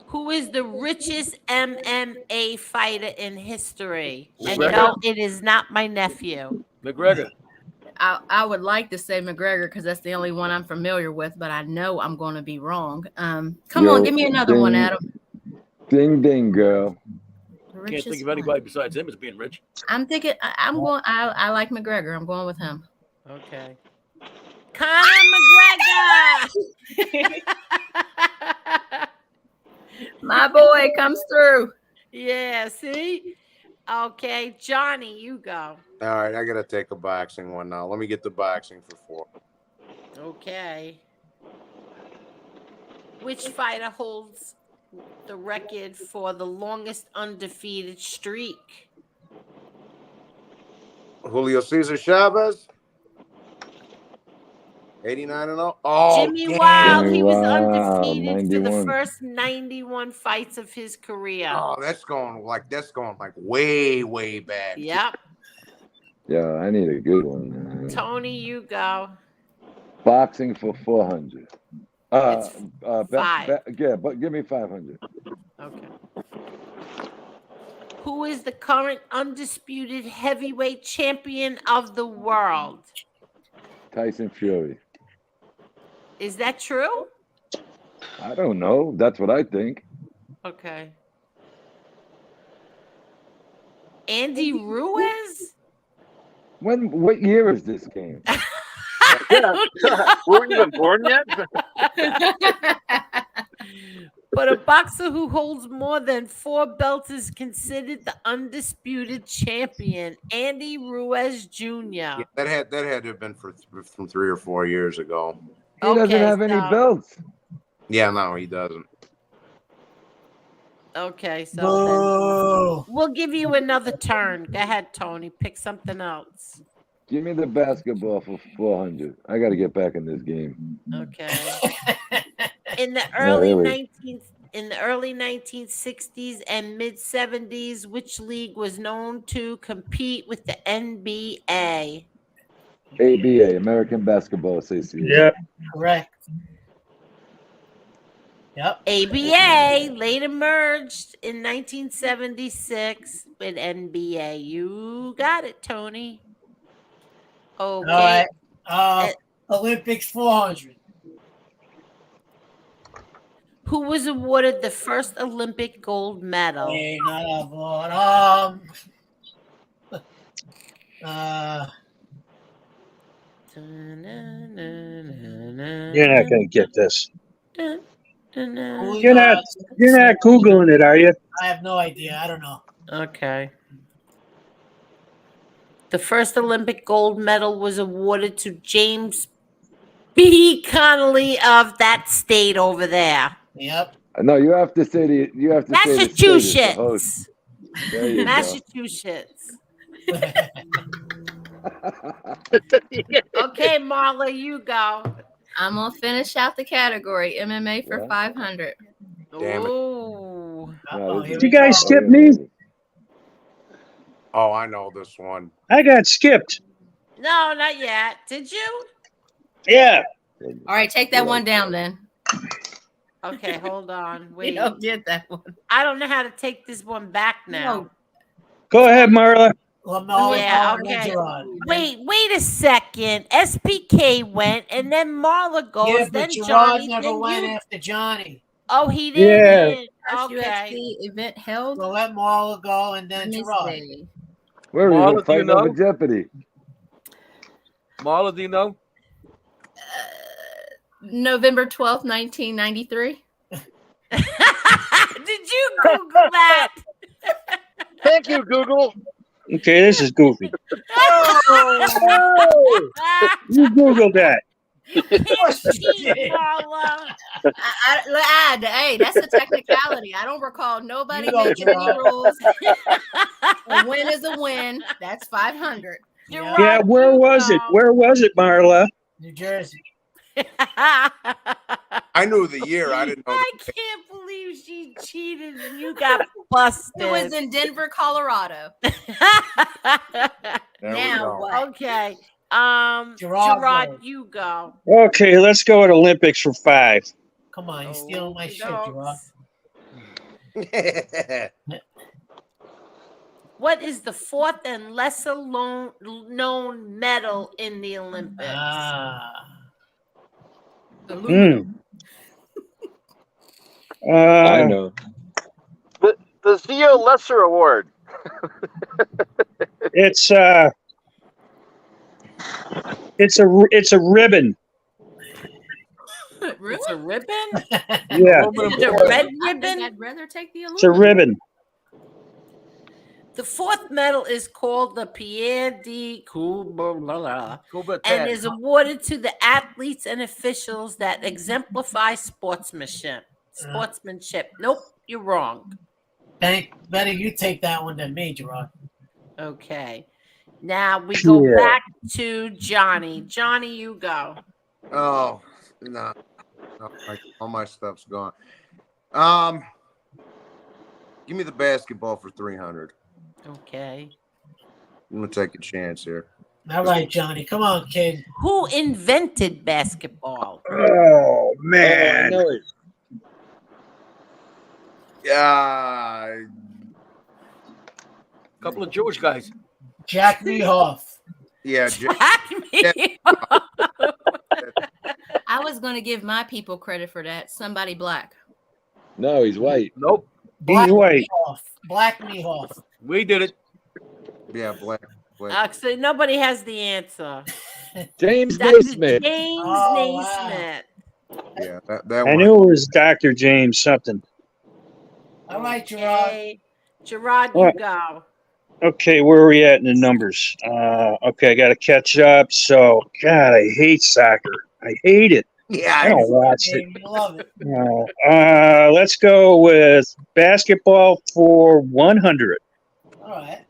Who is the richest MMA fighter in history? McGregor? And no, it is not my nephew. McGregor. I would like to say McGregor because that's the only one I'm familiar with, but I know I'm going to be wrong. Come on, give me another one, Adam. Ding, ding, girl. Can't think of anybody besides him as being rich. I'm thinking I like McGregor. I'm going with him. Okay. Conor McGregor. My boy comes through. Yeah, see? Okay, Johnny, you go. All right, I gotta take a boxing one now. Let me get the boxing for 4. Okay. Which fighter holds the record for the longest undefeated streak? Julio Cesar Chavez. 89-0. Oh, Jimmy damn. Wild, Jimmy he was Wild, undefeated for the 91. first 91 fights of his career. Oh, that's going like way back. Yep. Yeah, I need a good one. Man. Tony, you go. Boxing for 400. Five. Yeah, but give me 500. Okay. Who is the current undisputed heavyweight champion of the world? Tyson Fury. Is that true? I don't know. That's what I think. Okay. Andy Ruiz? What year is this game? Weren't you even born yet? But a boxer who holds more than 4 belts is considered the undisputed champion, Andy Ruiz Jr. Yeah, that had to have been from 3 or 4 years ago. He doesn't have any belts. Yeah, no, he doesn't. Okay, so then we'll give you another turn. Go ahead, Tony. Pick something else. Give me the basketball for 400. I got to get back in this game. Okay. In the really. early 1960s and mid 70s, which league was known to compete with the NBA? ABA, American Basketball Association. Yeah, correct. Yep. ABA later merged in 1976 with NBA. You got it, Tony. Okay. All right. Olympics 400. Who was awarded the first Olympic gold medal? Hey, not award. You're not going to get this. You're not Googling it, are you? I have no idea. I don't know. Okay. The first Olympic gold medal was awarded to James B. Connolly of that state over there. Yep. No, you have to say the Massachusetts. There you Massachusetts. Okay, Marla, you go. I'm gonna finish out the category MMA for 500. Damn it. Ooh. Did you guys skip me? Oh, I know this one. I got skipped. No, not yet. Did you? Yeah. All right, take that one down then. Okay, hold on. Wait. You don't get that one. I don't know how to take this one back now. Go ahead, Marla. Yeah, okay. Wait a second. SPK went, and then Marla goes, Yeah, but then Gerard Johnny. never then went you. after Johnny. Oh, he didn't. First Okay. UFC event held. So let Marla go, and then Let me Gerard. see. Where are Marla, you do you fighting over know? Jeopardy? Marla, do you know? November 12th, 1993. Did you Google that? Thank you, Google. Okay, this is goofy. You Googled that. Hey, that's a technicality. I don't recall nobody You go, making any Gerard. rules. A win is a win. That's 500. Yeah, where was it? Where was it, Marla? New Jersey. I knew the year. I didn't know. I can't believe she cheated and you got busted. It was in Denver, Colorado. Now what? Okay. Gerard, Gerard, you go. Okay, let's go at Olympics for 5. Come on, you're stealing my shit, Gerard. What is the fourth and lesser known medal in the Olympics? I know. The Zio Lesser Award. It's a ribbon. Really? It's a ribbon? Yeah. Is it a red ribbon? I'd rather take the It's a aluminum. ribbon. The fourth medal is called the Pierre de Coubertin and is awarded to the athletes and officials that exemplify sportsmanship. Nope, you're wrong. Better you take that one than me, Gerard. Okay. Now we go back to Johnny. Johnny, you go. Oh no, all my stuff's gone. Give me the basketball for 300. Okay. I'm gonna take a chance here. All right, Johnny. Come on, kid. Who invented basketball? Oh I man. know it. Yeah. Couple of Jewish guys. Jack Mehoff. Yeah. I was going to give my people credit for that. Somebody black. No, he's white. Nope. Black white. Mehoff. Black Mehoff. We did it. Yeah, black. So nobody has the answer. James Dr. Naismith. James Oh, Naismith. Yeah, that I one. knew it was Dr. James something. All right, Gerard. Okay. Gerard, All you right. go. Okay, where are we at in the numbers? Okay, I got to catch up. So, God, I hate soccer. I hate it. Yeah, I don't watch it. You love it. No. Let's go with basketball for 100. All right.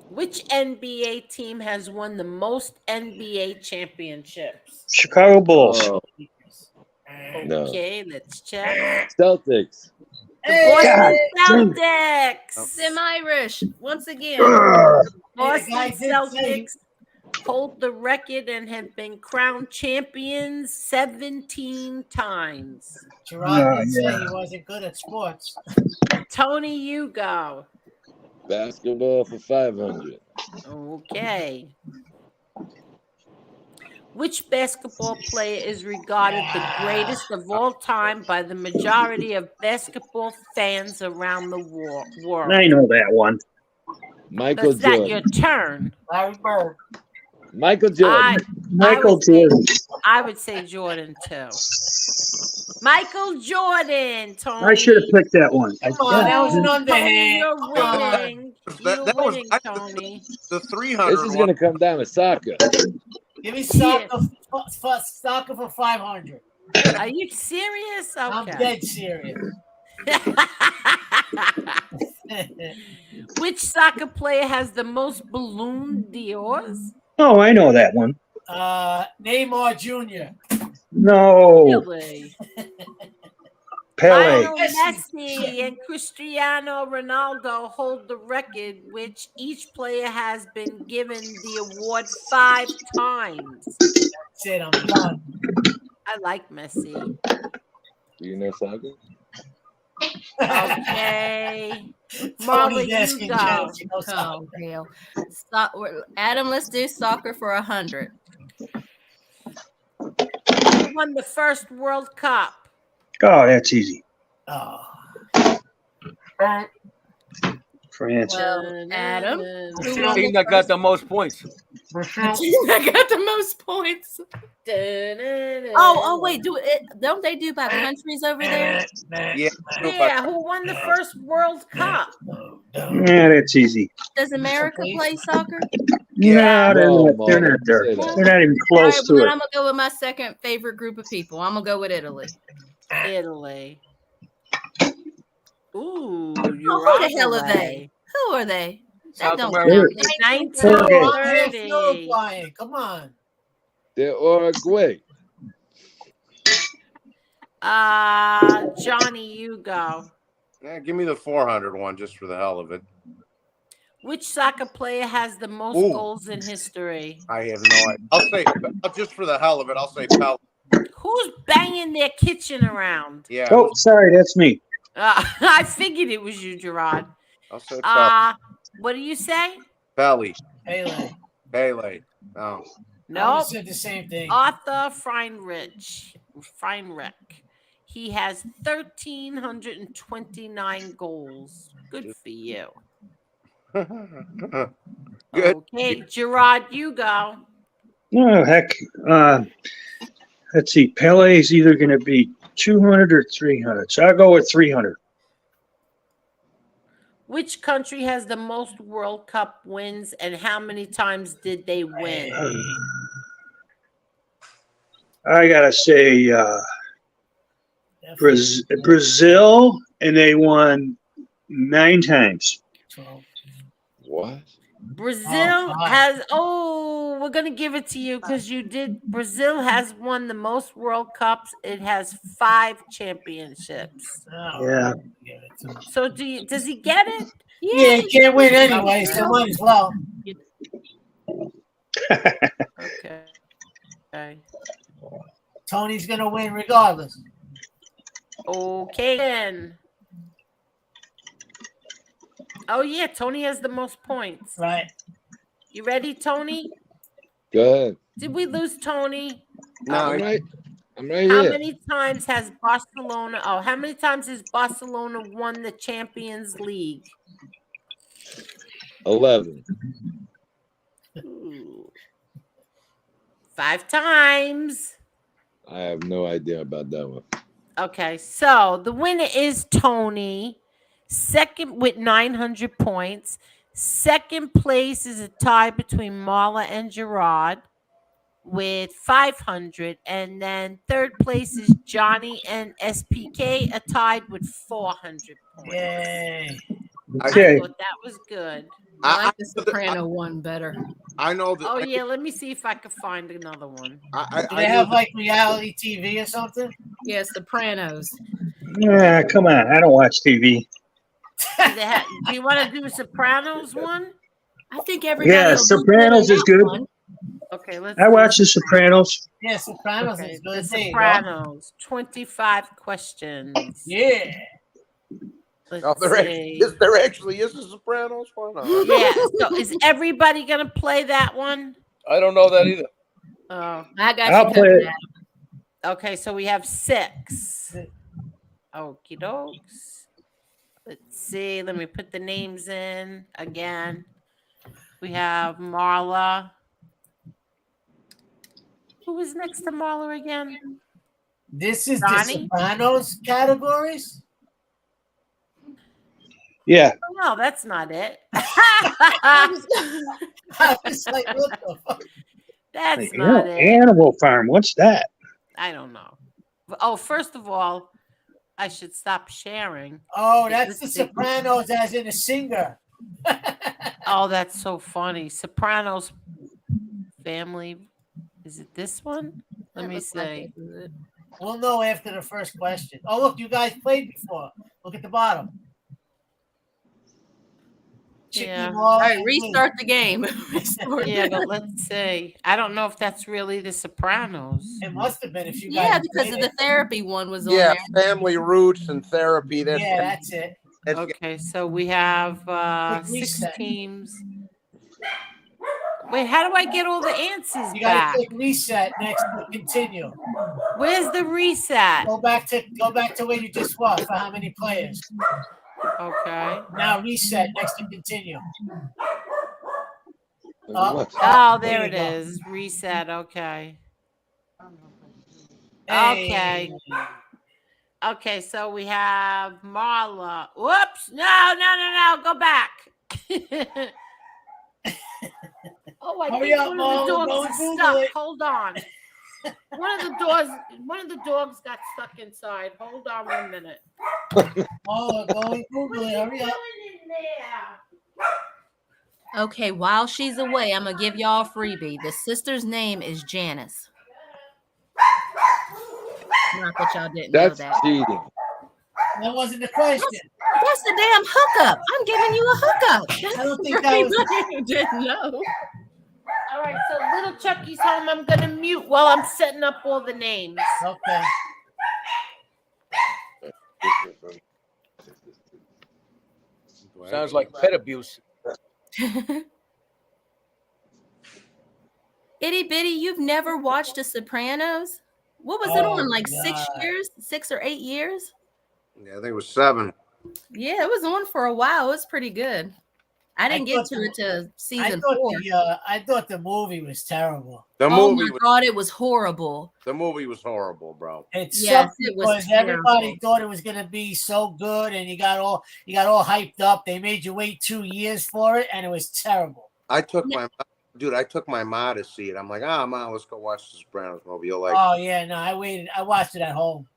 Which NBA team has won the most NBA championships? Chicago Bulls. Oh, no. Okay, let's check. Celtics. Boston God, Celtics. I'm Irish once again. Boston guy did say- Celtics hold the record and have been crowned champions 17 times. Gerard did say he wasn't good at sports. Tony, you go. Basketball for 500. Okay. Which basketball player is regarded the greatest of all time by the majority of basketball fans around the world? I know that one. Michael Is that Jordan. your turn? Larry Bird. Michael Jordan. Michael would say- Jordan. I would say Jordan too. Michael Jordan, Tony. I should have picked that one. Come on, that was an Tony, underhand. you're Come on. winning. You're winning, Tony. The 300 This is going to come down to soccer. Give me soccer for 500. Are you serious? Okay. I'm dead serious. Which soccer player has the most balloon deals? Oh, I know that one. Neymar Jr. No. Really? Pele. Lionel Messi and Cristiano Ronaldo hold the record, which each player has been given the award 5 times. That's it. I'm done. I like Messi. Do you know soccer? Okay. Marla, you go. Oh, hell. Adam, let's do soccer for 100. Who won the first World Cup? Oh, that's easy. Oh. France. Well, Adam. The team that got the most points. I got the most points. Oh, wait, don't they do by countries over there? Yeah, who won the first World Cup? Yeah, that's easy. Does America play soccer? No, they're not there. They're not even close All right, to well, it. then I'm gonna go with my second favorite group of people. I'm gonna go with Italy. Italy. Ooh, Who the hell are they? Who are they? That South don't America. count. 1930. Come on. They're Uruguay. Johnny, you go. Yeah, give me the 400 one just for the hell of it. Which soccer player has the most Ooh. goals in history? I have no idea. I'll say just for the hell of it. I'll say Pele. Who's banging their kitchen around? Yeah. Oh, sorry, that's me. I figured it was you, Gerard. I'll say Pele. What do you say? Pele. Pele. No. No. Said the same thing. Arthur Freinrich. He has 1,329 goals. Good for you. Good. Okay, Gerard, you go. Oh, heck. Let's see. Pele is either going to be 200 or 300. So I'll go with 300. Which country has the most World Cup wins and how many times did they win? I got to say Brazil, and they won 9 times. What? Brazil has, we're going to give it to you because you did. Brazil has won the most World Cups. It has 5 championships. Yeah. So does he get it? Yeah, he can't win anyway, so might as well. Okay. Tony's going to win regardless. Okay, then. Oh, yeah, Tony has the most points. Right. You ready, Tony? Good. Did we lose Tony? No, I'm right How here. many times has Barcelona? How many times has Barcelona won the Champions League? 11. Ooh. 5 times. I have no idea about that one. Okay, so the winner is Tony, second with 900 points. Second place is a tie between Marla and Gerard with 500, and then third place is Johnny and SPK, a tied with 400 points. Yay! I Okay. thought that was good. I like the Soprano one better. I know that. Oh yeah, let me see if I can find another one. Do they have like reality TV or something? Yeah, Sopranos. Yeah, come on. I don't watch TV. Do you want to do a Sopranos one? I think everybody. Yeah, will do Sopranos good is on good. that one. Okay, let's. I watch The Sopranos. Yeah, Sopranos is good. The There you go. Sopranos, 25 questions. Yeah. Let's there actually is a Sopranos one. Yeah. So is everybody gonna play that one? I don't know that either. Oh, I got I'll you play covered. it. okay. So we have 6. Okie dokes. Let's see. Let me put the names in again. We have Marla. Who was next to Marla again? This is Donnie? the Sopranos categories. Yeah. Oh, no, that's not it. I was like, what the fuck? That's not it. Animal Farm. What's that? I don't know. Oh, first of all, I should stop sharing. Oh, that's the Sopranos as in a singer. Oh, that's so funny. Sopranos family. Is it this one? Let me see. We'll know after the first question. Oh, look, you guys played before. Look at the bottom. Yeah. All right, restart the game. Yeah, but let's see. I don't know if that's really the Sopranos. It must have been if you guys. Yeah, because of the therapy one was on Yeah, there. family roots and therapy. Yeah, that's it. Okay, so we have 6 teams. Wait, how do I get all the answers You back? gotta click reset next to continue. Where's the reset? Go back to where you just was for how many players. Okay. Now reset next to continue. Oh, there it is. Reset. Okay. Okay. Okay, so we have Marla. Whoops. No. Go back. Oh, I Hurry think up, one Marla, of the dogs don't is Google stuck. it. Hold on. One of the dogs got stuck inside. Hold on 1 minute. Oh, go and Google it. Hurry up. Okay, while she's away, I'm gonna give y'all a freebie. The sister's name is Janice. Not that y'all didn't That's know that. cheating. That wasn't the question. That's the damn hookup. I'm giving you a hookup. I don't think that was. You didn't know. All right, so little Chucky's home. I'm gonna mute while I'm setting up all the names. Okay. Sounds like pet abuse. Itty bitty, you've never watched The Sopranos? What was it on? Like 6 years? 6 or 8 years? Yeah, I think it was 7. Yeah, it was on for a while. It was pretty good. I didn't get to it to season 4. I thought the movie was terrible. The Oh movie my was, god, it was horrible. the movie was horrible, bro. It Yes, sucked it was because everybody terrible. thought it was gonna be so good, and you got all hyped up. They made you wait 2 years for it, and it was terrible. I took my ma to see it. I'm like, ma, let's go watch the Sopranos movie. You'll like Oh yeah, no, I waited. I watched it at home.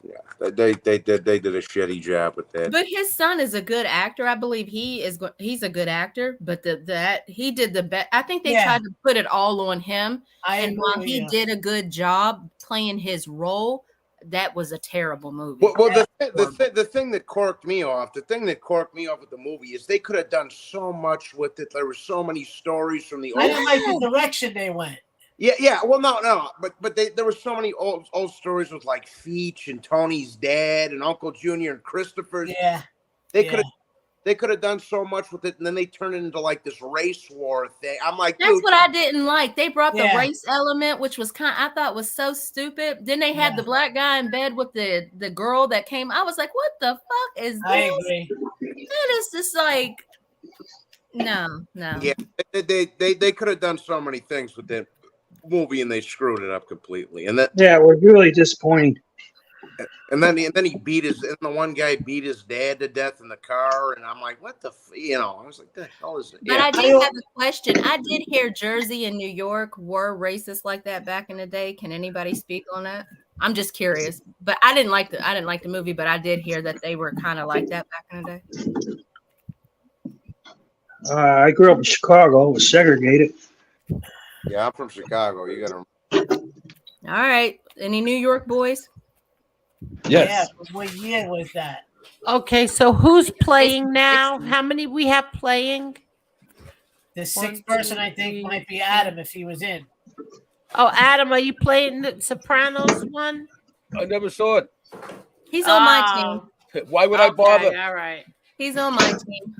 Yeah, they did a shitty job with that. But his son is a good actor. I believe he's a good actor. But that he did the best. I think they tried to put it all on him. And while he did a good job playing his role, that was a terrible movie. Well, the thing that corked me off with the movie is they could have done so much with it. There were so many stories from the I didn't like the direction they went. Yeah. Well, no, but there were so many old stories with like Feach and Tony's dad and Uncle Junior and Christopher's. Yeah, they could have done so much with it, and then they turned it into like this race war thing. I'm like, that's dude, what I didn't like. They brought the race element, which was I thought was so stupid. Then they had the black guy in bed with the girl that came. I was like, what the fuck is this? I agree. And it's just like, no. Yeah, they could have done so many things with that movie, and they screwed it up completely. And it was really disappointing. And then he beat the one guy beat his dad to death in the car, and I'm like, what the, I was like, the hell is it? But I did have a question. I did hear Jersey and New York were racist like that back in the day. Can anybody speak on that? I'm just curious. But I didn't like the movie, but I did hear that they were kind of like that back in the day. I grew up in Chicago. It was segregated. Yeah, I'm from Chicago. You gotta. All right. Any New York boys? Yes. Yeah, what year was that? Okay, so who's playing now? How many we have playing? The sixth person, I think, might be Adam if he was in. Oh, Adam, are you playing the Sopranos one? I never saw it. He's on my team. Why would I bother? All right. He's on my team.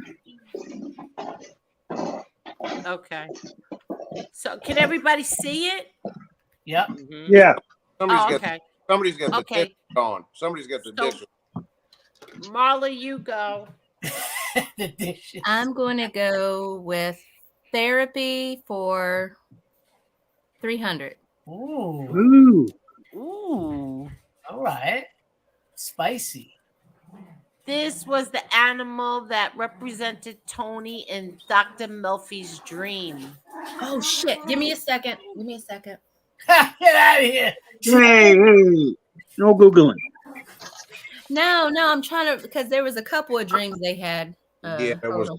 Okay. So can everybody see it? Yep. Mm-hmm. Yeah. Somebody's got the dish on. Somebody's got the dish. Marla, you go. The dishes. I'm going to go with therapy for 300. Ooh. Ooh. All right. Spicy. This was the animal that represented Tony in Dr. Melfi's dream. Oh, shit. Give me a second. Get out of here. Hey, no Googling. No, I'm trying to, because there was a couple of dreams they had. Yeah, it was.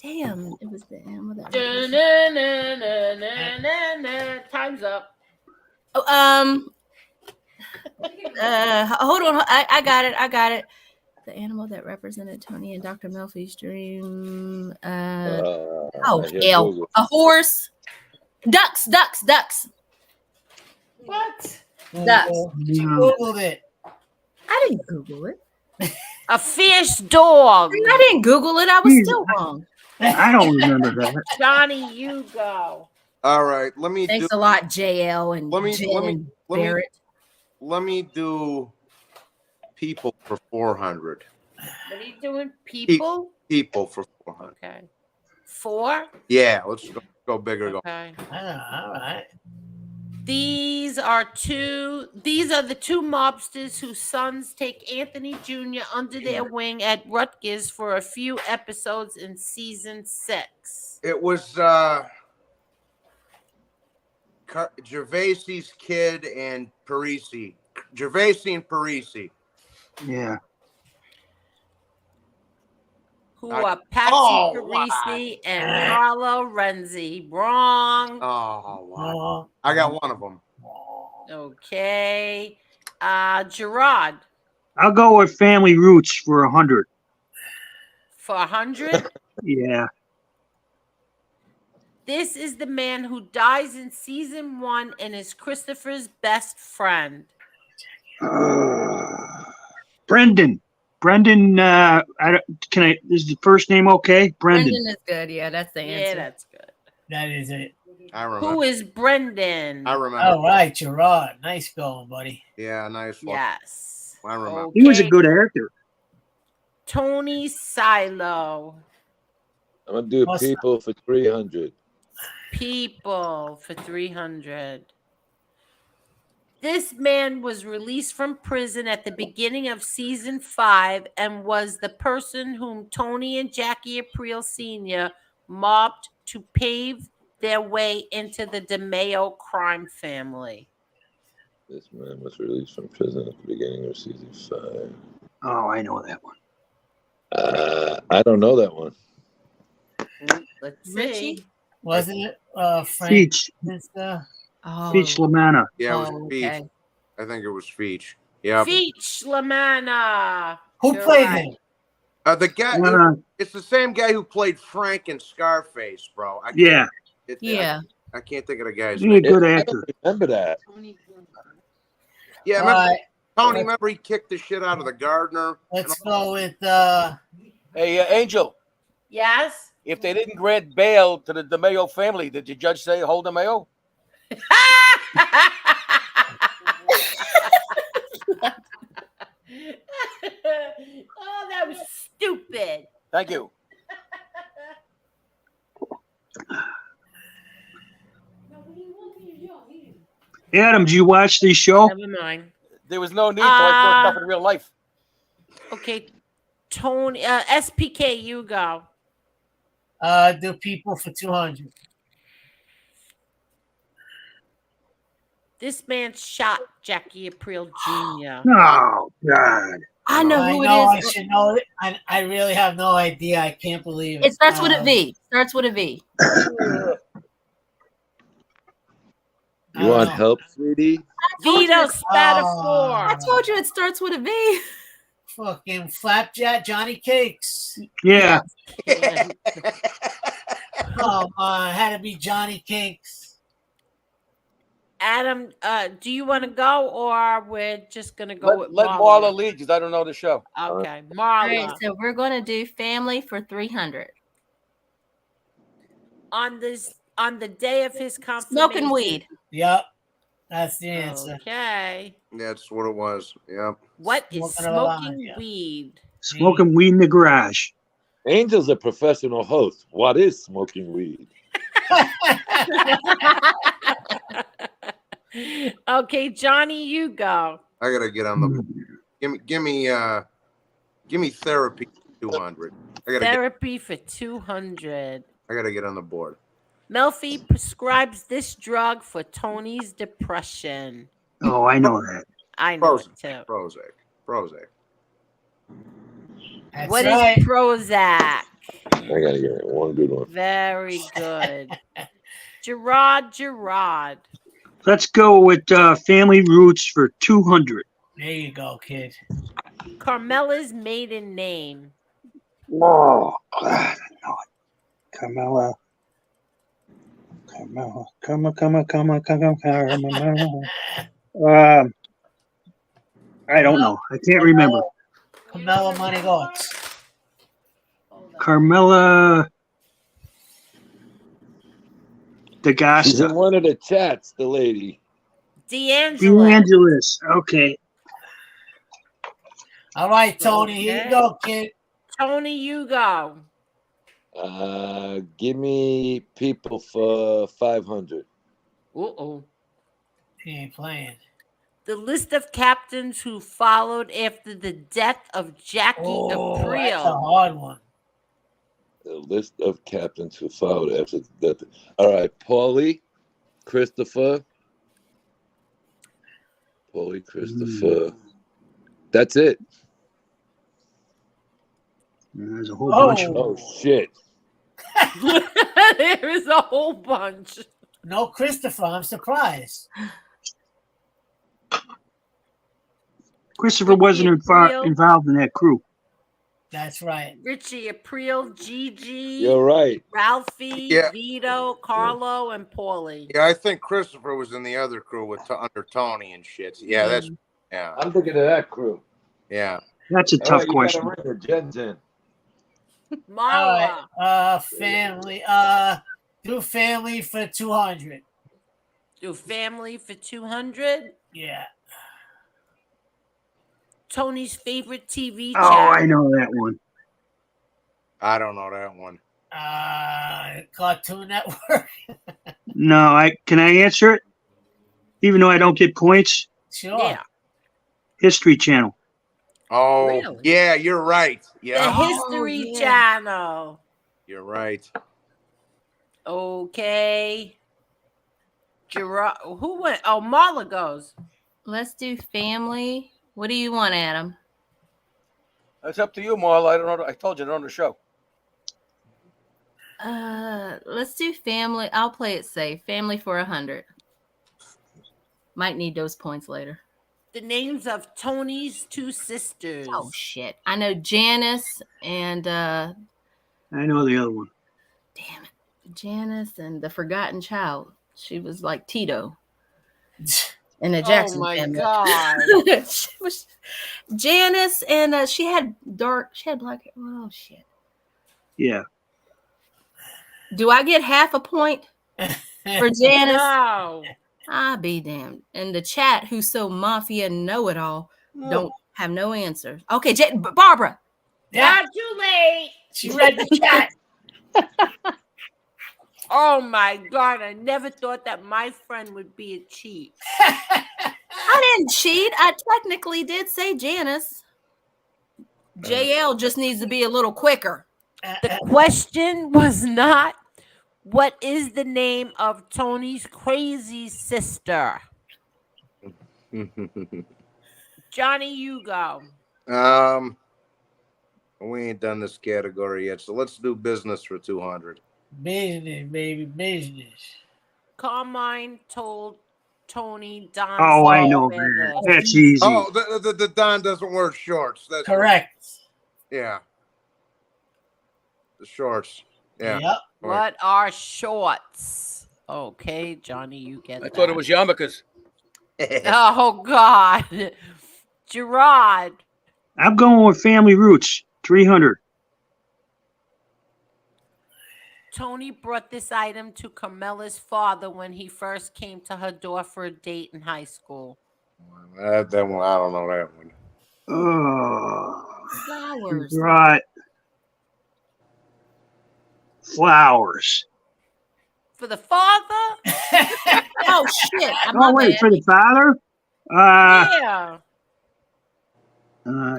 Damn, it was the animal that. Time's up. Hold on. I got it. The animal that represented Tony and Dr. Melfi's dream. Hell. A horse. Ducks. What? Ducks. She Googled it. I didn't Google it. A fierce dog. I didn't Google it. I was still wrong. I don't remember that. Johnny, you go. All right, let me. Thanks a lot, JL and Barrett. Let me do people for 400. What are you doing? People? People for 400. Okay. 4? Yeah, let's go bigger. Okay. All right. These are the two mobsters whose sons take Anthony Jr. under their wing at Rutgers for a few episodes in season 6. It was Gervaisi's kid and Parisi. Gervaisi and Parisi. Yeah. Who are Patsy Parisi and Carlo Renzi. Wrong. Oh, wow. I got one of them. Okay. Gerard. I'll go with Family Roots for 100. For 100? Yeah. This is the man who dies in season 1 and is Christopher's best friend. Brendan, is the first name okay? Brendan is good. Yeah, that's the answer. Yeah, that's good. That is it. I remember. Who is Brendan? I remember. All right, Gerard. Nice going, buddy. Yeah, nice one. Yes. I remember. He was a good actor. Tony Silo. I'm gonna do people for 300. People for 300. This man was released from prison at the beginning of season 5 and was the person whom Tony and Jackie Aprile Sr. mobbed to pave their way into the DeMeo crime family. This man was released from prison at the beginning of season 5. Oh, I know that one. I don't know that one. Let's Richie? see. Wasn't it Frank? Feach. Oh, Feach Lamanna. Yeah, it was Oh, Feach. okay. I think it was Feach. Yeah. Feach Lamanna. Who You're played right. him? The guy. It's the same guy who played Frank in Scarface, bro. I can't, Yeah. Yeah. I can't think of the guy's He's a name. good I actor. don't remember that. Yeah, All remember, right, Tony, remember he kicked the shit out of the gardener? let's go with Hey, Angel, Yes. if they didn't grant bail to the DeMayo family, did the judge say hold DeMayo? Oh, that was stupid. Thank you. Adam, did you watch this show? Never mind. There was no need for I saw stuff in real life. Okay, Tony, SPK, you go. do people for 200. This man shot Jackie Aprile Jr. Oh, God. I know I who know it I is. should know it. I really have no idea. I can't believe it. It starts with a V. Starts with a V. You want help, sweetie? Vito Spatafor. I told you it starts with a V. Fucking Flapjack Johnny Cakes. Yeah. Come on, had to be Johnny Cakes. Adam, do you want to go or we're just going to go with Let Marla lead because I don't know the show. Okay, All Marla. right, so we're going to do family for 300. On the day of his confirmation. Smoking weed. Yep, that's the answer. Okay. That's what it was. Yep. What is smoking weed? Smoking weed in the garage. Angel's a professional host. What is smoking weed? Okay, Johnny, you go. I gotta get on the. Give me therapy 200. Therapy for 200. I gotta get on the board. Melfi prescribes this drug for Tony's depression. Oh, I know that. I know it too. Prozac. That's What right. is Prozac? I gotta get one good one. Very good. Gerard. Let's go with Family Roots for 200. There you go, kid. Carmela's maiden name. Whoa. I don't know it. Carmela. I don't know. I can't remember. Carmela Moneygots. Carmela She's DeGasta. in one of the chats, the lady. DeAngelis. Okay. All right, Tony. Here you go, kid. Tony, you go. Give me people for 500. Uh-oh. He ain't playing. The list of captains who followed after the death of Jackie Aprile. That's a hard one. The list of captains who followed after that. All right, Paulie, Christopher. That's it. There's a whole bunch of them. Oh, shit. There is a whole bunch. No Christopher. I'm surprised. Christopher wasn't involved in that crew. That's right. Richie Aprile, Gigi. You're right. Ralphie, Yeah. Vito, Carlo, and Paulie. Yeah, I think Christopher was in the other crew with under Tony and shit. Yeah, that's yeah. I'm thinking of that crew. Yeah. That's a tough question. Jen's in. Marla. Family. Do family for 200. Do family for 200. Yeah. Tony's favorite TV Oh, channel. I know that one. I don't know that one. Cartoon Network. No, can I answer it? Even though I don't get points? Sure. Yeah. History Channel. Oh, Really? yeah, you're right. The Yeah, History Channel. you're right. Okay. Gerard, who went? Oh, Marla goes. Let's do family. What do you want, Adam? That's up to you, Marla. I don't know. I told you they're on the show. Let's do family. I'll play it safe. Family for 100. Might need those points later. The names of Tony's two sisters. Oh shit! I know Janice and I know the other one. Damn it, Janice and the Forgotten Child. She was like Tito in the Jackson my family. God. She was Janice, and she had black hair. Oh shit! Yeah. Do I get half a point for Janice? No. I'll be damned. And the chat, who's so mafia know-it-all, don't have no answers. Okay, Barbara. Yeah. Not too late. She read the chat. Oh my God. I never thought that my friend would be a cheat. I didn't cheat. I technically did say Janice. JL just needs to be a little quicker. The question was not, what is the name of Tony's crazy sister? Johnny, you go. We ain't done this category yet, so let's do business for 200. Business, baby, business. Carmine told Tony Don. Oh, I know that. That's easy. Oh, the Don doesn't wear shorts. That's correct. Yeah. The shorts. Yeah. Yep. What are shorts? Okay, Johnny, you get I thought it was yarmulkes. Oh, God. Gerard. I'm going with family roots. 300. Tony brought this item to Carmela's father when he first came to her door for a date in high school. That one, I don't know that one. Flowers. Right. Flowers. For the father? Oh, shit. Oh, wait, for the father? Yeah.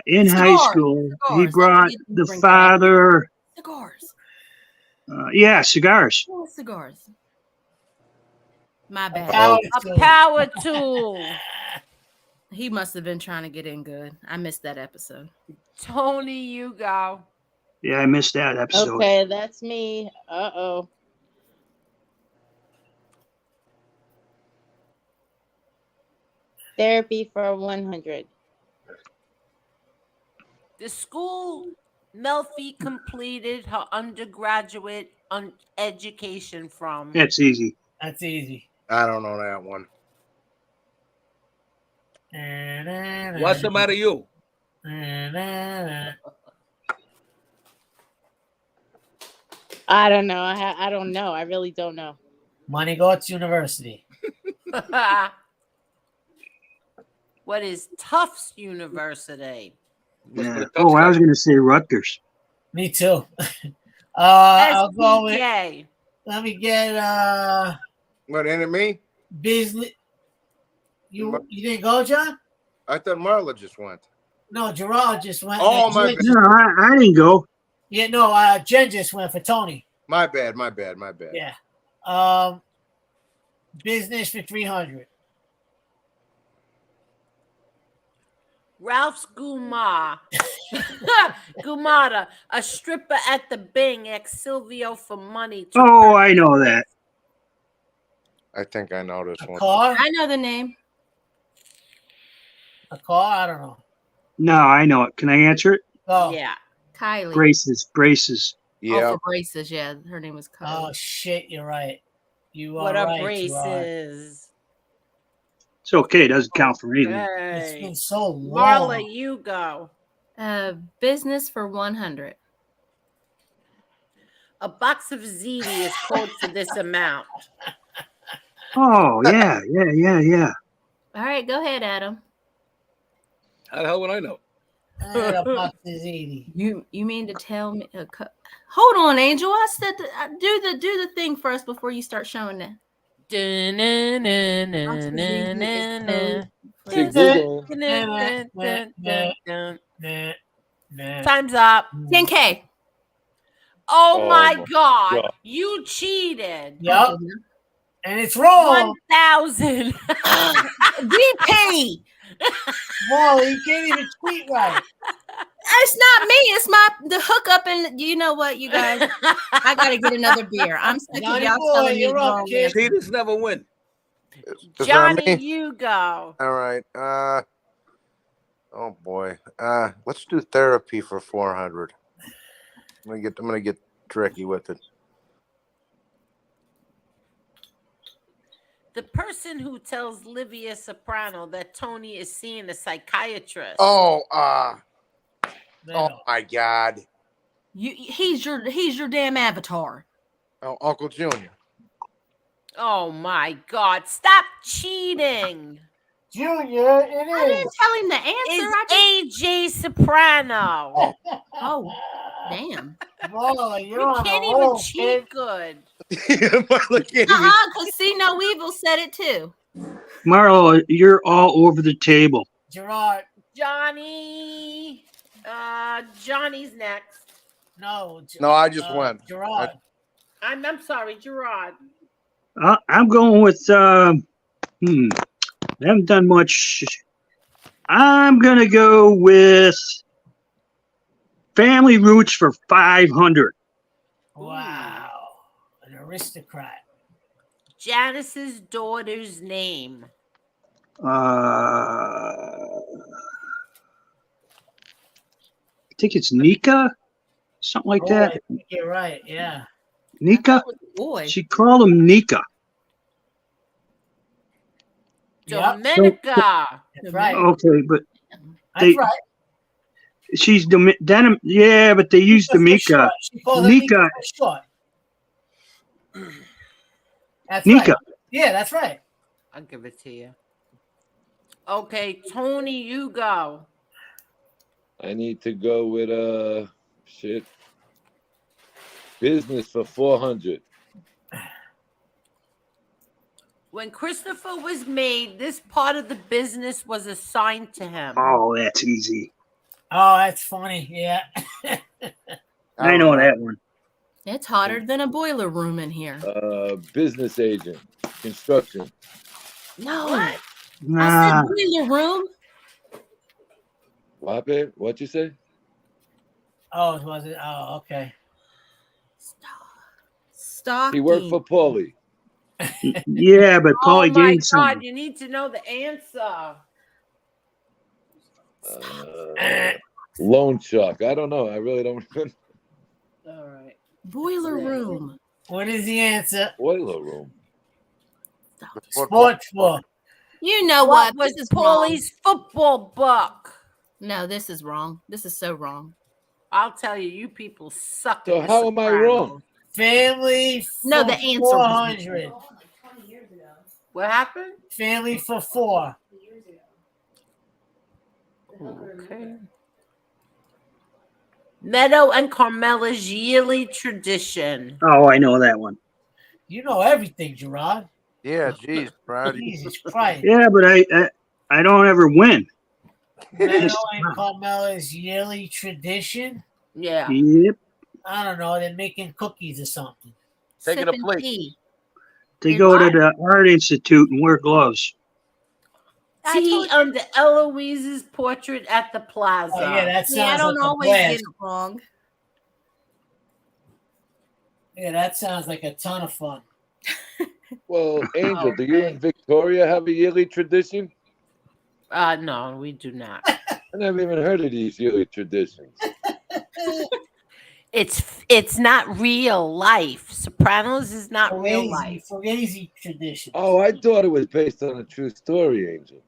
In high school, he brought the father. Cigars. Yeah, cigars. Oh, cigars. My bad. A power tool. He must have been trying to get in good. I missed that episode. Tony, you go. Yeah, I missed that episode. Okay, that's me. Uh-oh. Therapy for 100. The school Melfi completed her undergraduate education from. That's easy. That's easy. I don't know that one. What's the matter, you? I don't know. I don't know. I really don't know. Moneygots University. What is Tufts University? Yeah. Oh, I was going to say Rutgers. Me too. I'll go with. SBJ. Let me get What, enemy? business. You didn't go, John? I thought Marla just went. No, Gerard just went. Oh, my Jen bad. No, I didn't go. Yeah, no, Jen just went for Tony. My bad. Yeah. Business for 300. Ralph's Gumata, a stripper at the Bing, ex Silvio for money. Oh, I know that. I think I know this one. Car? I know the name. A car? I don't know. No, I know it. Can I answer it? Oh. Yeah. Kylie. Braces. Oh, for braces. Yeah, her name was Kylie. Oh, shit. You're right. You are What are right, braces? It's okay. It doesn't count for anything. It's been so long. Marla, you go. Business for 100. A box of ziti is called for this amount. Oh, yeah. All right, go ahead, Adam. How the hell would I know? A box is 80. You mean to tell me? Hold on, Angel. I said do the thing first before you start showing that. Time's up. 10K. Oh my God. You cheated. Yep. And it's wrong. 1,000. VP. Molly, you can't even tweet right. It's not me. It's the hookup. And you know what, you guys? I got to get another beer. I'm sick of y'all telling me wrong. See, this never win. Johnny, you go. All right. Oh boy. Let's do therapy for 400. I'm gonna get tricky with it. The person who tells Livia Soprano that Tony is seeing a psychiatrist. Oh my God. He's your damn avatar. Oh, Uncle Junior. Oh my God! Stop cheating, Junior. It is. I didn't tell him the answer. It's AJ Soprano. Oh, damn. Molly, you can't even cheat good. Because See No Evil said it too. Marlo, you're all over the table. Gerard. Johnny. Johnny's next. No. No, I just went. Gerard. I'm sorry, Gerard. I'm going with I haven't done much. I'm gonna go with Family Roots for 500. Wow. An aristocrat. Janice's daughter's name. I think it's Nika, something like that. I think you're right. Yeah. Nika. Boy. She called him Nika. Domenica. That's right. Okay, but That's right. she's denim. Yeah, but they used Dominica. She called her Nika. for short. That's Nika. right. Yeah, that's right. I'll give it to you. Okay, Tony, you go. I need to go with business for 400. When Christopher was made, this part of the business was assigned to him. Oh, that's easy. Oh, that's funny. Yeah. I know that one. It's hotter than a boiler room in here. Business agent, construction. No. What? I said boiler room. What, babe? What'd you say? Oh, was it? Oh, okay. Stop. He worked for Paulie. Yeah, but Paulie Oh my gained some. God, you need to know the answer. Loan shark. I don't know. I really don't. All right. Boiler room. What is the answer? Boiler room. Sports book. You know What what? was This is Paulie's football book? No, this is wrong. This is so wrong. I'll tell you, you people suck. So at the how am I wrong? Family. No, the for answer was 400. What happened? Family for 4. Okay. Meadow and Carmela's yearly tradition. Oh, I know that one. You know everything, Gerard. Yeah, geez, proud of you. Jesus Christ. Yeah, but I don't ever win. Meadow and Carmela's yearly tradition. Yeah. Yep. I don't know. They're making cookies or something. Taking a Sipping plate. tea. They go to the art institute and wear gloves. Tea under Eloise's portrait at the plaza. Oh, yeah, that See, I sounds don't like a always get blast. it wrong. Yeah, that sounds like a ton of fun. Well, Angel, do you and Victoria have a yearly tradition? No, we do not. I never even heard of these yearly traditions. It's not real life. Sopranos is not real life. Crazy tradition. Oh, I thought it was based on a true story, Angel.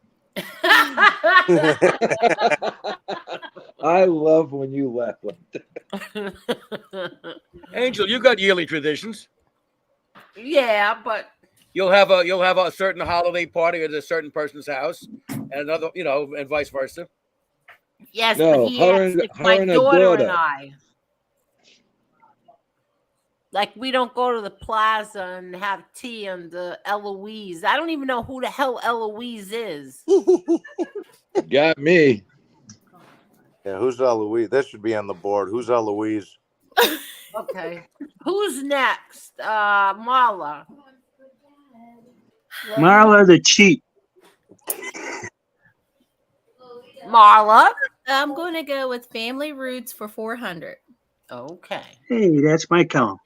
I love when you laugh like that. Angel, you got yearly traditions. Yeah, but You'll have a certain holiday party at a certain person's house, and another, and vice versa. yes, No, but he her asked and- if my her and her daughter daughter. and I. Like, we don't go to the plaza and have tea under Eloise. I don't even know who the hell Eloise is. Got me. Yeah, who's Eloise? That should be on the board. Who's Eloise? Okay. Who's next? Marla. Marla the cheat. Marla? I'm going to go with Family Roots for 400. Okay. Hey, that's my column.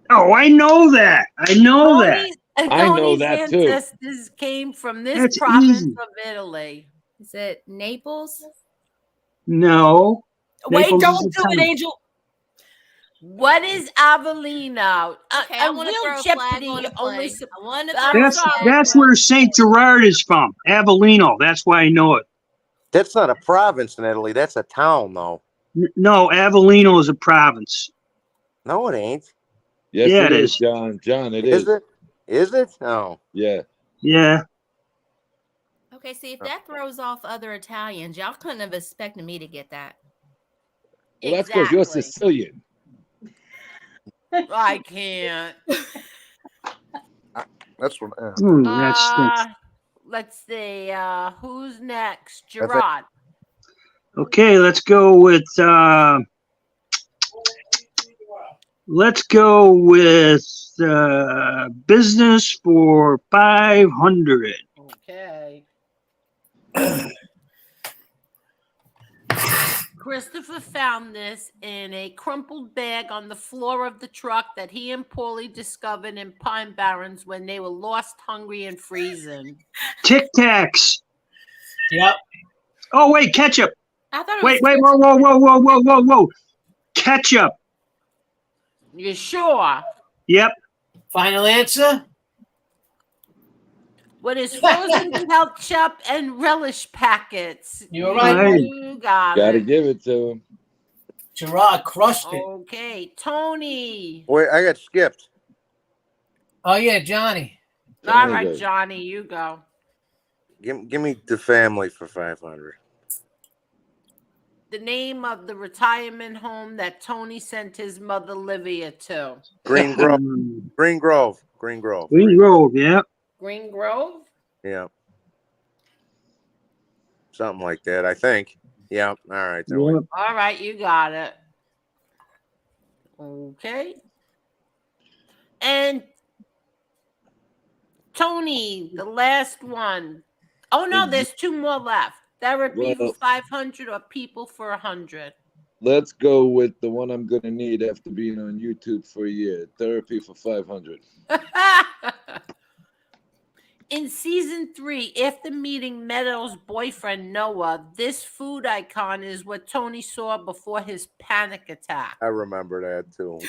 Oh, I know that. I know that. I know Tony's that too. ancestors came from this That's province easy. of Italy. Is it Naples? No. Wait, Naples is don't a do it, town. Angel. What is Avellino? Okay, I A want to real throw a Jeopardy flag on a only. play. I want to throw I'm a That's flag. that's where Saint Gerard is from. Avellino. That's why I know it. That's not a province in Italy. That's a town, though. No, Avellino is a province. No, it ain't. Yes, Yeah, it it is, is. John. John, it Is is. it? Is it? No. Yeah. Yeah. Okay, see, if that throws off other Italians, y'all couldn't have expected me to get that. Well, that's because you're Sicilian. I can't. That's what. That stinks. Let's see. Who's next? Gerard. Okay, let's go with business for 500. Okay. Christopher found this in a crumpled bag on the floor of the truck that he and Paulie discovered in Pine Barrens when they were lost, hungry, and freezing. Tic Tacs. Yep. Oh wait, ketchup. I thought it Wait, was whoa. Ketchup. You sure? Yep. Final answer? What is frozen ketchup and relish packets? You're right. You got Gotta it. give it to him. Gerard crushed it. Okay, Tony. Wait, I got skipped. Oh yeah, Johnny. All right, Johnny, you go. Give me the family for 500. The name of the retirement home that Tony sent his mother Livia to. Green Grove. Green Grove. Green Grove. Yeah. Green Grove? Yeah. Something like that, I think. Yeah. All right. There we Yep. go. All right, you got it. Okay. And Tony, the last one. Oh no, there's two more left. That would be for 500 or people for 100. Let's go with the one I'm gonna need after being on YouTube for a year. Therapy for 500. In season 3, after meeting Meadows' boyfriend Noah, this food icon is what Tony saw before his panic attack. I remember that too.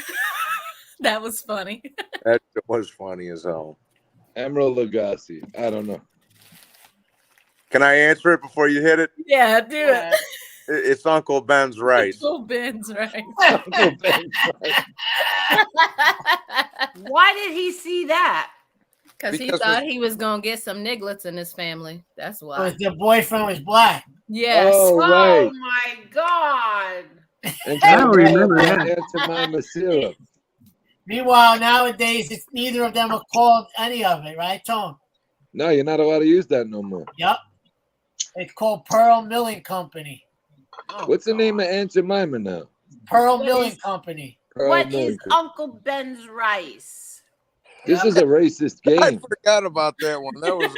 That was funny. That was funny as hell. Emerald Lagasse. I don't know. Can I answer it before you hit it? Yeah, do it. It's Uncle Ben's rice. Uncle Ben's right. Uncle Ben's right. Why did he see that? Because he thought he was going to get some nigglets in his family. That's why. Because the boyfriend was black. Yes. Oh, right. Oh my God. And I don't remember that. Antimima syrup. Meanwhile, nowadays, it's neither of them are called any of it, right, Tom? No, you're not allowed to use that no more. Yep. It's called Pearl Milling Company. What's the name of Aunt Jemima now? Pearl Milling Company. What is Uncle Ben's rice? This is a racist game. I forgot about that one. That was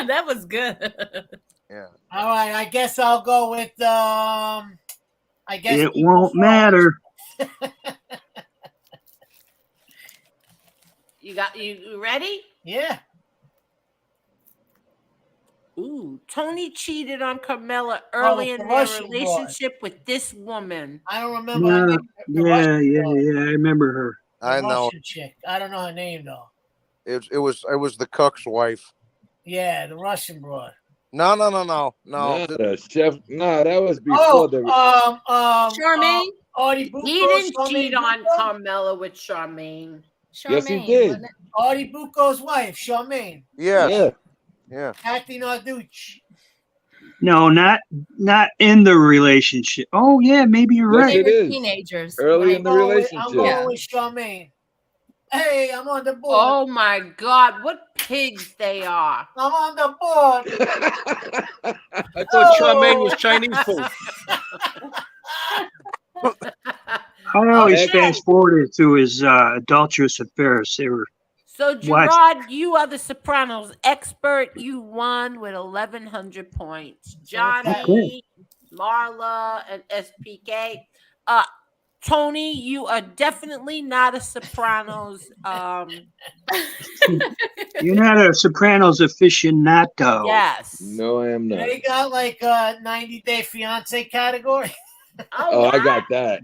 That was good. yeah. All right, I guess I'll go with I guess It won't matter. You ready? Yeah. Ooh, Tony cheated on Carmela early in the their Russian relationship with this woman. I don't remember. Yeah, I remember her. I know. Russian chick. I don't know her name though. It was the cook's wife. Yeah, the Russian broad. No. No, the chef. No, that was before Oh, the. Charmaine? Artie He didn't cheat on Carmela with Charmaine. Yes, he did. Artie Bucco's wife, Charmaine. Yes. Yeah. Kathy Narducci. No, not in the relationship. Oh yeah, maybe you're Yes, right. it is. Teenagers. Early in the I'm relationship. going with Charmaine. Hey, I'm on the board. Oh my God, what pigs they are. I'm on the board. I thought Charmaine was Chinese food. I always fast forwarded through his adulterous affairs. They were So Gerard, you are the Sopranos expert. You won with 1,100 points. Johnny, Marla, and SPK. Tony, you are definitely not a Sopranos. You're not a Sopranos aficionado. Yes. No, I am not. They got like a 90-day fiance category. Oh, I got that.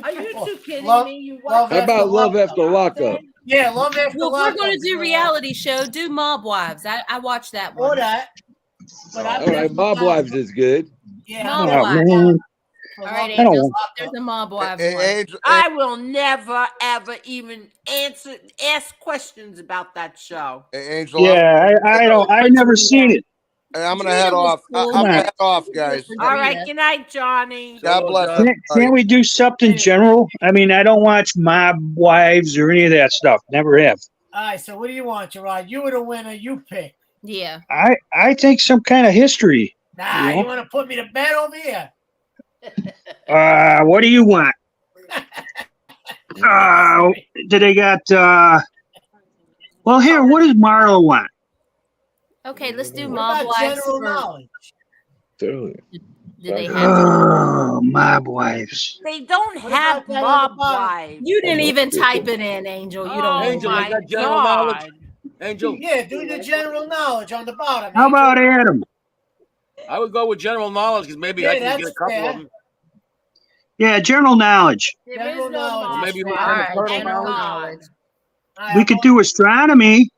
Are you two kidding me? You How about Love After Lockup? Yeah, Love After Well, if Lockup. we're going to do reality show, do Mob Wives. I watched that one. Or that. But All right, Mob Wives is good. Yeah, Mob Oh, Wives. man. All right, I don't Angel. want- There's a Mob Wives one. I will never ever even ask questions about that show. Angel. Yeah, I never seen it. I'm gonna head off. I'm gonna head off, guys. All right, good night, Johnny. God bless. Can't we do something general? I mean, I don't watch Mob Wives or any of that stuff. Never have. All right, so what do you want, Gerard? You were the winner. You pick. Yeah. I think some kind of history. Nah, You you know? want to put me to bed over here? What do you want? Do they got? Well, here. What does Marlo want? Okay, let's do What Mob about Wives. general for- knowledge? Do they have? Oh, Mob Wives. They don't What have about that Mob other bottom? Wives. You didn't even type it in, Angel. You don't. Angel, my I got general God. knowledge. Angel. Yeah, do the general knowledge on the bottom. How Angel. about Adam? I would go with general knowledge because maybe Yeah, I can get a that's couple fair. of them. Yeah, general knowledge. There is General no knowledge. Mob Maybe Wives. some All right, eternal general knowledge. knowledge. All right, We I'm could gonna- do astronomy.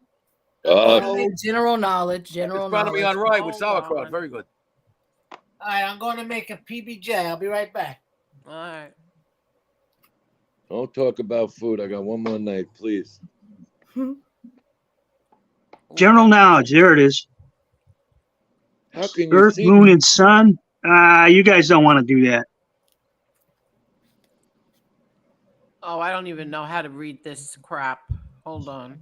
Oh, general knowledge. General Astronomy knowledge. on rye with Hold sauerkraut. on. Very good. All right, I'm going to make a PBJ. I'll be right back. All right. Don't talk about food. I got one more night, please. General knowledge. There it is. How can you Earth, see Moon, and Sun. You guys don't want to do that. Oh, I don't even know how to read this crap. Hold on.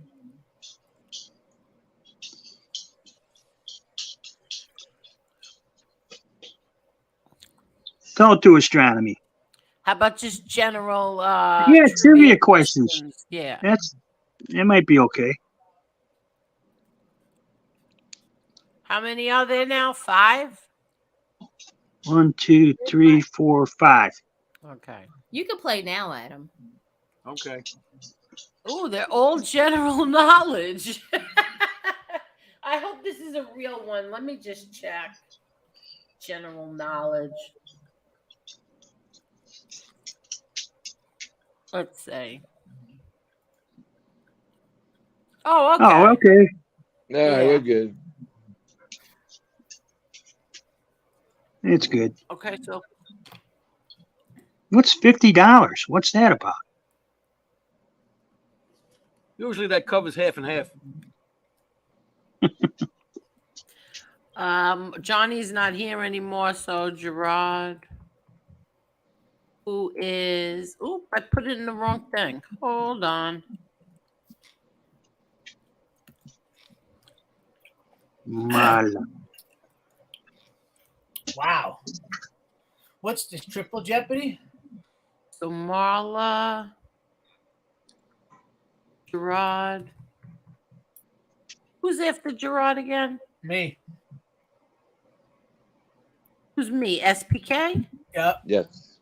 Don't do astronomy. How about just general Yeah, trivia questions. Yeah. That might be okay. How many are there now? 5? 1, 2, 3, 4, 5. Okay. You can play now, Adam. Okay. Oh, they're all general knowledge. I hope this is a real one. Let me just check. General knowledge. Let's see. Oh, okay. Oh, okay. Nah, you're good. It's good. Okay, so What's $50? What's that about? Usually that covers half and half. Johnny's not here anymore, so Gerard, who is, oop, I put it in the wrong thing. Hold on. Mala. Wow. What's this, Triple Jeopardy? So Marla, Gerard. Who's after Gerard again? Me. Who's me? SPK? Yep. Yes.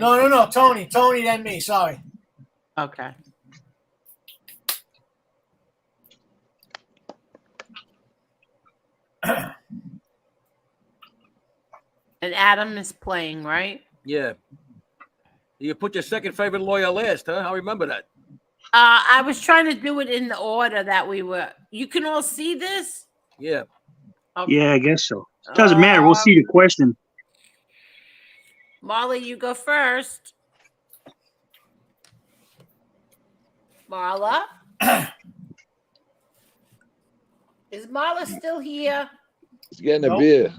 No. Tony, then me. Sorry. Okay. And Adam is playing, right? Yeah. You put your second favorite lawyer last, huh? I remember that. I was trying to do it in the order that we were. You can all see this? Yeah. Okay. Yeah, I guess so. Doesn't matter. We'll see the question. Marla, you go first. Marla? Is Marla still here? He's getting a Nope. beer.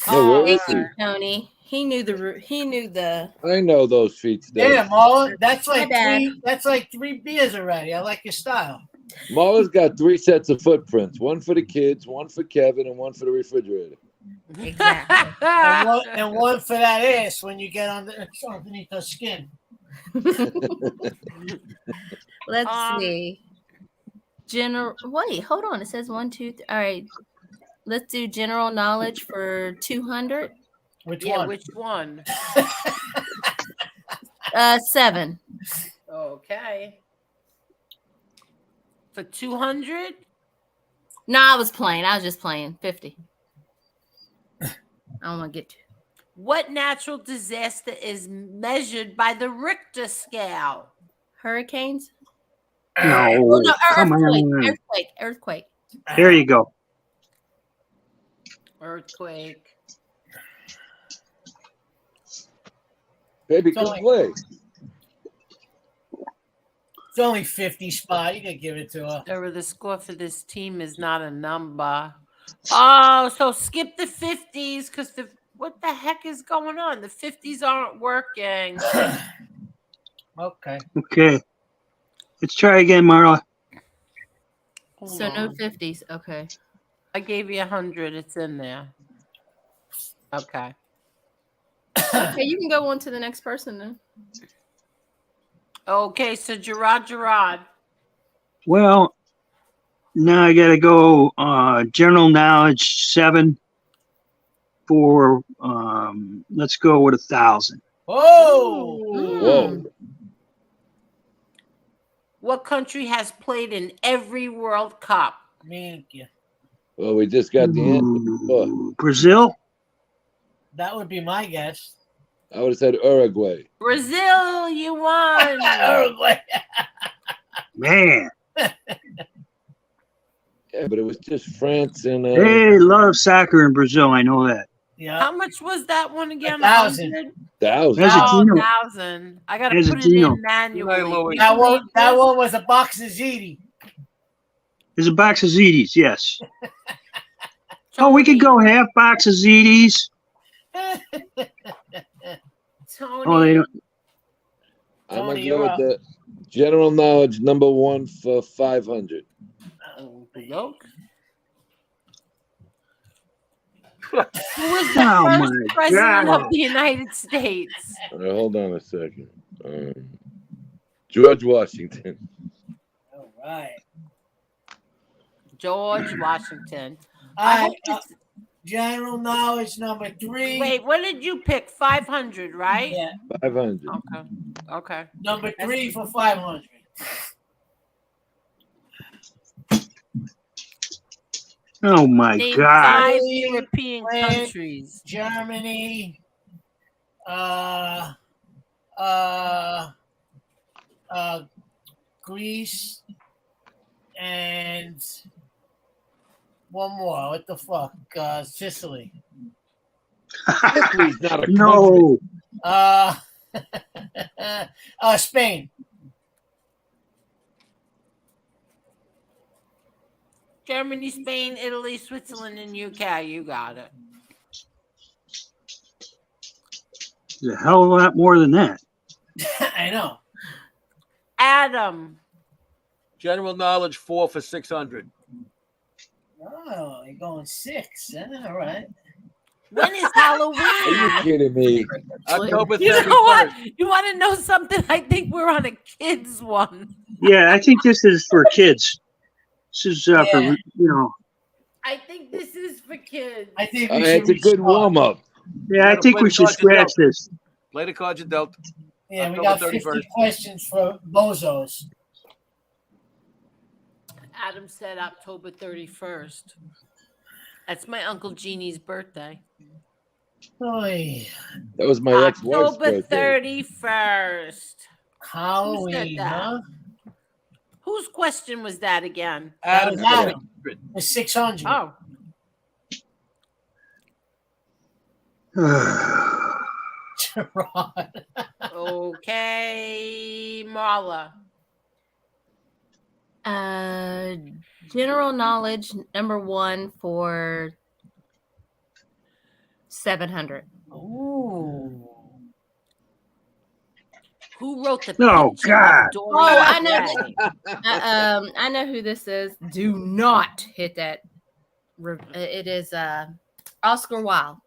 No, where is Thank he? you, Tony. He knew the. I know those feats. Yeah, Marla, that's My like bad. three beers already. I like your style. Marla's got 3 sets of footprints. One for the kids, one for Kevin, and one for the refrigerator. Exactly. and one for that ass when you get underneath her skin. Let's see. Wait, hold on. It says 1, 2, 3. All right. Let's do general knowledge for 200. Which Yeah, one? which one? 7. Okay. For 200? No, I was just playing. 50. I don't want to get to. What natural disaster is measured by the Richter scale? Hurricanes? No, Oh, no, come on. Earthquake. There you go. Earthquake. Baby, come play. It's only 50 spot. You can give it to her. The score for this team is not a number. Oh, so skip the 50s because what the heck is going on? The 50s aren't working. Okay. Okay. Let's try again, Marla. So no 50s. Okay. I gave you 100. It's in there. Okay. Okay, you can go on to the next person then. Okay, so Gerard. Well, now I got to go general knowledge 7 for, let's go with 1,000. Oh! Whoa. What country has played in every World Cup? Thank you. Well, we just got the answer. Brazil? That would be my guess. I would have said Uruguay. Brazil, you won. Uruguay. Man. Yeah, but it was just France and. They love soccer in Brazil. I know that. Yeah. How much was that one again? 1,000. 1,000. I gotta put it in manually. That one was a box of ziti. There's a box of Zeties, yes. Oh, we could go half box of Zeties. Tony. Oh, they don't. I'm gonna go with the general knowledge number 1 for 500. Look. Who was the Oh, first my president God. of the United States? All right, hold on a second. George Washington. All right. George Washington. All right. General knowledge number 3. Wait, what did you pick? 500, right? Yeah. 500. Okay. Number 3 for 500. Oh, my Name God. 5 European countries. Germany. Greece. And one more. What the fuck? Sicily. Sicily's not a No. Spain. Germany, Spain, Italy, Switzerland, and UK. You got it. There's a hell of a lot more than that. I know. Adam. General knowledge 4 for 600. Oh, you're going 6. All right. When is Halloween? Are you kidding me? October 31st. You know what? You want to know something? I think we're on a kids one. Yeah, I think this is for kids. This is for, you know. I think this is for kids. I think It's a good warm up. Yeah, I think we should scratch this. Play the cards you dealt. Yeah, we October got 50 31st. questions for bozos. Adam said October 31st. That's my Uncle Jeannie's birthday. Oy. That was my ex-wife's October birthday. 31st. Halloween, huh? Whose question was that again? That was Adam. With 600. Oh. Okay, Marla. General knowledge number 1 for 700. Ooh. Who wrote the Oh, picture God. of Dorian Oh, I know. Gray? I know who this is. Do not hit that. It is Oscar Wilde.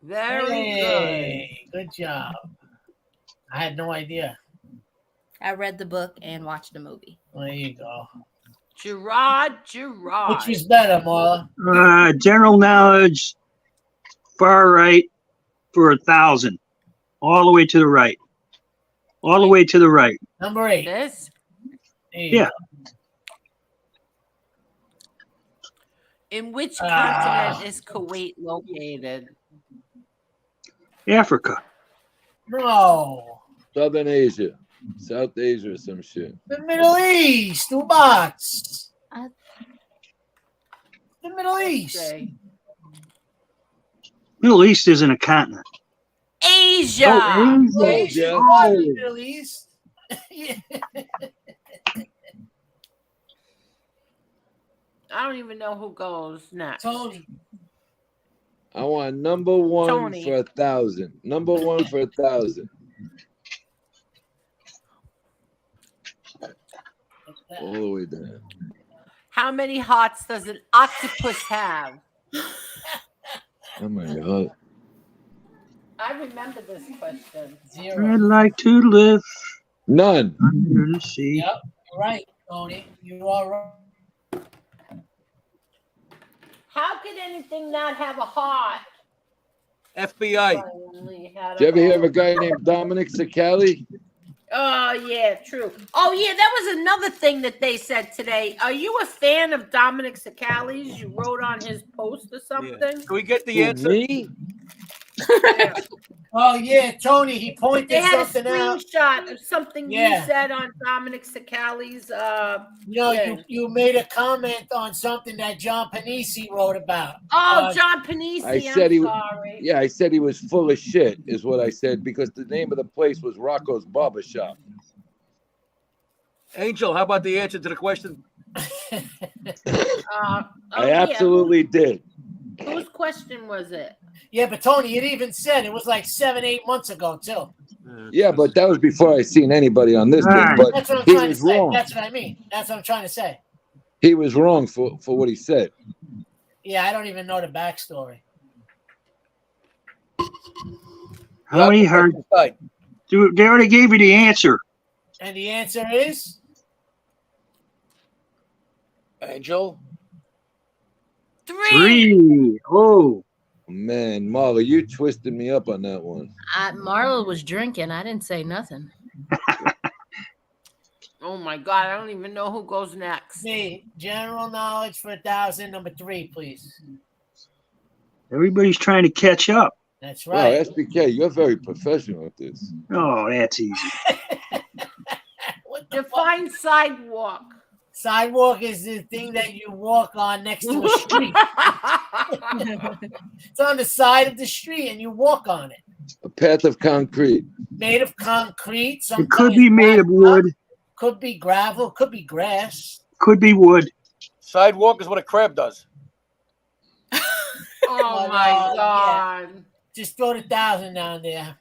Very Hey, good job. I had no idea. I read the book and watched the movie. There you go. Gerard. Which is better, Marla? General knowledge, far right for 1,000. All the way to the right. All the way to the right. Number 8. This? Yeah. In which continent is Kuwait located? Africa. No. Southern Asia, South Asia, or some shit. The Middle East. Two bots. The Middle East. Middle East isn't a continent. Asia. Oh, Asia. Asia. Oh. The Middle East. Yeah. I don't even know who goes next. Tony. I want number 1 Tony. for 1,000. Number 1 for 1,000. All the way down. How many hearts does an octopus have? Oh my god. I remember this question. 0. I'd like to live None. under the sea. Yep. You're right, Tony. You are right. How could anything not have a heart? FBI. Did you ever hear of a guy named Dominic Sicali? Oh, yeah, true. Oh, yeah, that was another thing that they said today. Are you a fan of Dominic Sicali's? You wrote on his post or something? Can we get the Who, answer? me? Oh, yeah, Tony. He pointed They had a something out. screenshot of something Yeah. you said on Dominic Sicali's No, thing. you made a comment on something that John Panisi wrote about. Oh, John Panisi, I said I'm he. sorry. Yeah, I said he was full of shit. Is what I said because the name of the place was Rocco's Barbershop. Angel, how about the answer to the question? Oh, I absolutely did. Yeah. Whose question was it? Yeah, but Tony, it even said it was like 7-8 months ago too. Yeah, but that was before I seen anybody on this All thing. right. But That's what I'm he trying to was say. wrong. That's what I mean. That's what I'm trying to say. He was wrong for what he said. Yeah, I don't even know the backstory. How many heard? Dude, they already gave you the answer. And the answer is Angel. 3. Oh. Man, Marla, you twisted me up on that one. Marla was drinking. I didn't say nothing. Oh my God, I don't even know who goes next. me. General knowledge for 1,000. Number 3, please. Everybody's trying to catch up. That's Wow, right. SBK, you're very professional at this. Oh, that's easy. Define sidewalk. Sidewalk is the thing that you walk on next to a street. It's on the side of the street and you walk on it. A path of concrete. Made of concrete. It could be made of wood. Could be gravel. Could be grass. Could be wood. Sidewalk is what a crab does. Oh my God. Yeah. Just throw the 1,000 down there.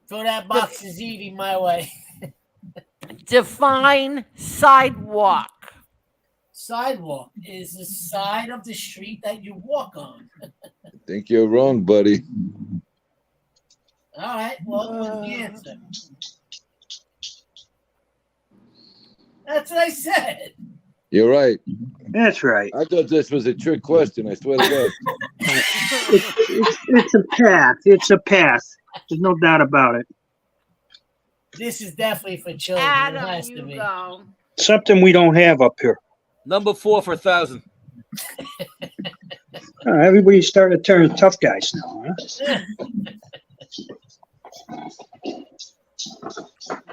Throw that box of ziti my way. Define sidewalk. Sidewalk is the side of the street that you walk on. I think you're wrong, buddy. All right. Well, what's the answer? That's what I said. You're right. That's right. I thought this was a trick question. I swear to God. It's a path. It's a path. There's no doubt about it. This is definitely for children. It Adam, has to you be. go. Something we don't have up here. Number 4 for 1,000. Everybody's starting to turn tough guys now, huh?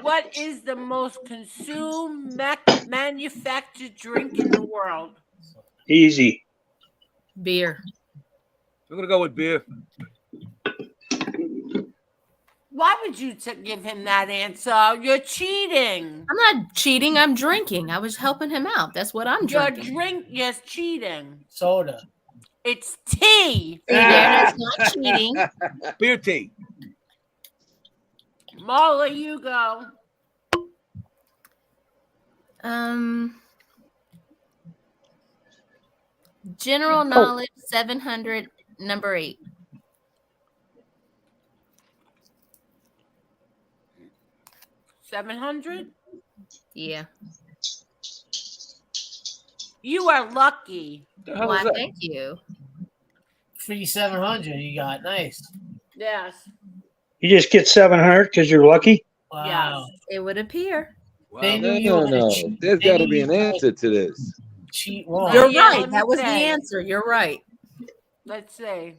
What is the most consumed manufactured drink in the world? Easy. Beer. I'm going to go with beer. Why would you give him that answer? You're cheating. I'm not cheating. I'm drinking. I was helping him out. That's what I'm drinking. You're cheating. Soda. It's tea. That's not cheating. Beer tea. Marla, you go. General knowledge 700, number 8. 700? Yeah. You are lucky. Why, thank you. Free 700 you got. Nice. Yes. You just get 700 because you're lucky. Wow. It would appear. They knew No, you were no, gonna no. cheat. There's They got to knew be you an were gonna answer to this. cheat wrong. You're yeah, right. let me That was the say. answer. You're right. Let's see.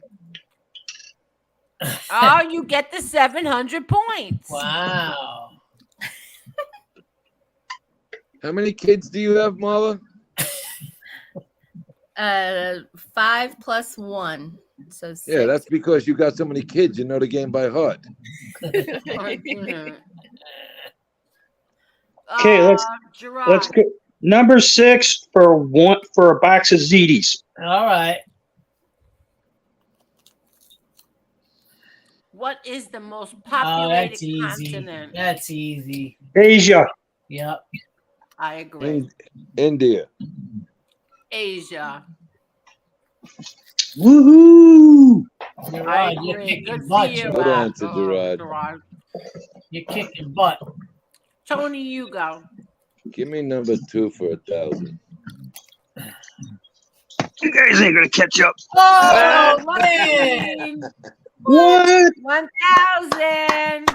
Oh, you get the 700 points. Wow. How many kids do you have, Marla? 5 plus 1. So 6. Yeah, that's because you got so many kids. You know the game by heart. Okay, let's Gerard. go. Number 6 for a box of Zeties. All right. What is the most Oh, populated that's easy. continent? That's easy. Asia. Yep. I agree. India. Asia. Woohoo! I Gerard, you're agree. kicking Good for butt. you, Good answer, Gerard. Gerard. You're kicking butt. Tony, you go. Give me number 2 for 1,000. You guys ain't gonna catch up. Oh, man. What? 1,000.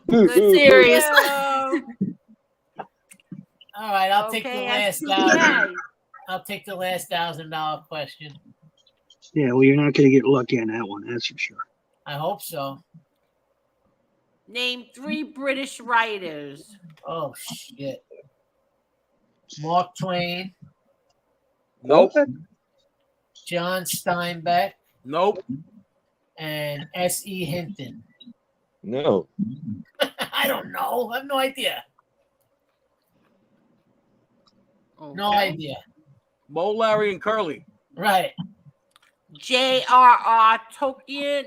Good serious. All right, I'll take the Okay, last SPK. 1,000. I'll take the last $1,000 question. Yeah, well, you're not gonna get lucky on that one, that's for sure. I hope so. Name 3 British writers. Oh shit. Mark Twain, Nope. John Steinbeck, Nope. and S.E. Hinton. No. I don't know. I have no idea. No Okay. idea. Mo, Larry, and Curly. Right. J.R.R. Tolkien,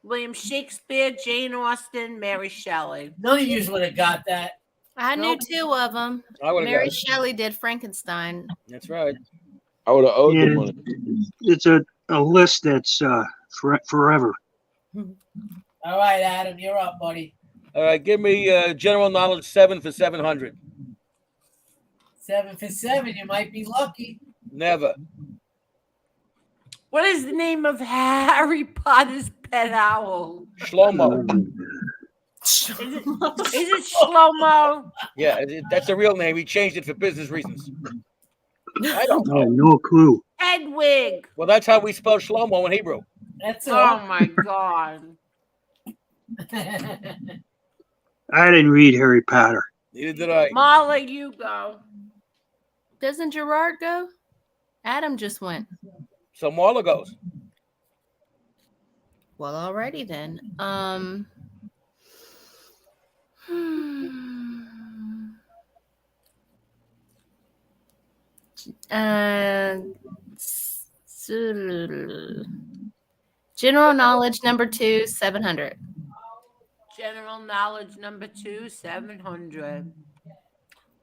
William Shakespeare, Jane Austen, Mary Shelley. None of you would have got that. I knew Nope. 2 of them. I would've Mary got it. Shelley did Frankenstein. That's right. I would have owed Yeah, the money. it's a list that's forever. All right, Adam, you're up, buddy. All right, give me general knowledge 7 for 700. 7 for 7. You might be lucky. Never. What is the name of Harry Potter's pet owl? Shlomo. Is it Shlomo? Yeah, that's the real name. He changed it for business reasons. I don't Oh, know. no clue. Hedwig. Well, that's how we spell Shlomo in Hebrew. That's Oh all. my God. I didn't read Harry Potter. Neither did I. Marla, you go. Doesn't Gerard go? Adam just went. So Marla goes. Well, alrighty then. General knowledge number 2, 700. General knowledge number 2, 700.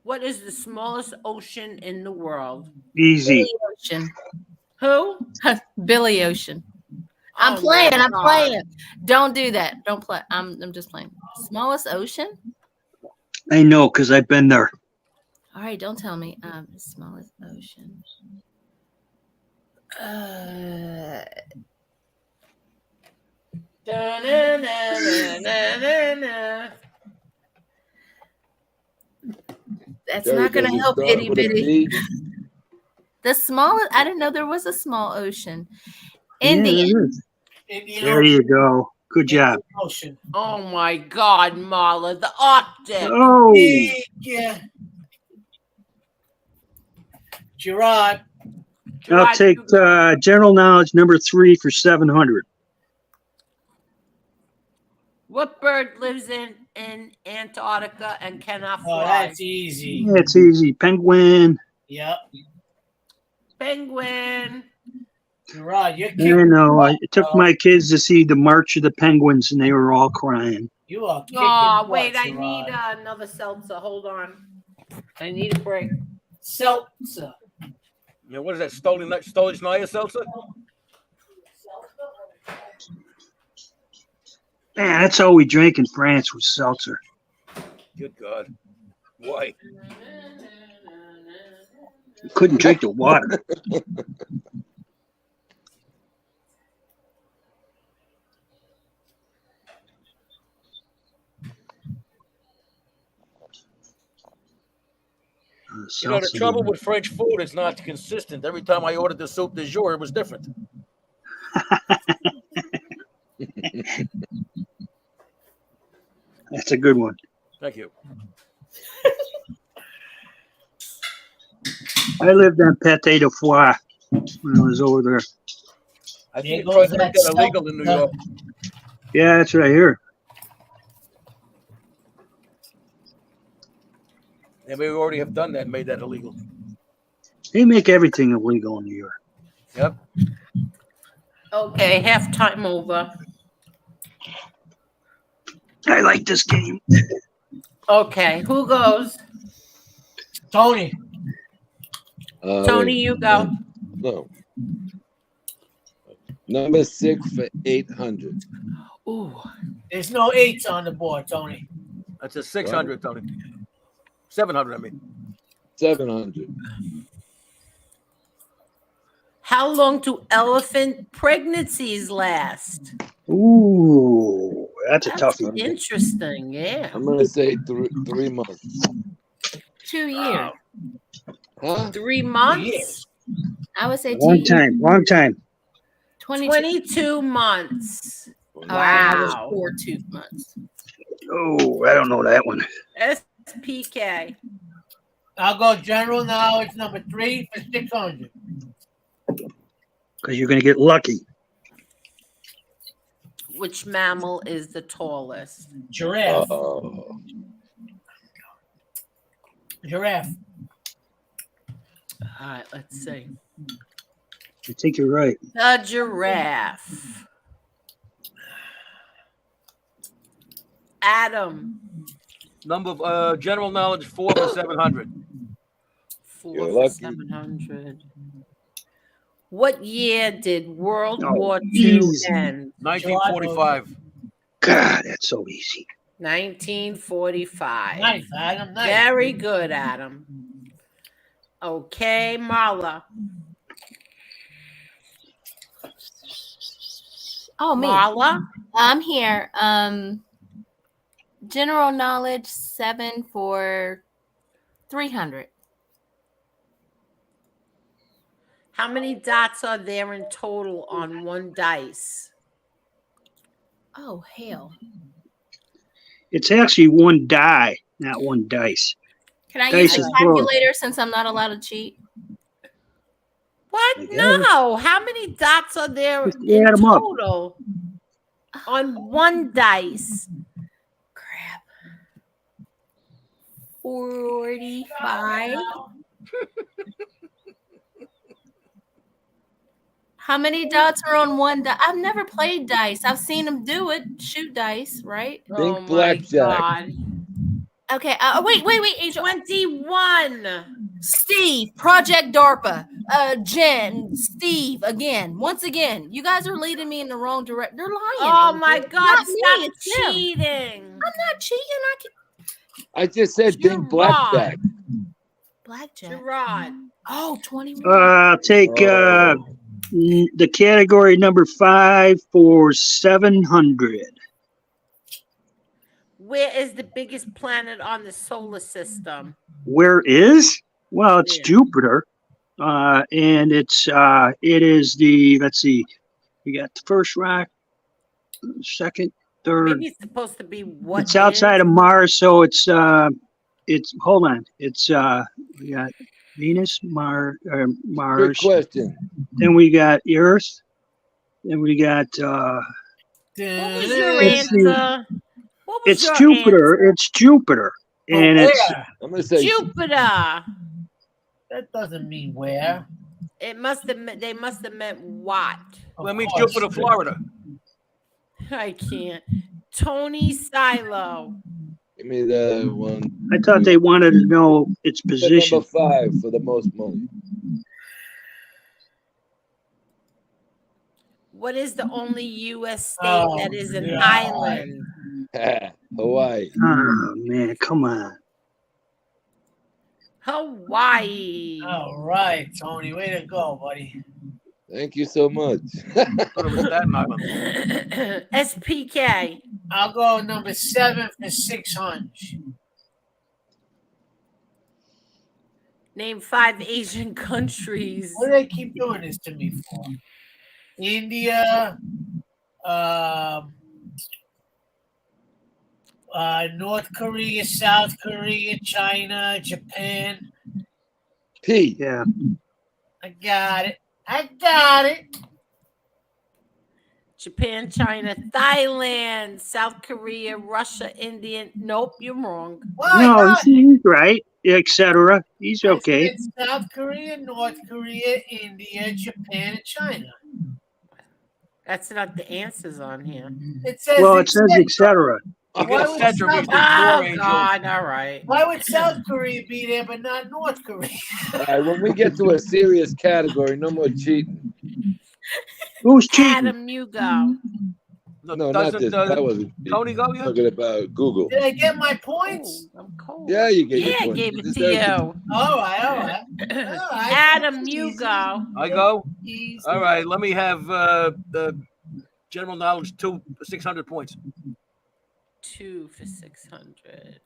What is the smallest ocean in the world? Easy. Billy Ocean. Who? Billy Ocean. I'm Oh playing. my I'm God. playing. Don't do that. Don't play. I'm just playing. Smallest ocean? I know because I've been there. All right, don't tell me. Smallest ocean. That's Jerry, not going does to it help start itty with a bitty. B? The smallest. I didn't know there was a small ocean. Yeah, Indian. there is. Indian There you go. Good job. Ocean. Oh my God, Marla, the Arctic. Oh, Yeah. Gerard. I'll Gerard, take you go. general knowledge number 3 for 700. What bird lives in Antarctica and cannot Oh, fly? that's easy. Yeah, it's easy. Penguin. Yep. Penguin. Gerard, you're I kicking know. I butt, took bro. my kids to see the March of the Penguins, and they were all crying. You are kicking Oh, butt, wait, I Gerard. need another seltzer. Hold on. I need a break. Seltzer. You know, what is that? Stolichnaya seltzer? Man, that's all we drank in France was seltzer. Good God. Why? Couldn't drink the water. You know, the trouble with French food is not consistent. Every time I ordered the soup du jour, it was different. That's a good one. Thank you. I lived on pâté de foie when I was over there. I think you tried to make that illegal in New York. Yeah, that's what I hear. And we already have done that and made that illegal. They make everything illegal in New York. Yep. Okay, halftime over. I like this game. Okay, who goes? Tony. Tony, you go. No. Number 6 for 800. Ooh. There's no 8s on the board, Tony. That's a 600, Tony. 700, I mean. 700. How long do elephant pregnancies last? Ooh, that's a tough one. Interesting, yeah. I'm going to say 3 months. 2 years. Huh? 3 months? I would say 2 Long years. time, long time. 22 months. I was Wow. 4 2 months. Oh, I don't know that one. SPK. I'll go general knowledge number 3 for 600. Because you're going to get lucky. Which mammal is the tallest? Giraffe. Oh. Giraffe. All right, let's see. I think you're right. The giraffe. Adam. Number of general knowledge 4 for 700. 4 You're for lucky. 700. What year did World Oh, War II easy. end? 1945. God, that's so easy. 1945. Nice, Adam. Nice. Very good, Adam. Okay, Marla. Oh, me. Marla? I'm here. General knowledge 7 for 300. How many dots are there in total on one dice? Oh, hell. It's actually one die, not one dice. Can I Dice use is a calculator since I'm not allowed to cheat? What? No. How many dots are there Just in add 'em up. total on one dice? 45. How many dots are on one die? I've never played dice. I've seen them do it. Shoot dice, right? Oh Think my blackjack. God. Okay. Wait, Angel. 21. Steve, Project DARPA. Jen, Steve, again. Once again, you guys are leading me in the wrong direction. They're lying. Oh Angel. my It's God. not Stop me, it's them. cheating. I'm not cheating. I just said think blackjack. Blackjack. Gerard. Oh, 21. I'll take the category number 5 for 700. Where is the biggest planet on the solar system? Where is? Well, it's Yeah. Jupiter, and it is the. Let's see, we got the first rock, second, third. Maybe it's supposed to be what It's outside of Mars, so it's hold on, it's we got Venus, Mars. Good question. Then we got Earth. Then we got. What was your let's see. answer? What was It's your Jupiter. answer? It's Jupiter, and it's. I'm gonna say Jupiter. That doesn't mean where. It must have. They must have meant what? Well, that means Jupiter, Florida. I can't. Tony Silo. Give me the one. I thought they wanted to know its The position. number 5 for the most money. What is the only U.S. state that is an island? Hawaii. Oh man, come on. Hawaii. All right, Tony. Way to go, buddy. Thank you so much. SPK. I'll go number 7 for 600. Name 5 Asian countries. What do they keep doing this to me for? India, North Korea, South Korea, China, Japan. P. Yeah. I got it. I got it. Japan, China, Thailand, South Korea, Russia, India. Nope, you're wrong. No, he's right, etc. He's okay. It's South Korea, North Korea, India, Japan, and China. That's not the answers on here. It says Well, it says etc. Why would South- Oh, God, all right. Why would South Korea be there but not North Korea? All right, when we get to a serious category, no more cheating. Who's cheating? Adam, you go. No, not this. That wasn't Tony go yet? talking about Google. Did I get my points? I'm cold. Yeah, you get Yeah, your I point. gave You it to deserve you. All right. Adam, you go. I go. Easy. All right. Let me have the general knowledge 2 for 600 points. 2 for 600.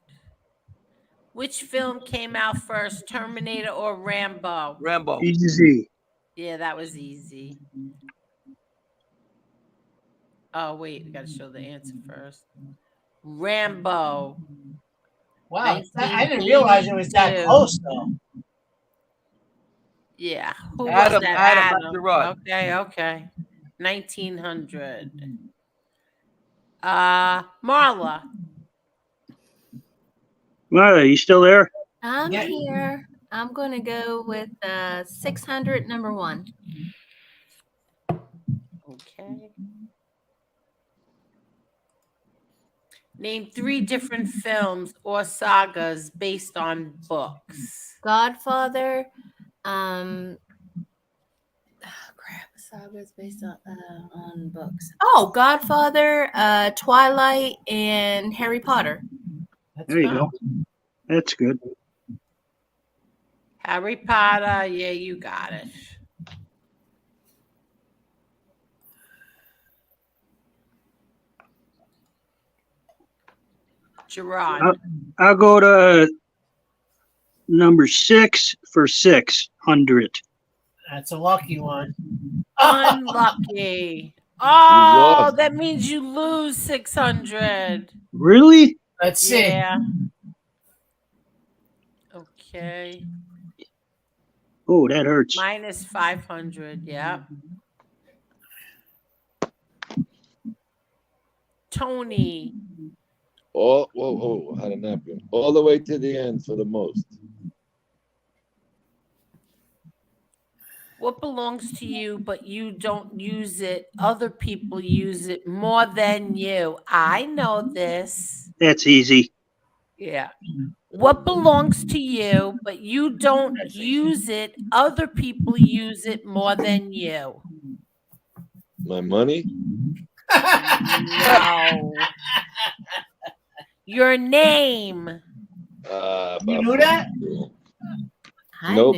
Which film came out first, Terminator or Rambo? Rambo. Easy. Yeah, that was easy. Oh, wait, we got to show the answer first. Rambo. Wow, I didn't realize it was that close, though. Yeah. Who Adam, was that? Adam, that's right. Okay. 1900. Marla. Marla, you still there? I'm here. I'm going to go with 600, number 1. Okay. Name 3 different films or sagas based on books. Godfather. Sagas based on books. Oh, Godfather, Twilight, and Harry Potter. There you go. That's good. Harry Potter. Yeah, you got it. Gerard. I'll go to number 6 for 600. That's a lucky one. Unlucky. Oh, that means you lose 600. Really? Let's see. Yeah. Okay. Oh, that hurts. Minus 500. Yeah. Tony. Whoa, had a napkin. All the way to the end for the most. What belongs to you, but you don't use it? Other people use it more than you. I know this. That's easy. Yeah. What belongs to you, but you don't use it? Other people use it more than you. My money? No. Your name. You knew that? Nope.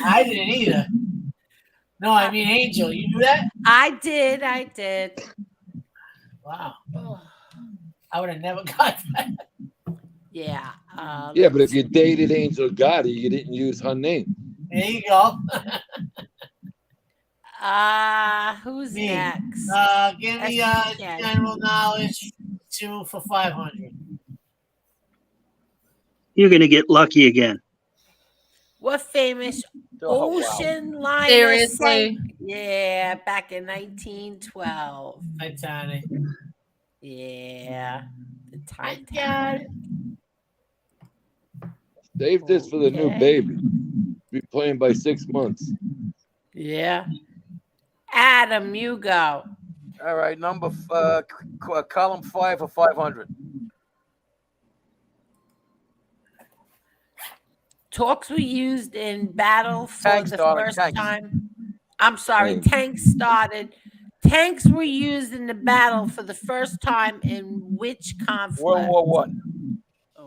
I didn't either. No, I mean Angel. You knew that? I did. Wow. I would have never got that. Yeah. Yeah, but if you dated Angel Gotti, you didn't use her name. There you go. Who's next? Give me general knowledge 2 for 500. You're going to get lucky again. What famous ocean liner Seriously? sank? Yeah, back in 1912. Titanic. Yeah. The Titanic. got it. Save this for the new baby. Be playing by 6 months. Yeah. Adam, you go. All right, column 5 for 500. Talks were used in battle for Tank the started, first tanks. time. I'm sorry, Tank. tanks tanks were used in the battle for the first time in which conflict? World War I.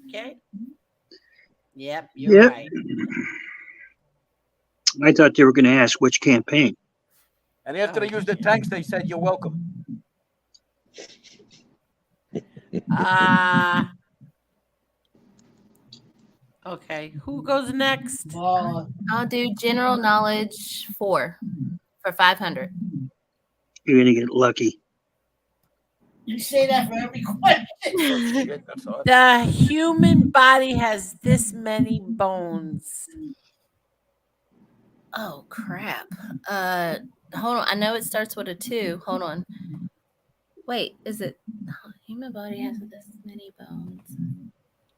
Okay. Yep, you're right. I thought they were going to ask which campaign. And after they used the tanks, they said, "You're welcome." Okay. Who goes next? I'll do general knowledge 4 for 500. You're going to get lucky. You say that for every question. The human body has this many bones. Oh crap. Hold on. I know it starts with a 2. Hold on. Wait, is it human body has this many bones?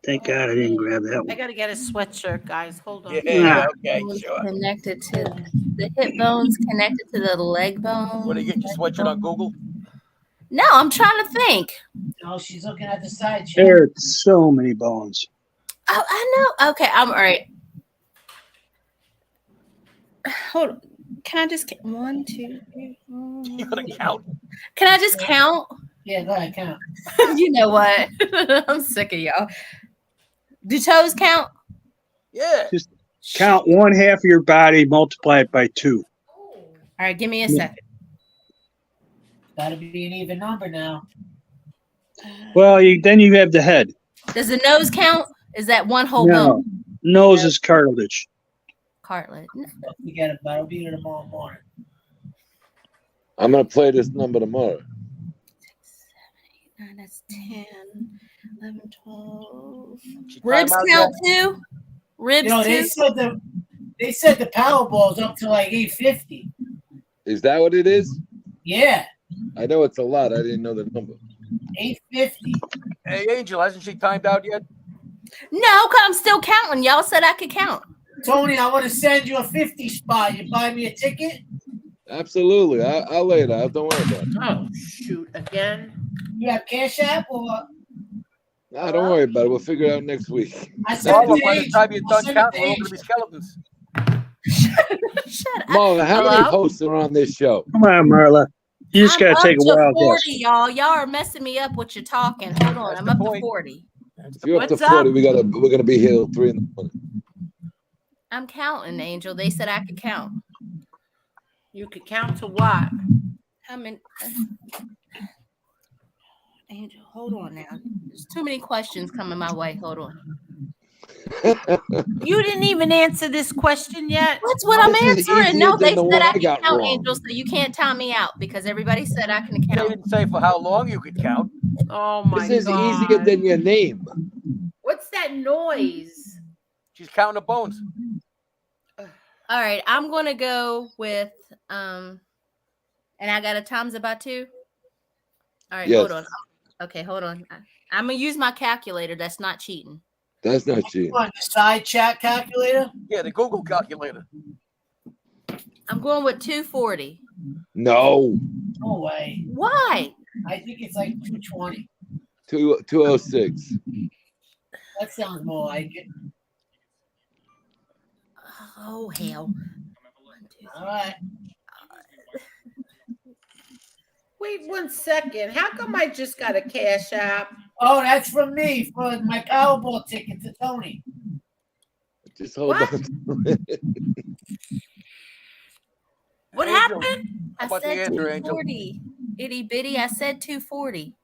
Thank God I didn't grab that I one. gotta get a sweatshirt, guys. Hold on. Yeah, okay, sure. Connected to the hip bones, connected to the leg bone. What, do you get your sweatshirt on Google? No, I'm trying to think. No, she's looking at the side check. There are so many bones. Oh, I know. Okay, I'm all right. Hold on. Can I just 1, 2, 3, 4? You gonna count? Can I just count? Yeah, go ahead, count. You know what? I'm sick of y'all. Do toes count? Yeah. Just count 1/2 of your body, multiply it by 2. All right, give me a second. Gotta be an even number now. Well, then you have the head. Does the nose count? Is that one whole No, bone? nose is cartilage. Cartilage. Don't forget it, but I'll be here tomorrow morning. I'm gonna play this number tomorrow. 9, that's 10, 11, 12. She Ribs time out count yet? too? Ribs You know, too? they said the Powerball's up to like 850. Is that what it is? Yeah, I know it's a lot. I didn't know the number. 850. Hey, Angel, hasn't she timed out yet? No, because I'm still counting. Y'all said I could count. Tony, I want to send you a 50 spot. You buy me a ticket? Absolutely. I'll lay it out. Don't worry about it. Oh, shoot. Again? You have Cash App or? Nah, don't worry about it. We'll figure it out next week. I sent Marla, it to by the Angel. time you're I'll done send it counting, to we're all gonna be skeletons. Shut up. Marla, how many Hello? hosts are on this show? Come on, Marla. You just I'm got to take a up to wild 40, guess. y'all. Y'all are messing me up with your talking. Hold on. I'm up to 40. If you're up to What's 40, up? we're gonna be here till 3 in the morning. I'm counting, Angel. They said I could count. You could count to what? How many? Angel, hold on now. There's too many questions coming my way. Hold on. You didn't even answer this question yet. That's what I'm This is answering. No, easier they than the said one I I can got count, wrong. Angel, so you can't time me out because everybody said I can They count. didn't say for how long you could count. Oh my This is God. easier than your name. What's that noise? She's counting the bones. All right, I'm gonna go with and I got a times about 2. All right, Yes. hold on. Okay, hold on. I'm gonna use my calculator. That's not cheating. That's not cheating. On the side chat calculator? Yeah, the Google calculator. I'm going with 240. No. No way. Why? I think it's like 220. 206. That sounds more like it. Oh hell. All right. Wait 1 second. How come I just got a Cash App? Oh, that's from me for my Powerball ticket to Tony. Just hold What? on. What Angel, happened? How I about the said answer, Angel? 240. Itty bitty. I said 240.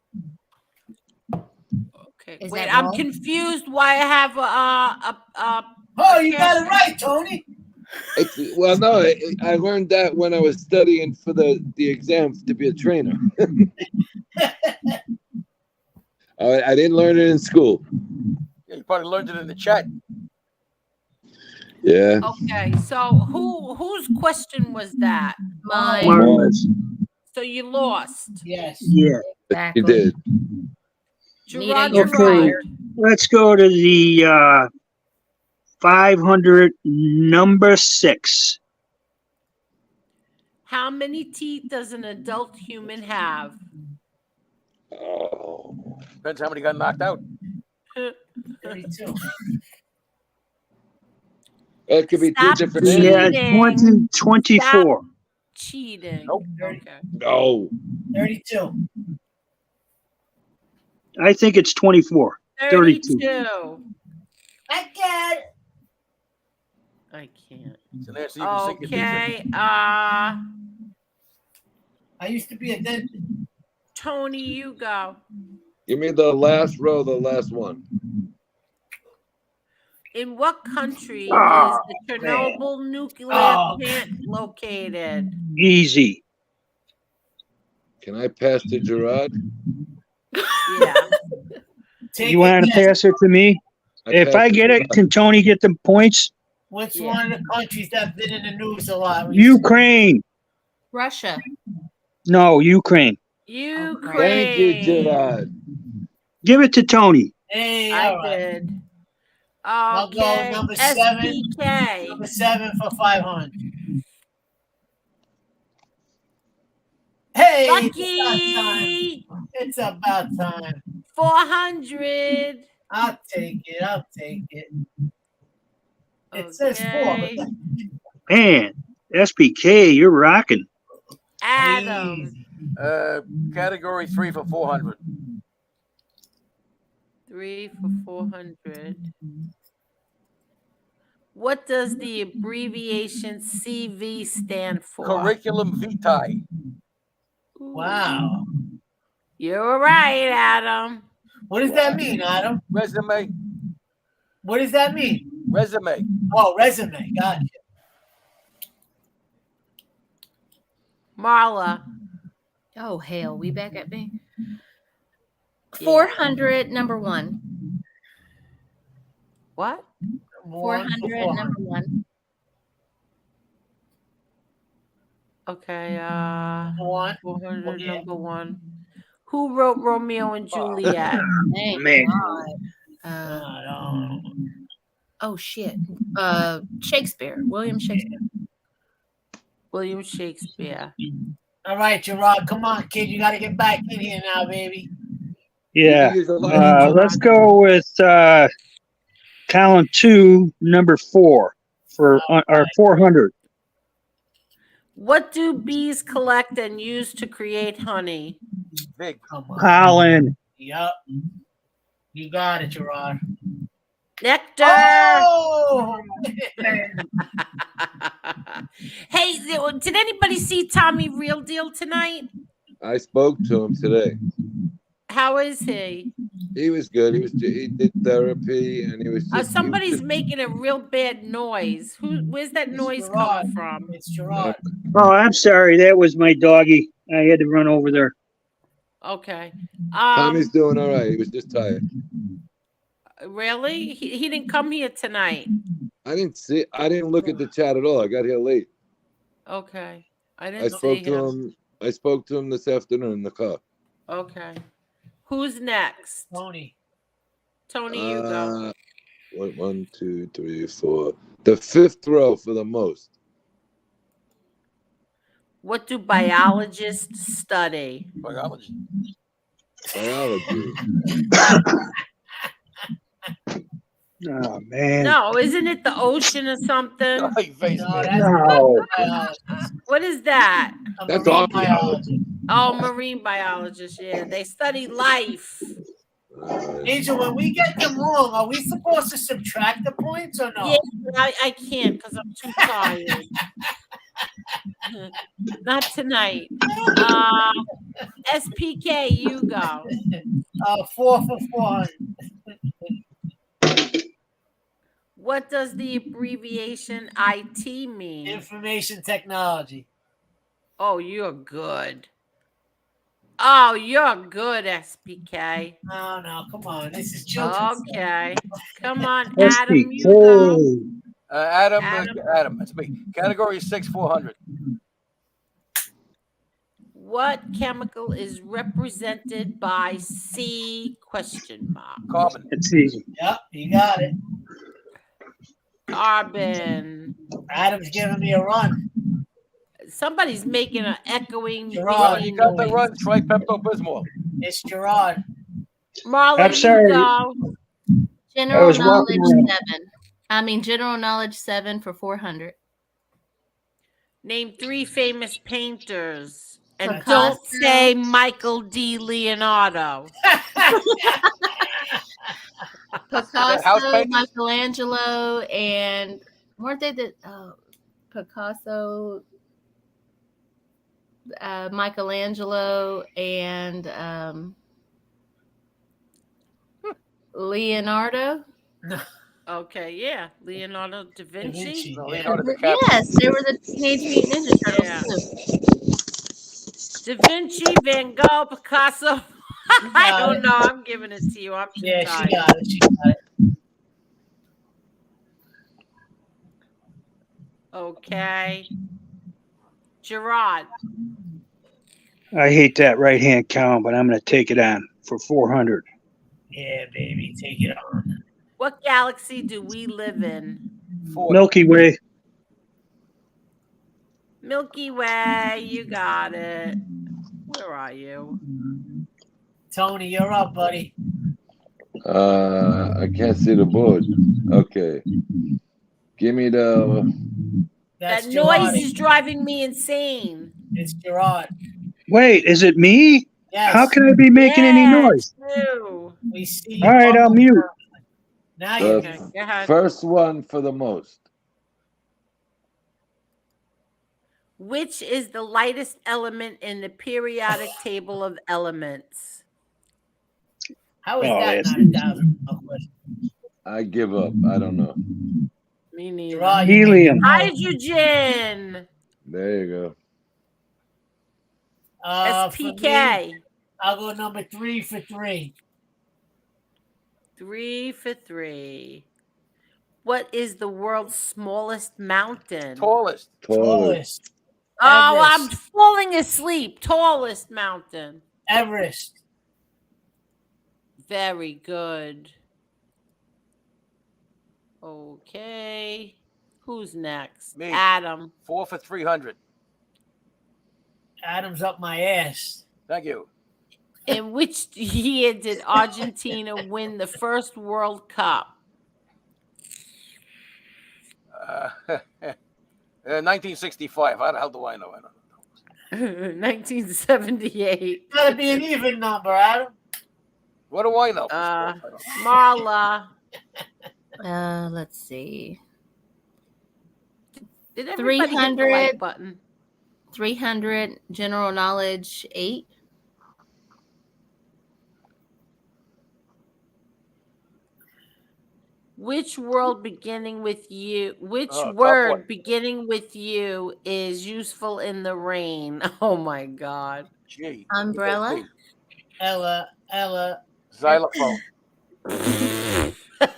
Okay. Is Wait, that I'm wrong? confused why I have a Oh, you got it right, Tony. Well, no, I learned that when I was studying for the exam to be a trainer. I didn't learn it in school. Yeah, you probably learned it in the chat. Yeah. Okay, so whose question was that? Mine. Marla's. So you lost. Yes. Yeah. You did. Gerard, Nita, you're you're Okay, right. let's go to the 500 number 6. How many teeth does an adult human have? Oh. Depends how many got knocked out. 32. It could be Stop two different Yeah, answers. cheating. 24. cheating. Nope. Okay. No. 32. I think it's 24. 32. 32. I get it. I can't. So Nancy, you can sing your Okay. I used to be a dentist. Tony, you go. Give me the last row, the last one. In what country is Oh, the Chernobyl nuclear Oh. plant located? Easy. Can I pass to Gerard? Yeah. Take You want to a guess. pass it to me? If pass I to get it, Gerard. can Tony get the points? What's Yeah. one of the countries that's been in the news a lot recently? Ukraine. Russia. No, Ukraine. Thank you, Ukraine. Gerard. Give it to Tony. Hey, I all right. did. I'll go Okay. number 7. SPK. Number 7 for 500. Hey, Lucky. it's about time. 400. I'll take it. I'll take it. It says 4. Okay. Man, SPK, you're rocking. Adam. Category 3 for 400. 3 for 400. What does the abbreviation CV stand for? Curriculum vitae. Wow. You're right, Adam. What does that mean, Adam? Resume. What does that mean? Resume. Oh, resume. Gotcha. Marla. Oh, hell. We back at me. 400, number 1. What? 400, number 1. Okay. 400, Yeah. number 1. Who wrote Romeo and Juliet? Thank Man. God. Oh, shit. Shakespeare. William Shakespeare. William Shakespeare. All right, Gerard. Come on, kid. You got to get back in here now, baby. Yeah. Let's go with column 2, number 4 for our 400. What do bees collect and use to create honey? Big. Pollen. Yep. You got it, Gerard. Nectar. Oh! Hey, did anybody see Tommy Real Deal tonight? I spoke to him today. How is he? He was good. He did therapy, and he was just. Somebody's making a real bad noise. Where's that noise coming from? It's Gerard. Oh, I'm sorry. That was my doggy. I had to run over there. Okay. Tommy's doing all right. He was just tired. Really? He didn't come here tonight. I didn't look at the chat at all. I got here late. Okay. I I didn't spoke see to him. him. I spoke to him this afternoon in the car. Okay. Who's next? Tony. Tony, you go. 1, 2, 3, 4. The 5th row for the most. What do biologists study? Biology. Biology. Oh, man. No, isn't it the ocean or something? No. What is that? That's archaeology. Oh, marine biologists. Yeah, they study life. Angel, when we get them wrong, are we supposed to subtract the points or no? Yeah, I can't because I'm too tired. Not tonight. SPK, you go. 4 for 400. What does the abbreviation IT mean? Information technology. Oh, you're good. Oh, you're good, SPK. No, come on. This is children's. Okay. Come on, Adam, you SPK. go. Adam, that's me. Category 6, 400. What chemical is represented by C ? Carbon. It's easy. Yep, you got it. Carbon. Adam's giving me a run. Somebody's making an echoing. Gerard, You got the run. Try Pepto-Bismol. It's Gerard. Marla, I'm sorry. you go. General was knowledge walking around. 7. General knowledge 7 for 400. Name 3 famous painters. And don't say Michael D. Leonardo. Picasso, Michelangelo, and weren't they the Picasso, Michelangelo, and Leonardo? Okay, yeah. Leonardo da Vinci. Yes, they were the Teenage Mutant Ninja Turtles too. Da Vinci, Van Gogh, Picasso. I don't know. I'm giving it to you. I'm too tired. She got it. She got it. Okay. Gerard. I hate that right hand count, but I'm going to take it on for 400. Yeah, baby, take it on. What galaxy do we live in? Milky Way. Milky Way. You got it. Where are you? Tony, you're up, buddy. I can't see the board. Okay. Give me the. That's that noise is driving me insane. It's Gerard. Wait, is it me? Yes. How can I be making any noise? We see you. All right, I'll mute. Now you Okay, can. go ahead. First one for the most. Which is the lightest element in the periodic table of elements? How is that not 1,000? No question. I give up. I don't know. Me neither. Gerard, Helium. Hydrogen. There you go. SPK. For me, I'll go number 3 for 3. 3 for 3. What is the world's smallest mountain? Tallest. Tallest. Oh, Everest. I'm falling asleep. Tallest mountain. Everest. Very good. Okay. Who's next? Me. Adam. 4 for 300. Adam's up my ass. Thank you. In which year did Argentina win the first World Cup? 1965. How the hell do I know? I don't know. 1978. Gotta be an even number, Adam. What do I know? Marla. Let's see. Did everybody hit the like button? 300, general knowledge 8. Which word beginning with you is useful in the rain? Oh my God. Gee. Umbrella. Ella. Xylophone.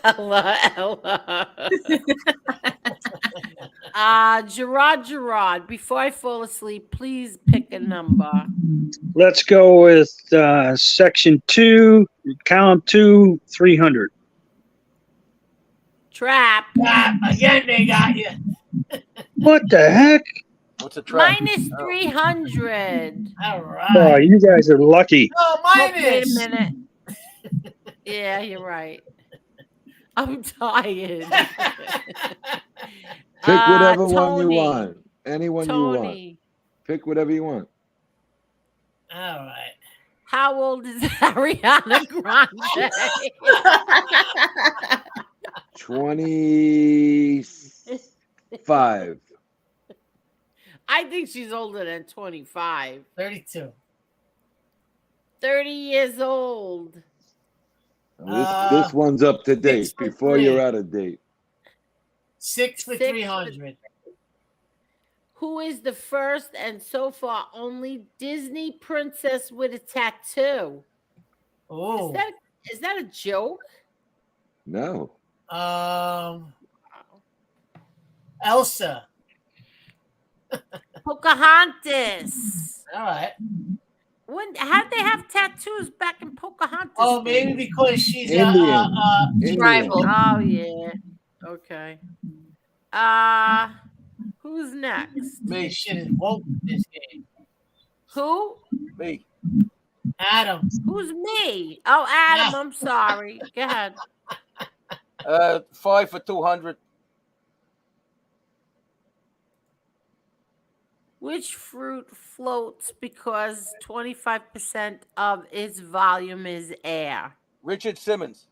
Ella. Gerard, before I fall asleep, please pick a number. Let's go with section 2, count 2, 300. Trap. Again, they got you. What the heck? What's a trap? Minus 300. All right. Oh, you guys are lucky. Oh, minus. Wait a minute. Yeah, you're right. I'm tired. Pick whatever one you Tony. want. Anyone you want. Tony. Pick whatever you want. All right. How old is Ariana Grande? 25. I think she's older than 25. 32. 30 years old. This one's up to date. Before you're out of date. 6 for 300. Who is the first and so far only Disney princess with a tattoo? Oh. Is that a joke? No. Elsa. Pocahontas. All right. How'd they have tattoos back in Pocahontas? Oh, maybe because she's Indian. Tribal. Oh yeah. Okay. Who's next? Me. Shit is woke in this game. Who? Me. Adam. Who's me? Oh, Adam. I'm sorry. Go ahead. 5 for 200. Which fruit floats because 25% of its volume is air? Richard Simmons.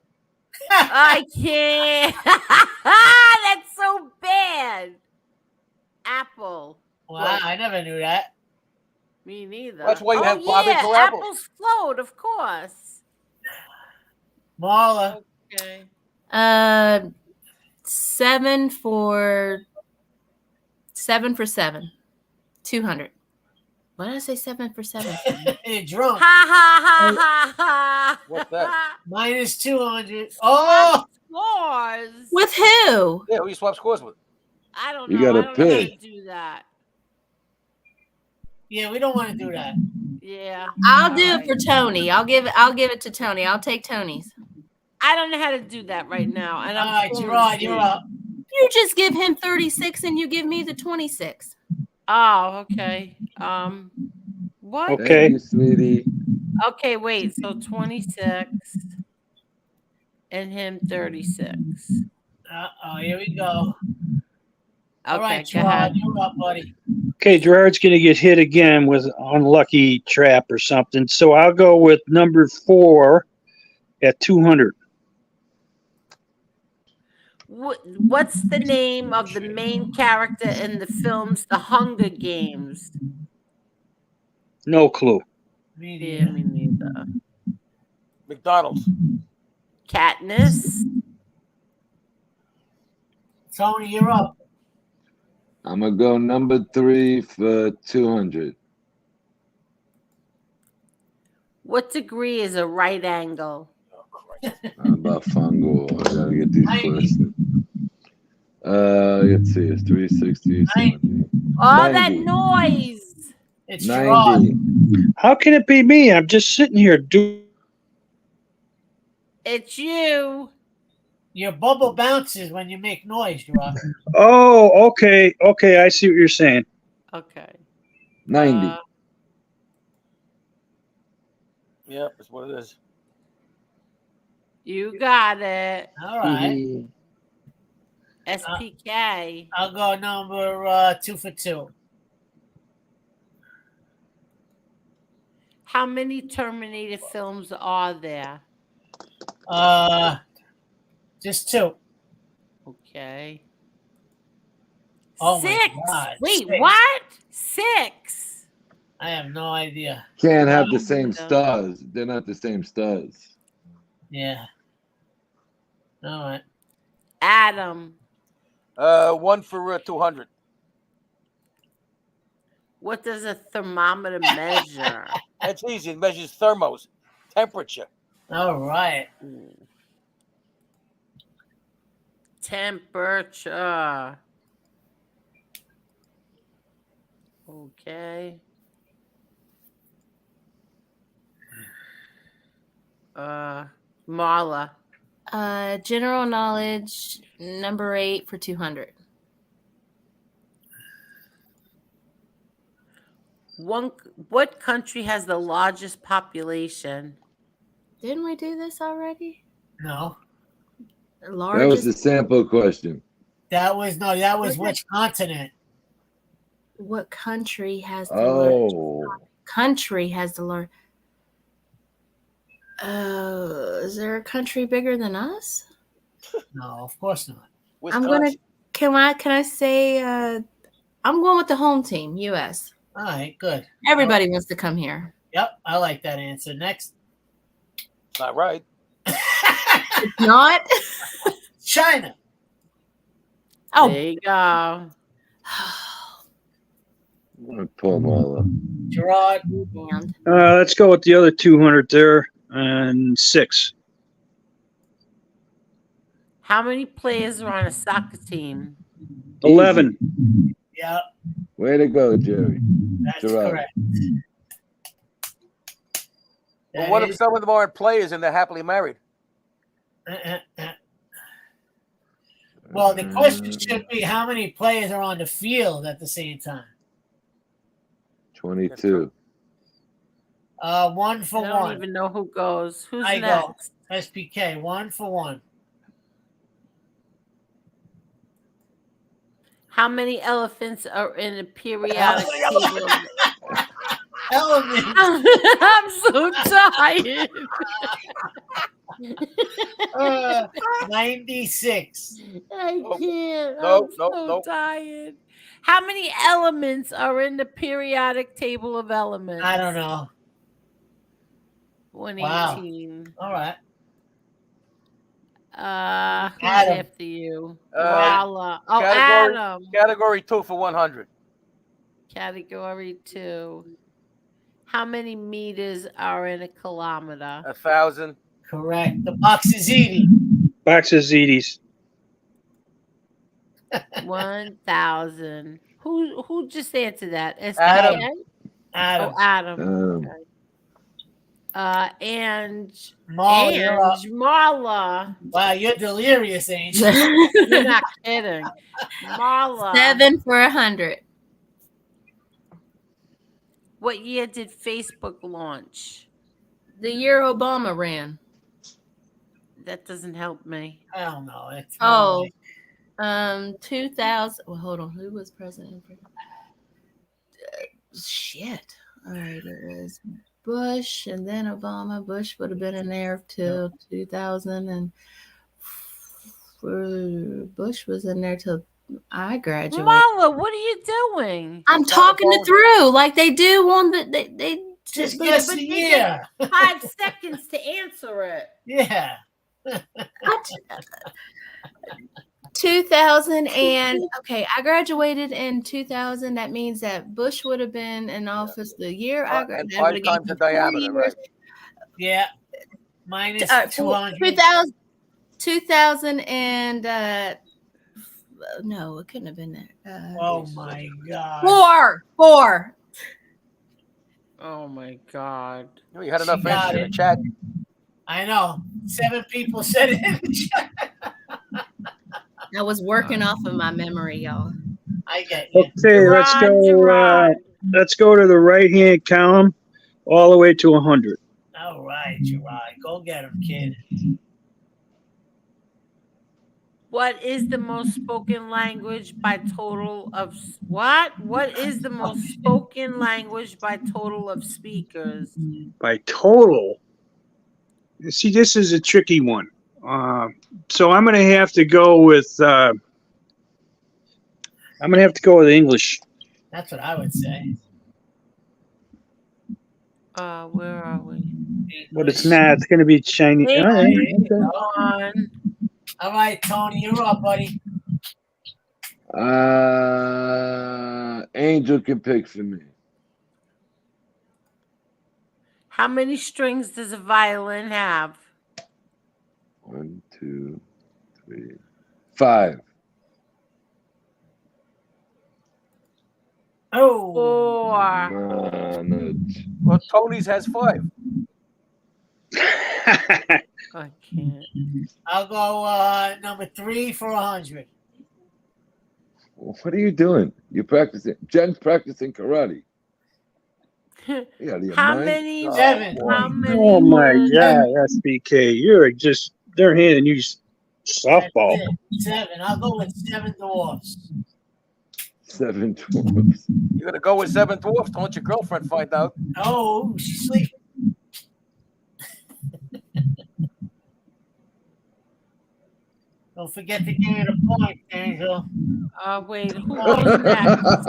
I can't. That's so bad. Apple. Wow, I never knew that. Me neither. That's why you have Bob and yeah, Apples. apples float, of course. Marla. Okay. 7 for 7. 200. What did I say? 7 for 7? You're drunk. Ha ha ha ha ha. What's that? Minus 200. Oh, Scores. With who? Yeah, who you swap scores with? I don't You know. gotta I don't know how to pick. do that. yeah, we don't want to do that. Yeah. I'll do it for Tony. I'll give it to Tony. I'll take Tony's. I don't know how to do that right now. And All I'm right, falling Gerard, you're asleep. up. You just give him 36 and you give me the 26. Oh, okay. What? Okay. Thank you, sweetie. Okay, wait. So 26 and him 36. Uh-oh, here we go. All Okay, right, go ahead. Gerard, you're up, buddy. Okay, Gerard's going to get hit again with an unlucky trap or something. So I'll go with number 4 at 200. What's the name of the main character in the films The Hunger Games? No clue. Yeah, me neither. McDonald's. Katniss. Tony, you're up. I'm gonna go number 3 for 200. What degree is a right angle? How about fungal? I gotta get these questions. Let's see. It's 360. Oh, that noise! It's 90. How can it be me? I'm just sitting here. It's you. Your bubble bounces when you make noise, Gerard. Oh, okay. Okay, I see what you're saying. Okay. 90. Yep, that's what it is. You got it. All right. SPK. I'll go number 2 for 2. How many Terminator films are there? Just 2. Okay. Oh my 6. God, Wait, 6. what? 6. I have no idea. Can't have the same stars. They're not the same stars. Yeah. All right. Adam. 1 for 200. What does a thermometer measure? That's easy. It measures thermos, temperature. All right. Temperature. Okay. Marla. General knowledge, number 8 for 200. What country has the largest population? Didn't we do this already? No. That was Largest. the sample question. That was which continent? What country has the Oh. country has the large? Is there a country bigger than us? No, of course not. I'm gonna. Can I say? I'm going with the home team, U.S. All right, good. Everybody wants to come here. Yep, I like that answer. Next. Not right. It's not. China. Oh, there you go. Poor Marla. Gerard. Let's go with the other 200 there and 6. How many players are on a soccer team? 11. Yep. Way to go, Jerry. That's Gerard. correct. Well, what if some of them aren't players and they're happily married? Well, the question should be how many players are on the field at the same time? 22. 1 for I 1. don't even know who goes. Who's I next? go. SPK, 1 for 1. How many elephants are in a periodic table? Elements. I'm so tired. 96. I can't. Nope, I'm nope, so nope. tired. How many elements are in the periodic table of elements? I don't know. 118. Wow. All right. Who's Adam. after you? Uh, Rala. Oh, category, Adam. Category 2 for 100. Category 2. How many meters are in a kilometer? 1,000. Correct. The box is eating. Box of Zetes. 1,000. Who just answered that? SPK? Adam. Adam. Oh, Adam. Okay. And Marla. Wow, you're delirious, Angel. You're not kidding. Marla. 7 for 100. What year did Facebook launch? The year Obama ran. That doesn't help me. I don't know. It's 2000. Well, hold on. Who was president? Shit. All right, it was Bush and then Obama. Bush would have been in there till 2000, and Bush was in there till I graduated. Marla, what are you doing? I'm talking it through like they do on the they just but guess they the get year. 5 seconds to answer it. Yeah. 2000 and okay, I graduated in 2000. That means that Bush would have been in office the year I graduated. And 5 times the diameter, right? Yeah. Minus 200. 2000 and no, it couldn't have been that. Oh my God. 4. Oh my God. You had enough answers in the chat. I know. 7 people said it in the chat. I was working off of my memory, y'all. I get you. Okay, let's go. Let's go to the right-hand column, all the way to 100. All right, Gerard. Go get him, kid. What is the most spoken language by total of what? What is the most spoken language by total of speakers? By total. See, this is a tricky one. So I'm going to have to go with. I'm going to have to go with English. That's what I would say. Where are we? But it's not. It's going to be Chinese. All right. Okay. All right, Tony, you're up, buddy. Angel can pick for me. How many strings does a violin have? 1, 2, 3, 5. Oh. 4. Well, Tony's has 5. I can't. I'll go number 3 for 100. What are you doing? You're practicing. Jen's practicing karate. How many? 7. How many? Oh my God, SBK, you're just. They're handing you softball. 7. I'll go with 7 dwarfs. 7 dwarfs. You're going to go with 7 dwarfs. Don't let your girlfriend find out. Oh, she's sleeping. Don't forget to give me the point, Angel. Wait, who goes next?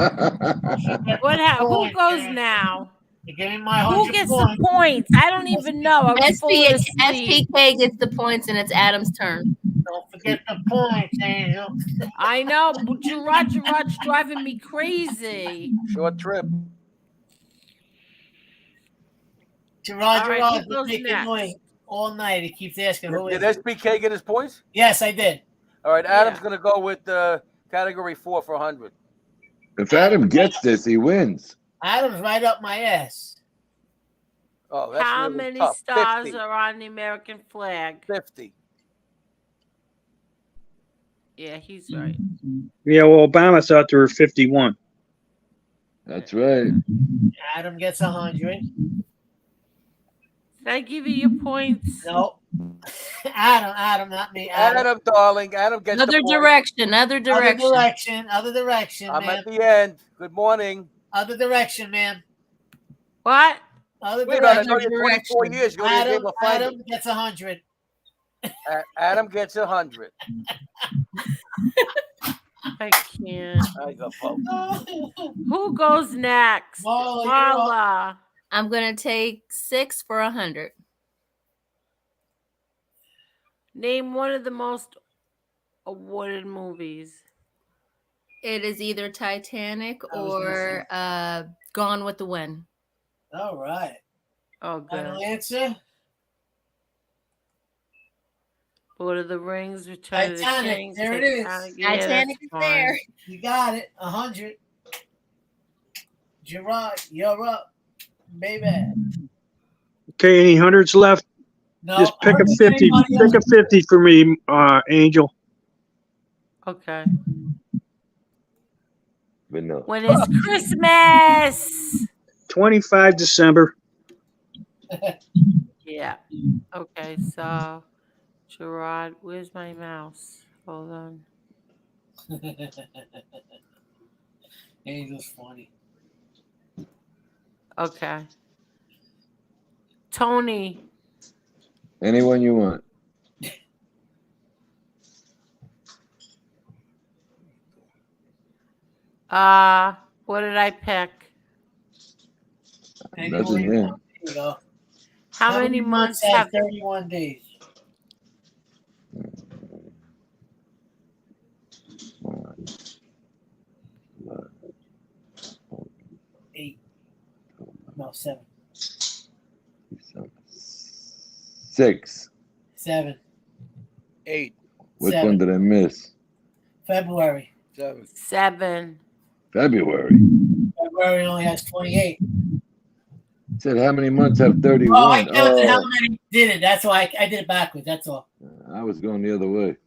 Who goes now? You give me my Who 100 gets points. the points? I don't even know. I'm full of sleep. SPK gets the points, and it's Adam's turn. Don't forget the points, Angel. I know, but Gerard's driving me crazy. Short trip. Gerard's All right, who been goes making next? noise all night. He keeps asking who Did is it. SBK get his points? Yes, I did. All right, Adam's going to go with category 4 for 100. If Adam gets this, he wins. Adam's right up my ass. Oh, that's How really many tough. stars 50. are on the American flag? 50. Yeah, he's right. Yeah, well, Obama thought there were 51. That's right. Adam gets 100. Did I give you your points? Nope. Adam, not me. Adam, darling. Adam gets Other the point. direction. Other direction. Other direction, I'm man. at the end. Good morning. Other direction, man. What? Other Wait a minute, I direction. know you 24 years. You only able to find Adam gets 100. Adam gets 100. I can't. I go vote. Who goes next? Marla. I'm gonna take 6 for 100. Name one of the most awarded movies. It is either Titanic or Gone with the Wind. All right. Oh, good. Final answer. Lord of the Rings, Return of the King. There it is. Titanic is there. You got it. 100. Gerard, you're up, baby. Okay, any hundreds left? No, Just pick a 50. Pick a 50 for me, Angel. Okay. Vanilla. When is Christmas? 25 December. Yeah. Okay, so Gerard, where's my mouse? Hold on. Angel's funny. Okay. Tony. Anyone you want. What did I pick? Nothing there. There you go. How many months have 31 days? Eight. No, 7. 6. 7. 8. Which 7. one did I miss? February. 7. 7. February. February only has 28. Said how many months have 31? Oh, I counted how many didn't. That's why I did it backwards. That's all. I was going the other way.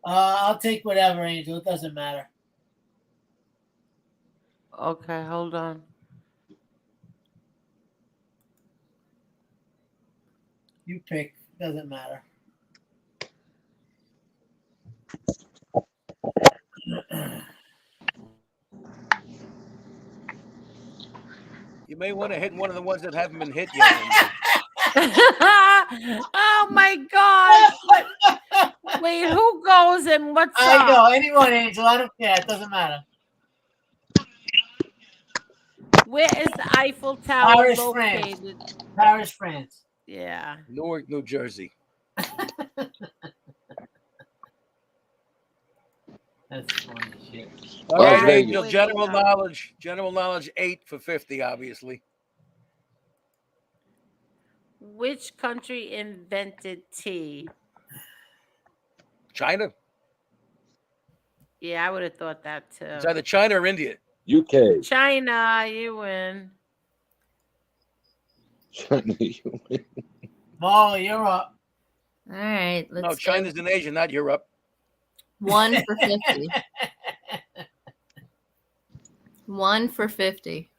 I'll take whatever, Angel. It doesn't matter. Okay, hold on. You pick. Doesn't matter. You may want to hit one of the ones that haven't been hit yet. Oh my God. Wait, who goes and what's up? I go. Anyone, Angel. I don't care. It doesn't matter. Where is the Eiffel Tower Paris, located? France. Paris, France. Yeah. Newark, New Jersey. That's funny shit. All right, Angel, general knowledge. General knowledge 8 for 50, obviously. Which country invented tea? China. Yeah, I would have thought that too. It's either China or India. UK. China, you win. China, you win. Molly, you're up. All right. Let's No, China's in Asia, not Europe. 1 for 50. 1 for 50.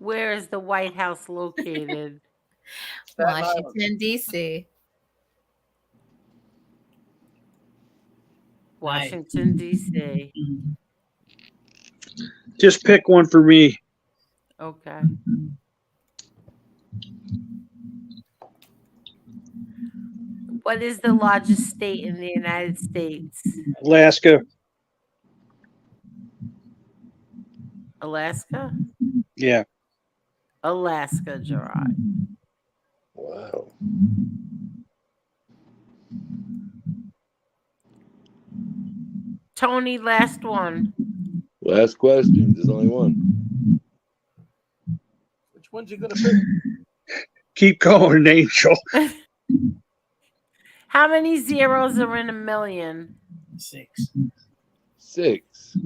Where is the White House located? Washington, D.C. Washington, D.C. Just pick one for me. Okay. What is the largest state in the United States? Alaska. Alaska? Yeah. Alaska, Gerard. Wow. Tony, last one. Last question. There's only one. Which one's you going to pick? Keep going, Angel. How many zeros are in a million? 6. 6.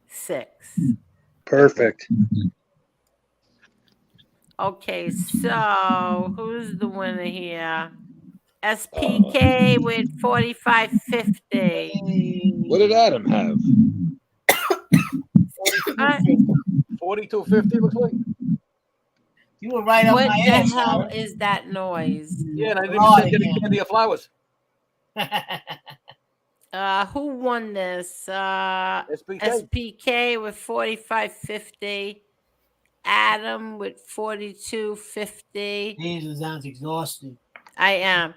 6. Perfect. Okay, so who's the winner here? SPK with 45.50. What did Adam have? 42.50 looks like. You were right up What my the ass. hell Sarah. is that noise? Yeah, and I didn't even say get a candy or flowers. Who won this? SPK. SPK with 45.50. Adam with 42.50. Angel sounds exhausted. I am.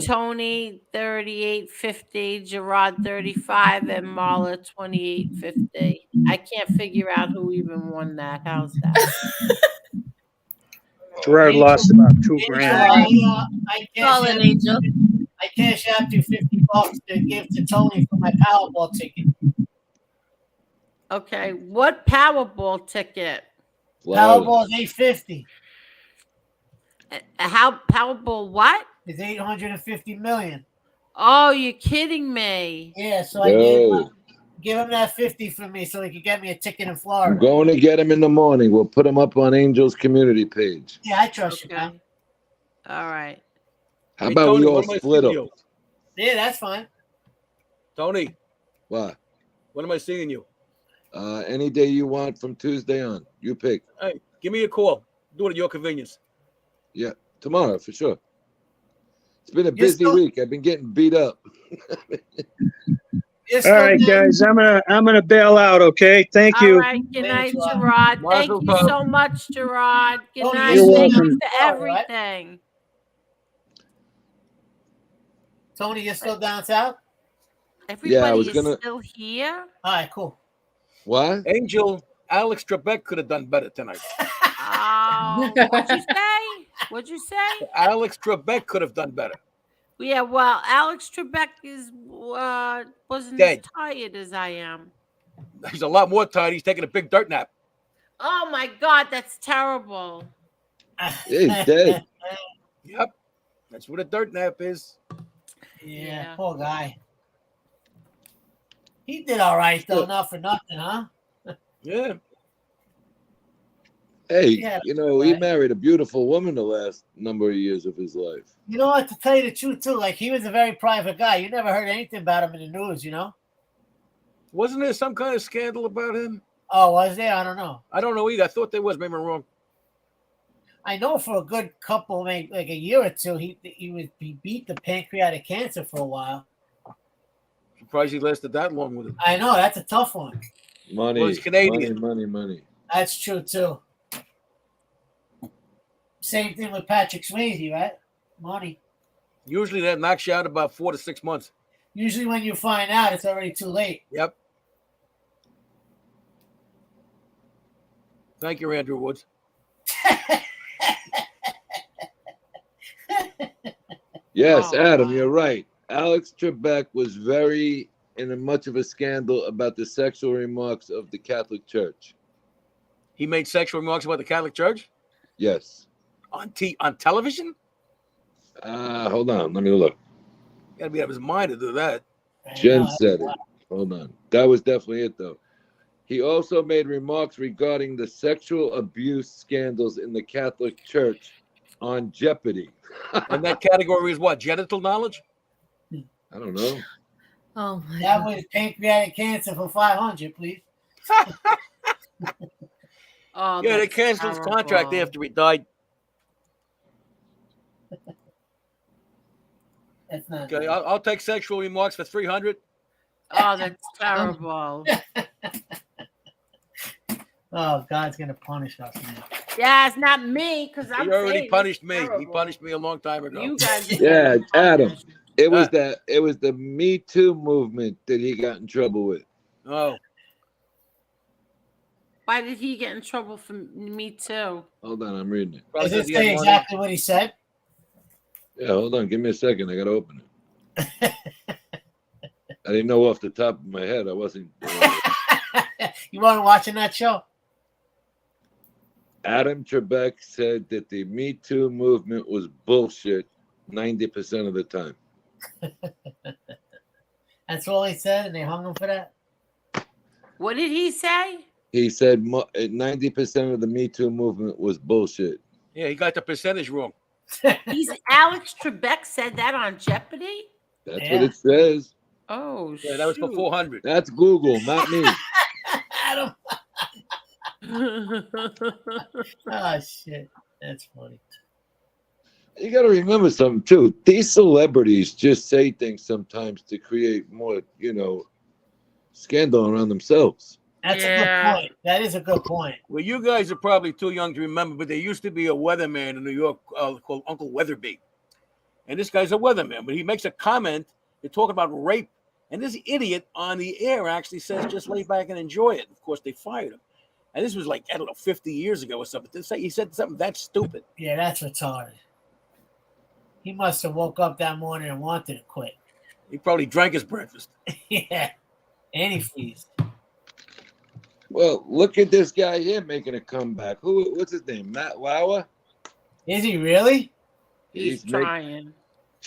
Tony 38.50, Gerard 35, and Marla 28.50. I can't figure out who even won that. How's that? Gerard lost about $2,000. I cash out you $50 to give to Tony for my Powerball ticket. Okay, what Powerball ticket? Powerball is $850. How Powerball what? It's $850 million. Oh, you're kidding me. Yeah, so I give him that 50 for me so he can get me a ticket in I'm Florida. going to get him in the morning. We'll put him up on Angel's community page. Yeah, I trust you, man. All right. How about Tony, we all what am I split seeing up? you? Yeah, that's fine. Tony, What? when am I seeing you? Any day you want from Tuesday on. You pick. Hey, give me a call. Do it at your convenience. Yeah, tomorrow for sure. It's been a busy week. I've been getting beat up. All right, guys, I'm gonna bail out. Okay, thank you. All right. Good night, Gerard. Thank you so much, Gerard. Good night. You're Thank you welcome. for everything. Tony, you're still down south? Everybody was is gonna- still here. All right, cool. What? Angel, Alex Trebek could have done better tonight. Oh, what'd you say? What'd you say? Alex Trebek could have done better. Yeah, well, Alex Trebek is wasn't Dead. as tired as I am. He's a lot more tired. He's taking a big dirt nap. Oh my God, that's terrible. He's dead. Yep. That's what a dirt nap is. Yeah, poor guy. He did all right, though, not for nothing, huh? Yeah. Hey, Yeah, he married a beautiful woman the last number of years of his life. You know what, to tell you the truth, too, like, he was a very private guy. You never heard anything about him in the news, you know? Wasn't there some kind of scandal about him? Oh, was there? I don't know. I don't know either. I thought there was. Maybe I'm wrong. I know for a good couple, maybe like a year or two, he beat the pancreatic cancer for a while. Surprised he lasted that long with it. I know, that's a tough one. Money, Well, he's Canadian. money. That's true, too. Same thing with Patrick Swayze, right? Money. Usually that knocks you out about 4 to 6 months. Usually when you find out, it's already too late. Yep. Thank you, Andrew Woods. Yes, Adam, you're right. Alex Trebek was very in much of a scandal about the sexual remarks of the Catholic Church. He made sexual remarks about the Catholic Church? Yes. On television? Hold on, let me look. Gotta be out of his mind to do that. Jen said it. Hold on. That was definitely it, though. He also made remarks regarding the sexual abuse scandals in the Catholic Church on Jeopardy. And that category is what? Genital knowledge? I don't know. Oh my That God. was pancreatic cancer for 500, please. Oh, Yeah, they that's canceled his contract terrible. after he died. That's not Okay, I'll take sexual remarks for 300. Oh, that's terrible. Oh, God's gonna punish us now. Yeah, it's not me because I'm He already saying punished it's me. He terrible. punished me a long time ago. You guys are Yeah, getting Adam. punished. It was the Me Too movement that he got in trouble with. Oh, Why did he get in trouble for me too? Hold on, I'm reading it. probably Does it 'cause he had say money. exactly what he said? Yeah, hold on. Give me a second. I got to open it. I didn't know off the top of my head. I wasn't. You weren't watching that show? Adam Trebek said that the Me Too movement was bullshit 90% of the time. That's all he said, and they hung him for that? What did he say? He said 90% of the Me Too movement was bullshit. Yeah, he got the percentage wrong. He's Alex Trebek said that on Jeopardy. That's what it says. Oh, Yeah, that was for shoot. 400. That's Google, not me. Adam, Oh shit, that's funny. You got to remember something too. These celebrities just say things sometimes to create more, scandal around themselves. That's a good point. That is a good point. Well, you guys are probably too young to remember, but there used to be a weatherman in New York called Uncle Weatherby. And this guy's a weatherman, but he makes a comment. They're talking about rape. And this idiot on the air actually says, just lay back and enjoy it. Of course, they fired him. And this was like, I don't know, 50 years ago or something. He said something that stupid. Yeah, that's retarded. He must have woke up that morning and wanted to quit. He probably drank his breakfast. Yeah. Antifreeze. Well, look at this guy here making a comeback. What's his name? Matt Lauer? Is he really? He's trying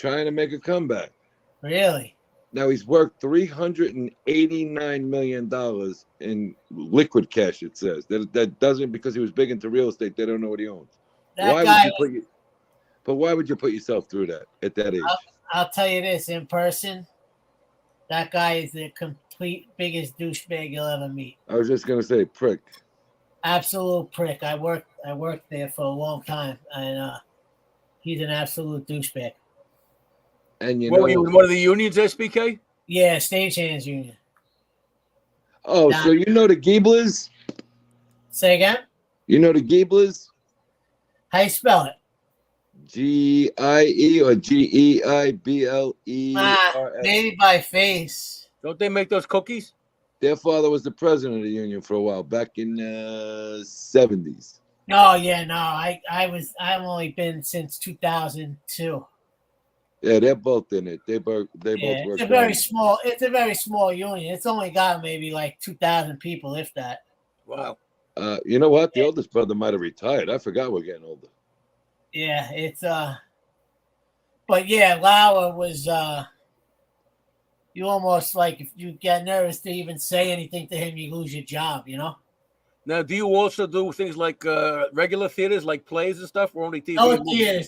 to make a comeback. Really? Now he's worth $389 million in liquid cash, it says. That doesn't, because he was big into real estate, they don't know what he owns. Why would you put yourself through that at that age? I'll tell you this, in person, that guy is the complete biggest douchebag you'll ever meet. I was just gonna say prick. Absolute prick. I worked there for a long time, and he's an absolute douchebag. And were you in one of the unions, SBK? Yeah, Stagehands Union. Oh, so you know the Gieblers? Say again? You know the Gieblers? How you spell it? G-I-E or G-E-I-B-L-E-R-S? Maybe by face. Don't they make those cookies? Their father was the president of the union for a while, back in the 70s. No, yeah, no. I've only been since 2002. Yeah, they're both in it. They both work. It's a very small union. It's only got maybe like 2,000 people, if that. Wow. You know what? The oldest brother might have retired. I forgot we're getting older. Yeah, it's but yeah, Lauer was you almost like, if you get nervous to even say anything to him, you lose your job, Now, do you also do things like regular theaters, like plays and stuff, or only TV?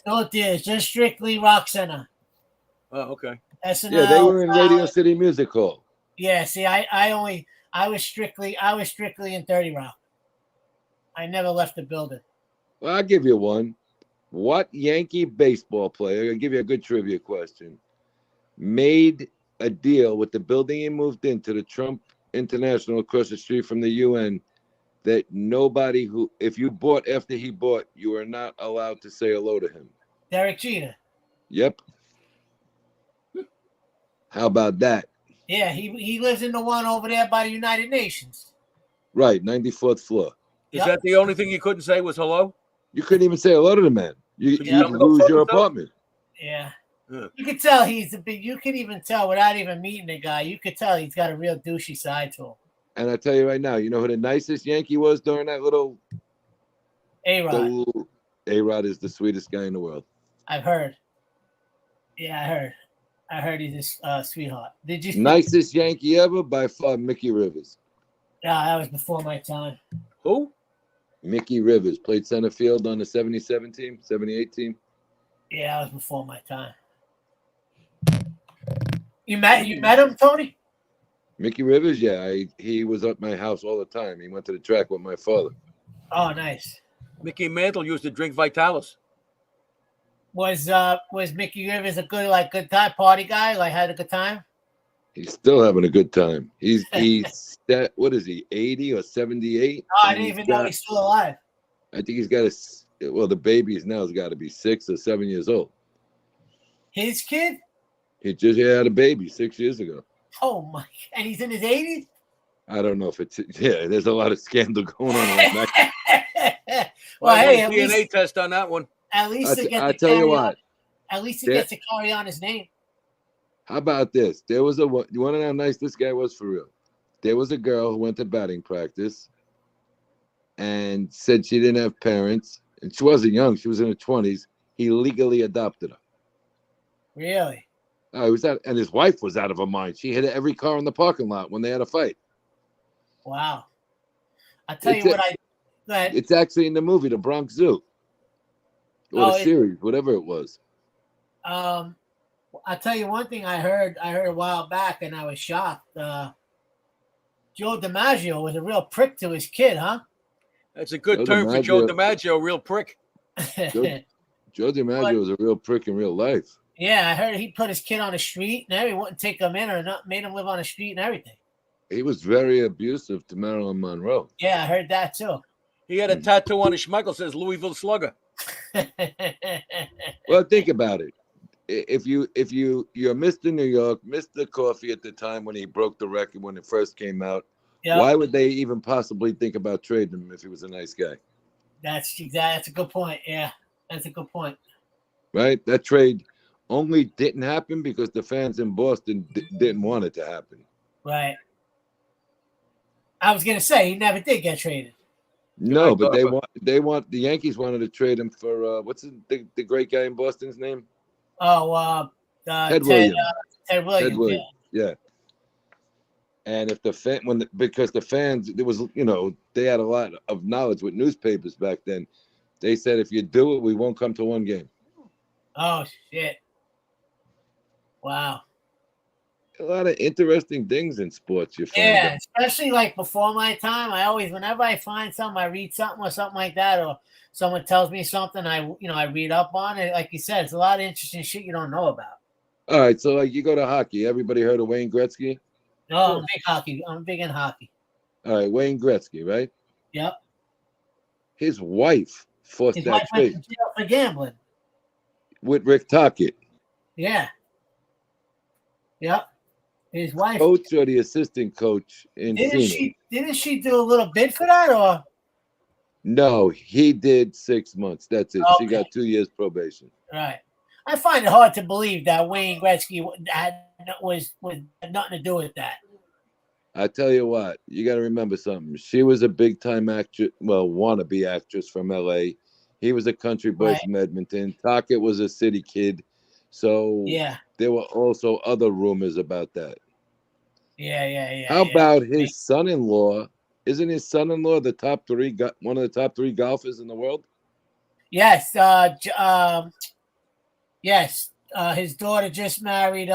No theaters, just strictly Rock Center. Oh, okay. SNL, Yeah, they were in Radio City Music Hall. Yeah, see, I was strictly in 30 Rock. I never left the building. Well, I'll give you one. What Yankee baseball player, I'll give you a good trivia question, made a deal with the building he moved into, the Trump International across the street from the UN, that nobody if you bought after he bought, you are not allowed to say hello to him? Derek Jeter. Yep. How about that? Yeah, he lives in the one over there by the United Nations. Right, 94th floor. Is that the only thing you couldn't say was hello? You couldn't even say hello to the man. You lose your apartment. Yeah. You could tell you could even tell without even meeting the guy, you could tell he's got a real douchey side to him. And I tell you right now, you know who the nicest Yankee was during that little A-Rod. A-Rod is the sweetest guy in the world. I've heard. Yeah, I heard he's a sweetheart. Did you? Nicest Yankee ever by far, Mickey Rivers. Yeah, that was before my time. Who? Mickey Rivers played center field on the 77 team, 78 team. Yeah, that was before my time. You met him, Tony? Mickey Rivers, yeah, he was at my house all the time. He went to the track with my father. Oh, nice. Mickey Mantle used to drink Vitalis. Was Mickey Rivers a good time party guy? Like, had a good time? He's still having a good time. He's what is he, 80 or 78? Oh, I didn't even know he's still alive. I think he's got the baby's now has got to be 6 or 7 years old. His kid? He just had a baby 6 years ago. Oh my! And he's in his 80s. I don't know if it's there's a lot of scandal going on right now. Well, hey, at DNA test on that one. At least I tell you what. At least he gets to carry on his name. How about this? There was you want to know how nice this guy was for real? There was a girl who went to batting practice and said she didn't have parents, and she wasn't young. She was in her 20s. He legally adopted her. Really? Oh, he was out, and his wife was out of her mind. She hit every car in the parking lot when they had a fight. Wow. I tell you what, it's actually in the movie, The Bronx Zoo, or the series, whatever it was. I'll tell you one thing I heard a while back, and I was shocked. Joe DiMaggio was a real prick to his kid, huh? That's a good term for Joe DiMaggio, real prick. Joe DiMaggio was a real prick in real life. Yeah, I heard he put his kid on the street and he wouldn't take him in or not, made him live on the street and everything. He was very abusive to Marilyn Monroe. Yeah, I heard that too. He had a tattoo on his schmeichel says Louisville Slugger. Well, think about it. If you're Mr. New York, Mr. Coffee at the time when he broke the record when it first came out, why would they even possibly think about trading him if he was a nice guy? That's a good point. Yeah, that's a good point. Right? That trade only didn't happen because the fans in Boston didn't want it to happen. Right. I was gonna say he never did get traded. No, but the Yankees wanted to trade him for what's the great guy in Boston's name? Oh, Ted Williams. Ted Williams. Yeah. And if because the fans, there was, they had a lot of knowledge with newspapers back then. They said, if you do it, we won't come to one game. Oh shit! Wow. A lot of interesting things in sports. You find Yeah, out. especially like before my time. Whenever I find something, I read something or something like that, or someone tells me something, I read up on it. Like you said, it's a lot of interesting shit you don't know about. All right, so like you go to hockey. Everybody heard of Wayne Gretzky? No, I'm big in hockey. All right, Wayne Gretzky, right? Yep. His wife forced His that wife went trade to jail for gambling. with Rick Tocchet. Yeah. Yep. His wife. Coach or the assistant coach in Phoenix? Didn't she do a little bid for that, or? No, he did 6 months. That's it. Okay. She got 2 years probation. Right. I find it hard to believe that Wayne Gretzky had nothing to do with that. I tell you what, you got to remember something. She was a big time actress, wannabe actress from LA. He was a country boy from Edmonton. Tocchet was a city kid. So there were also other rumors about that. Yeah. How about his son-in-law? Isn't his son-in-law one of the top 3 golfers in the world? Yes. Yes. His daughter just married.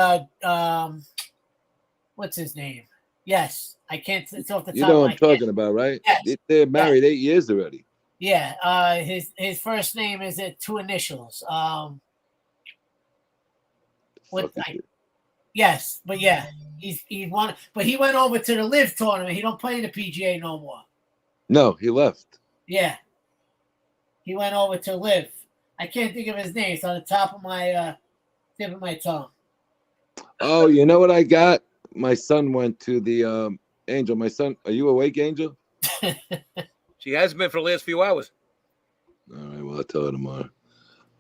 What's his name? Yes. I can't. It's off the top. You know what I'm talking about, right? Yes. They're married 8 years already. Yeah. His first name is 2 initials. Yes, but yeah, he won. But he went over to the Live tournament. He don't play in the PGA no more. No, he left. Yeah, he went over to Live. I can't think of his name. It's on the top of my tip of my tongue. Oh, you know what I got? My son went to the Angel. My son, are you awake, Angel? She hasn't been for the last few hours. All right, well, I'll tell her tomorrow.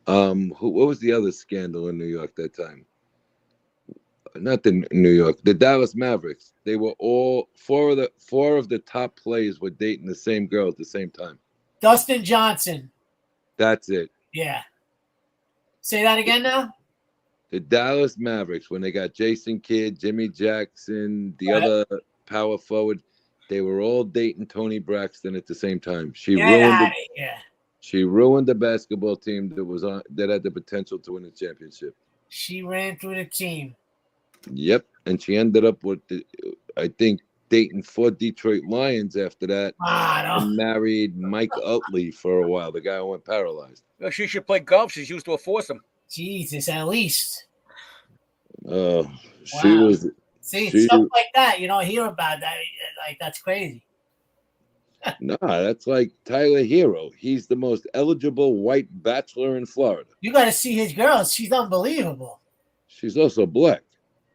What was the other scandal in New York that time? Not in New York, the Dallas Mavericks. They were all four of the top players were dating the same girl at the same time. Dustin Johnson. That's it. Yeah. Say that again now. The Dallas Mavericks, when they got Jason Kidd, Jimmy Jackson, the other power forward, they were all dating Toni Braxton at the same time. She ruined the basketball team that had the potential to win the championship. She ran through the team. Yep, and she ended up with, I think, dating 4 Detroit Lions after that, and married Mike Utley for a while, the guy who went paralyzed. Well, she should play golf. She's used to a foursome. Jesus, at least. She was. See, stuff like that, you don't hear about that. Like, that's crazy. Nah, that's like Tyler Hero. He's the most eligible white bachelor in Florida. You got to see his girl. She's unbelievable. She's also black.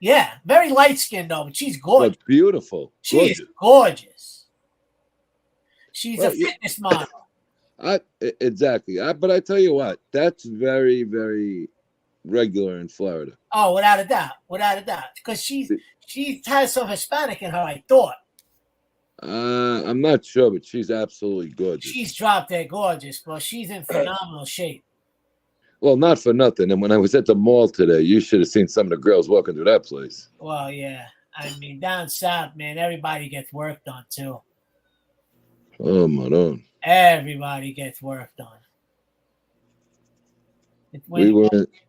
Yeah, very light-skinned, though, but she's gorgeous. But beautiful. She's gorgeous. She's a fitness model. Exactly. But I tell you what, that's very, very regular in Florida. Oh, without a doubt. Because she has some Hispanic in her, I thought. I'm not sure, but she's absolutely gorgeous. She's drop dead gorgeous, but she's in phenomenal shape. Well, not for nothing. And when I was at the mall today, you should have seen some of the girls walking through that place. Well, yeah. I mean, down south, man, everybody gets work done, too. Oh, my God. Everybody gets work done.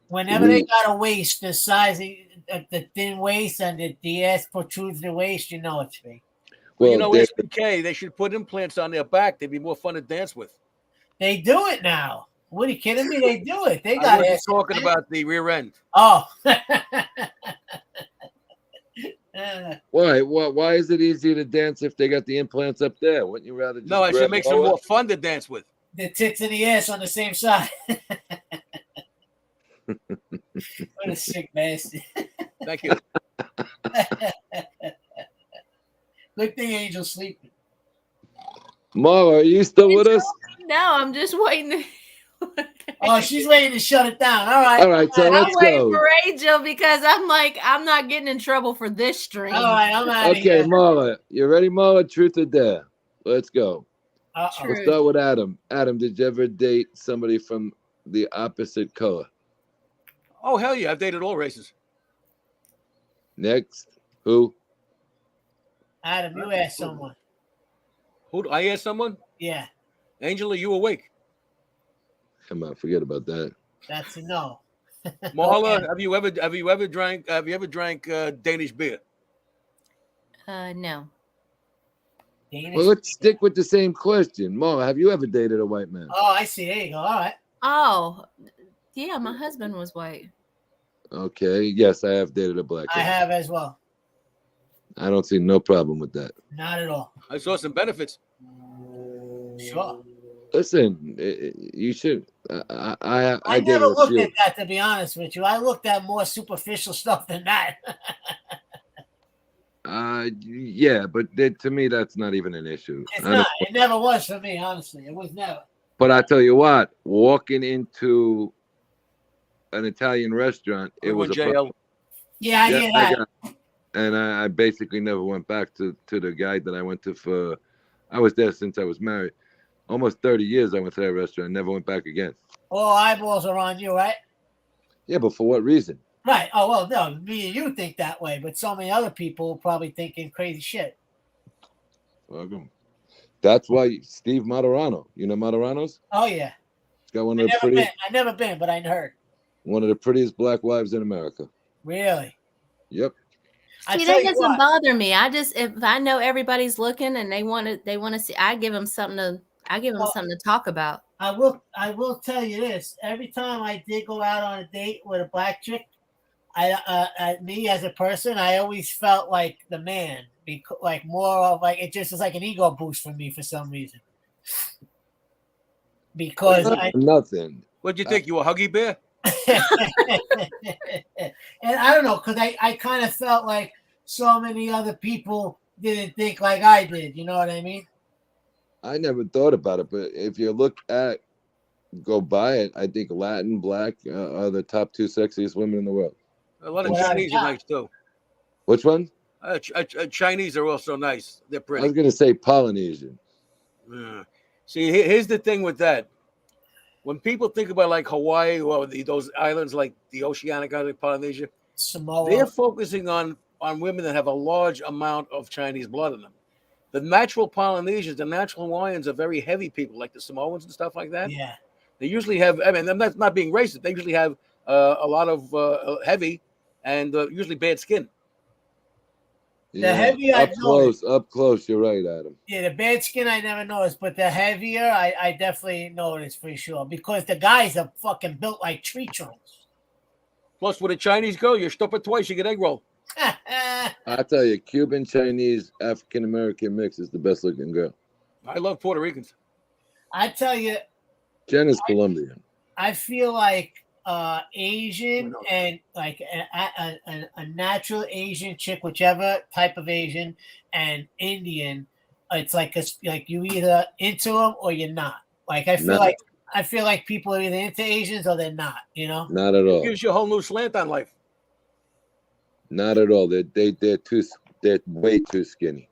Whenever they got a waist the size of the thin waist and the ass protrudes the waist, you know it's fake. Well, you know, SBK, they should put implants on their back. They'd be more fun to dance with. They do it now. What are you kidding me? They do it. They got it. Talking about the rear end. Oh. Why is it easier to dance if they got the implants up there? Wouldn't you rather just No, it should make them more fun to dance with. The tits and the ass on the same side. What a sick bastard. Thank you. Good thing Angel's sleeping. Mara, are you still with us? No, I'm just waiting. Oh, she's waiting to shut it down. All right. All right, so let's I'm waiting go. for Angel because I'm like, I'm not getting in trouble for this stream. All right, I'm out of Okay, here. Mara, you ready, Mara? Truth or dare? Let's go. Uh-oh. We'll start with Adam. Adam, did you ever date somebody from the opposite color? Oh, hell yeah. I've dated all races. Next, who? Adam, you ask someone. Who? I asked someone? Yeah. Angel, are you awake? Come on, forget about that. That's a no. Marla, Okay. have you ever drank Danish beer? No. Well, let's stick with the same question. Mara, have you ever dated a white man? Oh, I see. There you go. All right. Oh, yeah, my husband was white. Okay, yes, I have dated a black I guy. have as well. I don't see no problem with that. Not at all. I saw some benefits. Sure. Listen, you should. I I dated never a looked few. at that, to be honest with you. I looked at more superficial stuff than that. Yeah, but to me, that's not even an issue. It's not. It never was for me, honestly. It was never. But I tell you what, walking into an Italian restaurant, it was a problem. Yeah, I hear that. And I basically never went back to the guy that I went to for. I was there since I was married. Almost 30 years I went to that restaurant. Never went back again. All eyeballs are on you, right? Yeah, but for what reason? Right. Oh, well, no, me and you think that way, but so many other people probably thinking crazy shit. Welcome. That's why Steve Materano. You know Materano's? Oh, yeah. He's got one of the I've never been, but I heard. one of the prettiest black wives in America. Really? Yep. See, that doesn't bother me. I just, if I know everybody's looking and they want to see, I give them something to talk about. I will tell you this. Every time I did go out on a date with a black chick, me as a person, I always felt like the man, like more of like, it just is like an ego boost for me for some reason. Because nothing. What'd you think? You a huggy bear? And I don't know, because I kind of felt like so many other people didn't think like I did. You know what I mean? I never thought about it, but if you go by it, I think Latin, black are the top two sexiest women in the world. A lot of Chinese are nice too. Which one? Chinese are also nice. They're I pretty. was going to say Polynesian. See, here's the thing with that. When people think about like Hawaii or those islands like the Oceanic Island, Polynesia, Samoa, they're focusing on women that have a large amount of Chinese blood in them. The natural Polynesians, the natural Hawaiians are very heavy people, like the Samoans and stuff like that. Yeah. They usually have, I mean, I'm not being racist. They usually have a lot of heavy and usually bad skin. The heavier up close, you're right, Adam. Yeah, the bad skin I never noticed, but the heavier I definitely noticed for sure, because the guys are fucking built like tree trunks. Plus, with a Chinese girl, you're stupid twice, you get egg roll. I tell you, Cuban, Chinese, African American mix is the best looking girl. I love Puerto Ricans. I tell you, Jen is Colombian. I feel like Asian and like a natural Asian chick, whichever type of Asian, and Indian, it's like you either into them or you're not. Like I feel like people are either into Asians or they're not. You know, Not at all. It gives you a whole new slant on life. Not at all. They're way too skinny.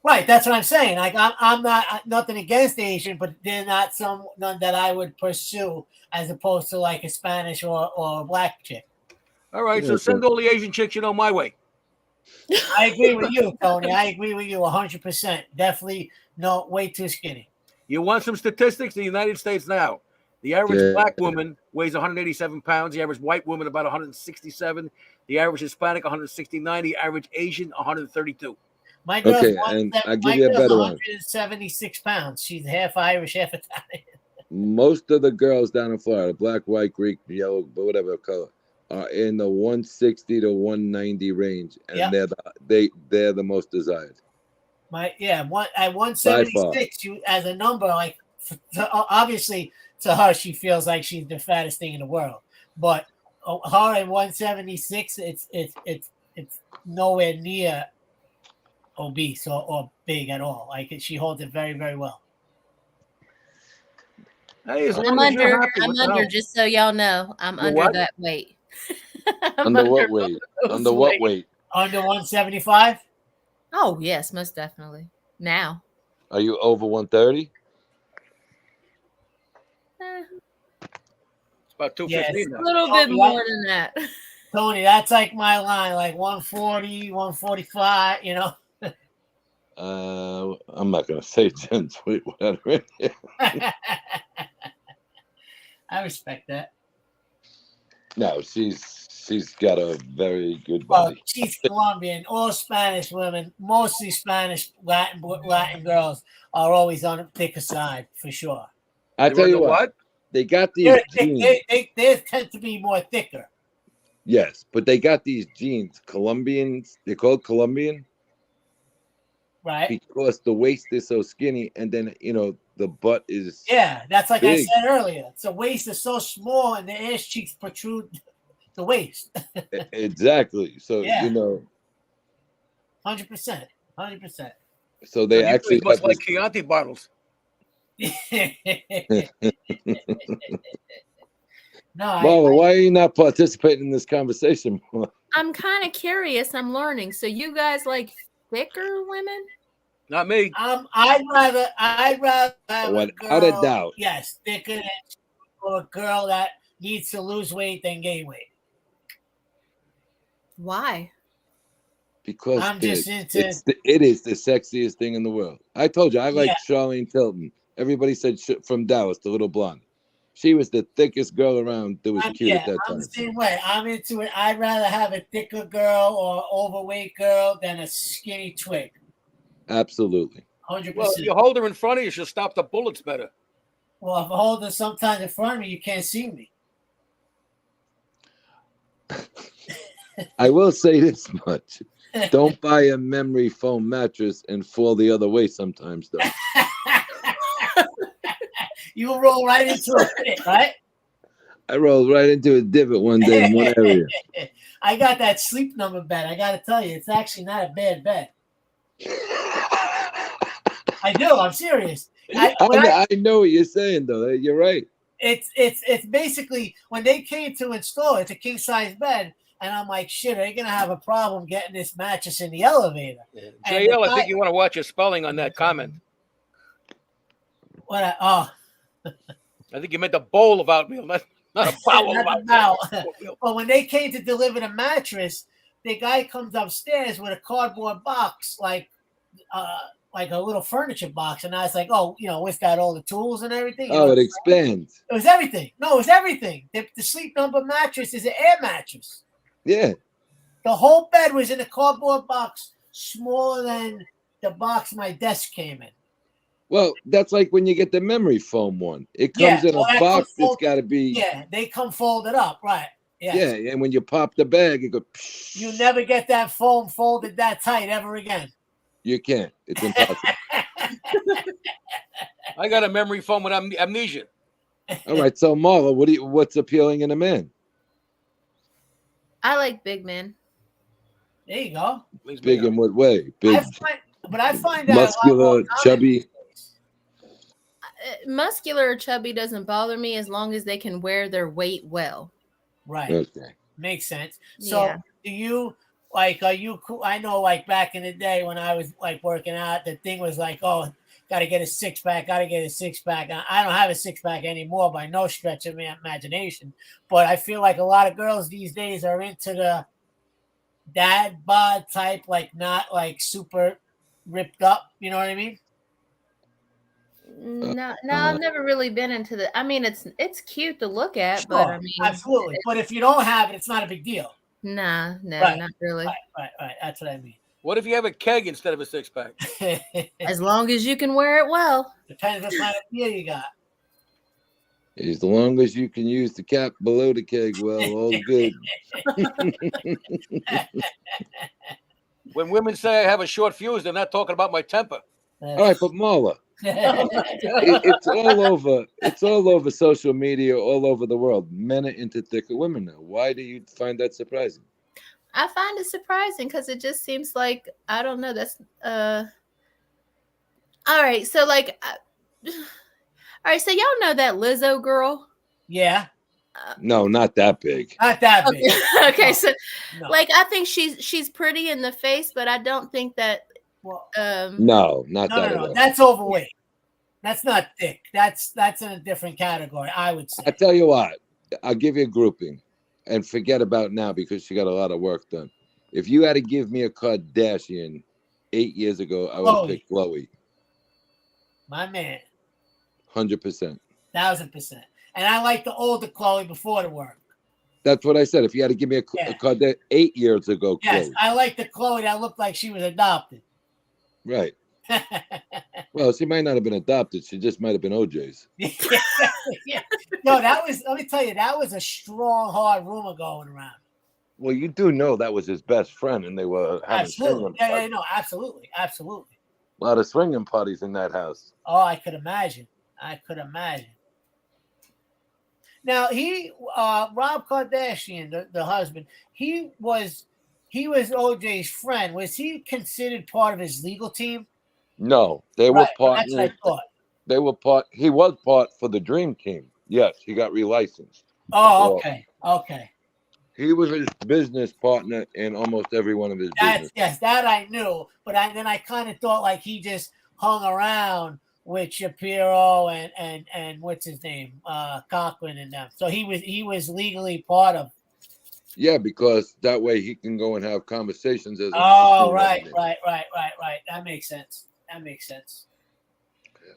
right? That's what I'm saying. Like I'm not nothing against Asian, but they're not none that I would pursue as opposed to like a Spanish or a black chick. All right, so send all the Asian chicks you know my way. I agree with you, Tony. I agree with you 100%. Definitely, no, way too skinny. You want some statistics? In the United States now, the average black woman weighs 187 pounds. The average white woman about 167. The average Hispanic 169. The average Asian 132. My girl's Okay, and I'll give you a better one. 176 pounds. She's half Irish, half Italian. Most of the girls down in Florida, black, white, Greek, yellow, whatever color, are in the 160 to 190 range, and Yep. they're the most desired. At 176, you as a number, like obviously to her, she feels like she's the fattest thing in the world. But her at 176, it's nowhere near obese or big at all. Like she holds it very, very well. Hey, as I'm long as you're under. happy, I'm what the under. hell? Just so y'all know, I'm You're under what? that weight. I'm Under what weight? those Under what weight? Under 175? Oh yes, most definitely. Now. Are you over 130? It's about 215 Yes. now. A little bit more than that. Tony, that's like my line, like 140, 145, you know. I'm not gonna say Jen's weight. Whatever. I respect that. No, she's got a very good Well, body. she's Colombian. All Spanish women, mostly Spanish Latin girls, are always on the thicker side for sure. I tell you what, they got these genes. They tend to be more thicker. Yes, but they got these genes. Colombians, they're called Colombian, right? Because the waist is so skinny, and then the butt is that's like big. I said earlier. The waist is so small, and the ass cheeks protrude the waist. Exactly. So 100%. 100%. So they actually must have like Chianti bottles. No, Marla, why are you not participating in this conversation more? I'm kind of curious. I'm learning. So you guys like thicker women? Not me. I'd rather have Without a doubt. Yes, thicker than a girl that needs to lose weight than gain weight. Why? Because I'm just into it is the sexiest thing in the world. I told you I like Charlene Tilton. Everybody said from Dallas, the little blonde. She was the thickest girl around that was cute at that I'm time. the same way. I'm into it. I'd rather have a thicker girl or overweight girl than a skinny twig. Absolutely. 100%. Well, if you hold her in front of you, she'll stop the bullets better. Well, if I hold her sometimes in front of me, you can't see me. I will say this much. Don't buy a memory foam mattress and fall the other way sometimes, though. You will roll right into it, right? I rolled right into a divot one day in one area. I got that Sleep Number bed. I got to tell you, it's actually not a bad bed. I do. I'm serious. I know what you're saying, though. You're right. It's basically when they came to install it, it's a king size bed, and I'm like, shit, are they gonna have a problem getting this mattress in the elevator? JL, I think you want to watch your spelling on that comment. What? I think you meant a bowl of oatmeal, not a bowel of oatmeal. Well, when they came to deliver the mattress, the guy comes upstairs with a cardboard box, like a little furniture box, and I was like, oh, it's got all the tools and everything. Oh, it expands. It was everything. No, it was everything. The Sleep Number mattress is an air mattress. Yeah. The whole bed was in a cardboard box, smaller than the box my desk came in. Well, that's like when you get the memory foam one. It comes in a box that's got to be. Yeah, they come folded up, right? Yes. Yeah, and when you pop the bag, it goes. You never get that foam folded that tight ever again. You can't. It's impossible. I got a memory foam with amnesia. All right, so Marla, what's appealing in a man? I like big men. There you go. Big in what way? Big. I find muscular, chubby. Muscular or chubby doesn't bother me as long as they can wear their weight well. Right. Okay. Makes sense. So do you are you cool? I know back in the day when I was working out, the thing was got to get a six pack, got to get a six pack. I don't have a six pack anymore by no stretch of my imagination. But I feel like a lot of girls these days are into the dad bod type, not super ripped up. You know what I mean? No, I've never really been into the. I mean, it's cute to look at, Sure, but I mean, absolutely. But if you don't have it, it's not a big deal. No, Right. not really. Right. That's what I mean. What if you have a keg instead of a 6-pack? As long as you can wear it well. Depends what kind of beer you got. As long as you can use the cap below the keg, well, all good. When women say I have a short fuse, they're not talking about my temper. All right, but Marla, it's all over. It's all over social media, all over the world. Men are into thicker women now. Why do you find that surprising? I find it surprising because it just seems like, I don't know. That's all right. So like, all right. So y'all know that Lizzo girl? Yeah. No, not that big. Not that big. Okay, No, so no. like I think she's pretty in the face, but I don't think that. No, not that at No. all. That's overweight. That's not thick. That's in a different category, I would say. I tell you what, I'll give you a grouping, and forget about now because she got a lot of work done. If you had to give me a Kardashian 8 years ago, I would have picked Chloe. My man. 100%. 1000%. And I like the older Chloe before the work. That's what I said. If you had to give me a Kardashian 8 years ago, Yes, Chloe. I like the Chloe that looked like she was adopted. Right. Well, she might not have been adopted. She just might have been OJ's. Yeah. No, that was, let me tell you, that was a strong, hard rumor going around. Well, you do know that was his best friend, and they were having Absolutely. swinging Yeah, parties. no, absolutely. Absolutely. A lot of swinging parties in that house. Oh, I could imagine. Now Rob Kardashian, the husband, he was OJ's friend. Was he considered part of his legal team? No, they were Right, well, partners. that's what I thought. They were part. He was part for the Dream Team. Yes, he got relicensed. Oh, So, okay. he was his business partner in almost every one of his business. Yes, that I knew, but then I kind of thought like he just hung around with Shapiro and what's his name, Cochran and them. So he was legally part of. Yeah, because that way he can go and have conversations as. Oh, right. That makes sense.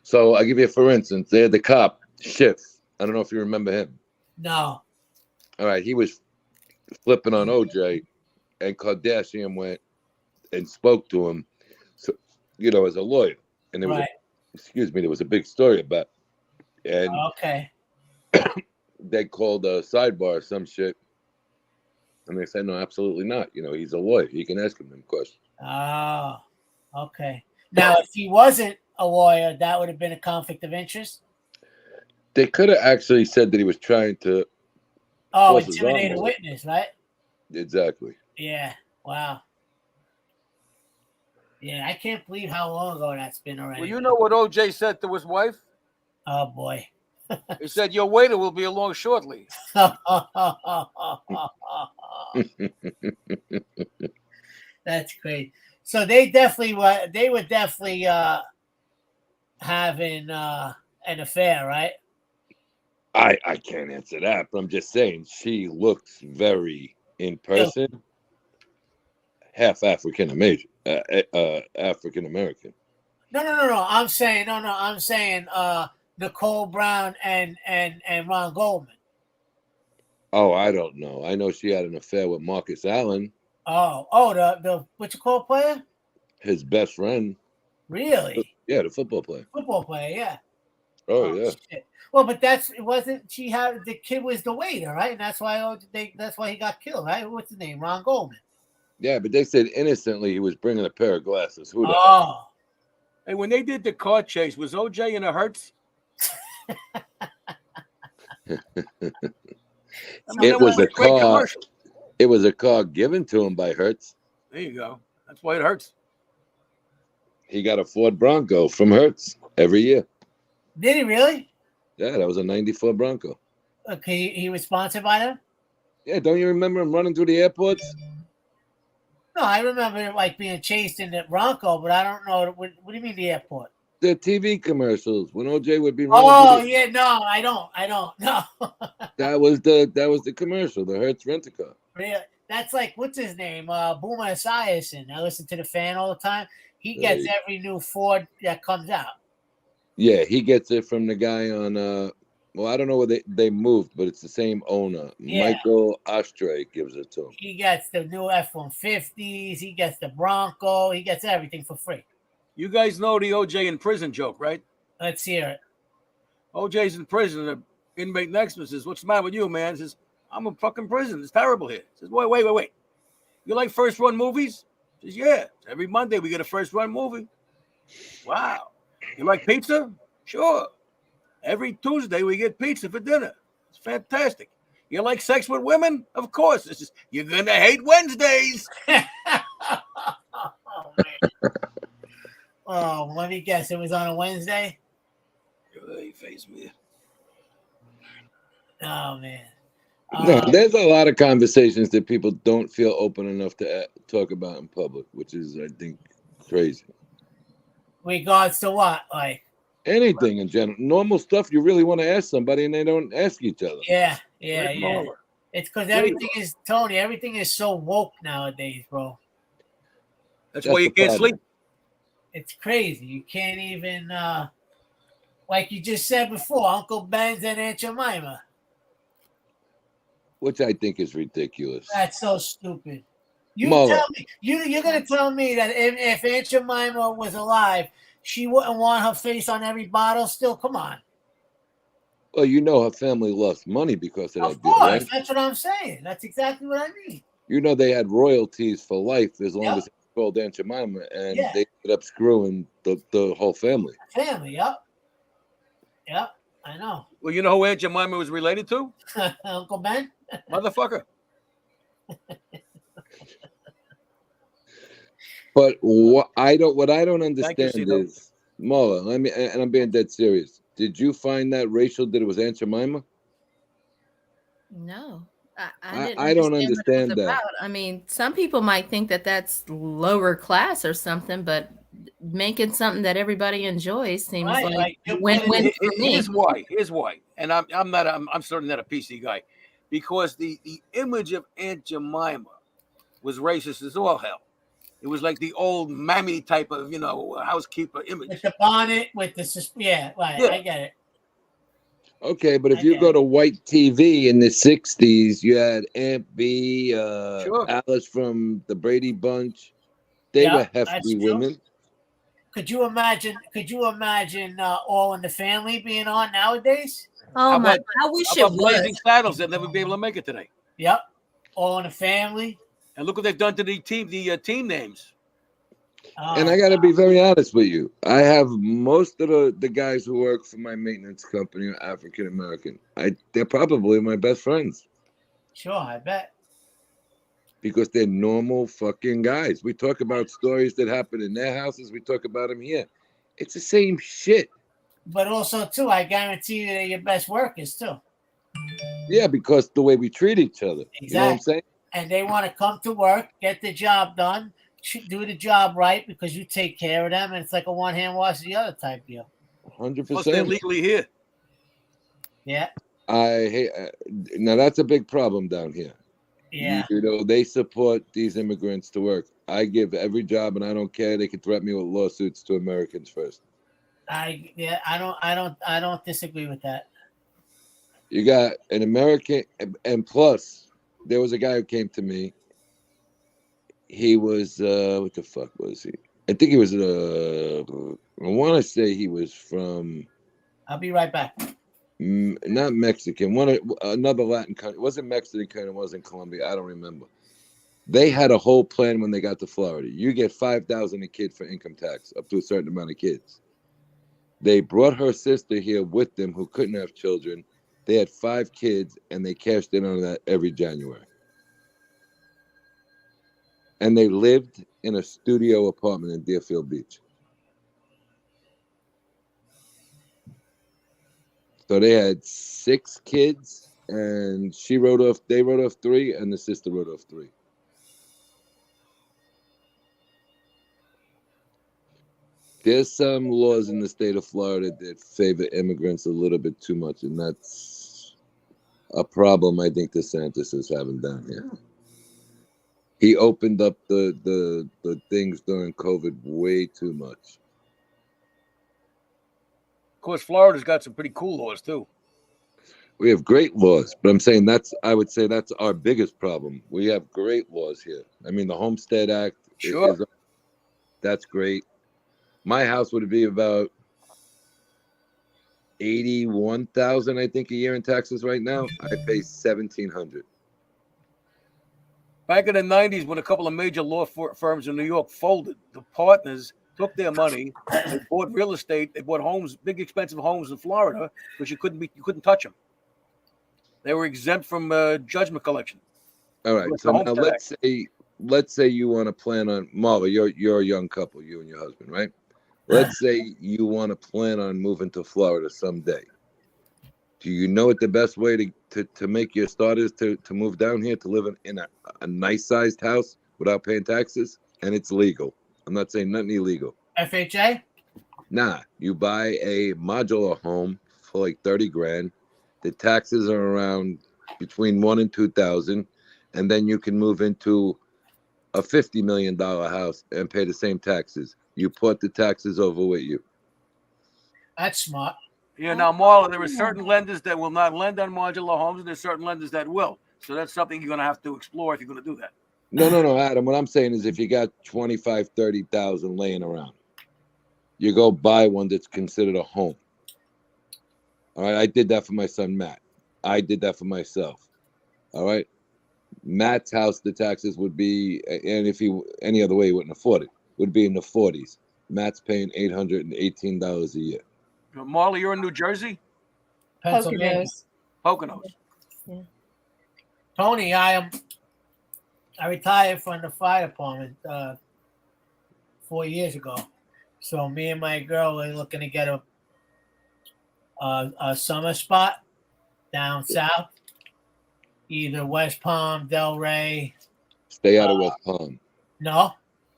So I give you, for instance, they had the cop Schiff. I don't know if you remember him. No. All right, he was flipping on OJ, and Kardashian went and spoke to him, so, as a lawyer, and there was there was a big story about, and okay, they called a sidebar or some shit, and they said no, absolutely not. He's a lawyer; he can ask him them questions. Oh, okay. Now, if he wasn't a lawyer, that would have been a conflict of interest. They could have actually said that he was trying to. Intimidate a witness, right? Exactly. Yeah. Wow. Yeah, I can't believe how long ago that's been already. Well, you know what OJ said to his wife? Oh boy. He said, "Your waiter will be along shortly." That's great. So they were definitely having an affair, right? I can't answer that, but I'm just saying she looks very, in person, half African American. African American. No. I'm saying Nicole Brown and Ron Goldman. Oh, I don't know. I know she had an affair with Marcus Allen. Oh, the what you call player? His best friend. Really? Yeah, the football player. Football player, yeah. Oh yeah. Shit. Well, but the kid was the waiter, right? And that's why he got killed, right? What's his name? Ron Goldman. Yeah, but they said innocently he was bringing a pair of glasses. Who the hell? Hey, when they did the car chase, was OJ in a Hertz? It was a car. It was a car given to him by Hertz. There you go. That's why it hurts. He got a Ford Bronco from Hertz every year. Did he really? Yeah, that was a '94 Bronco. Okay, he was sponsored by them? Yeah, don't you remember him running through the airports? No, I remember it like being chased in the Bronco, but I don't know. What do you mean the airport? The TV commercials when OJ would be running. Oh yeah, no, I don't. No. That was the commercial, the Hertz rent-a-car. Yeah, that's like what's his name? Boomer Esiason. I listen to the fan all the time. He gets every new Ford that comes out. Yeah, he gets it from the guy on Well, I don't know where they moved, but it's the same owner. Yeah. Michael Ostrey gives it to him. He gets the new F-150s. He gets the Bronco. He gets everything for free. You guys know the OJ in prison joke, right? Let's hear it. OJ's in prison. The inmate next to him says, "What's the matter with you, man?" He says, "I'm in fucking prison. It's terrible here." He says, "Wait. You like first run movies?" He says, "Yeah. Every Monday we get a first run movie." Wow. You like pizza? Sure. Every Tuesday we get pizza for dinner. It's fantastic. You like sex with women? Of course. This is you're gonna hate Wednesdays. Oh, let me guess. It was on a Wednesday. He faced me. Oh man. No, there's a lot of conversations that people don't feel open enough to talk about in public, which is, I think, crazy. Regards to what? Like anything in general, normal stuff you really want to ask somebody and they don't ask each other. Yeah. It's because everything is Tony. Everything is so woke nowadays, bro. That's why you can't sleep. It's crazy. You can't even, like you just said before, Uncle Ben's and Aunt Jemima. Which I think is ridiculous. That's so stupid. You tell me, you're gonna tell me that if Aunt Jemima was alive, she wouldn't want her face on every bottle. Still, come on. Well, you know her family lost money because of that deal, Of course, right? that's what I'm saying. That's exactly what I mean. You know they had royalties for life as long as they called Aunt Jemima, and they ended up screwing the whole family. Family, yep, I know. Well, you know who Aunt Jemima was related to? Uncle Ben. Motherfucker. But what I don't understand is, Mola, and I'm being dead serious. Did you find that racial that it was Aunt Jemima? No. I don't understand that. I mean, some people might think that that's lower class or something, but making something that everybody enjoys seems like win-win for me. Here's why. And I'm certainly not a PC guy, because the image of Aunt Jemima was racist as all hell. It was like the old mammy type of, housekeeper image. With the bonnet, with the I get it. Okay, but if you go to white TV in the 60s, you had Aunt B, Alice from the Brady Bunch. They were hefty women. Could you imagine All in the Family being on nowadays? Oh my! I wish it was. Blazing Saddles that never be able to make it today. Yep, All in the Family. And look what they've done to the team names. And I got to be very honest with you. I have most of the guys who work for my maintenance company are African American. They're probably my best friends. Sure, I bet. Because they're normal fucking guys. We talk about stories that happen in their houses. We talk about them here. It's the same shit. But also, too, I guarantee you they're your best workers, too. Yeah, because the way we treat each other. Exactly. You know what I'm saying? And they want to come to work, get the job done, do the job right because you take care of them, and it's like a one-hand wash the other type deal. 100%. Plus they're legally here. Yeah. I hate. Now that's a big problem down here. Yeah. They support these immigrants to work. I give every job, and I don't care. They can threaten me with lawsuits to Americans first. I don't disagree with that. You got an American, and plus, there was a guy who came to me. He was what the fuck was he? I think he was I want to say he was from. I'll be right back. Not Mexican. Another Latin country. It wasn't Mexican. It wasn't Colombia. I don't remember. They had a whole plan when they got to Florida. You get $5,000 a kid for income tax up to a certain amount of kids. They brought her sister here with them who couldn't have children. They had 5 kids, and they cashed in on that every January. And they lived in a studio apartment in Deerfield Beach. So they had 6 kids, and they wrote off 3, and the sister wrote off 3. There's some laws in the state of Florida that favor immigrants a little bit too much, and that's a problem I think DeSantis is having down here. He opened up the things during COVID way too much. Of course, Florida's got some pretty cool laws too. We have great laws, but I'm saying I would say that's our biggest problem. We have great laws here. I mean, the Homestead Act Sure. That's great. My house would be about 81,000, I think, a year in taxes right now. I pay 1,700. Back in the 90s, when a couple of major law firms in New York folded, the partners took their money, they bought real estate, they bought homes, big expensive homes in Florida, because you couldn't touch them. They were exempt from judgment collection. All right. So now let's say you want to plan on Marla, you're a young couple, you and your husband, right? Let's say you want to plan on moving to Florida someday. Do you know what the best way to make your start is to move down here to live in a nice sized house without paying taxes? And it's legal. I'm not saying nothing illegal. FHA? Nah, you buy a modular home for like 30 grand. The taxes are around between 1 and 2,000, and then you can move into a $50 million house and pay the same taxes. You put the taxes over with you. That's smart. Yeah, now, Marla, there are certain lenders that will not lend on modular homes, and there's certain lenders that will. So that's something you're going to have to explore if you're going to do that. No, Adam. What I'm saying is if you got 25, 30,000 laying around, you go buy one that's considered a home. All right, I did that for my son, Matt. I did that for myself. All right. Matt's house, the taxes would be, and if he any other way he wouldn't afford it, would be in the 40s. Matt's paying $818 a year. Marla, you're in New Jersey? Pennsylvania. Poconos. Yeah. Tony, I retired from the fire department 4 years ago. So me and my girl are looking to get a summer spot down south, either West Palm, Delray. Stay out of West Palm. No?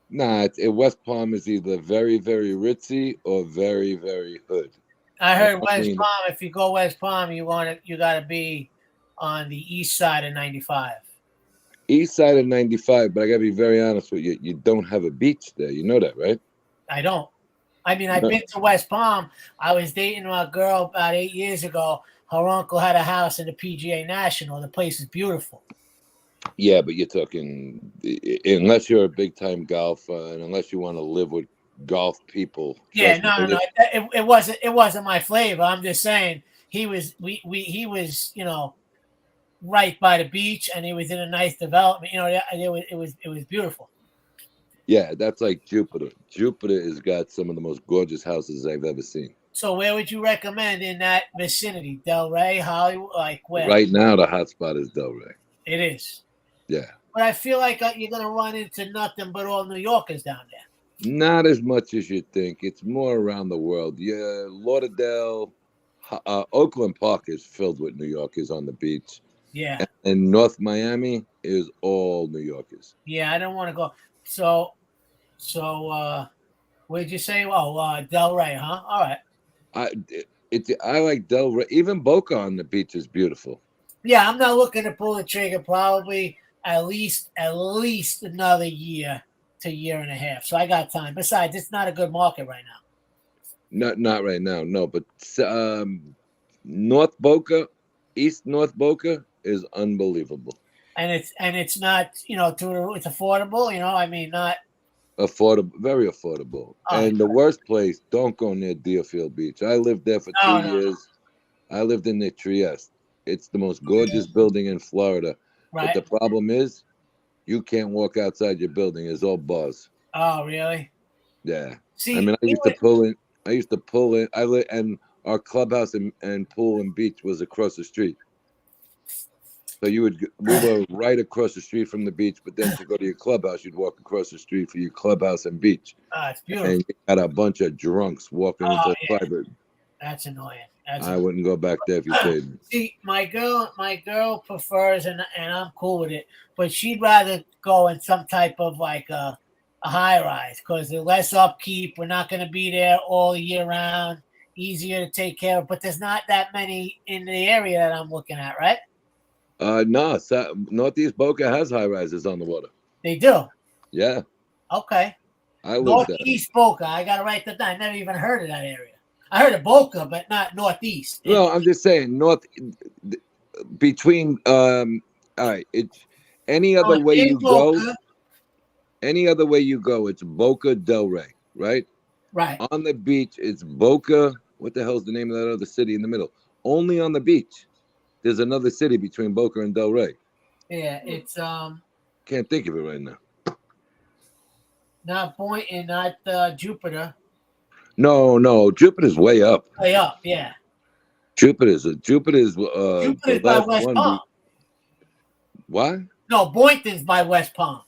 Nah, West Palm is either very, very ritzy or very, very hood. I heard West Palm. If you go West Palm, you got to be on the east side of 95. East side of 95, but I gotta be very honest with you. You don't have a beach there. You know that, right? I don't. I mean, I've been to West Palm. I was dating a girl about 8 years ago. Her uncle had a house in the PGA National. The place is beautiful. Yeah, but you're talking, unless you're a big time golfer and unless you want to live with golf people. Yeah, no. It wasn't my flavor. I'm just saying he was right by the beach, and he was in a nice development. It was beautiful. Yeah, that's like Jupiter. Jupiter has got some of the most gorgeous houses I've ever seen. So where would you recommend in that vicinity? Delray, Hollywood, like where? Right now, the hot spot is Delray. It is. Yeah. But I feel like you're going to run into nothing but all New Yorkers down there. Not as much as you think. It's more around the world. Yeah, Lauderdale, Oakland Park is filled with New Yorkers on the beach. Yeah. And North Miami is all New Yorkers. Yeah, I don't want to go. So where'd you say? Oh, Delray, huh? All right. I like Delray. Even Boca on the beach is beautiful. Yeah, I'm not looking to pull the trigger. Probably at least another year to year and a half. So I got time. Besides, it's not a good market right now. Not right now, no. But North Boca, East North Boca is unbelievable. And it's not, it's affordable. I mean, not affordable, very affordable. And the worst place, don't go near Deerfield Beach. I lived there for 2 years. I lived in the Trieste. It's the most gorgeous building in Florida. Right. But the problem is, you can't walk outside your building. It's all buzz. Oh, really? Yeah. See, I mean, I used to pull in. And our clubhouse and pool and beach was across the street. So we were right across the street from the beach, but then to go to your clubhouse, you'd walk across the street for your clubhouse and beach. It's beautiful. And you had a bunch of drunks walking into private. That's annoying. I wouldn't go back there if you paid me. See, my girl prefers, and I'm cool with it, but she'd rather go in some type of like a high rise because there's less upkeep. We're not going to be there all year round. Easier to take care of, but there's not that many in the area that I'm looking at, right? No, Northeast Boca has high rises on the water. They do? Yeah. Okay. I live there. Northeast Boca. I got to write that down. I never even heard of that area. I heard of Boca, but not Northeast. No, I'm just saying between all right, it's any other way in you Boca. go. Any other way you go, it's Boca del Rey, right? Right. On the beach, it's Boca. What the hell's the name of that other city in the middle? Only on the beach. There's another city between Boca and Del Rey. Yeah, it's Can't think of it right now. not Boynton, not Jupiter. No, Jupiter's way up. Way up, yeah. Jupiter's Jupiter's the by last West one. Palm. What? No, Boynton's by West Palm.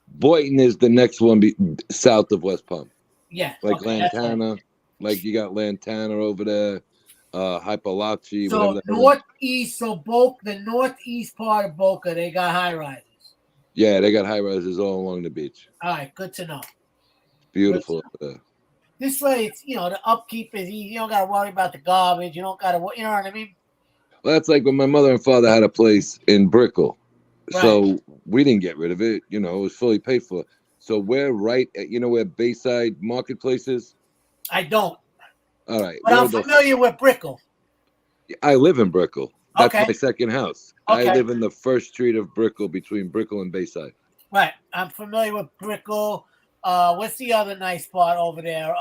Boynton is the next one south of West Palm. Yeah. Like okay, Lantana. Like you got Lantana over there, Hypalachi, so whatever. northeast, so Boca, the northeast part of Boca, they got high rises. Yeah, they got high rises all along the beach. All right, good to know. Beautiful over there. This way, it's the upkeep is easy. You don't got to worry about the garbage. You don't got to, you know what I mean? Well, that's like when my mother and father had a place in Brickell. Right. So we didn't get rid of it. It was fully paid for. So we're right at, where Bayside Marketplace is? I don't. All right. But I'm familiar with Brickell. I live in Brickell. That's Okay. my second house. Okay. I live in the first street of Brickell between Brickell and Bayside. Right. I'm familiar with Brickell. What's the other nice part over there?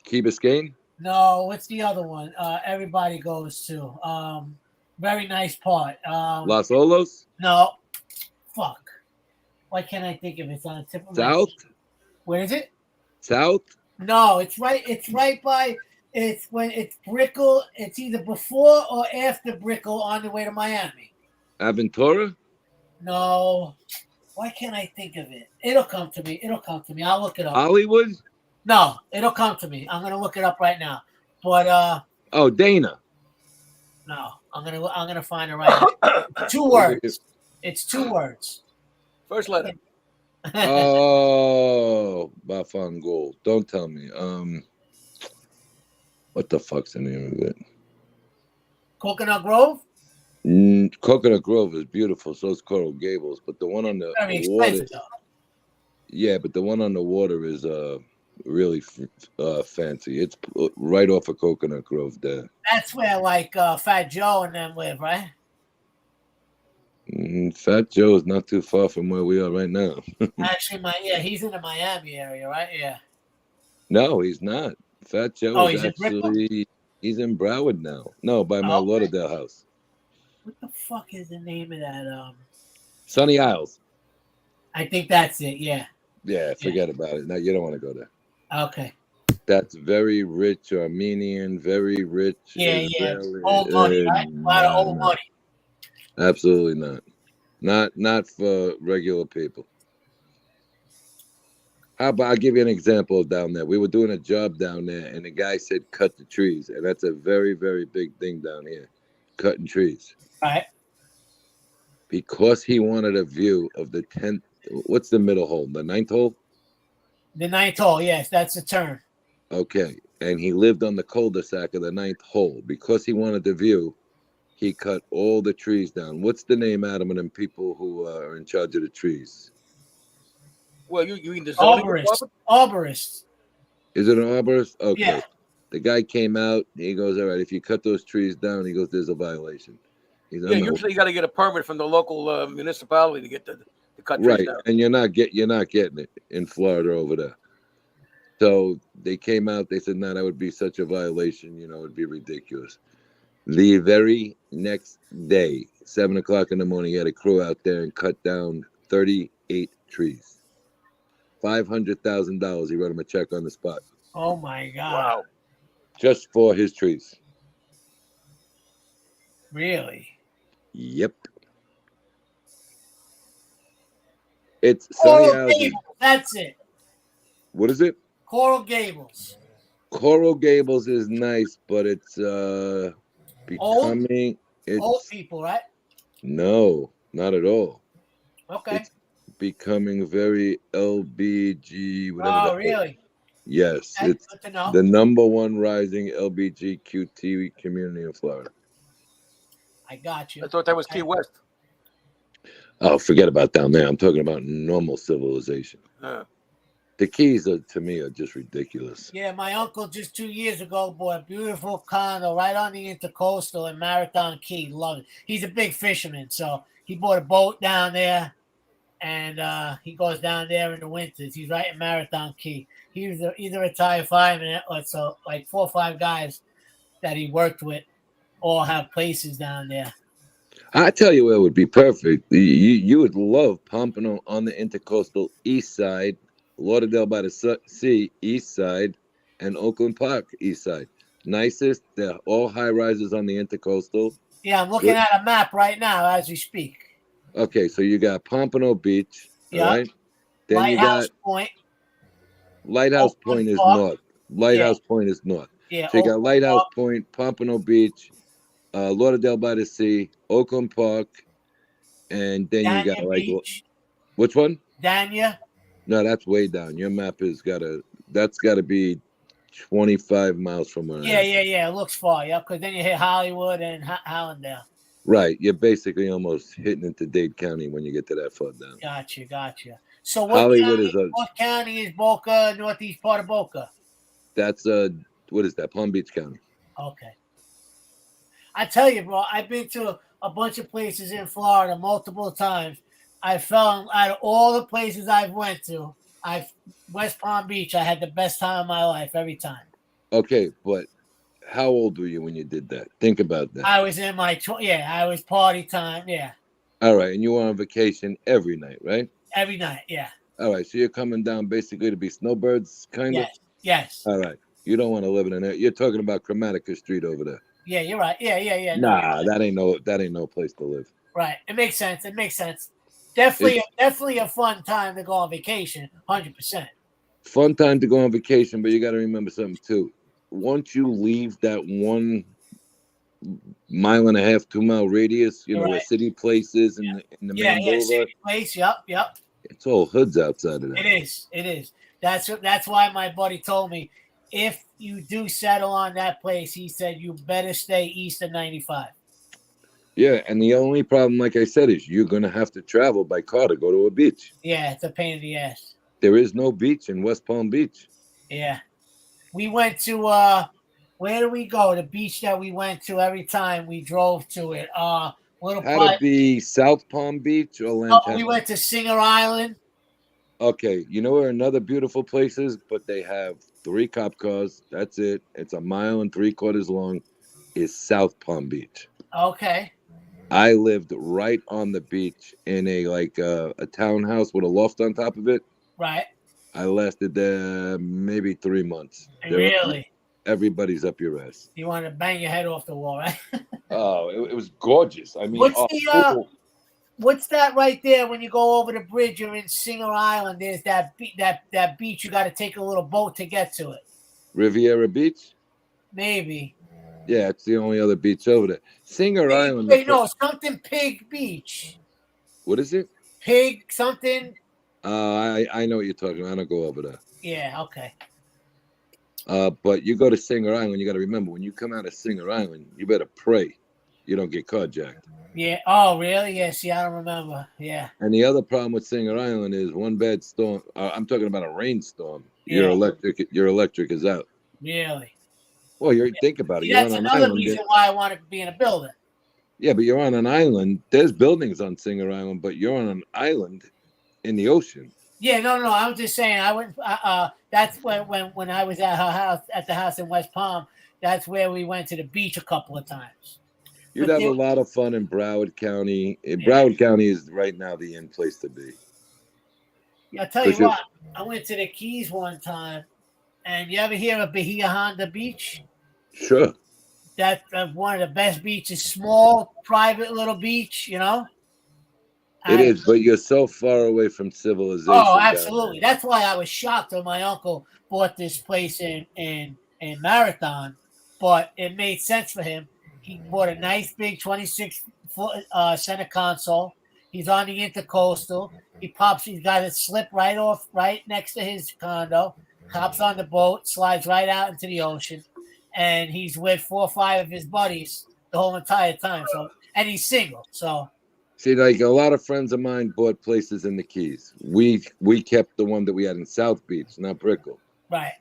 Key Biscayne? No, what's the other one? Everybody goes to. Very nice part. Los Olos? No. Fuck. Why can't I think of it? It's on the tip of my South? Where is it? South? No, it's right by. It's when it's Brickell. It's either before or after Brickell on the way to Miami. Aventura? No. Why can't I think of it? It'll come to me. I'll look it up. Hollywood? No, it'll come to me. I'm gonna look it up right now. But Oh, Dana. no, I'm gonna find it right now. 2 words. It's 2 words. First letter. Oh, Bafangol. Don't tell me. What the fuck's the name of it? Coconut Grove? Coconut Grove is beautiful. So is Coral Gables, but the one on the Very water. expensive though. Yeah, but the one on the water is really fancy. It's right off of Coconut Grove there. That's where like Fat Joe and them live, right? Fat Joe is not too far from where we are right now. Actually, he's in the Miami area, right? Yeah. No, he's not. Fat Joe Oh, is he's in Brickell? he's in Broward now. No, by my Lauderdale house. What the fuck is the name of that? Sunny Isles. I think that's it. Yeah. Yeah, forget about it. No, you don't want to go there. Okay. That's very rich Armenian, very rich. Yeah, Israeli. Old money, right? A lot of old money. Absolutely not. Not for regular people. How about I give you an example down there? We were doing a job down there, and the guy said, "Cut the trees," and that's a very, very big thing down here, cutting trees. Right. Because he wanted a view of the 10th. What's the middle hole? The 9th hole? The 9th hole, yes, that's the turn. Okay. And he lived on the cul-de-sac of the 9th hole. Because he wanted the view, he cut all the trees down. What's the name, Adam, of them people who are in charge of the trees? Well, you mean the zoning department? Arborist. Is it an arborist? Okay. Yeah. The guy came out. He goes, "All right, if you cut those trees down," he goes, "there's a violation." He's Yeah, usually you got to get a permit from the local municipality to get the cut trees right, down. and you're not getting it in Florida over there. So they came out. They said, "No, that would be such a violation. It'd be ridiculous." The very next day, 7:00 in the morning, he had a crew out there and cut down 38 trees. $500,000. He wrote him a check on the spot. Oh my God. Wow. Just for his trees. Really? Yep. It's Coral Sunny Isles. Gables. That's it. What is it? Coral Gables. Coral Gables is nice, but it's becoming Old people, right? No, not at all. Okay. It's becoming very LBG. Whatever. Oh, really? Yes, That's it's good to know. the #1 rising LBGQT community in Florida. I got you. I thought that was Key West. Oh, forget about down there. I'm talking about normal civilization. The Keys to me are just ridiculous. Yeah, my uncle just 2 years ago bought a beautiful condo right on the Intercoastal in Marathon Key. Love it. He's a big fisherman, so he bought a boat down there, and he goes down there in the winters. He's right in Marathon Key. He was either a retired fireman or so like 4 or 5 guys that he worked with all have places down there. I tell you where it would be perfect. You would love Pompano on the Intercoastal east side, Lauderdale by the Sea east side, and Oakland Park east side. Nicest. They're all high rises on the Intercoastal. Yeah, I'm looking at a map right now as we speak. Okay, so you got Pompano Beach. Yeah. All right. Then Lighthouse you got Point. Lighthouse Point is north. Lighthouse Point is north. Yeah. So you got Oakland Lighthouse Park. Point, Pompano Beach, Lauderdale by the Sea, Oakland Park, and then you got Dania like Beach. which one? Dania. No, that's way down. Your map has that's gotta be 25 miles from where I Yeah, am. yeah. It looks far, yeah, because then you hit Hollywood and Hallandale. Right. You're basically almost hitting into Dade County when you get to that far down. Gotcha. So Hollywood is what county is Boca, northeast part of Boca? that's what is that? Palm Beach County. Okay. I tell you, bro, I've been to a bunch of places in Florida multiple times. I found out of all the places I've went to, West Palm Beach, I had the best time of my life every time. Okay, but how old were you when you did that? Think about that. I was in my I was party time, yeah. All right, and you were on vacation every night, right? Every night, yeah. All right, so you're coming down basically to be snowbirds, kind of? Yes. All right. You don't want to live in an you're talking about Chromatica Street over there. Yeah, you're right. Yeah. Nah, that ain't no place to live. Right. It makes sense. Definitely a fun time to go on vacation, 100%. Fun time to go on vacation, but you got to remember something too. Once you leave that 1.5 mile, 2 mile radius, you know, where City Place is in the main boulevard. City Place. Yep. It's all hoods outside of that. It is. That's why my buddy told me if you do settle on that place, he said you better stay east of 95. Yeah, and the only problem, like I said, is you're gonna have to travel by car to go to a beach. Yeah, it's a pain in the ass. There is no beach in West Palm Beach. Yeah. We went to where do we go? The beach that we went to every time we drove to it. Had it be South Palm Beach or Lantana? We went to Singer Island. Okay, you know where another beautiful place is, but they have 3 cop cars. That's it. It's 1.75 miles long. Is South Palm Beach. Okay. I lived right on the beach in a townhouse with a loft on top of it. Right. I lasted there maybe 3 months. Really? Everybody's up your ass. You want to bang your head off the wall, right? Oh, it was gorgeous. I mean, what's that right there when you go over the bridge? You're in Singer Island. There's that beach. You got to take a little boat to get to it. Riviera Beach? Maybe. Yeah, it's the only other beach over there. Singer Island. Wait, no, something Pig Beach. What is it? Pig something. I know what you're talking about. I don't go over there. Yeah, okay. But you go to Singer Island, you got to remember, when you come out of Singer Island, you better pray you don't get carjacked. Yeah. Oh, really? Yeah. See, I don't remember. Yeah. And the other problem with Singer Island is one bad storm. I'm talking about a rainstorm. Yeah. Your electric is out. Really? Well, think about it. See, that's another reason why I want to be in a building. Yeah, but you're on an island. There's buildings on Singer Island, but you're on an island in the ocean. Yeah, no. I was just saying. I went. That's when I was at the house in West Palm. That's where we went to the beach a couple of times. You'd have a lot of fun in Broward County. Broward County is right now the end place to be. Yeah, I'll tell you what. I went to the Keys one time, and you ever hear of Bahia Honda Beach? Sure. That's one of the best beaches. Small, private little beach, you know? It is, but you're so far away from civilization. Oh, absolutely. That's why I was shocked when my uncle bought this place in Marathon, but it made sense for him. He bought a nice big 26-foot center console. He's on the Intercoastal. He's got it slip right next to his condo. Hops on the boat, slides right out into the ocean, and he's with 4 or 5 of his buddies the whole entire time. So, and he's single. So, See, like a lot of friends of mine bought places in the Keys. We kept the one that we had in South Beach, not Brickell. Right.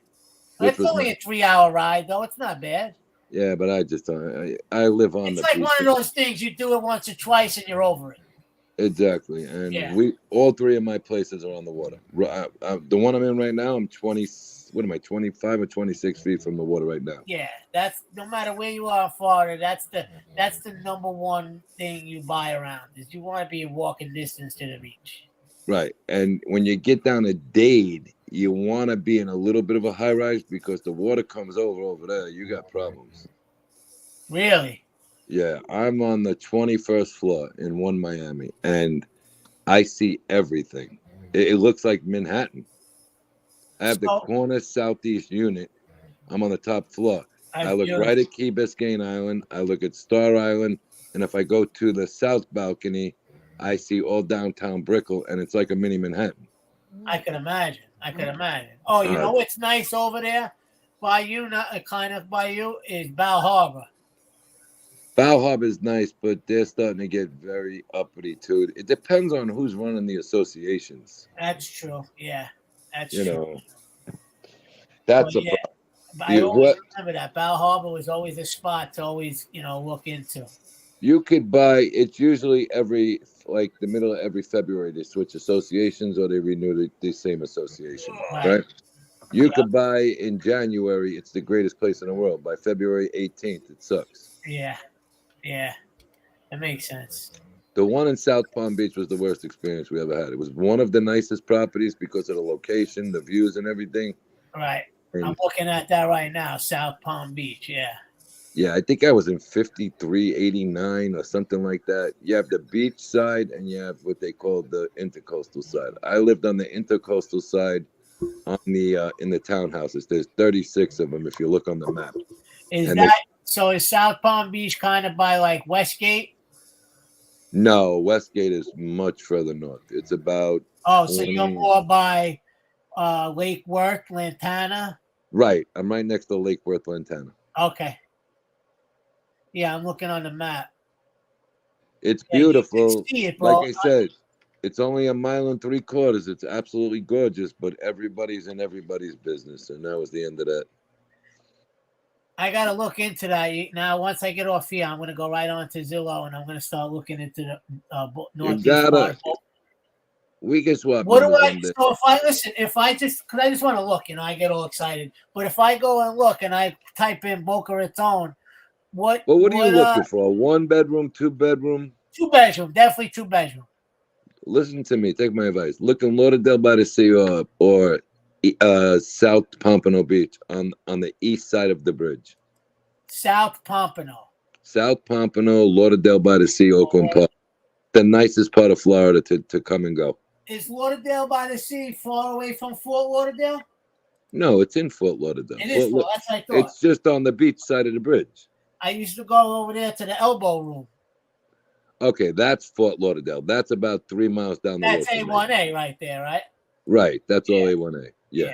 Which It's was only nice. a 3-hour ride, though. It's not bad. Yeah, but I just don't. I live on It's the like beach. one of those things you do it once or twice and you're over it. Exactly, and Yeah. we all three of my places are on the water. The one I'm in right now, I'm 20. What am I? 25 or 26 feet from the water right now. Yeah, that's no matter where you are in Florida. That's the number one thing you buy around is you want to be a walking distance to the beach. Right, and when you get down to Dade, you want to be in a little bit of a high rise because the water comes over there. You got problems. Really? Yeah, I'm on the 21st floor in One Miami, and I see everything. It looks like Manhattan. I have the corner southeast unit. I'm on the top floor. I look right at Key Biscayne Island. I look at Star Island, and if I go to the south balcony, I see all downtown Brickell, and it's like a mini Manhattan. I can imagine. Oh, you know what's nice over there by you, not kind of by you, is Bal Harbor. Bal Harbor is nice, but they're starting to get very uppity too. It depends on who's running the associations. That's true. Yeah, that's You true. know, that's Well, a yeah. problem. I always remember that Bal Harbor was always a spot to always, look into. You could buy. It's usually like the middle of every February they switch associations or they renew the same association, right? You could buy in January. It's the greatest place in the world. By February 18th, it sucks. Yeah, that makes sense. The one in South Palm Beach was the worst experience we ever had. It was one of the nicest properties because of the location, the views, and everything. Right. And I'm looking at that right now, South Palm Beach. Yeah. yeah, I think I was in 5389 or something like that. You have the beach side and you have what they call the intercoastal side. I lived on the intercoastal side on the in the townhouses. There's 36 of them if you look on the map. So is South Palm Beach kind of by like Westgate? No, Westgate is much further north. It's about So you're more by Lake Worth, Lantana? Right. I'm right next to Lake Worth, Lantana. Okay. Yeah, I'm looking on the map. It's beautiful. You can see it, bro. Like I said, it's only 1.75 miles. It's absolutely gorgeous, but everybody's in everybody's business, and that was the end of that. I gotta look into that now. Once I get off here, I'm gonna go right on to Zillow, and I'm gonna start looking into the Northeast. We can swap. What do I? So if I just because I just want to look, I get all excited. But if I go and look and I type in Boca Raton, what? Well, what are you looking for? 1 bedroom, 2 bedroom? 2 bedroom, definitely 2 bedroom. Listen to me. Take my advice. Look in Lauderdale by the Sea or South Pompano Beach on the east side of the bridge. South Pompano. South Pompano, Lauderdale by the Sea, Oakland Park. The nicest part of Florida to come and go. Is Lauderdale by the Sea far away from Fort Lauderdale? No, it's in Fort Lauderdale. It is Fort. That's what I thought. It's just on the beach side of the bridge. I used to go over there to the Elbow Room. Okay, that's Fort Lauderdale. That's about 3 miles down the road. That's A1A right there, right? Right. That's all A1A. Yeah.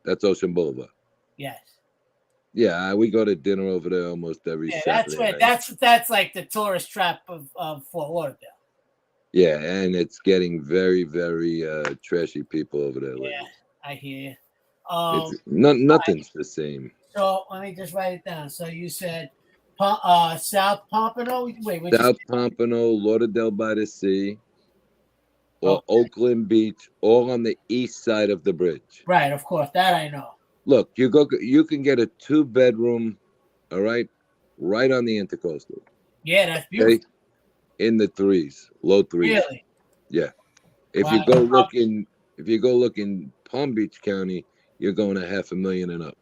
That's Ocean Boulevard. Yes. Yeah, we go to dinner over there almost every Saturday night. That's like the tourist trap of Fort Lauderdale. Yeah, and it's getting very, very trashy people over there. Yeah, I hear you. It's nothing's the same. So let me just write it down. So you said South Pompano? Wait, South Pompano, Lauderdale by the Sea, or Oakland Beach, all on the east side of the bridge. Right, of course. That I know. Look, you can get a 2 bedroom, all right on the intercoastal. Yeah, that's beautiful. Okay? In the 3s, low 3s. Really? Yeah. If you go look in Palm Beach County, you're going to $500,000 and up.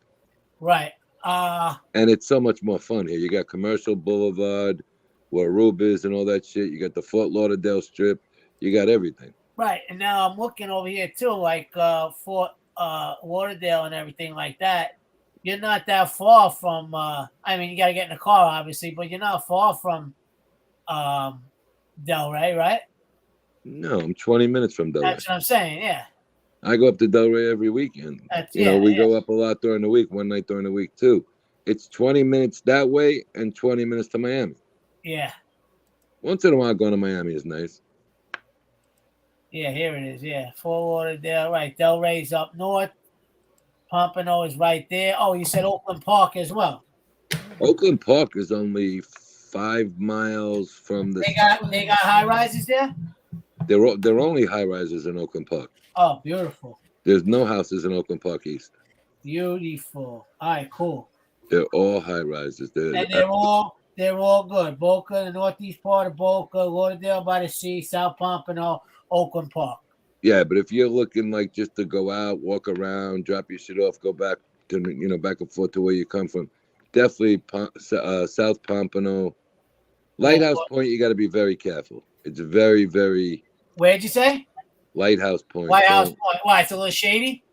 Right. And it's so much more fun here. You got Commercial Boulevard, where Rube is and all that shit. You got the Fort Lauderdale Strip. You got everything. Right. And now I'm looking over here too, like Fort Lauderdale and everything like that. You're not that far from you got to get in the car, obviously, but you're not far from Delray, right? No, I'm 20 minutes from Delray. That's what I'm saying, yeah. I go up to Delray every weekend. We go up a lot during the week, one night during the week too. It's 20 minutes that way and 20 minutes to Miami. Yeah. Once in a while going to Miami is nice. Yeah, here it is. Yeah, Fort Lauderdale. Right, Delray's up north. Pompano is right there. Oh, you said Oakland Park as well. Oakland Park is only 5 miles from the. They got high rises there. They're only high rises in Oakland Park. Oh, beautiful. There's no houses in Oakland Park East. Beautiful. All right, cool. They're all high rises. And they're all good. Boca, the northeast part of Boca, Lauderdale by the Sea, South Pompano, Oakland Park. Yeah, but if you're looking like just to go out, walk around, drop your shit off, go back to back and forth to where you come from, definitely South Pompano, Lighthouse Point. You got to be very careful. It's very, very. Where'd you say? Lighthouse Point. White House Point. Why? It's a little shady.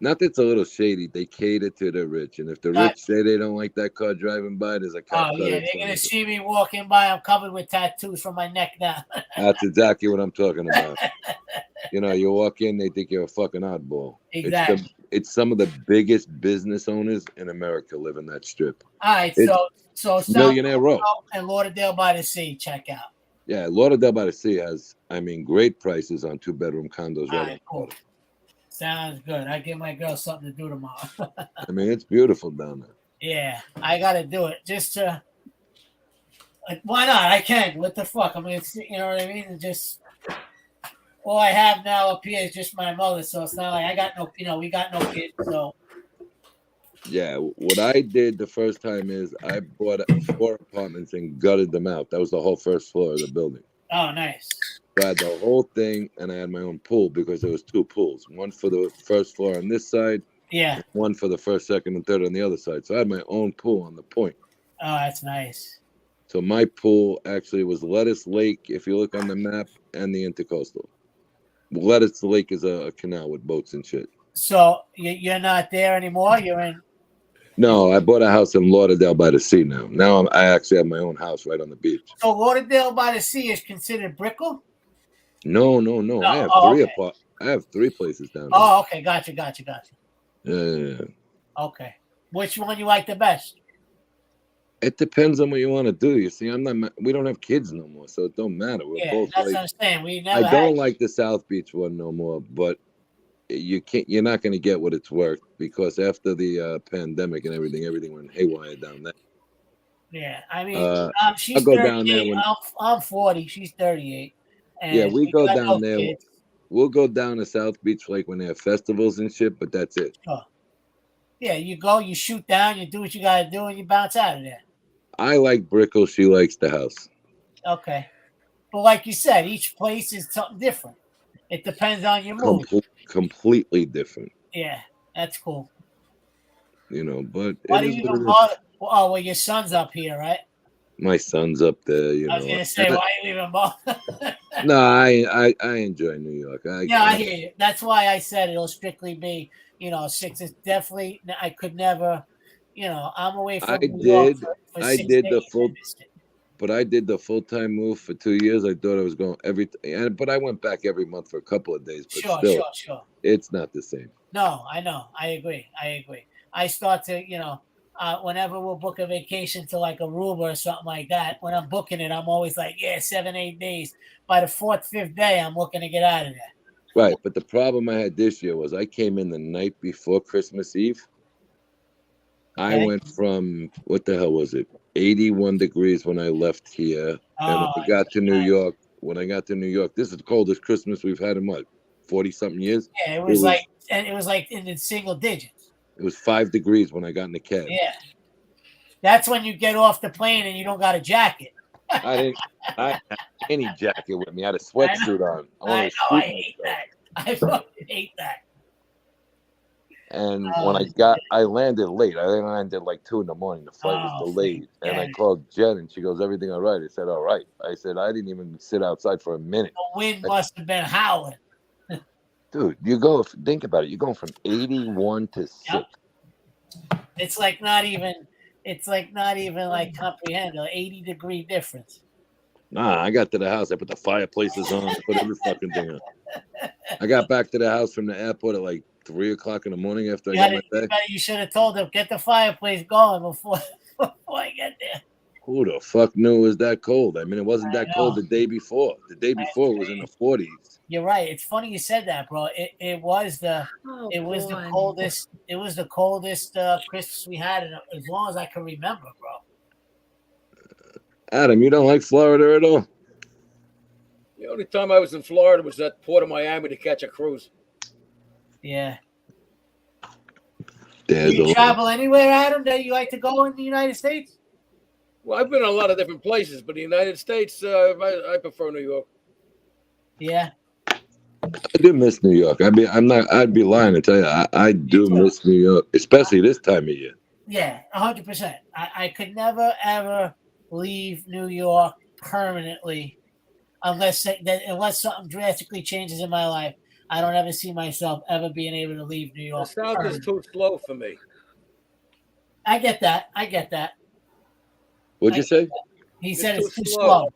Not that it's a little shady. They cater to the rich, and if the rich say they don't like that car driving by, there's a cop. Oh yeah, they're gonna see me walking by. I'm covered with tattoos from my neck down. That's exactly what I'm talking about. You walk in, they think you're a fucking oddball. Exactly. It's some of the biggest business owners in America live in that strip. All right, so Millionaire Row and Lauderdale by the Sea. Check out. Yeah, Lauderdale by the Sea has, great prices on 2-bedroom condos right on cool. Sounds good. I give my girl something to do tomorrow. it's beautiful down there. Yeah, I got to do it just to. Why not? I can. What the fuck? I mean, you know what I mean? It's just all I have now up here is just my mother, so it's not like I got no. We got no kids, so. Yeah, what I did the first time is I bought 4 apartments and gutted them out. That was the whole first floor of the building. Oh, nice. So I had the whole thing, and I had my own pool because there was 2 pools, one for the first floor on this side, yeah, one for the first, second, and third on the other side. So I had my own pool on the point. Oh, that's nice. So my pool actually was Lettuce Lake, if you look on the map, and the Intercoastal. Lettuce Lake is a canal with boats and shit. So you're not there anymore? You're in. No, I bought a house in Lauderdale by the Sea now. Now I actually have my own house right on the beach. So Lauderdale by the Sea is considered Brickell? No. I have I have 3 places down there. Oh, okay. Gotcha. Yeah. Okay. Which one you like the best? It depends on what you want to do. You see, we don't have kids no more, so it don't matter. We're both that's what I'm saying. I don't like the South Beach one no more, but you're not going to get what it's worth because after the pandemic and everything went haywire down there. Yeah, I mean, she's I'll go 38. down there I'm 40. She's 38. And yeah, we go down there. Kids. We'll go down to South Beach like when they have festivals and shit, but that's it. Sure. Yeah, you go, you shoot down, you do what you got to do, and you bounce out of there. I like Brickell. She likes the house. Okay. But like you said, each place is something different. It depends on your mood. Completely different. Yeah, that's cool. But why do you even bother? Oh, well, your son's up here, right? My son's up there. I was gonna say, why you even bother? No, I enjoy New York. I hear you. That's why I said it'll strictly be, 6. It's definitely. I could never. I'm away from New York for 6 days. But I did the full-time move for 2 years. I thought I was going but I went back every month for a couple of days. But Sure. It's not the same. No, I know. I agree. I start to, whenever we'll book a vacation to like Aruba or something like that, when I'm booking it, I'm always like, 7, 8 days. By the 4th, 5th day, I'm looking to get out of there. Right. But the problem I had this year was I came in the night before Christmas Eve. Okay. I went from, what the hell was it? 81 degrees when I left here. And when I got to New York, this is the coldest Christmas we've had in 40-something years? Yeah, it was like in the single digits. It was 5 degrees when I got in the cab. Yeah. That's when you get off the plane and you don't got a jacket. I didn't have any jacket with me. I had a sweatsuit on. I hate that. I fucking hate that. And when I landed late. I landed like 2 a.m. The flight was delayed. And I called Jen and she goes, everything all right? I said, all right. I said, I didn't even sit outside for a minute. The wind must have been howling. Dude, think about it. You're going from 81 to 6. Yep. It's like not even like comprehend an 80-degree difference. Nah, I got to the house. I put the fireplaces on. I put every fucking thing on. I got back to the house from the airport at like 3 o'clock in the morning after I got my bag. You should have told them, get the fireplace going before I get there. Who the fuck knew it was that cold? I mean, it wasn't that cold the day before. The day before it was in the 40s. You're right. It's funny you said that, bro. It was the coldest. It was the coldest Christmas we had in as long as I can remember, bro. Adam, you don't like Florida at all? The only time I was in Florida was at Port of Miami to catch a cruise. Yeah. There's Do you travel anywhere, Adam, that you like to go in the United States? Well, I've been in a lot of different places, but the United States, I prefer New York. Yeah. I do miss New York. I'd be lying to tell you. I do miss New York, especially this time of year. Yeah, 100%. I could never ever leave New York permanently unless something drastically changes in my life. I don't ever see myself ever being able to leave New York. The South is too slow for me. I get that. What'd you say? He said it's too slow.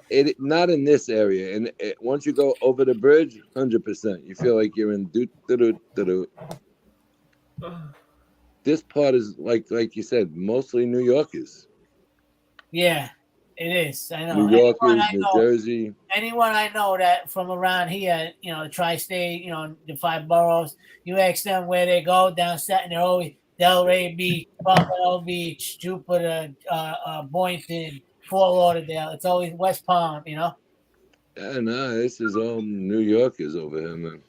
It not in this area, and once you go over the bridge, 100%, you feel like you're in do. This part is like you said, mostly New Yorkers. Yeah, it is. I know. New Yorkers, New Jersey. Anyone I know that from around here, the tri-state, the 5 boroughs, you ask them where they go down Staten, they're always Delray Beach, Buffalo Beach, Jupiter, Boynton, Fort Lauderdale. It's always West Palm, Yeah, no, this is all New Yorkers over here, man.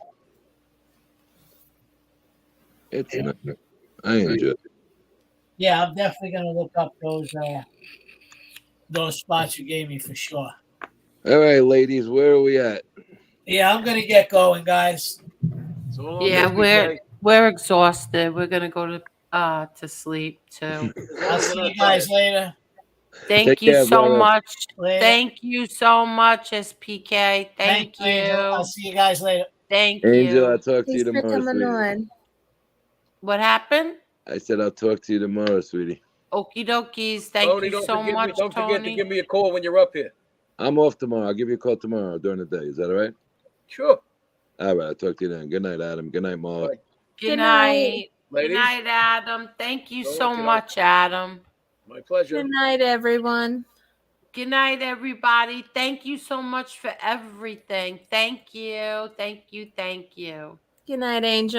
It's not. I enjoy it. Yeah, I'm definitely gonna look up those spots you gave me for sure. All right, ladies, where are we at? Yeah, I'm gonna get going, guys. Yeah, we're exhausted. We're gonna go to sleep too. I'll see you guys later. Thank you so much. Thank you so much, SPK. Thank you. Angel. I'll see you guys later. Thank Angel, you. I'll talk to you tomorrow, sweetie. What happened? I said I'll talk to you tomorrow, sweetie. Okie dokies. Thank you so much, Don't forget to Tony. give me a call when you're up here. I'm off tomorrow. I'll give you a call tomorrow during the day. Is that all right? Sure. All right, I'll talk to you then. Good night, Adam. Good night, Mark. Good night. Ladies. Good night, Adam. Thank you so much, Adam. My pleasure. Good night, everyone. Good night, everybody. Thank you so much for everything. Thank you. Thank you. Thank you. Good night, Angel.